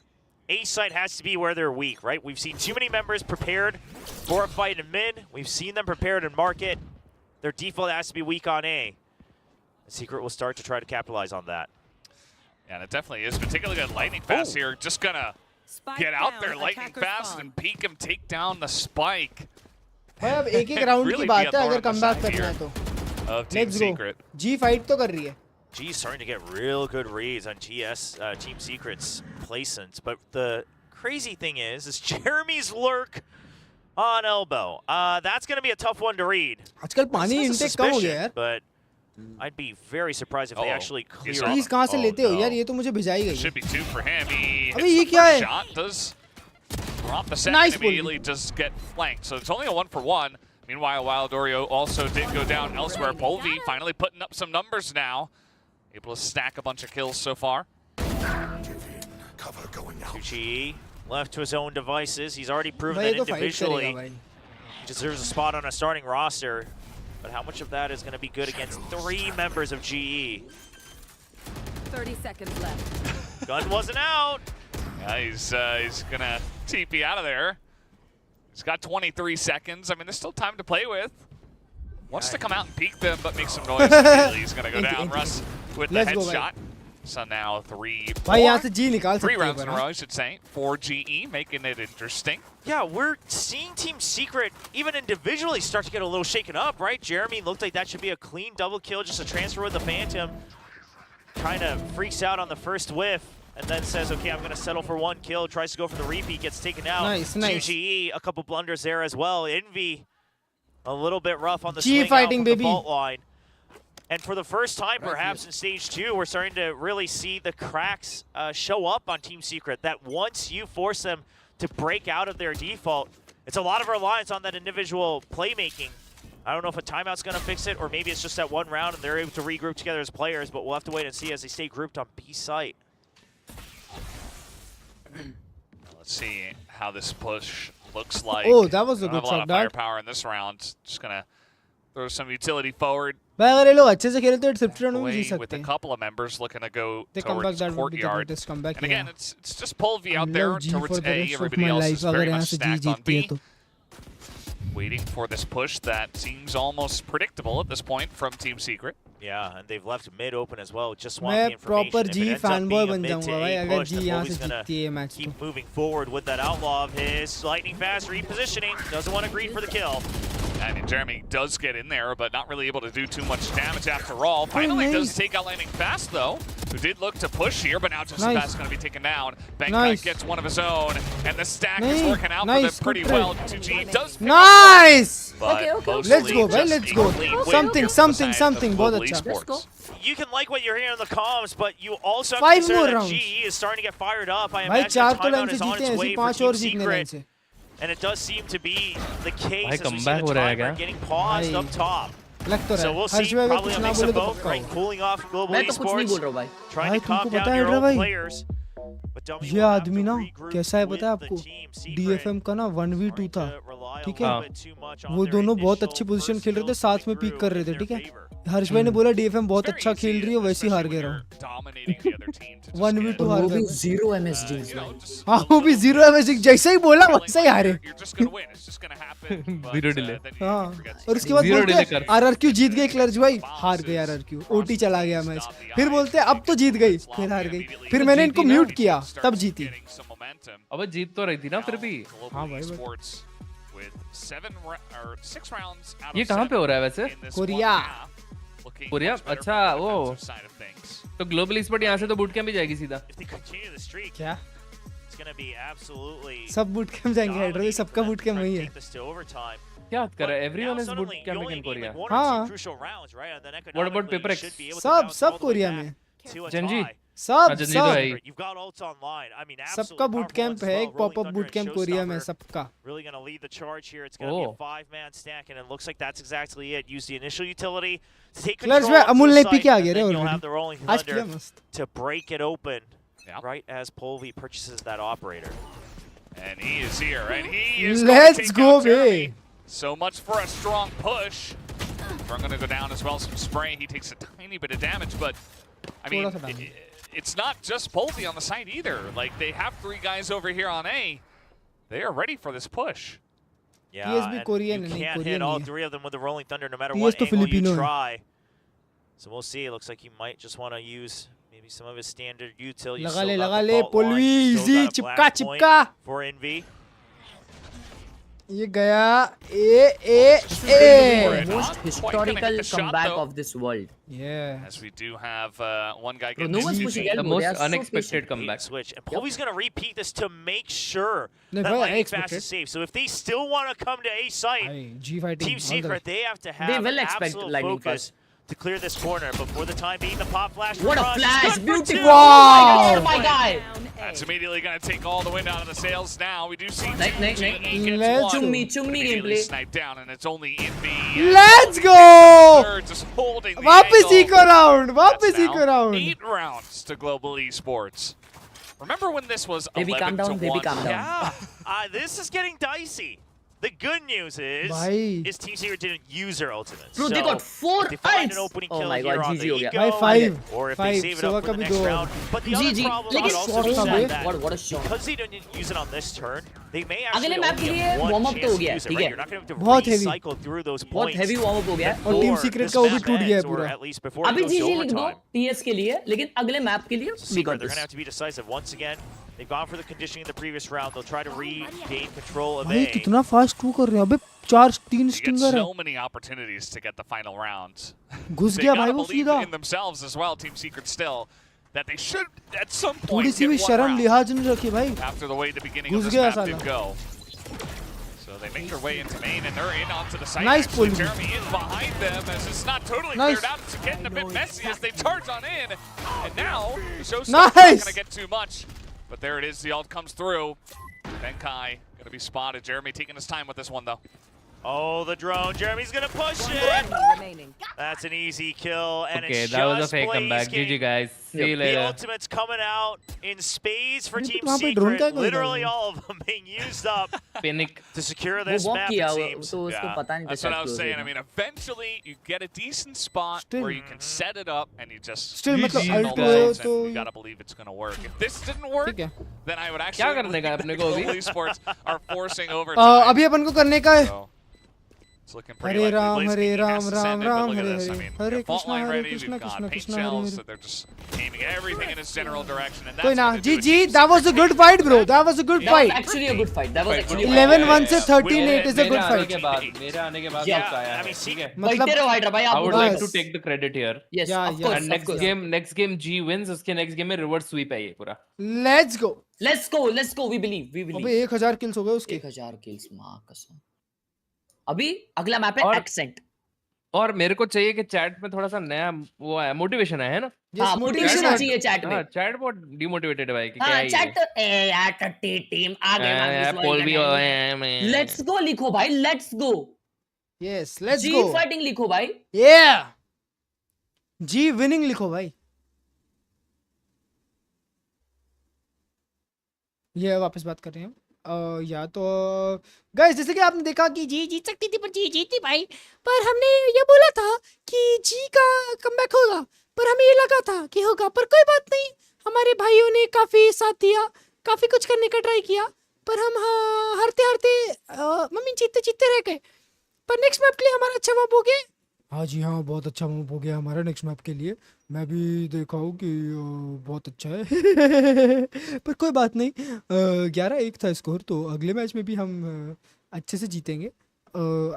A side has to be where they're weak, right? We've seen too many members prepared for a fight in mid. We've seen them prepared in market. Their default has to be weak on A. Secret will start to try to capitalize on that. Yeah, and it definitely is, particularly good Lightning Fast here. Just gonna get out there, Lightning Fast, and peek him, take down the spike. भाई अब एक round की बात है अगर comeback करना है तो. Let's go. G fight तो कर रही है. G is starting to get real good reads on GS Team Secret's placements, but the crazy thing is Jeremy's lurk on elbow. That's going to be a tough one to read. आजकल पानी intake कम हो गया यार. But I'd be very surprised if they actually clear. Please कहाँ से लेते हो यार? ये तो मुझे भिजाई गई. Should be 2 for him. अबे ये क्या है? Shot does drop the second, immediately does get flanked. So it's only a 1 for 1. Meanwhile, Wild Oreo also did go down elsewhere. Polvi finally putting up some numbers now. Able to stack a bunch of kills so far. Tucci left to his own devices. He's already proven that individually he deserves a spot on a starting roster. But how much of that is going to be good against 3 members of GE? 30 seconds left. Gun wasn't out. Yeah, he's going to TP out of there. He's got 23 seconds. I mean, there's still time to play with. Wants to come out and peek them, but make some noise. He's going to go down. Russ with the headshot. So now 3 rounds in a row, I should say, for GE, making it interesting. Yeah, we're seeing Team Secret, even individually, start to get a little shaken up, right? Jeremy looked like that should be a clean double kill, just a transfer with the Phantom. Kind of freaks out on the first whiff, and then says, okay, I'm going to settle for 1 kill, tries to go for the repeat, gets taken out. Nice. GE, a couple blunders there as well. Envy, a little bit rough on the G swing fighting, out from baby. the fault line. And for the first time, perhaps in Stage 2, we're starting to really see the cracks show up on Team Secret, that once you force them to break out of their default, it's a lot of reliance on that individual playmaking. I don't know if a timeout's going to fix it, or maybe it's just that 1 round and they're able to regroup together as players, but we'll have to wait and see as they stay grouped on B site. Let's see how this push looks like. Oh, that was a good shot. A lot of Dart. firepower in this round. Just going to throw some utility forward. भाई अगर ये लोग अच्छे से खेले तो सिर्फ round में भी जीत With सकते a हैं. couple of members looking to go They come back, towards that would be the courtyard. greatest comeback. And again, it's just Polvi out there G towards for the A. rest of Everybody my else life is very अगर यहाँ much से G stacked on जीतती है B. तो. Waiting for this push that seems almost predictable at this point from Team Secret. Yeah, and they've left mid open as well. Just want the मैं information. proper If G it ends up fanboy being a बन mid to जाऊंगा भाई A अगर push, G then यहाँ से Polvi's gonna जीतती है match तो. keep moving forward with that outlaw of his. Lightning fast repositioning. Doesn't want to greed for the kill. And Jeremy does get in there, but not really able to do too much damage after all. Finally does take out Lightning Fast, though, who did look to push here, but now just Fast is going to be taken down. Bankai gets one of his own, and the stack is working out for them pretty well. 2G does pick Nice! up, Let's go, भाई, let's go. Something बहुत अच्छा. Let's go. You can like what you're hearing on the comms, but you also have 5 to consider more that rounds. GE is starting to get fired up. I भाई imagine 4 the तो line timeout से is on जीते हैं its ऐसे way for 5 Team और जीतने line Secret. से. And it does seem to be the case भाई as we see comeback the हो रहा है timer क्या? getting paused up top. लग तो रहा है हर्ष भाई अगर कुछ ना बोले तो पक्का होगा। मैं तो कुछ नहीं बोल रहा हूँ भाई। भाई तुमको पता है हेडर भाई ये आदमी ना कैसा है पता है आपको? DFM का ना 1v2 था, ठीक है? वो दोनों बहुत अच्छी पोजीशन खेल रहे थे, साथ में पीक कर रहे थे, ठीक है? हर्ष भाई ने बोला DFM बहुत अच्छा खेल रही है, वैसे ही हार गए रहो 1v2 हार गए। 0 MSG। हाँ वो भी 0 MSG, जैसे ही बोला वैसे ही हारे। 0 डिले। हाँ और उसके बाद बोलते हैं RRQ जीत गई क्लर्ज भाई, हार गए RRQ, OT चला गया मैच। फिर बोलते हैं अब तो जीत गई, फिर हार गई। फिर मैंने इनको म्यूट किया तब जीती। अबे जीत तो रही थी ना फिर भी। हाँ भाई ये कहाँ पे हो रहा है वैसे? कोरिया। कोरिया? अच्छा वो तो ग्लोबल स्पोर्ट यहाँ से तो बूट कैंप भी जाएगी सीधा। क्या सब बूट कैंप जाएंगे हेडर, सबका बूट कैंप वही है। क्या बात कर रहा है? Everyone is boot camping in Korea. हाँ व्हाट अबाउट पेपर एक्स? सब कोरिया में। जनजी सब सबका बूट कैंप है, एक पॉपअप बूट कैंप कोरिया में सबका। क्लर्ज में अमूल ने पी के आ गया रे ऑलरेडी, आज किया मस्त। Right as Polvi purchases that operator. And he is here, and he is Let's going to take go, out Jeremy. babe. So much for a strong push. We're going to go down as well. Some spray. He takes a tiny bit of damage, but I mean, it's not just Polvi on the side either. Like, they have 3 guys over here on A. They are ready for this push. Yeah, and Korean, you can't hit all 3 of them with the Rolling Thunder no matter TS what to angle you Filipino. try. So we'll see. It looks like he might just want to use maybe some of his standard util. लगा ले पोलवी easy चिपका for NV. ये गया ए most historical comeback of this world. Yeah. As we do have one guy Bro, getting no one's pushing L, the bro. They most are so unexpected patient. comeback. Switch. And Polvi's going to repeat this to make sure No, that bro, I lightning fast expected. is safe. So if they still want to come to A site, G fighting Team Secret, they have to have They will expect absolute lightning focus to clear this corner. But for the time being, the pop flash. What a rush. flash! Good for Beautiful! two. Wow. Oh my god! That's immediately going to take all the wind out of the sails now. We do see Nice. Let's Chummi immediately gameplay. sniped down, and it's only NV. Let's go! Third, just holding the वापस angle. Eco round, वापस That's eco now round. 8 rounds to Global Esports. Remember when this was Baby, 11 calm down, to 1? baby, calm down. Yeah, this is getting dicey. The good news is Team Secret didn't use their ultimate. Bro, they So, got 4 if they find ults. an opening Oh kill my here god, on GG हो the गया. ego, भाई 5 or if they save it up for the next round. But the other GG. problem लेकिन is also shot था that what a shot. because they didn't use it on this turn, they may अगले actually map के only लिए have one warm up तो chance हो to गया, use it, ठीक right? है? You're not going to have to बहुत heavy. recycle through those बहुत points. heavy warm up हो गया. और Team before Secret this का वो भी map टूट गया है ends, or पूरा। at least before it अभी goes to GG लिख दो overtime. TS के लिए, लेकिन अगले मैप के लिए we Secret, got they're this. going to have to be decisive once again. They've gone for the conditioning in the previous round. They'll try to regain control of भाई A. कितना fast वो कर रहे हैं, अबे 3 You get stinger है। so many opportunities to get the final rounds. घुस They गया gotta भाई वो believe सीधा। in themselves as well, Team Secret still, that they should at some थोड़ी point सी भी get one शर्म round लिहाज नहीं रखी भाई। after the way the beginning of घुस this गया map did साला। go. So they make their way into main and they're in onto the site. Nice Actually, pull. Jeremy is behind them as it's not totally Nice. cleared out. It's getting a bit messy as they charge on in. And now the show's Nice. not going to get too much. But there it is. The ult comes through. Benkai going to be spotted. Jeremy taking his time with this one though. Oh, the drone. Jeremy's going to push it. That's an easy kill. And Okay, it's that was a just fake comeback. Blaze GG guys. See you The later. ultimate's coming out in spades for अरे Team तो वहाँ पे drone क्या Secret. कर रहा Literally है? all of them being used up Panic. to secure वो this walk map, किया it वो seems. तो उसको Yeah, पता नहीं that's था what I was close saying. होगा. I mean, eventually you get a decent spot Still. where you can set it up and you just Still मतलब signal ult those, है and तो you gotta believe it's gonna work. If this didn't work, ठीक है। then I would क्या actually करने का है अपने believe को that अभी? Global Esports are forcing overtime. अभी अपन को करने का है। So, it's looking pretty Hare likely Ram Blaze Hare King Ram has to Ram send it, but Ram look at Hare this. I Hare mean, Hare we have fault Krishna line Hare ready, Krishna we've got Krishna paint Krishna Hare shells, Hare. so they're just aiming everything in its general direction, and कोई that's ना gonna do it. GG, that was a good fight bro, that was a good That was fight। actually a good fight. That was actually a 11-1 से 13-8 is a मेरे good आने fight। के बाद मेरे आने के बाद Yeah, उसका आया I है, mean, ठीक है? मतलब बैठते रहो हाइड्रा भाई I आप would बोलो like Yes. to take the credit here. Yes, Yeah, of yeah. course, And of course. next game G wins, उसके next game में reverse sweep है ये पूरा. let's go। Let's go. We believe. अबे 1000 kills हो गए उसके। 1000 kills माँ कसम। अभी अगला मैप है और- एक्सेंट। और मेरे को चाहिए कि चैट में थोड़ा सा नया वो है, मोटिवेशन है ना? हाँ, मोटिवेशन है। चाहिए चैट में। हाँ, चैट बहुत डिमोटिवेटेड है भाई कि क्या हाँ, है चैट तो ए यार टट्टी टीम आ गए पोल भी लेट्स गो लिखो भाई, let's go. Yes, let's G go. Fighting लिखो भाई. Yeah. जी विनिंग लिखो भाई. ये वापस बात कर रहे हैं हम. या तो गाइस जैसे कि आपने देखा कि जी जीत सकती थी पर जी जीती भाई. पर हमने ये बोला था कि जी का कमबैक होगा, पर हमें ये लगा था कि होगा, पर कोई बात नहीं. हमारे भाइयों ने काफी साथ दिया, काफी कुछ करने का ट्राई किया, पर हम हारते हारते मम्मी जीतते जीतते रह गए. पर नेक्स्ट मैप के लिए हमारा अच्छा मूव हो गया. हाँ जी हाँ, बहुत अच्छा मूव हो गया हमारा नेक्स्ट मैप के लिए. मैं भी देखा हूँ कि बहुत अच्छा है. पर कोई बात नहीं. 11-1 था स्कोर, तो अगले मैच में भी हम अच्छे से जीतेंगे.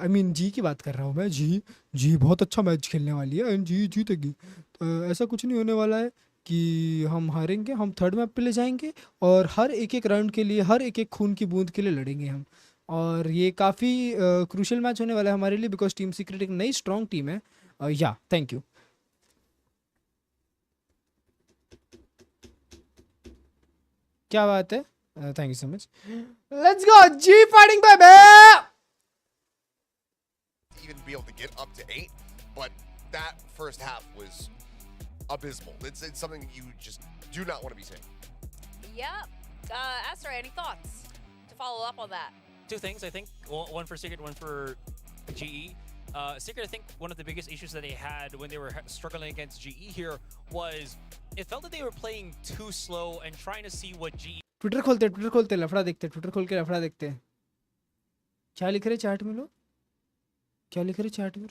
आई मीन जी की बात कर रहा हूँ मैं. जी बहुत अच्छा मैच खेलने वाली है एंड जी जीतेगी. ऐसा कुछ नहीं होने वाला है कि हम हारेंगे. हम थर्ड मैप पे ले जाएंगे और हर एक एक राउंड के लिए, हर एक एक खून की बूंद के लिए लड़ेंगे हम. और ये काफ़ी क्रूशल मैच होने वाला है हमारे लिए, बिकॉज टीम सीक्रेट एक नई स्ट्रॉन्ग टीम है. या थैंक यू. क्या बात है. Thank you so much. Let's go G fighting baby. Even be able to get up to 8, but that first half was abysmal. It's something you just do not want to be saying. Yep. Astra, any thoughts to follow up on that? Two things, I think. One for Secret, one for GE. Secret, I think one of the biggest issues that they had when they were struggling against GE here was it felt that they were playing too slow and trying to see what GE. Twitter खोलते लफड़ा देखते. Twitter खोल के लफड़ा देखते. क्या लिख रहे चैट में लोग? क्या लिख रहे चैट में?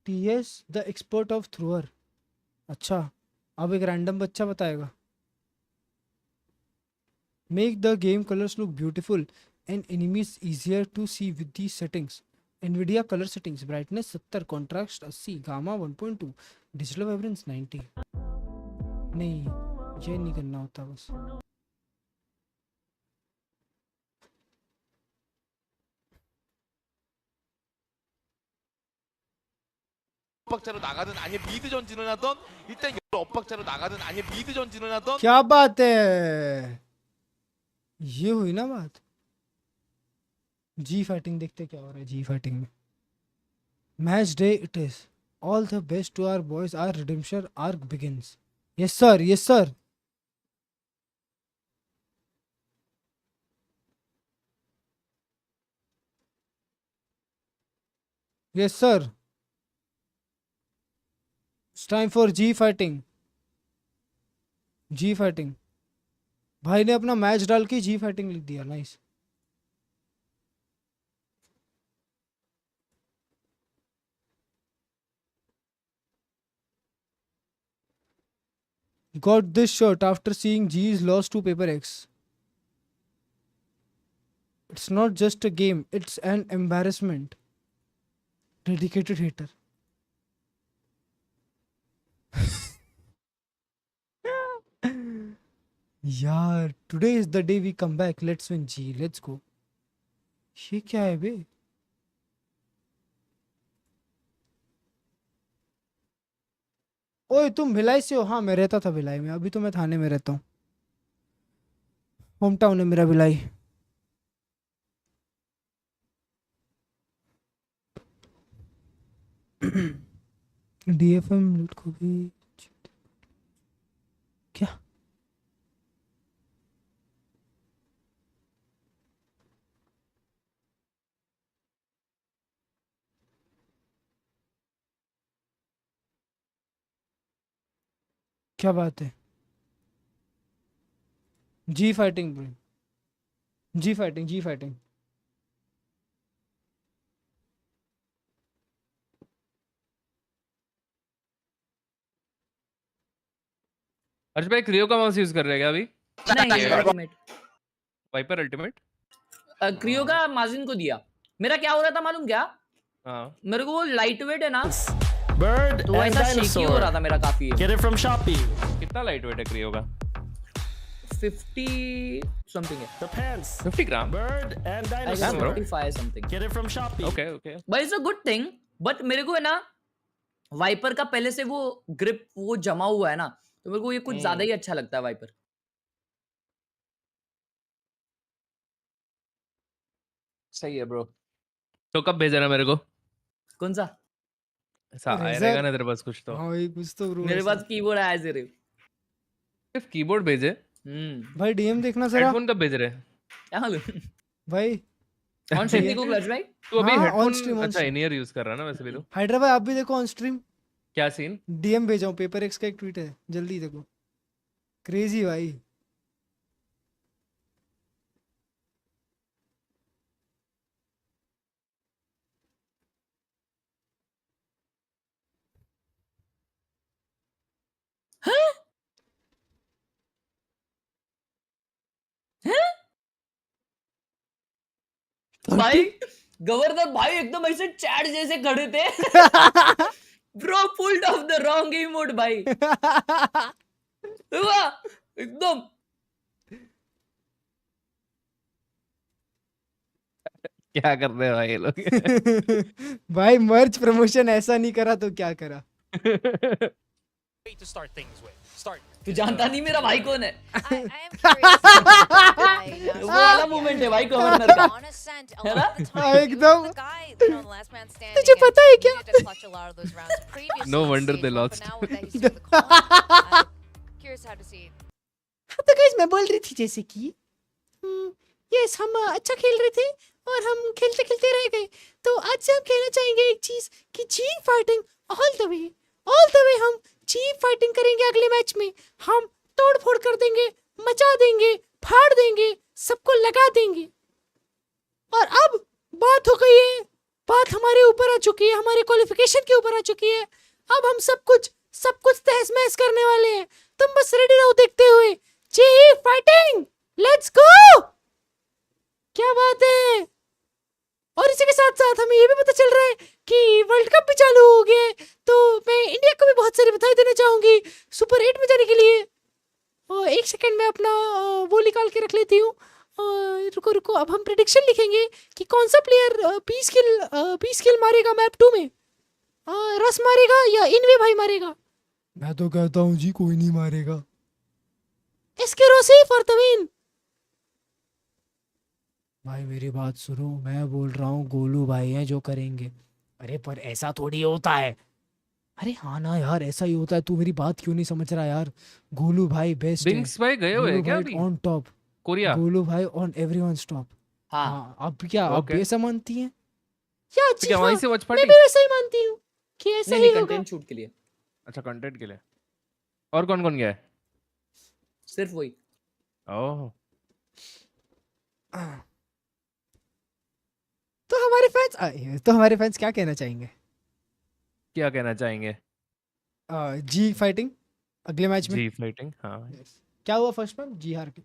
TS the expert of thrower. अच्छा, अब एक रैंडम बच्चा बताएगा. Make the game colors look beautiful and enemies easier to see with these settings. Nvidia color settings: brightness 70, contrast 80, gamma 1.2, digital vibrance 90. नहीं, ये नहीं करना होता बस. 엇박자로 나가든 아니면 미드 전진을 하던 일단 엇박자로 나가든 아니면 미드 전진을 하던. क्या बात है. ये हुई ना बात. जी फाइटिंग देखते क्या हो रहा है जी फाइटिंग में. Match day it is. All the best to our boys. Our redemption arc begins. Yes sir, yes sir. Yes sir. It's time for G fighting. G fighting. भाई ने अपना मैच डाल के जी फाइटिंग लिख दिया. Nice. Got this shirt after seeing G's loss to Paper X. It's not just a game, it's an embarrassment. Dedicated hater. यार, today is the day we come back. Let's win G. Let's go. ये क्या है बे? ओए तुम भिलाई से हो? हाँ मैं रहता था भिलाई में. अभी तो मैं थाने में रहता हूँ. होम टाउन है मेरा भिलाई. DFM लूट को भी. क्या क्या बात है. G fighting bro. जी फाइटिंग, जी फाइटिंग. अर्ज भाई क्रियो का माउस यूज कर रहे हैं क्या अभी? नहीं, अल्टीमेट. Wiper ultimate. क्रियो का माजिन को दिया. मेरा क्या हो रहा था मालूम क्या? हाँ. मेरे को वो लाइट वेट है ना, Bird तो and ऐसा शेकी हो रहा था मेरा काफी. Get it from Shopee. कितना लाइट वेट है क्रियो का? 50 something है. The pants. 50 gram. Bird and I guess dinosaur. 55 something. Get it from Shopee. Okay, okay. But it's a good thing. But मेरे को है ना, वाइपर का पहले से वो ग्रिप वो जमा हुआ है ना, तो मेरे को ये कुछ ज्यादा ही अच्छा लगता है वाइपर. सही है ब्रो. तो कब भेजा ना मेरे को? कौन सा? आएगा ना तेरे पास कुछ तो? हाँ ये कुछ तो मेरे पास कीबोर्ड आया सिर्फ। सिर्फ कीबोर्ड भेजे? भाई डीएम देखना जरा। हेडफोन कब भेज रहे? क्या हाल? भाई ऑन स्ट्रीम देखो क्लच भाई। तू अभी हाँ, on हेडफोन stream, on अच्छा stream। इन ईयर यूज कर रहा है ना वैसे भी तो? हाइड्रा भाई आप भी देखो ऑन स्ट्रीम। क्या सीन? डीएम भेजा हूँ, पेपर एक्स का एक ट्वीट है, जल्दी देखो। क्रेजी भाई। भाई गवर्नर भाई एकदम ऐसे चैट जैसे खड़े थे। Bro pulled off the wrong emote भाई। वाह एकदम। क्या कर रहे हैं भाई ये लोग? भाई मर्च प्रमोशन ऐसा नहीं करा तो क्या करा? तू जानता नहीं मेरा भाई कौन है? वो वाला मोमेंट है भाई गवर्नर का, है ना? एकदम। तुझे पता है क्या? No wonder they lost. तो गाइस मैं बोल रही थी जैसे कि यस हम अच्छा खेल रहे थे और हम खेलते खेलते रह गए, तो आज हम कहना चाहेंगे एक चीज कि चीन फाइटिंग ऑल द वे हम चीन फाइटिंग करेंगे। अगले मैच में हम तोड़ फोड़ कर देंगे, मचा देंगे, फाड़ देंगे, सबको लगा देंगे। और अब बात हो गई है, बात हमारे ऊपर आ चुकी है, हमारे क्वालिफिकेशन के ऊपर आ चुकी है। अब हम सब कुछ तहस महस करने वाले हैं। तुम बस रेडी रहो देखते हुए। जी फाइटिंग, लेट्स गो। क्या बात है। और इसी के साथ साथ हमें ये भी पता चल रहा है कि वर्ल्ड कप भी चालू हो गया है, तो मैं इंडिया को भी बहुत सारी बधाई देना चाहूंगी सुपर 8 में जाने के लिए। एक सेकंड में अपना वो निकाल के रख लेती हूँ। रुको अब हम प्रेडिक्शन लिखेंगे कि कौन सा प्लेयर पीस किल मारेगा मैप 2 में। रस मारेगा या इनवे भाई मारेगा? मैं तो कहता हूँ जी कोई नहीं मारेगा। इसके रोसी फॉर द विन। भाई मेरी बात सुनो, मैं बोल रहा हूँ गोलू भाई हैं जो करेंगे। अरे पर ऐसा थोड़ी होता है। अरे हाँ ना यार ऐसा ही होता है, तू मेरी बात क्यों नहीं समझ रहा यार? गोलू भाई बेस्ट है। विंग्स भाई गए हुए हैं क्या अभी? On top Korea. गोलू भाई ऑन एवरीवनस टॉप। हाँ अब क्या आप Okay. ऐसा मानती हैं? या जी क्या हाँ, वहीं से वॉच मैं पार्टी? भी वैसा ही मानती हूँ कि ऐसा ही होगा। कंटेंट शूट के लिए। अच्छा कंटेंट के लिए। और कौन कौन गया है? सिर्फ वही। ओह तो हमारे फैंस क्या कहना चाहेंगे? क्या कहना चाहेंगे? जी फाइटिंग अगले मैच में। जी फाइटिंग हाँ। क्या हुआ फर्स्ट मैच? जी हार के।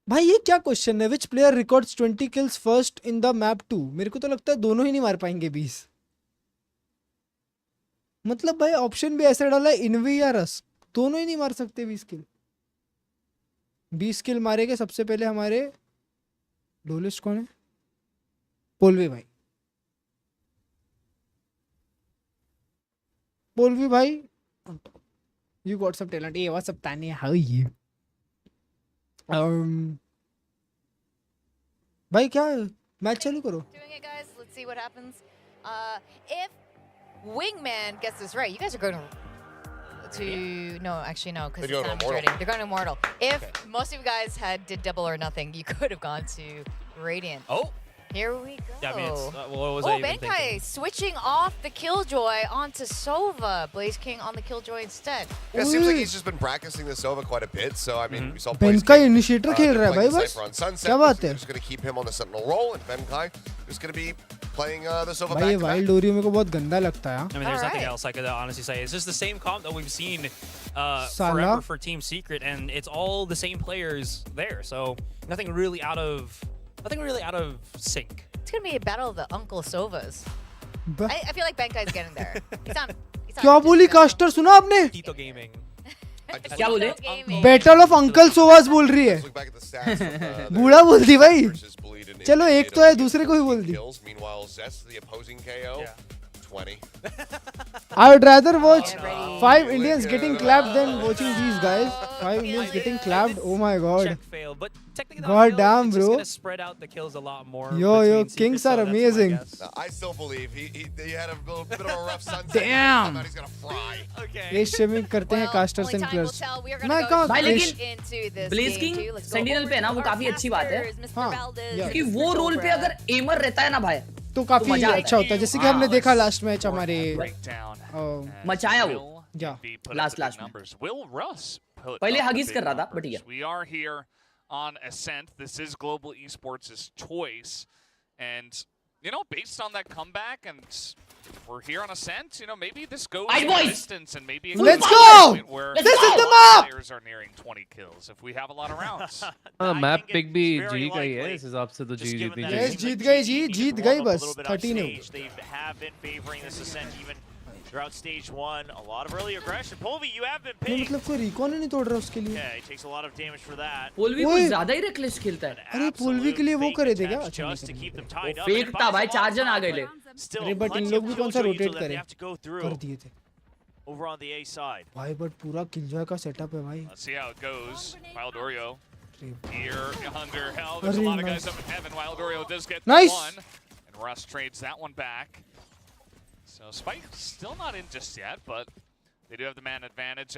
भाई ये क्या क्वेश्चन है? विच player records 20 kills first in the map 2? मेरे को तो लगता है दोनों ही नहीं मार पाएंगे 20। मतलब भाई ऑप्शन भी ऐसे डाला है इनवी या रस, दोनों ही नहीं मार सकते 20 किल। 20 किल मारेंगे सबसे पहले हमारे लोलेस्ट कौन है? पोलवी भाई। पोलवी भाई you got some talent. Hey, what's up Tanya? How are you? भाई क्या मैच चालू करो। Doing it, guys. Let's see what happens. If Wingman gets this right, you guys are going to no, actually no, because They're going to Immortal. They're going to Immortal. If Okay. most of you guys did double or nothing, you could have gone to Radiant. Oh. Here we go. Yeah, I mean, what was I even Benkai thinking? switching off the Killjoy onto Sova. Blaze King on the Killjoy instead. Yeah, it seems like he's just been practicing the Sova quite a bit. So I mean, we saw Benkai initiator खेल रहा है भाई बस। on Sunset. क्या बात है? Just going to keep him on the Sentinel role, and Benkai is going to be playing the Sova भाई ये back. वाइल्ड ओरियो मेरे को बहुत गंदा लगता है। I mean, there's nothing else I could honestly say. It's just the same comp that we've seen forever for Team Secret, and it's all the same players there. So nothing really out of sync. It's gonna be a battle of the Uncle Sovas. I feel like Benkai's getting there. He's on क्या बोली caster सुना आपने? Tito Gaming. क्या बोले? Battle of uncle सोवास बोल रही है। बूढ़ा बोल दी भाई। चलो एक तो है, दूसरे को भी बोल दी। Meanwhile, Zest, the opposing KO. 20. I would rather watch 5 Indians getting clapped than watching these guys. 5 Indians getting clapped. Oh my god. God damn, bro. Spread out the kills a lot more. Yo, Kings are amazing. I still believe he had a little bit of a rough sunset. Damn. He's gonna fry. ये streaming करते हैं casters and Klurge. मैं कहाँ भाई लेकिन Blaze king sentinel पे ना वो काफी अच्छी बात है क्योंकि वो रोल पे अगर एमर रहता है ना भाई तो काफी अच्छा होता है जैसे कि हमने देखा लास्ट मैच हमारे मचाया वो लास्ट में पहले हगीज कर रहा था बट ठीक है on Ascent. This is Global Esports' choice. And, you know, based on that comeback, and we're here on Ascent, you know, maybe this goes the distance and maybe it let's go! This is the map! Players are nearing 20 kills if we have a lot of rounds. Map pick भी G का ही है इस हिसाब से तो जी जीतनी चाहिए जीत गई बस 13 है They have been favoring this Ascent even throughout stage 1. A lot of early aggression. Polvi, you have been picked. मतलब कोई रिकॉन ही नहीं तोड़ रहा उसके लिए Yeah, he takes a lot of damage for that. पोल्वी कुछ ज्यादा ही रेकलेस खेलता है अरे पोल्वी के लिए वो करे देगा Just to keep them tied up. Fake था भाई 4 जन आ गए ले अरे बट इन लोग भी कौन सा रोटेट करे कर दिए थे over on the A side. भाई बट पूरा किलजॉय का सेटअप है भाई Let's see how it goes. Wild Oreo here under hell. There's a lot of guys up in heaven. Wild Oreo does get one. And Russ trades that one back. So Spike still not in just yet, but they do have the man advantage.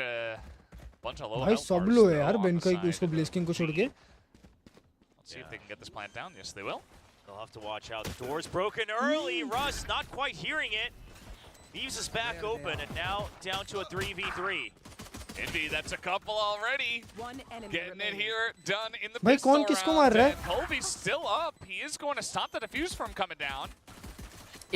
Bunch of low भाई health सब bars लो है though यार on Ben the का side. उसको ब्लेस्किंग को छोड़ के Let's see if they can get this plant down. Yes, they will. They'll have to watch out. The door's broken early. Russ not quite hearing it. Leaves us back open, and now down to a 3v3. Indeed, that's a couple already. Getting it here done in the भाई pistol कौन किसको round, मार रहा and Colby's still up. He is going to stop the defuse from coming down.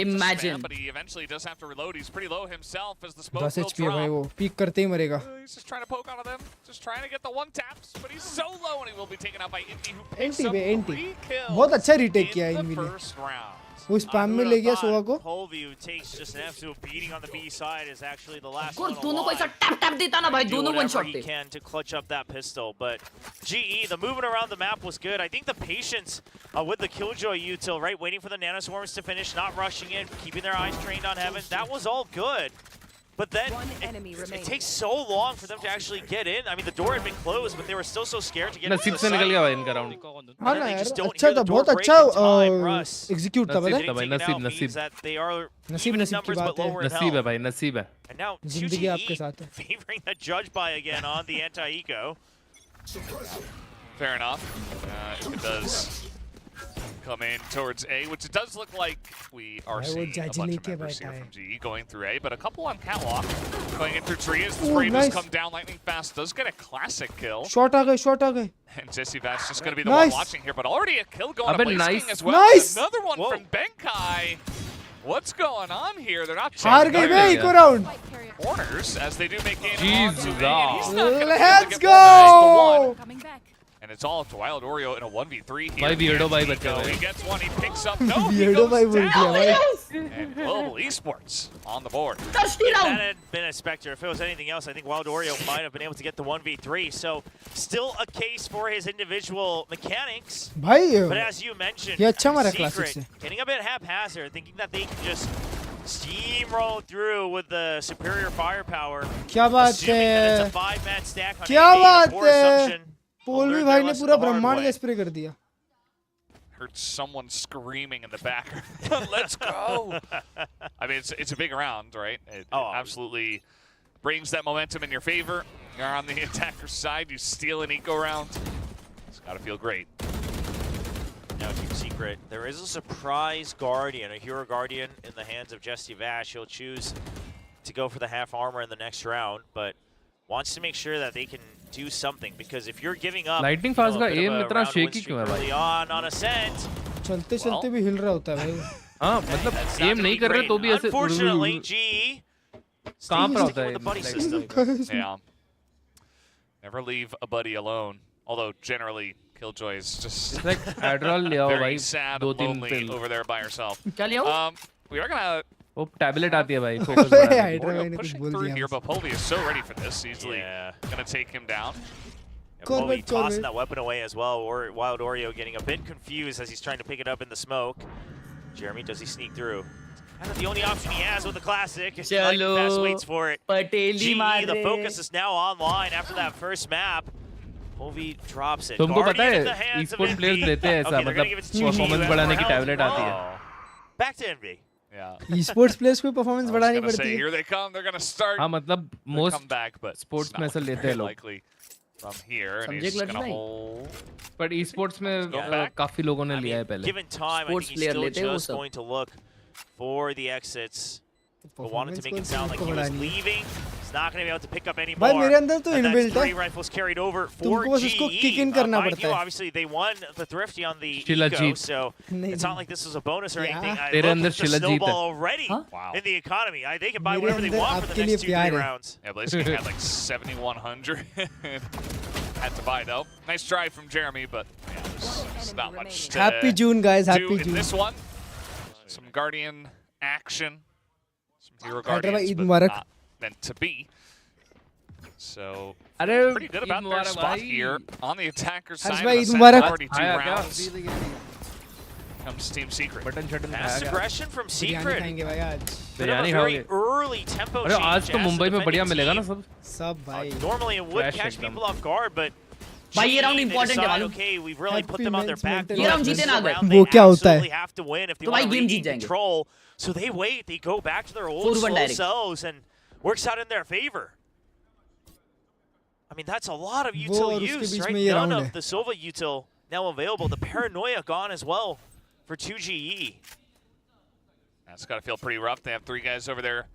Imagine. But he eventually does have to reload. He's pretty low himself as the smoke 10 will HP है भाई drop. वो peak करते ही मरेगा He's just trying to poke out of them, just trying to get the one taps, but he's so low and he will be taken out by Inti, who picks anti up पे anti 3 kills बहुत अच्छा retake किया in env the ने first round. वो spam में ले गया सोवा को Polvi, who takes just an absolute beating on the B side, is actually the last और one दोनों को ऐसा alive. टैप टैप देता ना भाई Do दोनों वन whatever शॉट he थे can to clutch up that pistol, but GE, the movement around the map was good. I think the patience with the Killjoy util, right, waiting for the nanoswarms to finish, not rushing in, keeping their eyes trained on heaven, that was all good. But then it takes so long for them to actually get in. I mean, the door had been closed, but they were still so scared to get into नसीब the से निकल site. गया भाई इनका round हाँ ना यार अच्छा था बहुत अच्छा एग्जीक्यूट था पता है भाई नसीब नसीब की बात है नसीब है भाई नसीब है And now जिंदगी आपके साथ है favoring the judge buy again on the anti-eco. Fair enough. If it does come in towards A, which it does look like we are seeing a bunch of members here from GE going through A, but a couple on catwalk going in through tree as the spray does come down lightning fast, does get a classic kill. Shot आ गए And Jesse Vash just going to be the one watching here, but already a kill going to Blaze King as well. Nice. Another one from Benkai. What's going on here? They're not हार गए बे एक round corners as they do make it Jesus. on Let's go. And it's all up to Wild Oreo in a 1v3 here. भाई Beardo भाई बच्चे He gets one, he picks up, no, he Beardo भाई goes बोल दिया down. भाई And Global Esports on the board. If that had been a Spectre, if it was anything else, I think Wild Oreo might have been able to get the 1v3. So still a case for his individual mechanics. भाई But as you mentioned, ये अच्छा मारा classic Secret से getting a bit haphazard, thinking that they can just steamroll through with the superior firepower. क्या बात Assuming that it's a है 5-man stack on क्या AD, बात poor है assumption. पोलवी Learned भाई their ने lesson पूरा the hard ब्रह्मांड way. का स्प्रे कर दिया Heard someone screaming in the back. Let's go. I mean, it's a big round, right? It absolutely brings that momentum in your favor. You're on the attacker's side. You steal an eco round. It's got to feel great. Now, Team Secret, there is a surprise Guardian, a Hero Guardian in the hands of Jesse Vash. He'll choose to go for the half armor in the next round, but wants to make sure that they can do something, because if you're giving up Lightning fast का aim इतना shaky क्यों है भाई? early on Ascent, चलते चलते भी हिल रहा होता है भाई हाँ मतलब aim नहीं कर रहे तो भी ऐसे unfortunately, GE कहाँ पर होता with the buddy system. Yeah. Never leave a buddy alone. Although generally, Killjoy is just like Adderall ले आओ very भाई sad दो and तीन lonely pill over there by herself. क्या ले आओ? We are gonna. वो टैबलेट आती है भाई फोकस बढ़ाने की। Oreo pushing through here, but Polvi is so ready for this. Easily gonna take him down. Polvi tossing that weapon away as well. Or Wild Oreo getting a bit confused as he's trying to pick it up in the smoke. Jeremy, does he sneak through? kind of the only option he has with the classic. Chalo, Best waits for it. Pateli GE, the focus is now online after that first map. Ovi drops it. तुमको पता Guardian in the है hands of e-sport players Envy. लेते हैं ऐसा Okay, they're gonna मतलब give it to GG, performance who has बढ़ाने more की health. Tablet आती है Back to Envy. Yeah. E-sports players को performance बढ़ानी पड़ती है. Here they come. They're gonna start. हाँ मतलब most comeback, but sports में ऐसा लेते हैं लोग. Likely from here, and समझे he's क्लर्ज gonna भाई? hold. But e-sports में काफी लोगों ने लिया है पहले. Given time, I think he's still just going to look for the exits. But wanted to make it sound like he was leaving. He's not going to be able to pick up any more. भाई मेरे अंदर तो And inbuilt that's है. 3 rifles carried over for तुमको बस उसको kick in GE. करना Mind पड़ता you, है. obviously they won the Thrifty on the Sheila eco, Jeet. so it's not like this was a bonus or anything. I तेरे love अंदर the Sheila Jeet snowball है. already in the economy. They can buy मेरे whatever they अंदर want for आपके the लिए next 2-3 प्यार है. rounds. Yeah, Blaze had like 7,100. Had to buy though. Nice try from Jeremy, but yeah, there's not much to Happy June, guys. do Happy in June. this one. Some Guardian action. Some hero Hyderabad Guardians, Eid but Mubarak. not meant to be. So अरे pretty good about their spot here on the attacker side. Hyderabad Of Eid the Mubarak. already 2 rounds. Comes Team Secret. Fast aggression from Secret. खाएंगे भाई आज. Bit of a very early tempo अरे आज change तो as the Mumbai में बढ़िया defending मिलेगा ना team. सब. सब भाई. Normally it would Fresh catch एकदम. people off guard, but भाई ये round they important है decide, मालूम. okay, we've really put them on their back foot. ये round This जीते is ना a अगर. round वो they क्या होता है? absolutely have to win if they तो want भाई to game regain जीत जाएंगे. control. So they wait, they go back to their old 4-1 slow direct. selves and works out in their favor. I mean, that's a lot of वो util और उसके use, बीच right? में ये None round of है. the Sova util now available. The Paranoia gone as well for 2GE. That's got to feel pretty rough. They have 3 guys over there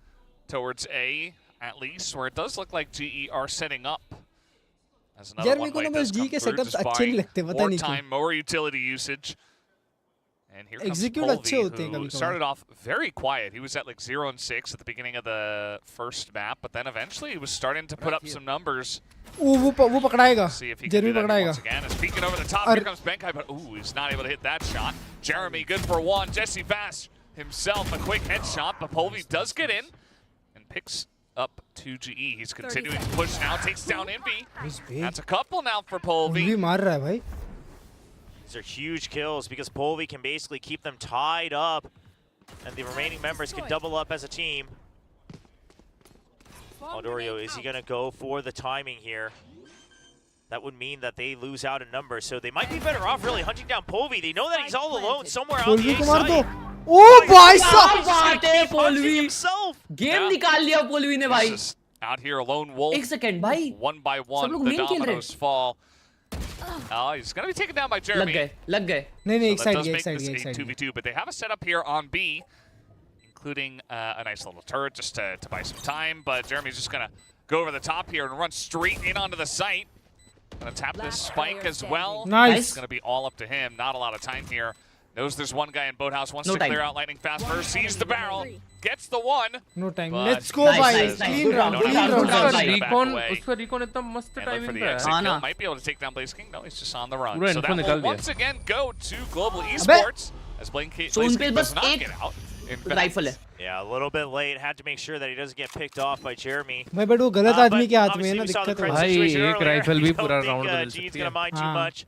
towards A, at least, where it does look like GE are setting up. As another यार one मेरे को way ना does बस come G के through, setups just अच्छे नहीं buying लगते, पता more नहीं क्यों. time, more utility usage. And here comes Execute अच्छे Polvi, होते हैं who कभी-कभी. started off very quiet. He was at like 0 and 6 at the beginning of the first map, but then eventually he was starting to put up some numbers. वो पकड़ाएगा. See if he can जरूर do that पकड़ाएगा. once again. It's peeking over the top. Here comes Benkai, but ooh, he's not able to hit that shot. Jeremy good for 1. Jesse Bass himself a quick headshot, but Polvi does get in and picks up 2GE. He's continuing to push now, takes down Envy. That's a couple now for Polvi. भी मार रहा है भाई. These are huge kills because Polvi can basically keep them tied up, and the remaining members can double up as a team. Aldorio, is he going to go for the timing here? That would mean that they lose out in numbers, so they might be better off really hunting down Polvi. They know that he's all alone somewhere on the Polvi A को मार दो. side. ओ भाई क्या साहब. बात है पोलवी. Himself. Game निकाल लिया पोलवी ने भाई. Just out here, a lone wolf. एक सेकंड भाई. 1 by 1, लोग the main खेल रहे dominoes fall. Oh, he's going to be taken down by Jeremy. लग गए. नहीं नहीं एक So that साइड does गया, make एक साइड this गया, एक a साइड गया. 2v2, but they have a setup here on B, including a nice little turret just to buy some time, but Jeremy's just going to go over the top here and run straight in onto the site. Going to tap this spike as well. Nice. It's going to be all up to him. Not a lot of time here. Knows there's one guy in Boathouse, wants No to time. clear out lightning fast first, sees the barrel, gets the one. No time. But Let's go Nice, भाई. nice, nice. Clean round. Don't Clean have to round. rush. guys. Gonna back recon away. उसका recon इतना मस्त And look for timing the पे है. exit हाँ kill. ना. Might be able to take down Blaze King. No, he's just on the run. पूरा So info that will निकाल दिया. once again go to Global Esports as Blaze King So उन पे does बस not एक get out. In fact, rifle है. Yeah, a little bit late. Had to make sure that he doesn't get picked off by Jeremy. भाई but वो गलत But आदमी के हाथ में है obviously ना, we saw the दिक्कत current है. भाई, situation एक earlier. rifle भी I don't पूरा think, round बदल G's सकती gonna है. mind too हाँ. much.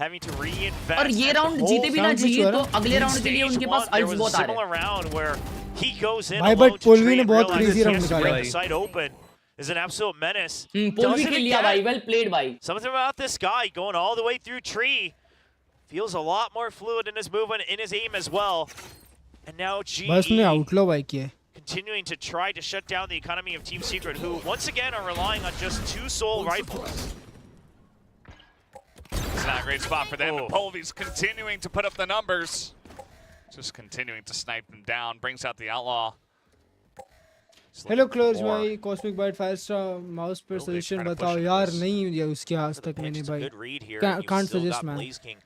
Having to reinvest. और ये and राउंड hold जीते भी ना Sound चाहिए switch तो हुआ ना? अगले राउंड के लिए stage उनके one, pass there अल्ट्स was a बहुत आ रहे similar round where he goes in भाई, alone but to Polvi trade, ने बहुत realizes crazy he round has to निकाला break है. the site open. Is an absolute menace. पोलवी Does it के लिया again. भाई. वेल प्लेड भाई. Something about this guy going all the way through tree. Feels a lot more fluid in his movement, in his aim as well. And now बस ने GE आउटलो भाई किए. continuing to try to shut down the economy of Team Secret, who once again are relying on just 2 soul rifles. it's not a great spot for them, Oh. but Polvi's continuing to put up the numbers. Just continuing to snipe them down. Brings out the Outlaw. Just hello looking क्लोर्ज for more. भाई, cosmic bite 5 star mouse पर Really suggestion trying to बताओ push यार. this. नहीं ये उसके आज For the तक pinch, मैंने it's a भाई. good read here. Can't- and you've can't still suggest, got man. Blaze King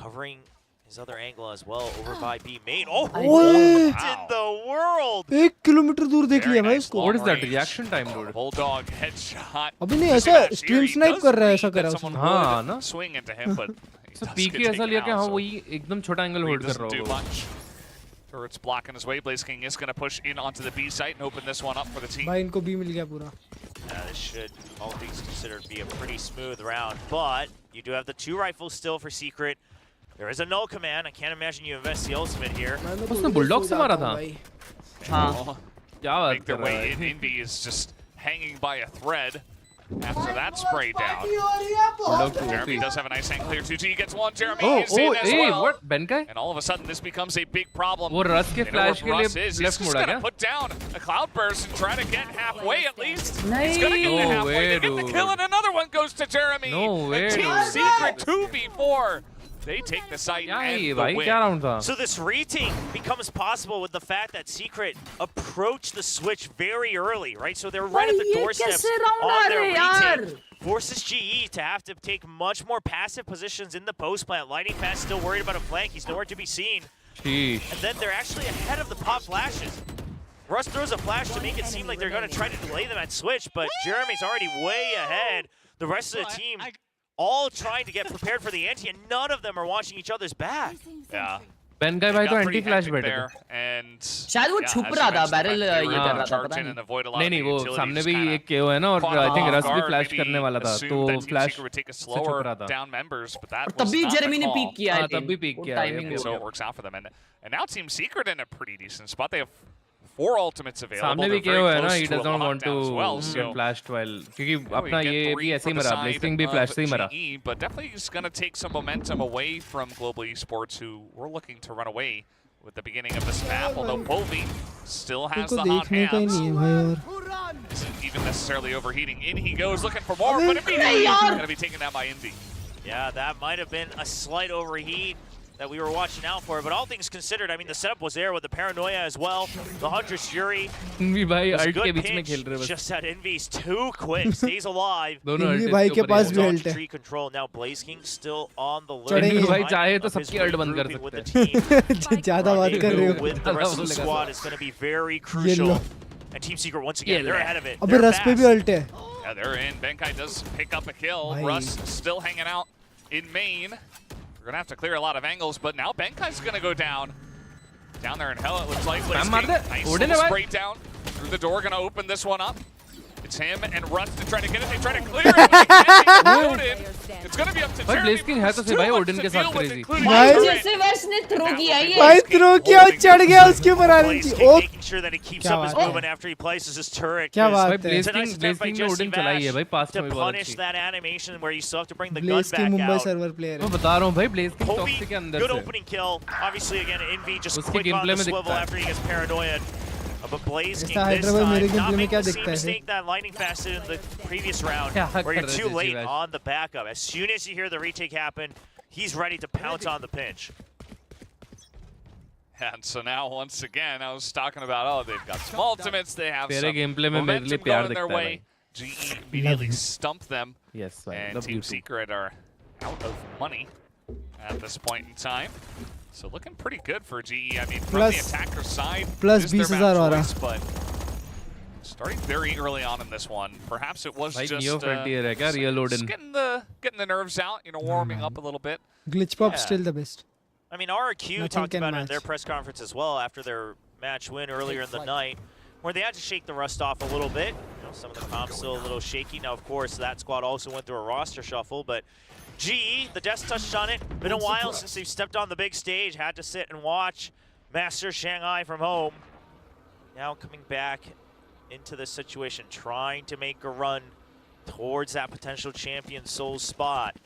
covering his other angle as well over by B main. Oh, ओए, what in the world? 1 kilometre दूर देख Very लिया भाई nice इसको. What is that range. reaction time, dude? Bulldog headshot. अभी नहीं, Just ऐसा about stream here. He snipe does कर रहा है, read ऐसा कर that रहा है someone उसने. हाँ, would ना? swing into him, but he So does PK get ऐसा taken लिया कि out, हाँ so वही एकदम छोटा एंगल Reed होल्ड कर doesn't रहा do होगा. much. Turret's blocking his way. Blaze King is going to push in onto the B site and open this one up for the team. भाई इनको भी मिल गया पूरा. This should, all things considered, be a pretty smooth round. But you do have the 2 rifles still for Secret. There is a null command. I can't imagine you invest the ultimate here. उसने bulldog से मारा था. हाँ क्या बात make their way in. Indy is just hanging by a thread after that spray down. Jeremy does have a nice hand clear. 2G gets one. Jeremy is in as well. What? Benkai? And all of a sudden, this becomes a big problem. वो रस के flash के लिए He's left just मुड़ा gonna क्या? put down a cloudburst and try to get halfway at least. नहीं. He's gonna get the No halfway. way, They get the dude. kill and another one goes to Jeremy. No way, And Team dude. Secret 2v4. They take the site and the win. So this retake becomes possible with the fact that Secret approached the switch very early, right? So they're right at the doorsteps on their retake. Forces GE to have to take much more passive positions in the post plant. Lightning Fast still worried about a flank. He's nowhere to be seen. Sheesh. And then they're actually ahead of the pop flashes. Russ throws a flash to make it seem like they're going to try to delay them at switch, but Jeremy's already way ahead. The rest of the team all trying to get prepared for the anti, and none of them are watching each other's back. Yeah. बेनकाई भाई तो anti flash बैठे थे शायद वो छुप रहा था barrel ये कर रहा था पता नहीं वो सामने भी एक केओ है ना और आई थिंक रस भी फ्लैश करने वाला था तो फ्लैश से छुप रहा था और तभी जेरेमी ने पीक किया है तभी पीक किया so it works out for them and now Team Secret in a pretty decent spot. They have 4 ultimates available. सामने भी केओ है ना he does not want to get flashed while क्योंकि अपना ये भी ऐसे ही मरा ब्लेसिंग भी फ्लैश से ही मरा but definitely is going to take some momentum away from Global Esports who were looking to run away with the beginning of this map, although Polvi still has the hot hands. Isn't even necessarily overheating. In he goes looking for more, but immediately going to be taken down by Indy. Yeah, that might have been a slight overheat that we were watching out for, but all things considered, I mean, the setup was there with the paranoia as well. The Huntress Fury was a good pinch, just that Envy's too quick, stays alive. Envy भाई के पास भी ult है. Tree control now. Blaze King still on the चढ़ेंगे. list. Envy भाई चाहे तो सबकी ult बंद कर सकते हैं. ज़्यादा बात कर रहे हो. With the rest of the squad is going to be very crucial. And Team Secret once again, they're ahead of it. अबे रस पे भी ult है. Yeah, they're in. Benkai does pick up a kill. Russ still hanging out in main. We're going to have to clear a lot of angles, but now Benkai's going to go down. Down there in hell, it looks like. Nice little spray down through the door. Going to open this one up. It's him and Russ to try to get it. They try to clear it, but they can't get it. It's going to be up to Jeremy. Blessing है तो से भाई Odin के साथ crazy भाई जैसे वर्ष ने थ्रो किया ये भाई थ्रो किया और चढ़ गया उसके ऊपर RNG oh making sure that he keeps up his movement after he places his turret. क्या बात है ब्लेसिंग ने ओडिन चलाई है भाई पास में भी बहुत अच्छी that animation where you still have to bring the gun back out. Mumbai server player मैं बता रहा हूं भाई ब्लेसिंग टॉक्सिक के अंदर से good opening kill. Obviously again Envy just quick on the swivel after he gets paranoid. But Blaze King this time not making the same mistake that Lightning Fast did in the previous round, where you're too late on the backup. As soon as you hear the retake happen, he's ready to pounce on the pinch. And so now, once again, I was talking about, oh, they've got some ultimates, they have some gameplay momentum going their way. GE immediately stumped them, yes, and Team Secret are out of money at this point in time. So looking pretty good for GE. I mean, from the attacker side, plus 20,000 हो रहा. But starting very early on in this one, perhaps it was just getting the nerves out, you know, warming up a little bit. Glitch Pop still the best. I mean, RRQ talked about it in their press conference as well after their match win earlier in the night, where they had to shake the rust off a little bit. You know, some of the comps still a little shaky. Now, of course, that squad also went through a roster shuffle, but GE, the Death touched on it. Been a while since they've stepped on the big stage. Had to sit and watch Master Shanghai from home. Now coming back into this situation, trying to make a run towards that potential champion soul spot.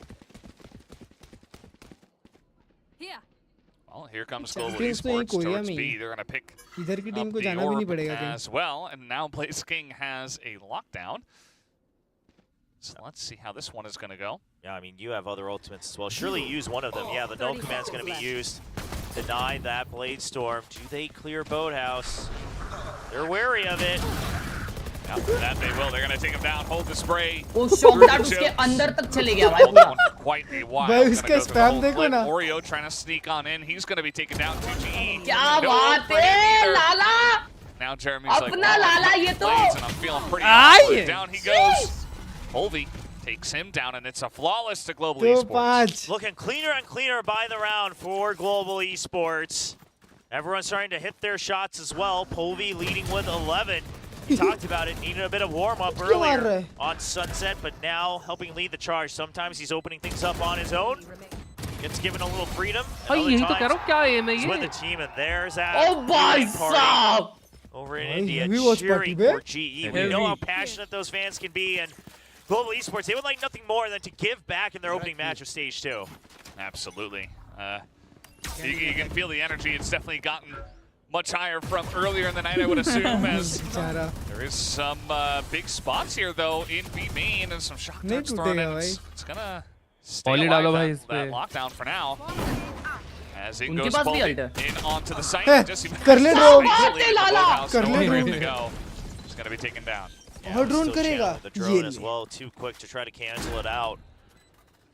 Well, here comes Global Esports towards B. They're going to pick up the orb as well. And now Blaze King has a lockdown. So let's see how this one is going to go. Yeah, I mean, you have other ultimates as well. Surely use one of them. Yeah, the null command is going to be used. Deny that Blade Storm. Do they clear Boathouse? They're wary of it. After that, they will. They're going to take him down, hold the spray. वो shot dot उसके अंदर तक चले गया भाई पूरा. Quite a while. भाई उसका स्पैम देखो ना. Oreo trying to sneak on in. He's going to be taken down. 2GE. क्या बात है लाला. Now Jeremy's like, अपना लाला ये तो. And I'm feeling pretty awkward. Down he goes. Polvi takes him down, and it's a flawless to Global Esports. Looking cleaner and cleaner by the round for Global Esports. Everyone's starting to hit their shots as well. Polvi leading with 11. He talked about it, needed a bit of warm-up earlier on Sunset, but now helping lead the charge. Sometimes he's opening things up on his own. Gets given a little freedom. And other times, he's with the team, and there's that. Oh, my God! over in India cheering for GE. We know how passionate those fans can be, and Global Esports, they would like nothing more than to give back in their opening match of Stage 2. Absolutely. You can feel the energy. It's definitely gotten much higher from earlier in the night, I would assume, as there is some big spots here, though, in B main, and some shot darts thrown in. It's gonna stay alive, that lockdown for now. As it goes Polly in onto the site. Just ready to go. It's gonna be taken down. Yeah, the drone as well, too quick to try to cancel it out.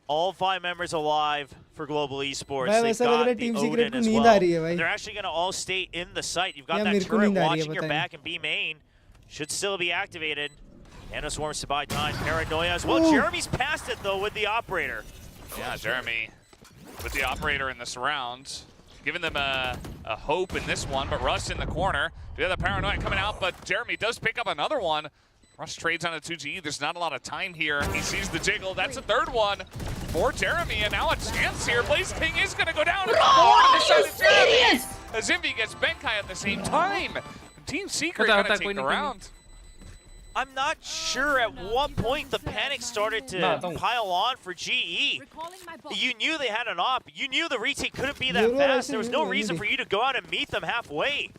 All 5 members alive for Global Esports. They've got the Odin as well. They're actually going to all stay in the site. You've got that turret watching your back in B main. Should still be activated. Nanoswarms to buy time. Paranoia as well. Jeremy's past it, though, with the operator. Yeah, Jeremy with the operator in this round. Giving them a hope in this one, but Russ in the corner. The other Paranoia coming out, but Jeremy does pick up another one. Russ trades on a 2G. There's not a lot of time here. He sees the jiggle. That's a third one for Jeremy, and now a chance here. Blaze King is going to go down. As Envy gets Benkai at the same time. Team Secret going to take the round. I'm not sure at what point the panic started to pile on for GE. You knew they had an op. You knew the retake couldn't be that fast. There was no reason for you to go out and meet them halfway.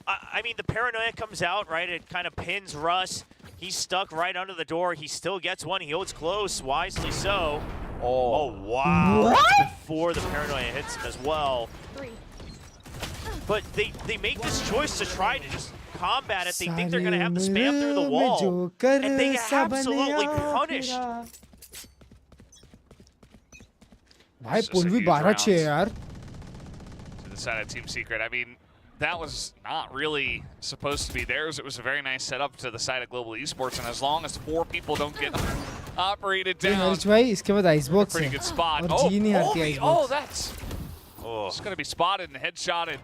I mean, the Paranoia comes out, right? It kind of pins Russ. He's stuck right under the door. He still gets one. He holds close, wisely so. Oh wow. What? Before the Paranoia hits him as well. But they make this choice to try to just combat it. They think they're going to have to spam through the wall. And they get absolutely punished. Bhai, pull bhi 12-6 yaar. To the side of Team Secret. I mean, that was not really supposed to be theirs. It was a very nice setup to the side of Global Esports, and as long as 4 people don't get operated down, it's a pretty good spot. Oh, that's it's going to be spotted and headshotted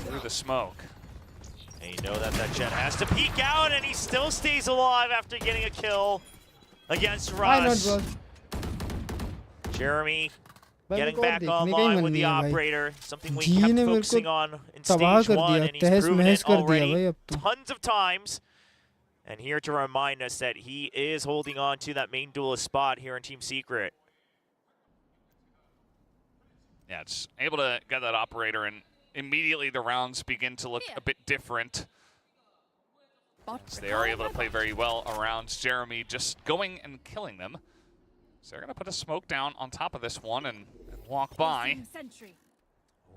through the smoke. And you know that Jet has to peek out, and he still stays alive after getting a kill against Russ. Jeremy getting back online with the operator, something we kept focusing on in Stage 1, and he's proven it already tons of times. And here to remind us that he is holding on to that main duelist spot here in Team Secret. Yeah, it's able to get that operator, and immediately the rounds begin to look a bit different. So they are able to play very well around Jeremy, just going and killing them. So they're going to put a smoke down on top of this one and walk by.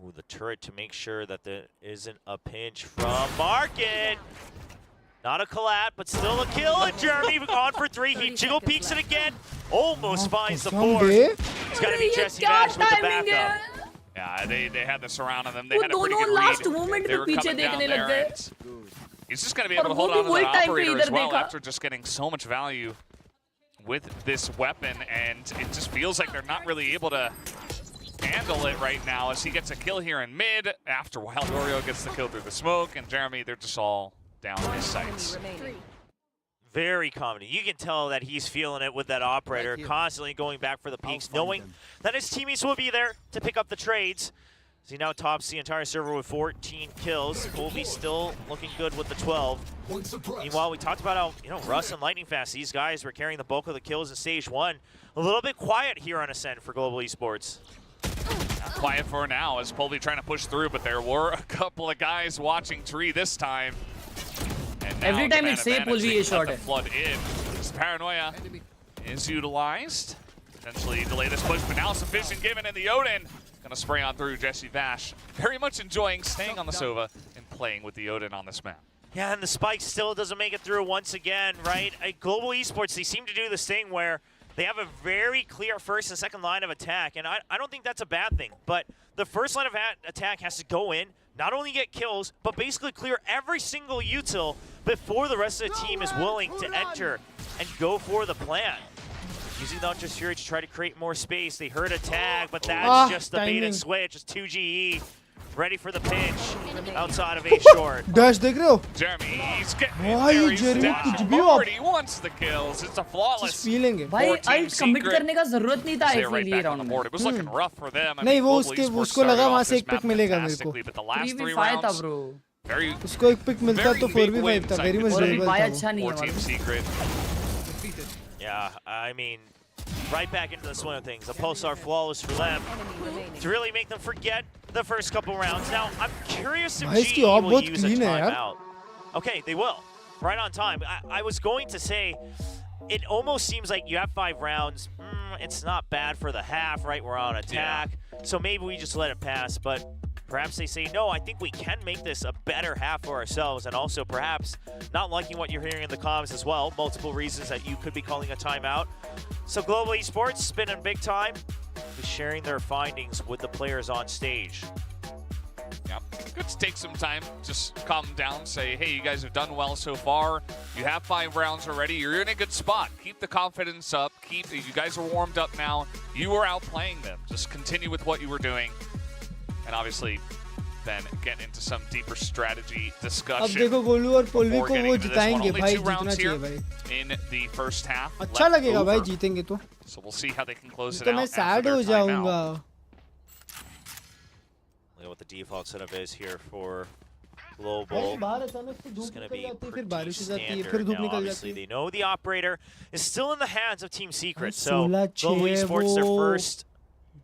Ooh, the turret to make sure that there isn't a pinch from Market. Not a collat, but still a kill, and Jeremy on for 3. He jiggle peeks it again. Almost finds the fourth. It's got to be Jesse Vash with the backup. Yeah, they had the surround on them. They had a pretty good read. They were coming down there. He's just going to be able to hold on to that operator as well after just getting so much value with this weapon, and it just feels like they're not really able to handle it right now as he gets a kill here in mid. After a while, Oreo gets the kill through the smoke, and Jeremy, they're just all down his sights. Very confident. You can tell that he's feeling it with that operator, constantly going back for the peaks, knowing that his teammates will be there to pick up the trades. As he now tops the entire server with 14 kills. Colby still looking good with the 12. Meanwhile, we talked about how, Russ and Lightning Fast, these guys were carrying the bulk of the kills in Stage 1. A little bit quiet here on Ascent for Global Esports. Not quiet for now as Colby trying to push through, but there were a couple of guys watching Tree this time. Every time it's safe, will be a shot. Flood in. This Paranoia is utilized. Potentially delay this push, but now sufficient given in the Odin. Gonna spray on through Jesse Vash. Very much enjoying staying on the Sova and playing with the Odin on this map. Yeah, and the Spike still doesn't make it through once again, right? At Global Esports, they seem to do this thing where they have a very clear first and second line of attack, and I don't think that's a bad thing, but the first line of attack has to go in, not only get kills, but basically clear every single util before the rest of the team is willing to enter and go for the plan. Using the Hunter's Fury to try to create more space. They heard a tag, but that's just the bait and switch. Just 2GE. Ready for the pinch outside of A short. Dash dekh rahe ho? Jeremy, he's getting there. He's already wants the kills. It's a flawless. Feeling है. भाई ult commit करने का जरूरत नहीं था इसलिए round में. It was looking rough for them. नहीं वो उसको लगा वहाँ से एक पिक मिलेगा मेरे को. But the last 3 था rounds, bro. very उसको एक पिक मिलता तो 4v5 था, very much doable था वो. 4-team secret. Yeah, I mean, right back into the swing of things. The pulse are flawless for them to really make them forget the first couple rounds. Now, I'm curious if GE will use a timeout. Okay, they will. Right on time. I was going to say, it almost seems like you have 5 rounds. It's not bad for the half, right? We're on attack. Yeah. So maybe we just let it pass. But perhaps they say, no, I think we can make this a better half for ourselves. And also perhaps not liking what you're hearing in the comms as well. Multiple reasons that you could be calling a timeout. So Global Esports, spinning big time, is sharing their findings with the players on stage. Yeah, good to take some time, just calm down, say, hey, you guys have done well so far. You have 5 rounds already. You're in a good spot. Keep the confidence up. You guys are warmed up now. You are outplaying them. Just continue with what you were doing. And obviously, then get into some deeper strategy discussion. अब देखो गोलू और पोल्वी को वो जिताएंगे भाई, जीतना चाहिए भाई. In the first half. अच्छा लगेगा भाई जीतेंगे तो. So we'll see how they can close it तो out. मैं sad हो जाऊंगा. Look at what the default setup is here for Global. Just going to be pretty standard. Now, obviously, they know the operator is still in the hands of Team Secret. So Global Esports, their first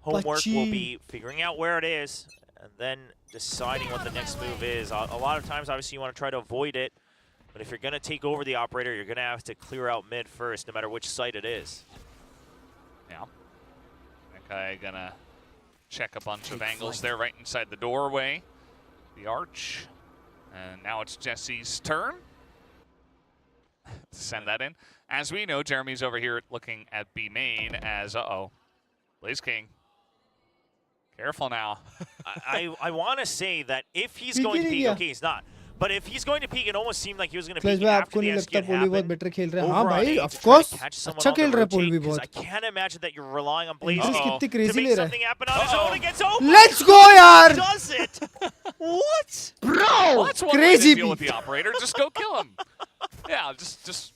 homework will be figuring out where it is and then deciding what the next move is. A lot of times, obviously, you want to try to avoid it. But if you're going to take over the operator, you're going to have to clear out mid first, no matter which site it is. Yeah. Okay, gonna check a bunch of angles there right inside the doorway. The arch. And now it's Jesse's turn to send that in. As we know, Jeremy's over here looking at B main as, Blaze King. Careful now. I want to say that if he's going to peek, okay, he's not. But if he's going to peek, it almost seemed like he was going to peek after the SQ happened. हाँ भाई, of course. अच्छा खेल रहा है पोल्वी बहुत. I can't imagine that you're relying on Blaze कितनी crazy to make something happen on his own against Open. Let's go यार. Does it? What? Bro, well, that's one crazy. Way to deal with the operator. Just go kill him. Yeah, just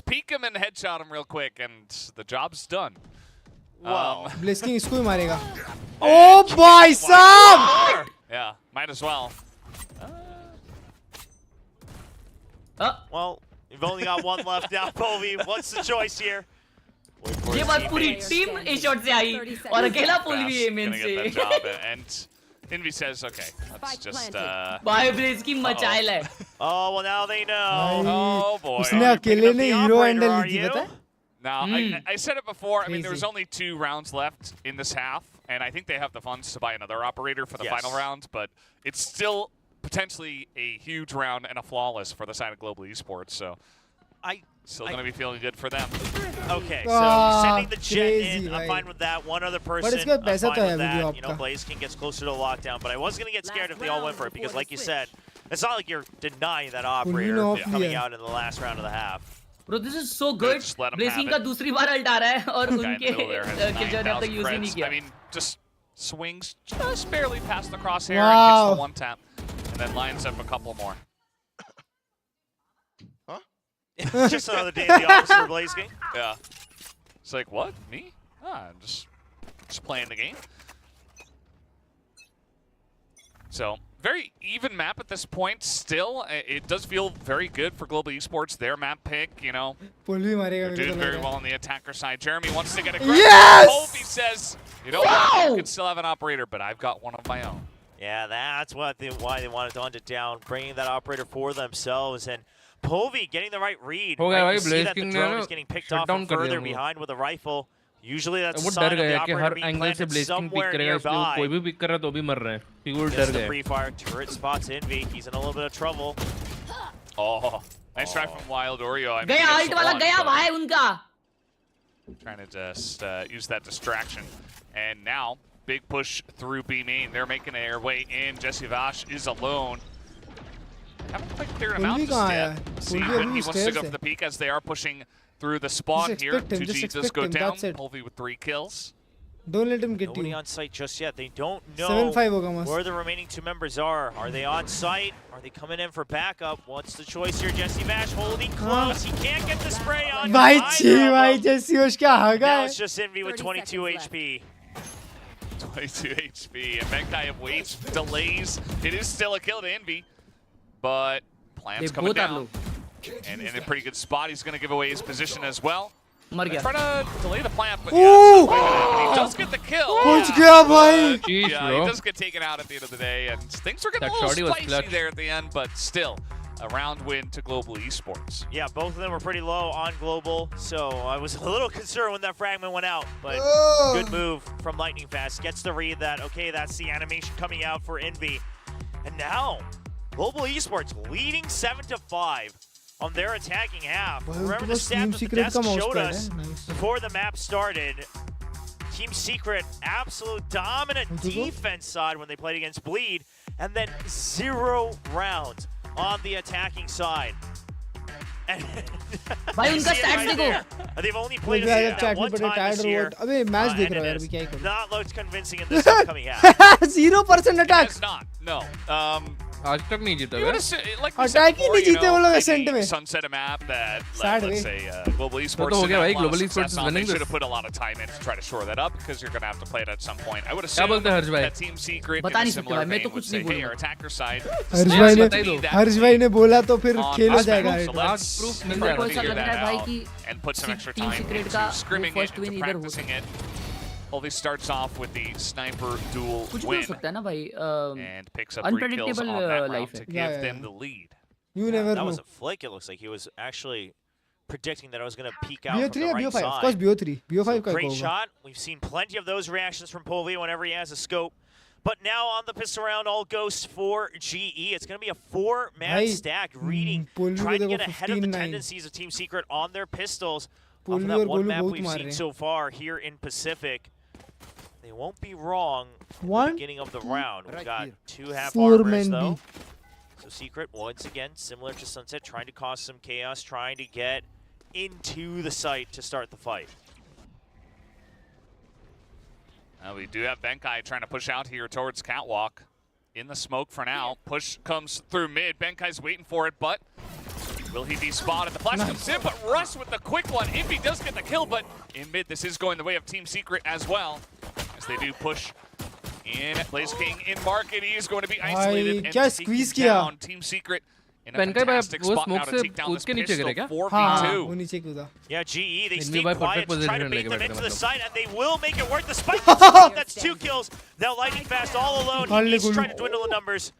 peek him and headshot him real quick, and the job's done. Wow. Blaze King इसको ही मारेगा. Oh boy, Sam. Yeah, might as well. Well, you've only got one left now, Polvi. What's the choice here? ये बात पूरी team ए shot से आई और अकेला पोल्वी ए main से. And Envy says, okay, let's just भाई ब्लेज की मचाइल है. Oh, well now they know. Oh boy. उसने अकेले ने हीरो हैंडल ली थी पता है? Now, I said it before, I mean, there was only 2 rounds left in this half, and I think they have the funds to buy another operator for the final round, but it's still potentially a huge round and a flawless for the side of Global Esports, so still going to be feeling good for them. Okay, so sending the jet in, I'm fine with that. One other person, I'm fine with that. You know, Blaze King gets closer to lockdown, but I was going to get scared if they all went for it, because like you said, it's not like you're denying that operator coming out in the last round of the half. Bro, this is so good. Blaze King का दूसरी बार alt आ रहा है और उनके killjoy ने अब तक use ही नहीं किया. I mean, just swings just barely past the crosshair and gets the 1 tap, and then lines up a couple more. Huh? Just another day in the office for Blaze King. Yeah. It's like, what? Me? I'm just playing the game. So, very even map at this point still. It does feel very good for Global Esports. Their map pick, you know. They're doing very well on the attacker side. Jeremy wants to get a grab. Yes! Colby says, you know what? You can still have an operator, but I've got one of my own. Yeah, that's why they wanted to hunt it down, bringing that operator for themselves. And Povey getting the right read. Right? You see that the drone is getting picked off from further behind with a rifle. Usually that's a sign of the operator being planted somewhere nearby. कोई भी pick कर रहा तो भी मर रहे हैं. People डर गए. Pre-fire turret spots Envy. He's in a little bit of trouble. Oh, nice try from Wild Oreo. I mean, गया आल्ट वाला गया भाई उनका. Trying to just use that distraction. And now, big push through B main. They're making their way in. Jesse Vash is alone. Haven't quite cleared him out just yet. See, he wants to go for the peak as they are pushing through the spawn here. 2G does go down. Polvi with 3 kills. Don't let him get Nobody you. on site just yet. They don't know 7-5 where the remaining 2 members are. Are they on site? Are they coming in for backup? What's the choice here? Jesse Vash holding close. He can't get the spray on. Jesse उसका हगा Now it's just Envy with 22 HP. 22 HP. And Menkai waits, delays. It is still a kill to Envy. but plans coming down. And in a pretty good spot, he's going to give away his position as well. Try to delay the plant, but yeah, he does get the kill. Yeah, he does get taken out at the end of the day, and things are getting a little spicy there at the end, but still, a round win to Global Esports. Yeah, both of them were pretty low on Global, so I was a little concerned when that fragment went out, but good move from Lightning Fast. Gets the read that, okay, that's the animation coming out for Envy. And now, Global Esports leading 7-5. On their attacking half. Remember the stat that the desk showed us before the map started. Team Secret, absolute dominant defense side when they played against Bleed, and then 0 rounds on the attacking side. And they've only played us one time this year. Not looked convincing in this upcoming half. 0% attack. It's not. No. आज तक नहीं जीते like attack ही नहीं जीते वो लोग ascent में. Sunset a map that let's say Global Esports हो गया भाई. Global Esports is winning this. Should have put a lot of time in to try to shore that up because you're going to have to play it at some point. I would assume that Team Secret in a similar vein would say, hey, our attacker side. हर्ष भाई ने बोला तो फिर खेला जाएगा. मेरे को ऐसा लग रहा है भाई कि and put some extra time into scrimming it, into practicing it. Well, this starts off with the sniper duel win and picks up 3 kills on that round to give them the lead. You never know. That was a flick. It looks like he was actually predicting that I was going to peek out from the right BO5, side. of course, BO3. BO5 so great shot. We've seen plenty of those reactions from Polvi whenever he has a scope. But now on the pistol round, all ghosts for GE. It's going to be a 4-man stack, reading, trying to get ahead of the tendencies of Team Secret on their pistols. Off of that one map we've seen so far here in Pacific. They won't be wrong at the beginning of the round. We've got 2 half armors, though. So Secret, once again, similar to Sunset, trying to cause some chaos, trying to get into the site to start the fight. Now we do have Benkai trying to push out here towards Catwalk. In the smoke for now. Push comes through mid. Benkai's waiting for it, but will he be spotted? The flash comes in, but Russ with the quick one. If he does get the kill, but in mid, this is going the way of Team Secret as well. As they do push in. Blaze King in market. He is going to be isolated and taken down. Team Secret in a fantastic spot now to take down this pistol. 4v2. Yeah, GE, they stay quiet to try to bait them into the site, and they will make it work. The spike is strong. That's 2 kills. Now Lightning Fast all alone. He's trying to dwindle the numbers.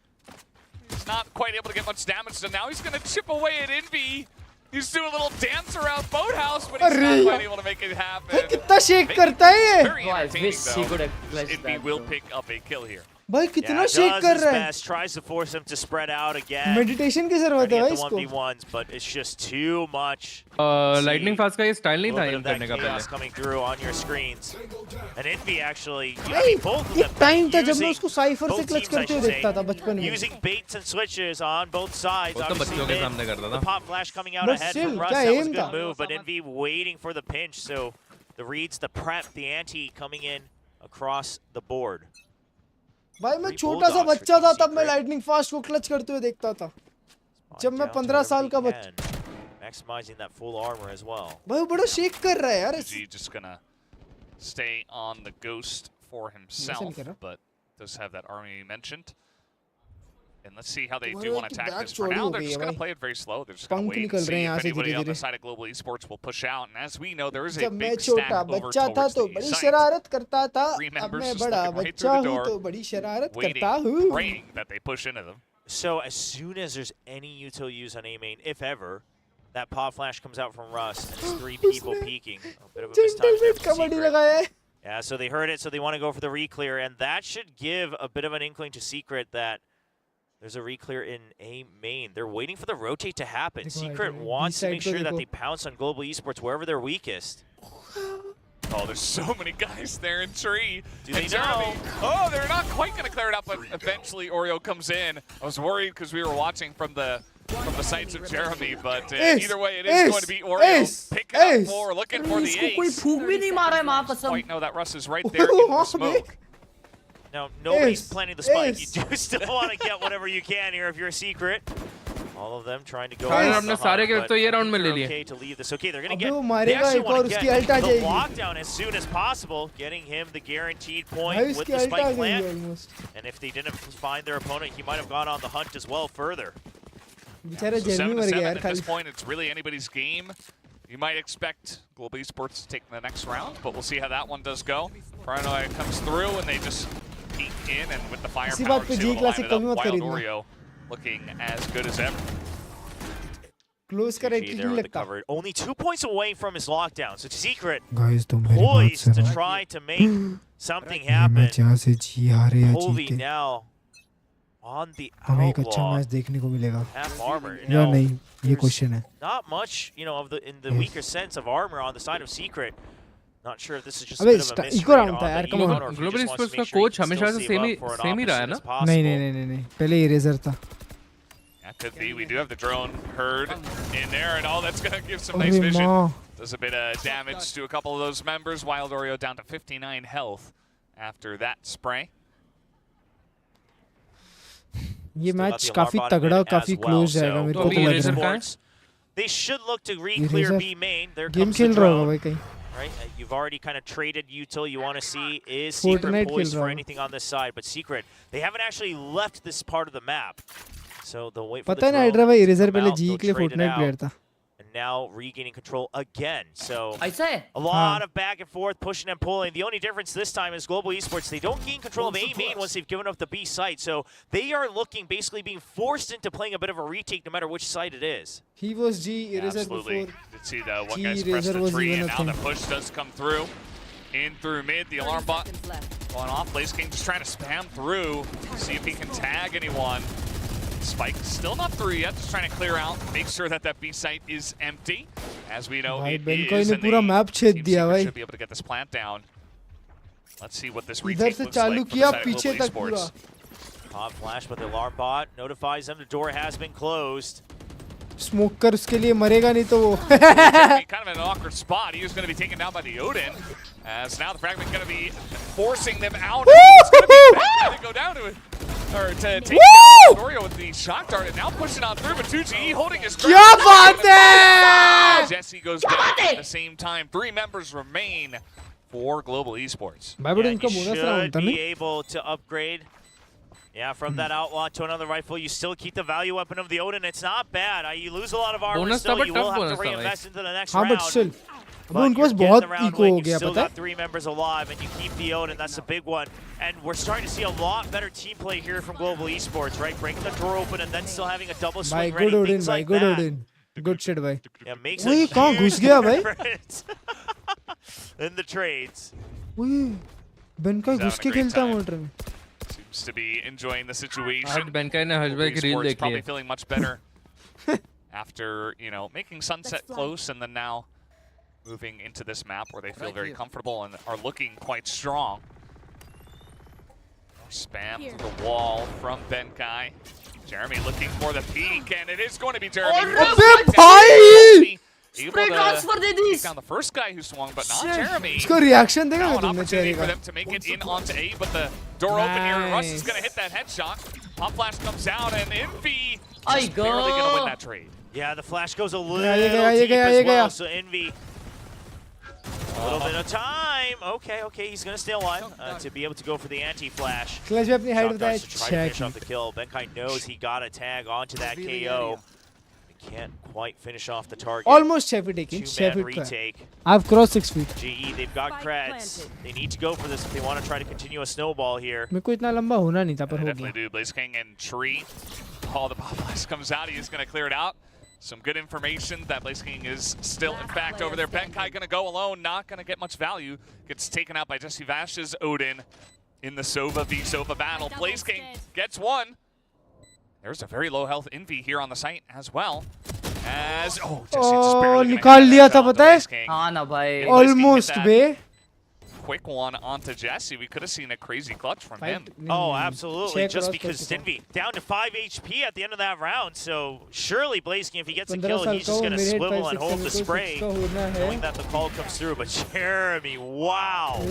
He's not quite able to get much damage, so now he's going to chip away at Envy. He's doing a little dance around Boathouse, but he's not quite able to make it happen. कितना shake करता है ये? Very entertaining though. Envy will pick up a kill here. भाई कितना shake कर रहा है? Tries to force him to spread out again. Meditation की ज़रूरत है भाई इसको. 1v1s, but it's just too much. Lightning Fast का ये style नहीं था इन करने का पहले. Coming through on your screens. And Envy actually, both of them. एक time था जब मैं उसको Cypher से clutch करते हुए देखता था बचपन में. Using baits and switches on both sides. वो तो बच्चों के सामने करता था. The pop flash coming out ahead from Russ. That was a good move, but Envy waiting for the pinch. So the reads, the prep, the ante coming in across the board. भाई मैं छोटा सा बच्चा था तब मैं lightning fast को clutch करते हुए देखता था जब मैं 15 साल का बच्चा maximizing that full armor as well. भाई वो बड़ा शेक कर रहा है यार. Just gonna stay on the ghost for himself, but does have that army mentioned. And let's see how they do want to attack this. For now, they're just going to play it very slow. They're just going to wait and see if anybody on the side of Global Esports will push out. And as we know, there is a big stack over towards the site. 3 members just looking right through the door, waiting, praying that they push into them. So as soon as there's any util use on A main, if ever, that pop flash comes out from Russ, and it's 3 people peeking. A bit of a mistime. Yeah, so they heard it, so they want to go for the re-clear, and that should give a bit of an inkling to Secret that there's a re-clear in A main. They're waiting for the rotate to happen. Secret wants to make sure that they pounce on Global Esports wherever they're weakest. Oh, there's so many guys there in tree. Do they know? Oh, they're not quite going to clear it up, but eventually Oreo comes in. I was worried because we were watching from the sights of Jeremy, but either way, it is going to be Oreo picking up more, looking for the ace. Quite know that Russ is right there in the smoke. Now, nobody's planting the spike. You do still want to get whatever you can here if you're a Secret. All of them trying to go okay to leave this. Okay, they're going to get, they actually want to get the lockdown as soon as possible, getting him the guaranteed point with the spike plant. And if they didn't find their opponent, he might have gone on the hunt as well further. बेचारा So Jeremy 7 मर to गया 7 यार at this खाली point. It's really anybody's game. You might expect Global Esports to take the next round, but we'll see how that one does go. Paranoia comes through and they just peek in, and with the इसी firepower बात पे to G line classic it कमी up, मत Wild खरीदना Oreo looking as good as ever. Close कर एक GG kill there with the लगता cover. Only 2 points away from his lockdown. So Secret guys तुम मेरी बात poised to सुनो try to make something ये happen. मैच यहाँ से जी हारे या Hovi जीते now on the हमें एक अच्छा outlaw. मैच देखने को मिलेगा Half armor. या Now, नहीं ये there's क्वेश्चन है not much, you know, of the in the Yes. weaker sense of armor on the side of Secret. Not sure if this is just a अबे bit of a eco misread round on था the यार कम Econ, on or if he Global just wants Sports to का make sure he coach can हमेशा still से save up for an same ही रहा है opposite ना as possible. नहीं नहीं नहीं नहीं पहले इरेजर था That could be. We do have the drone herd in there, and all that's going to give some अरे nice vision. माँ Does a bit of damage to a couple of those members. Wild Oreo down to 59 health after that spray. ये Still got match the काफी alarm bot तगड़ा in it काफी as well, close जाएगा so मेरे को तो Global लग रहा है Esports, they should look to re-clear Eraser. B main. There game comes the खेल रहा होगा drone. भाई कहीं Right, you've already kind of traded util. You want to see is Secret Fortnite poised खेल for रहा anything on this side, but Secret, they haven't actually left this part of the map. So they'll wait for पता है the ना drone Hydra भाई to eraser come पहले out, G they'll के लिए trade it Fortnite player out, था and now regaining control again. So ऐसा है a lot of back and forth, pushing and pulling. The only difference this time is Global Esports, they don't gain control of A main once they've given up the B site. So they are looking, basically being forced into playing a bit of a retake no matter which side it is. he was G Yeah, eraser absolutely. before Did see the one G guy's pressed Razor the was tree, even and a now the thing. push does come through. In through mid, the alarm bot going off. Blaze King just trying to spam through, see if he can tag anyone. Spike still not through yet, just trying to clear out, make sure that that B site is empty. As we know, भाई it बेनकोई is, ने and पूरा the map छेद Team दिया Secret भाई should be able to get this plant down. Let's see what this इधर retake से looks चालू like from the किया side of पीछे Global तक पूरा Esports. Pop flash, but the alarm bot notifies them the door has been closed. Smoke कर उसके लिए मरेगा नहीं तो वो Kind of in an awkward spot. He was going to be taken down by the Odin. As now the fragment going to be forcing them out. It's going to be bad to go down to it. Or to take down Oreo with the shock dart, and now pushing on through, but 2GE holding his ground. क्या बात है Jesse goes down at the same time. 3 members remain for Global Esports. भाई बड़ा Yeah, इनका you bonus should round था be नहीं able to upgrade. Yeah, from that outlaw to another rifle, you still keep the value weapon of the Odin. It's not bad. You lose a lot of armor Bonus still. था, but You will tough have bonus to था भाई। reinvest into the next हाँ round. But still अब But उनके you're pass getting बहुत the round eco win. हो You've गया still पता got है 3 members alive, and you keep the Odin. That's a big one. And we're starting to see a lot better team play here from Global Esports, right? Breaking the door open and then still having a double भाई swing ready. Good Odin Things भाई like good that. Odin good shit भाई Yeah, makes वो ये a कहाँ घुस huge गया भाई difference in the trades. वो ये बेनकोई He's घुस के having a great खेलता है time. मोटर में Seems to be enjoying the situation. आज बेनकाई ने हजबे की रील Global Esports देख ली probably है feeling much better after, you know, making Sunset close and then now moving into this map where they feel very comfortable and are looking quite strong. Spam to the wall from Benkai. Jeremy looking for the peek, and it is going to be Jeremy. अबे भाई Able Spray transfer to they take the down the first guy who swung, but not Jeremy. इसको reaction देगा Now क्या an तुमने opportunity चेहरे for का them to make it in onto A, but the door open here. Russ is Nice. going to hit that headshot. Pop flash comes out, and Envy I just barely going to go. win that trade. Yeah, the flash goes a little ये गया, deep ये as गया। well, so Envy. A little bit of time. Okay, he's going to stay alive to be able to go for the anti-flash. Clutch में अपनी height Shot बताया darts to try to finish check off the kill. Benkai knows he got a tag onto that KO. He can't quite finish off the target. almost 6 feet taking 6 Two-man feet का retake. I've crossed 6 feet GE, they've got creds. They need to go for this if they want to try to continue a snowball here. मेरे को इतना लंबा होना नहीं था पर They हो definitely गया do. Blaze King and Tree. Oh, the pop flash comes out. He's going to clear it out. Some good information that Blaze King is still, in fact, over there. Benkai going to go alone. Not going to get much value. Gets taken out by Jesse Vash's Odin in the Sova v Sova battle. Blaze King gets one. There's a very low health Envy here on the site as well. As Jesse just barely gonna निकाल get लिया that था shot on पता है Blaze King. हाँ ना भाई And Blaze King hit almost that bay quick one onto Jesse. We could have seen a crazy clutch from him. Oh, absolutely. Check Just cross because कर चुका Stinvy down to 5 HP at the end of that round. So surely Blaze King, if he gets a 15 kill, साल he's का just वो going to मेरे swivel 5 and 6 hold मेरे the को spray, 6 का होना knowing है that the call comes through. But Jeremy, wow.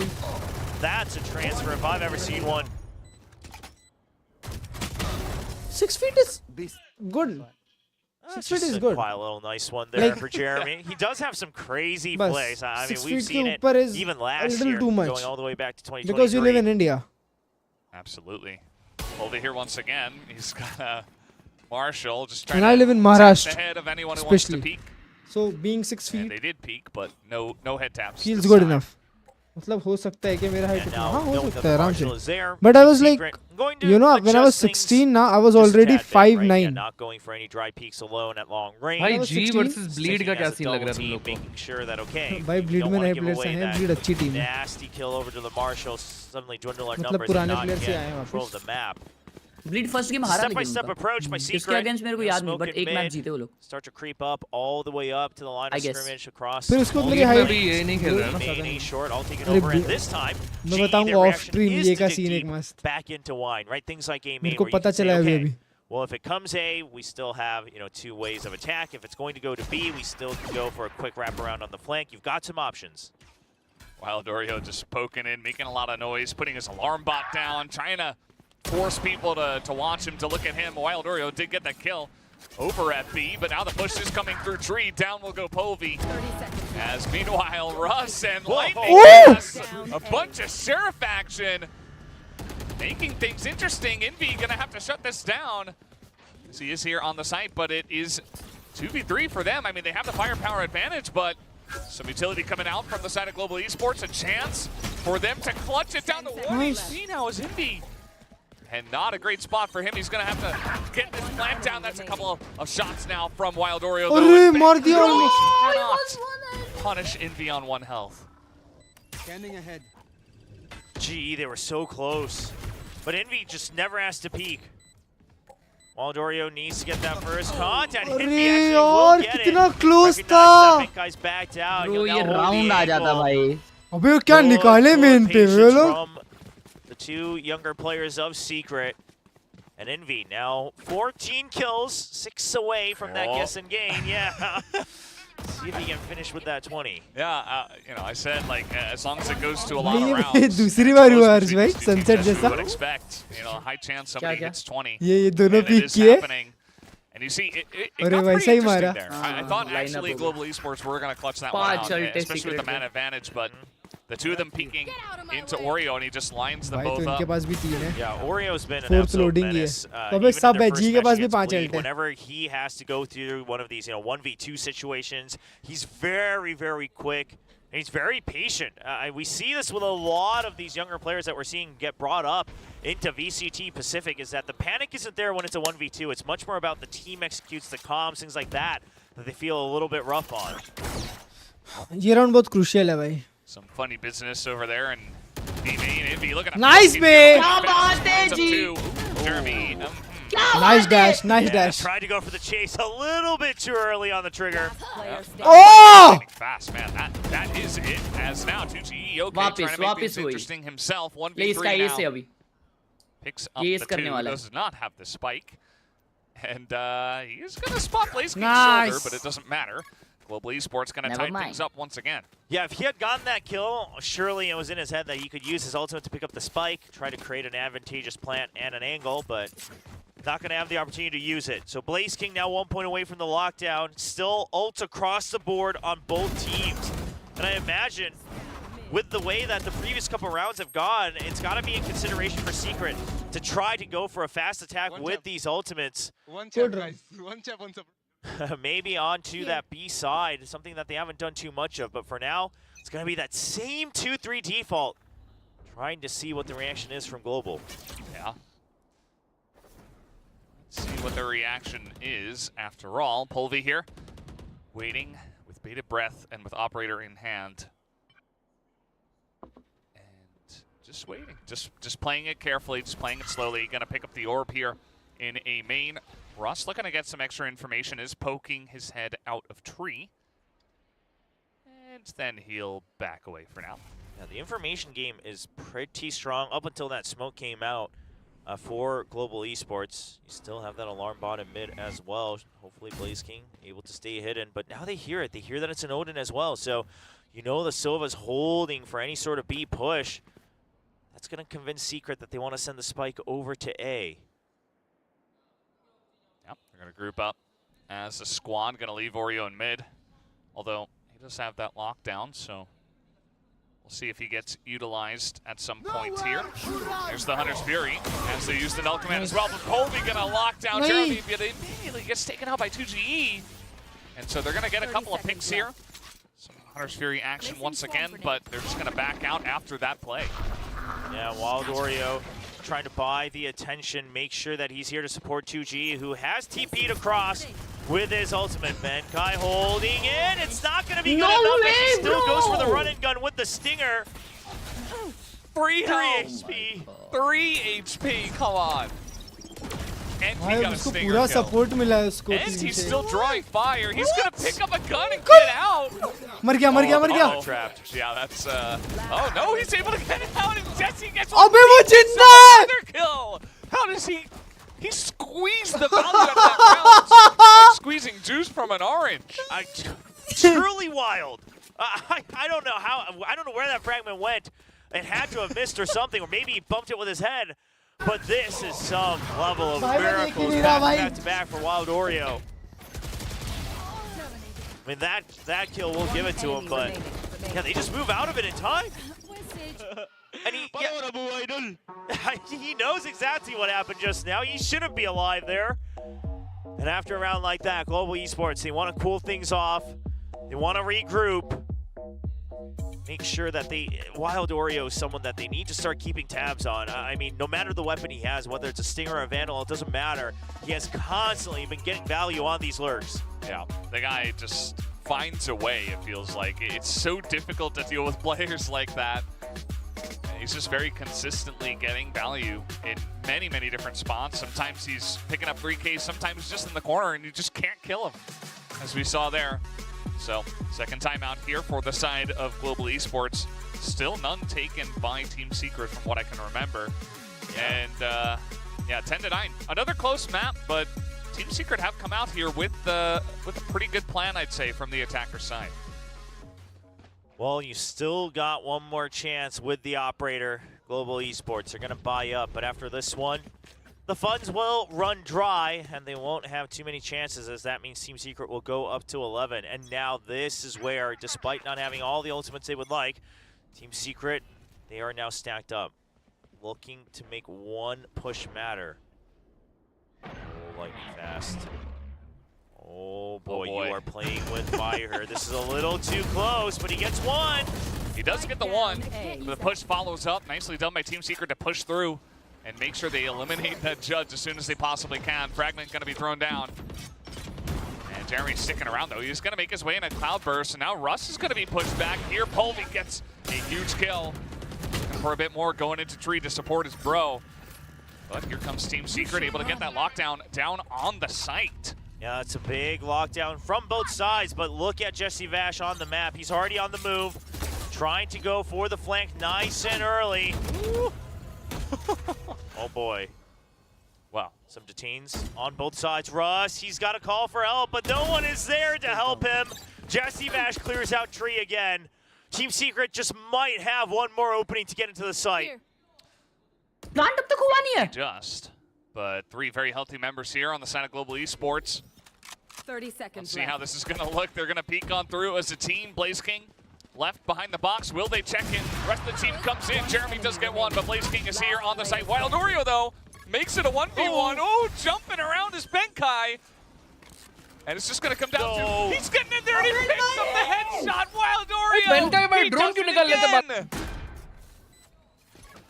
That's a transfer if I've ever seen one. 6 feet is good 6 feet Just is a good quiet little nice one there Like- for Jeremy. He does have some crazy बस plays. I mean, 6 we've feet seen के it ऊपर is even a last little year, too much going all the way back to 2023. because you live in India Absolutely. Hold it here once again. He's got a Marshall just And trying I live in to Maharashtra, ahead of anyone who wants to especially. peek. So being 6 And feet they did peek, but no head taps. feels this good time. enough. मतलब हो सकता है कि मेरा height इतना हाँ हो knowing सकता that है the आराम से. Marshall is there, But I was Team like, Secret going to you know, when I was adjust things 16 now, I was just a already tad bit, right? Yeah, 5'9". not going for any dry peaks alone at long range. भाई was G 16. versus Bleed का क्या Sticking as a scene लग double रहा है तुम team, लोग को? making sure that okay, भाई we Bleed don't में want नए to give players away आए हैं. that Bleed अच्छी team है. nasty kill over to the Marshall, suddenly dwindle our मतलब numbers and पुराने not players से get आए हैं control of वापस. the map. Bleed first game हारा लेकिन Step-by-step उनका. approach by इसके Secret. अगेंस्ट मेरे को याद नहीं, Smoke बट in एक मैच mid, जीते वो लोग. start to creep up all the way up to the line I of guess. scrimmage across. फिर उसको all मेरी the height- lanes. अभी ये नहीं खेल रहा है ना. Main A short, all taken अरे over, and this time, मैं GE, बताऊंगा their off reaction stream is ये to का dig scene deep एक मस्त. back into wine, right? Things like game मेरे main को where you पता can say, चला है अभी okay, अभी. well, if it comes A, we still have, you know, 2 ways of attack. If it's going to go to B, we still can go for a quick wraparound on the flank. You've got some options. Wild Oreo just poking in, making a lot of noise, putting his alarm bot down, trying to force people to watch him, to look at him. Wild Oreo did get that kill over at B, but now the push is coming through tree. Down will go Povey. As meanwhile, Russ and Lightning has a bunch of Sheriff action, making things interesting. Envy gonna have to shut this down. As he is here on the site, but it is 2v3 for them. I mean, they have the firepower advantage, but some utility coming out from the side of Global Esports. A chance for them to clutch it down to 1 HP now is Envy. And not a great spot for him. He's going to have to get this plant down. That's a couple of shots now from Wild Oreo. Cannot punish Envy on 1 health. Standing ahead. Gee, they were so close. But Envy just never has to peek. Wild Oreo needs to get that first contact. Envy actually will get it. कितना close Recognize था. that guy's backed out. Bro, He'll ये now hold the round आ जाता angle. भाई. अबे वो क्या निकाले main पे वे Patience लोग. from the 2 younger players of Secret. And Envy now 14 kills, 6 away from that guess and gain. Yeah. See if he can finish with that 20. Yeah, you know, I said, like, as long as it goes to a lot of rounds. ये दूसरी बार हुआ हर्ष भाई sunset You जैसा. would expect, you know, a high chance somebody hits 20. ये दोनों and it peak is किए. happening. And you see, it अरे got वैसा pretty ही मारा. interesting there. I thought actually Global Esports were going to clutch that one पांच out, ulti especially with the man advantage, but the 2 of them peeking into Oreo, and he just lines them भाई both तो up. इनके पास भी 3 है. Yeah, Oreo's been an Fourth absolute loading ही है. menace. तो Even अबे in सब their है. first जी के match पास भी against 5 Bleed, अल्ट है. whenever he has to go through one of these, you know, 1v2 situations, he's very, very quick. And he's very patient. We see this with a lot of these younger players that we're seeing get brought up into VCT Pacific, is that the panic isn't there when it's a 1v2. It's much more about the team executes, the comms, things like that they feel a little bit rough on. ये round बहुत crucial है भाई. Some funny business over there, and Envy looking at Nice, man. क्या बात है जी. Jeremy. Nice dash, nice dash. Tried to go for the chase a little bit too early on the trigger. Oh! Fast, man. That is it. As now 2GE okay, वापिस trying to make things वही. interesting himself. Play इसका 1v3 ये now. से अभी. Picks up ये the इस करने 2. वाला है. Does not have the spike. And he is going to spot Blaze King's Nice. shoulder, but it doesn't matter. Global Esports going to Never tie mind. things up once again. Yeah, if he had gotten that kill, surely it was in his head that he could use his ultimate to pick up the spike, try to create an advantageous plant and an angle, but not going to have the opportunity to use it. So Blaze King now 1 point away from the lockdown. Still ults across the board on both teams. And I imagine with the way that the previous couple rounds have gone, it's got to be in consideration for Secret to try to go for a fast attack with these ultimates. One chap, guys. One chap, one chap. Maybe onto that B side, something that they haven't done too much of. But for now, it's going to be that same 2-3 default. Trying to see what the reaction is from Global. Yeah. Let's see what the reaction is after all. Polvi here, waiting with bated breath and with operator in hand. And just waiting, just playing it carefully, just playing it slowly. Gonna pick up the orb here in a main. Russ looking to get some extra information, is poking his head out of tree. And then he'll back away for now. Yeah, the information game is pretty strong up until that smoke came out for Global Esports. You still have that alarm bot in mid as well. Hopefully Blaze King able to stay hidden, but now they hear it. They hear that it's an Odin as well. So you know the Silva's holding for any sort of B push. That's going to convince Secret that they want to send the spike over to A. Yep, they're going to group up as a squad. Going to leave Oreo in mid, although he does have that lockdown, so We'll see if he gets utilized at some point here. There's the Hunter's Fury as they use the null command as well. But Colby gonna lock down Jeremy, but it immediately gets taken out by 2GE. And so they're gonna get a couple of picks here. Some Hunter's Fury action once again, but they're just gonna back out after that play. Yeah, Wild Oreo trying to buy the attention, make sure that he's here to support 2G, who has TP'd across with his ultimate. Benkai holding in. It's not going to be good enough, but he still goes for the run and gun with the stinger. 3 HP. 3 HP, come on. And he got a stinger पूरा kill. support मिला है उसको And he's still drawing fire. He's going to pick up a gun and Good. get out. मर गया Trapped. Yeah, that's oh no, he's able to get out and Jesse gets अबे वो जिंदा है. another kill. How does he squeezed the value out of that round like squeezing juice from an orange. Truly wild. I don't know how, I don't know where that fragment went. It had to have missed or something, or maybe he bumped it with his head. But this is some level of miracles back to back for Wild Oreo. I mean, that kill, we'll give it to him, but yeah, they just move out of it in time. And he knows exactly what happened just now. He shouldn't be alive there. And after a round like that, Global Esports, they want to cool things off. They want to regroup. Make sure that Wild Oreo is someone that they need to start keeping tabs on. I mean, no matter the weapon he has, whether it's a Stinger or a Vandal, it doesn't matter. He has constantly been getting value on these lurks. Yeah, the guy just finds a way, it feels like. It's so difficult to deal with players like that. He's just very consistently getting value in many, many different spots. Sometimes he's picking up 3K, sometimes just in the corner, and you just can't kill him, as we saw there. So, second timeout here for the side of Global Esports. Still none taken by Team Secret from what I can remember. And, yeah, 10-9. Another close map, but Team Secret have come out here with a pretty good plan, I'd say, from the attacker side. Well, you still got one more chance with the operator, Global Esports. They're going to buy up, but after this one, the funds will run dry, and they won't have too many chances, as that means Team Secret will go up to 11. And now this is where, despite not having all the ultimates they would like, Team Secret, they are now stacked up, looking to make one push matter. Oh, lightning fast. Oh boy, you are playing with fire here. This is a little too close, but he gets one. He does get the one. The push follows up. Nicely done by Team Secret to push through and make sure they eliminate that judge as soon as they possibly can. Fragment going to be thrown down. And Jeremy's sticking around, though. He's going to make his way in a Cloudburst, and now Russ is going to be pushed back here. Polvi gets a huge kill. Looking for a bit more going into tree to support his bro. But here comes Team Secret, able to get that lockdown down on the site. Yeah, it's a big lockdown from both sides, but look at Jesse Vash on the map. He's already on the move, trying to go for the flank nice and early. Oh boy. Wow, some detains on both sides. Russ, he's got a call for help, but no one is there to help him. Jesse Vash clears out tree again. Team Secret just might have one more opening to get into the site. Just, but 3 very healthy members here on the side of Global Esports. 30 seconds Let's see how this is going to look. They're going to peek on through as a team. Blaze King left behind the box. Will they check in? The rest of the team comes in. Jeremy does get one, but Blaze King is here on the site. Wild Oreo, though, makes it a 1v1. Oh, jumping around is Benkai. And it's just going to come down to, he's getting in there and he picks up the headshot. Wild Oreo, he does it again.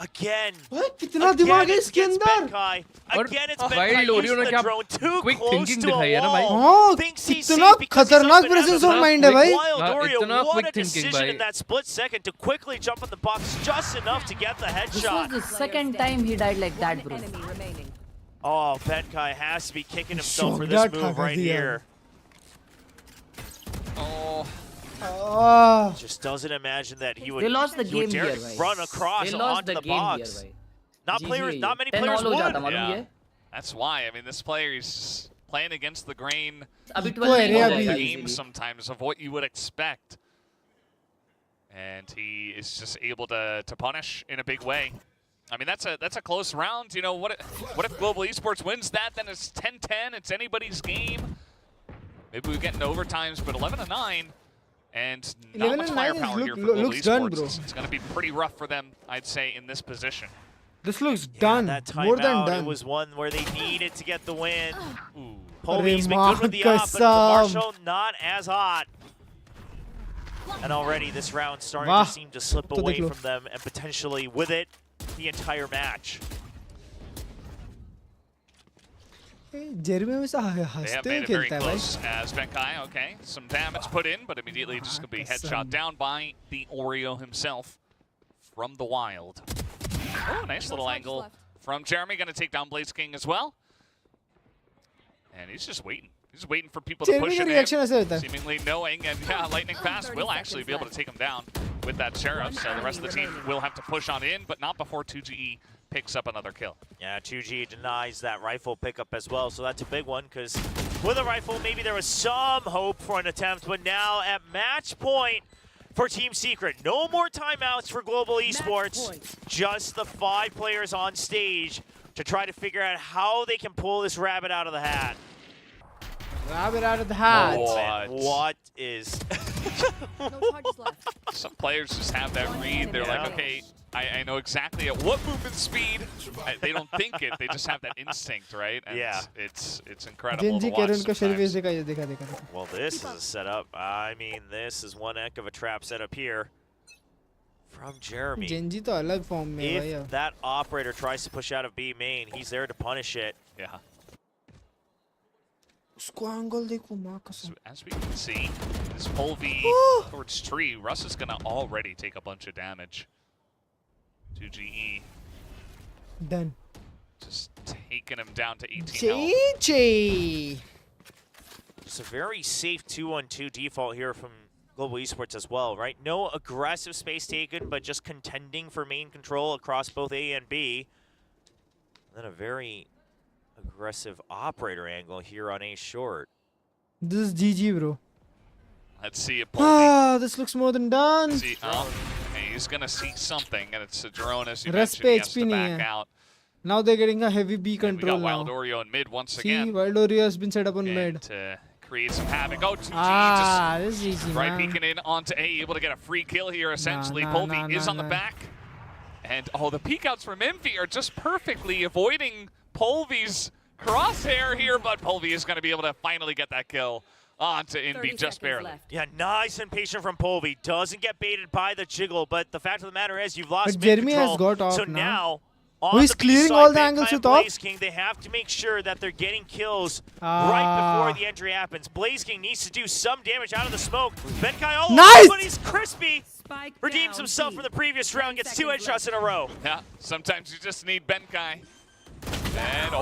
Again. कितना दिमाग है इसके अंदर? Again, it's Benkai using the drone too close to a हाँ, wall. कितना खतरनाक presence of mind है भाई. Wild Oreo, what a decision in that split second to quickly jump on the box just enough to get the headshot. This was the second time he died like that, bro. Oh, Benkai has to be kicking himself for this move right here. Oh. Just doesn't imagine that he would. They lost the game here, run across onto the box. Not many players would. Yeah. That's why. I mean, this player is playing against the grain of the game sometimes of what you would expect. And he is just able to punish in a big way. I mean, that's a close round. You know, what if Global Esports wins that? Then it's 10-10. It's anybody's game. Maybe we get into overtimes, but 11-9. And not much firepower here for Global Esports. It's going to be pretty rough for them, I'd say, in this position. This looks done. That More than timeout, done. it was one where they needed to get the win. Ooh. Polvy's been good with the op, but Marshall not as hot. And already this round starting to seem to slip away from them, and potentially with it, the entire match. Jeremy was they have made it very close as Benkai. Okay, some damage put in, but immediately just going to be headshot down by the Oreo himself from the wild. Oh, nice little angle from Jeremy. Going to take down Blaze King as well. And he's just waiting. He's waiting for people to push it in, seemingly knowing, and yeah, Lightning Fast will actually be able to take him down with that Sheriff, so the rest of the team will have to push on in, but not before 2GE picks up another kill. Yeah, 2G denies that rifle pickup as well, so that's a big one, because with a rifle, maybe there was some hope for an attempt, but now at match point for Team Secret. No more timeouts for Global Esports, just the 5 players on stage to try to figure out how they can pull this rabbit out of the hat. Rabbit out of the hat. What is... Some players just have that read. They're like, okay, I know exactly at what movement speed. They don't think it. They just have that instinct, right? And yeah. It's incredible to watch sometimes. Well, this is a setup. I mean, this is one heck of a trap setup here from Jeremy. If that operator tries to push out of B main, he's there to punish it. Yeah. As we can see, this Polvy towards tree, Russ is going to already take a bunch of damage. 2GE. Done. Just taking him down to 18 health. GG! It's a very safe 2-on-2 default here from Global Esports as well, right? No aggressive space taken, but just contending for main control across both A and B. And then a very aggressive operator angle here on A short. This is GG, bro. Let's see it. This looks more than done. See, he's gonna see something, and it's a drone as you mentioned. He has to back out. Now they're getting a heavy B control. We got Wild Oreo in mid once again. See, Wild Oreo has been set up on mid. To create some havoc. Oh, 2G this is easy, right peeking in onto A, able to get a free kill here. Essentially, Polvy is on the back, and the peek outs from Envy are just perfectly avoiding Polvy's crosshair here, but Polvy is going to be able to finally get that kill onto Envy just barely. Yeah, nice and patient from Polvy. Doesn't get baited by the jiggle, but the fact of the matter is you've lost but Jeremy control. Has got off so now. On he's clearing side, all the angles with off. Blaze King, they have to make sure that they're getting kills right before the entry happens. Blaze King needs to do some damage out of the smoke. Benkai all over, but he's crispy. Redeems himself from the previous round, gets 2 headshots in a row. Yeah, sometimes you just need Benkai. And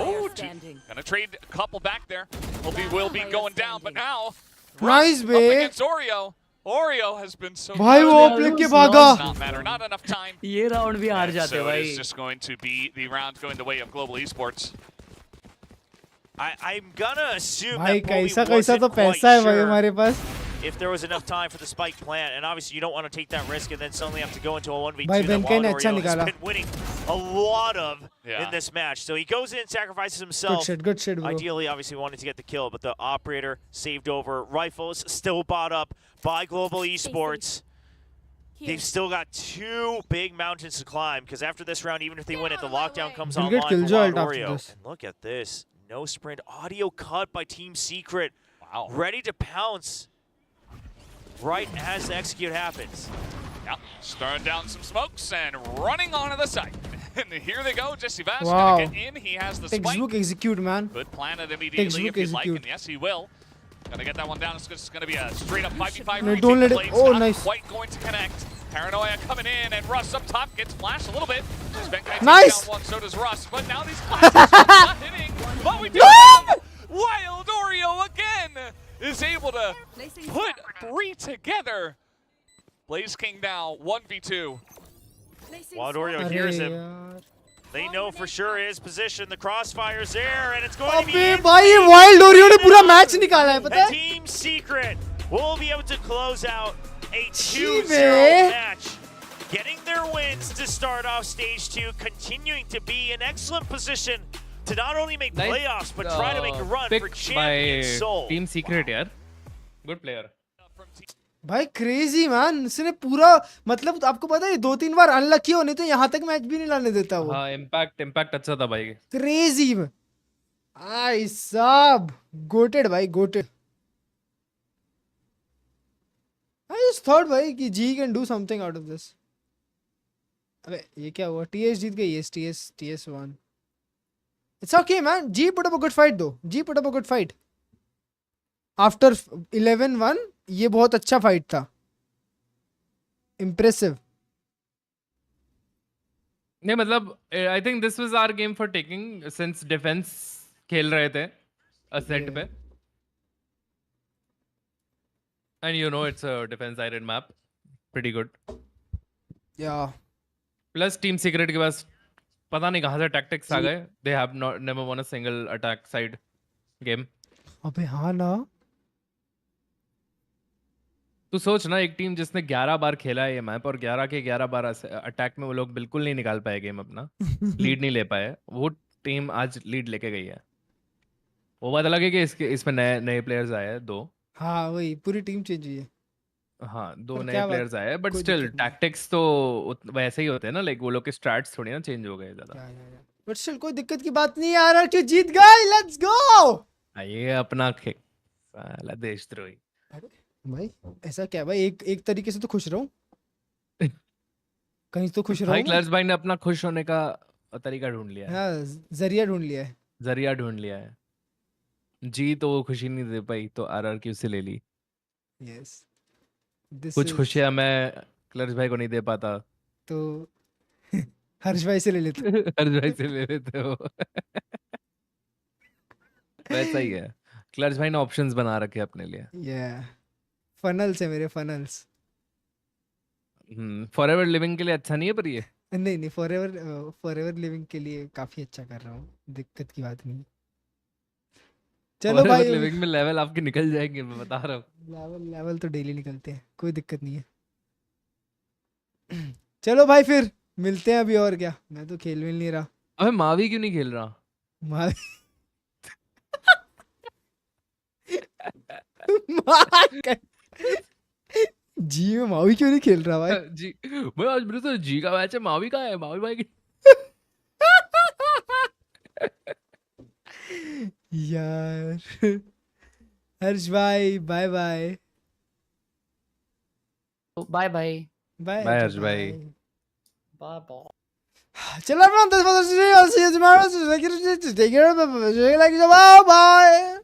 gonna trade a couple back there. Polvy will be going down, but now nice up against Oreo. Oreo has been so भाई वो play के भागा. Not matter, not enough time. ये round भी हार जाते so भाई. It's just going to be the round going the way of Global Esports. I'm gonna assume भाई that कैसा कैसा तो पैसा है भाई हमारे पास. If there was enough time for the spike plant, and obviously you don't want to take that risk and then suddenly have to go into a 1v2 भाई that Benkai ने Wild अच्छा Oreo has निकाला. been winning a lot of in this match. So he goes in, sacrifices himself. Good shit, bro. Ideally, obviously wanted to get the kill, but the operator saved over. Rifles still bought up by Global Esports. They've still got 2 big mountains to climb, because after this round, even if they win it, the lockdown comes online for Wild Oreo. And look at this. No sprint. Audio cut by Team Secret. Wow. Ready to pounce right as the execute happens. Yeah, stirring down some smokes and running onto the site. And here they go. Jesse Vaz wow. gonna get in. He has the spike. Textbook execute, man. Good plan it immediately if you'd like, and yes, he will. Gonna get that one down. It's just gonna be a straight up 5v5. No, don't let it. Oh, not nice. Quite going to connect. Paranoia coming in, and Russ up top gets flashed a little bit. Nice. Down one, so does Russ. But now these classes are not hitting. But we do. Wild Oreo again is able to put 3 together. Blaze King now 1v2. Wild Oreo hears him. They know for sure his position. The crossfire's there, and it's going to be. भाई Wild Oreo ने पूरा match निकाला है पता है? Team Secret will be able to close out a 2-0 match, getting their wins to start off stage 2, continuing to be in excellent position to not only make playoffs but try to make a run for champion soul. Team Secret, yaar. Good player. भाई crazy man, उसने पूरा मतलब आपको पता है 2-3 बार unlucky होने थे, यहाँ तक मैच भी नहीं लाने देता वो। हाँ इम्पैक्ट अच्छा था भाई। क्रेजी आई साहब, गोटेड भाई गोटेड। I just thought भाई कि G can do something out of this। अबे ये क्या हुआ? TS जीत गई। Yes, TS won। It's okay man, G put up a good fight though। G put up a good fight after 11-1। ये बहुत अच्छा फाइट था, इम्प्रेसिव। नहीं मतलब I think this was our game for taking, since defence खेल रहे थे Ascent पे, and you know it's a defence sided map, pretty good. Yeah plus Team Secret के पास पता नहीं कहां से टैक्टिक्स आ गए, they have never won a single attack side game. अबे हाँ ना, तू सोच ना, एक टीम जिसने 11 बार खेला है ये मैप और 11 के 11 बार अटैक में वो लोग बिल्कुल नहीं निकाल पाए गेम अपना, लीड नहीं ले पाए, वो टीम आज लीड लेके गई है। वो बात अलग है कि इसमें नए प्लेयर्स आए हैं 2। हाँ वही, पूरी टीम चेंज हुई है। हाँ 2 नए प्लेयर्स आए हैं, बट स्टिल टैक्टिक्स तो वैसे ही होते हैं ना, लाइक वो लोग के स्ट्रैट्स थोड़ी ना चेंज हो गए ज्यादा। बट स्टिल कोई दिक्कत की बात नहीं यार, RRQ जीत गए, लेट्स गो। ये अपना साला देशद्रोही भाई ऐसा क्या भाई, एक तरीके से तो खुश रहूं, कहीं तो खुश रहूं भाई। क्लर्ज भाई ने अपना खुश होने का तरीका ढूंढ लिया है। हाँ, जरिया ढूंढ लिया है, जरिया ढूंढ लिया है। जी तो वो खुशी नहीं दे पाई तो RRQ से ले ली। यस, कुछ खुशियां मैं क्लर्ज भाई को नहीं दे पाता तो हर्ष भाई से ले लेते। हर्ष भाई से ले लेते हो। वैसा ही है, क्लर्ज भाई ने ऑप्शंस बना रखे अपने लिए। फनल्स है मेरे, फनल्स। फॉरएवर लिविंग के लिए अच्छा नहीं है, पर ये नहीं फॉरएवर लिविंग के लिए काफी अच्छा कर रहा हूँ, दिक्कत की बात नहीं। चलो भाई, लिविंग में लेवल आपके निकल जाएंगे, मैं बता रहा हूँ। लेवल तो डेली निकलते हैं, कोई दिक्कत नहीं है। चलो भाई फिर मिलते हैं अभी, और क्या, मैं तो खेल मिल नहीं रहा। अबे मावी क्यों नहीं खेल रहा? मावी जी में मावी क्यों नहीं खेल रहा भाई? जी मैं आज मेरे तो जी का मैच है, मावी का है, मावी भाई की। यार हर्ष भाई bye bye. Bye bye bye Harsh भाई, बाय बाय। चलो everyone, this was the video. I'll see you tomorrow. So take care. Bye bye.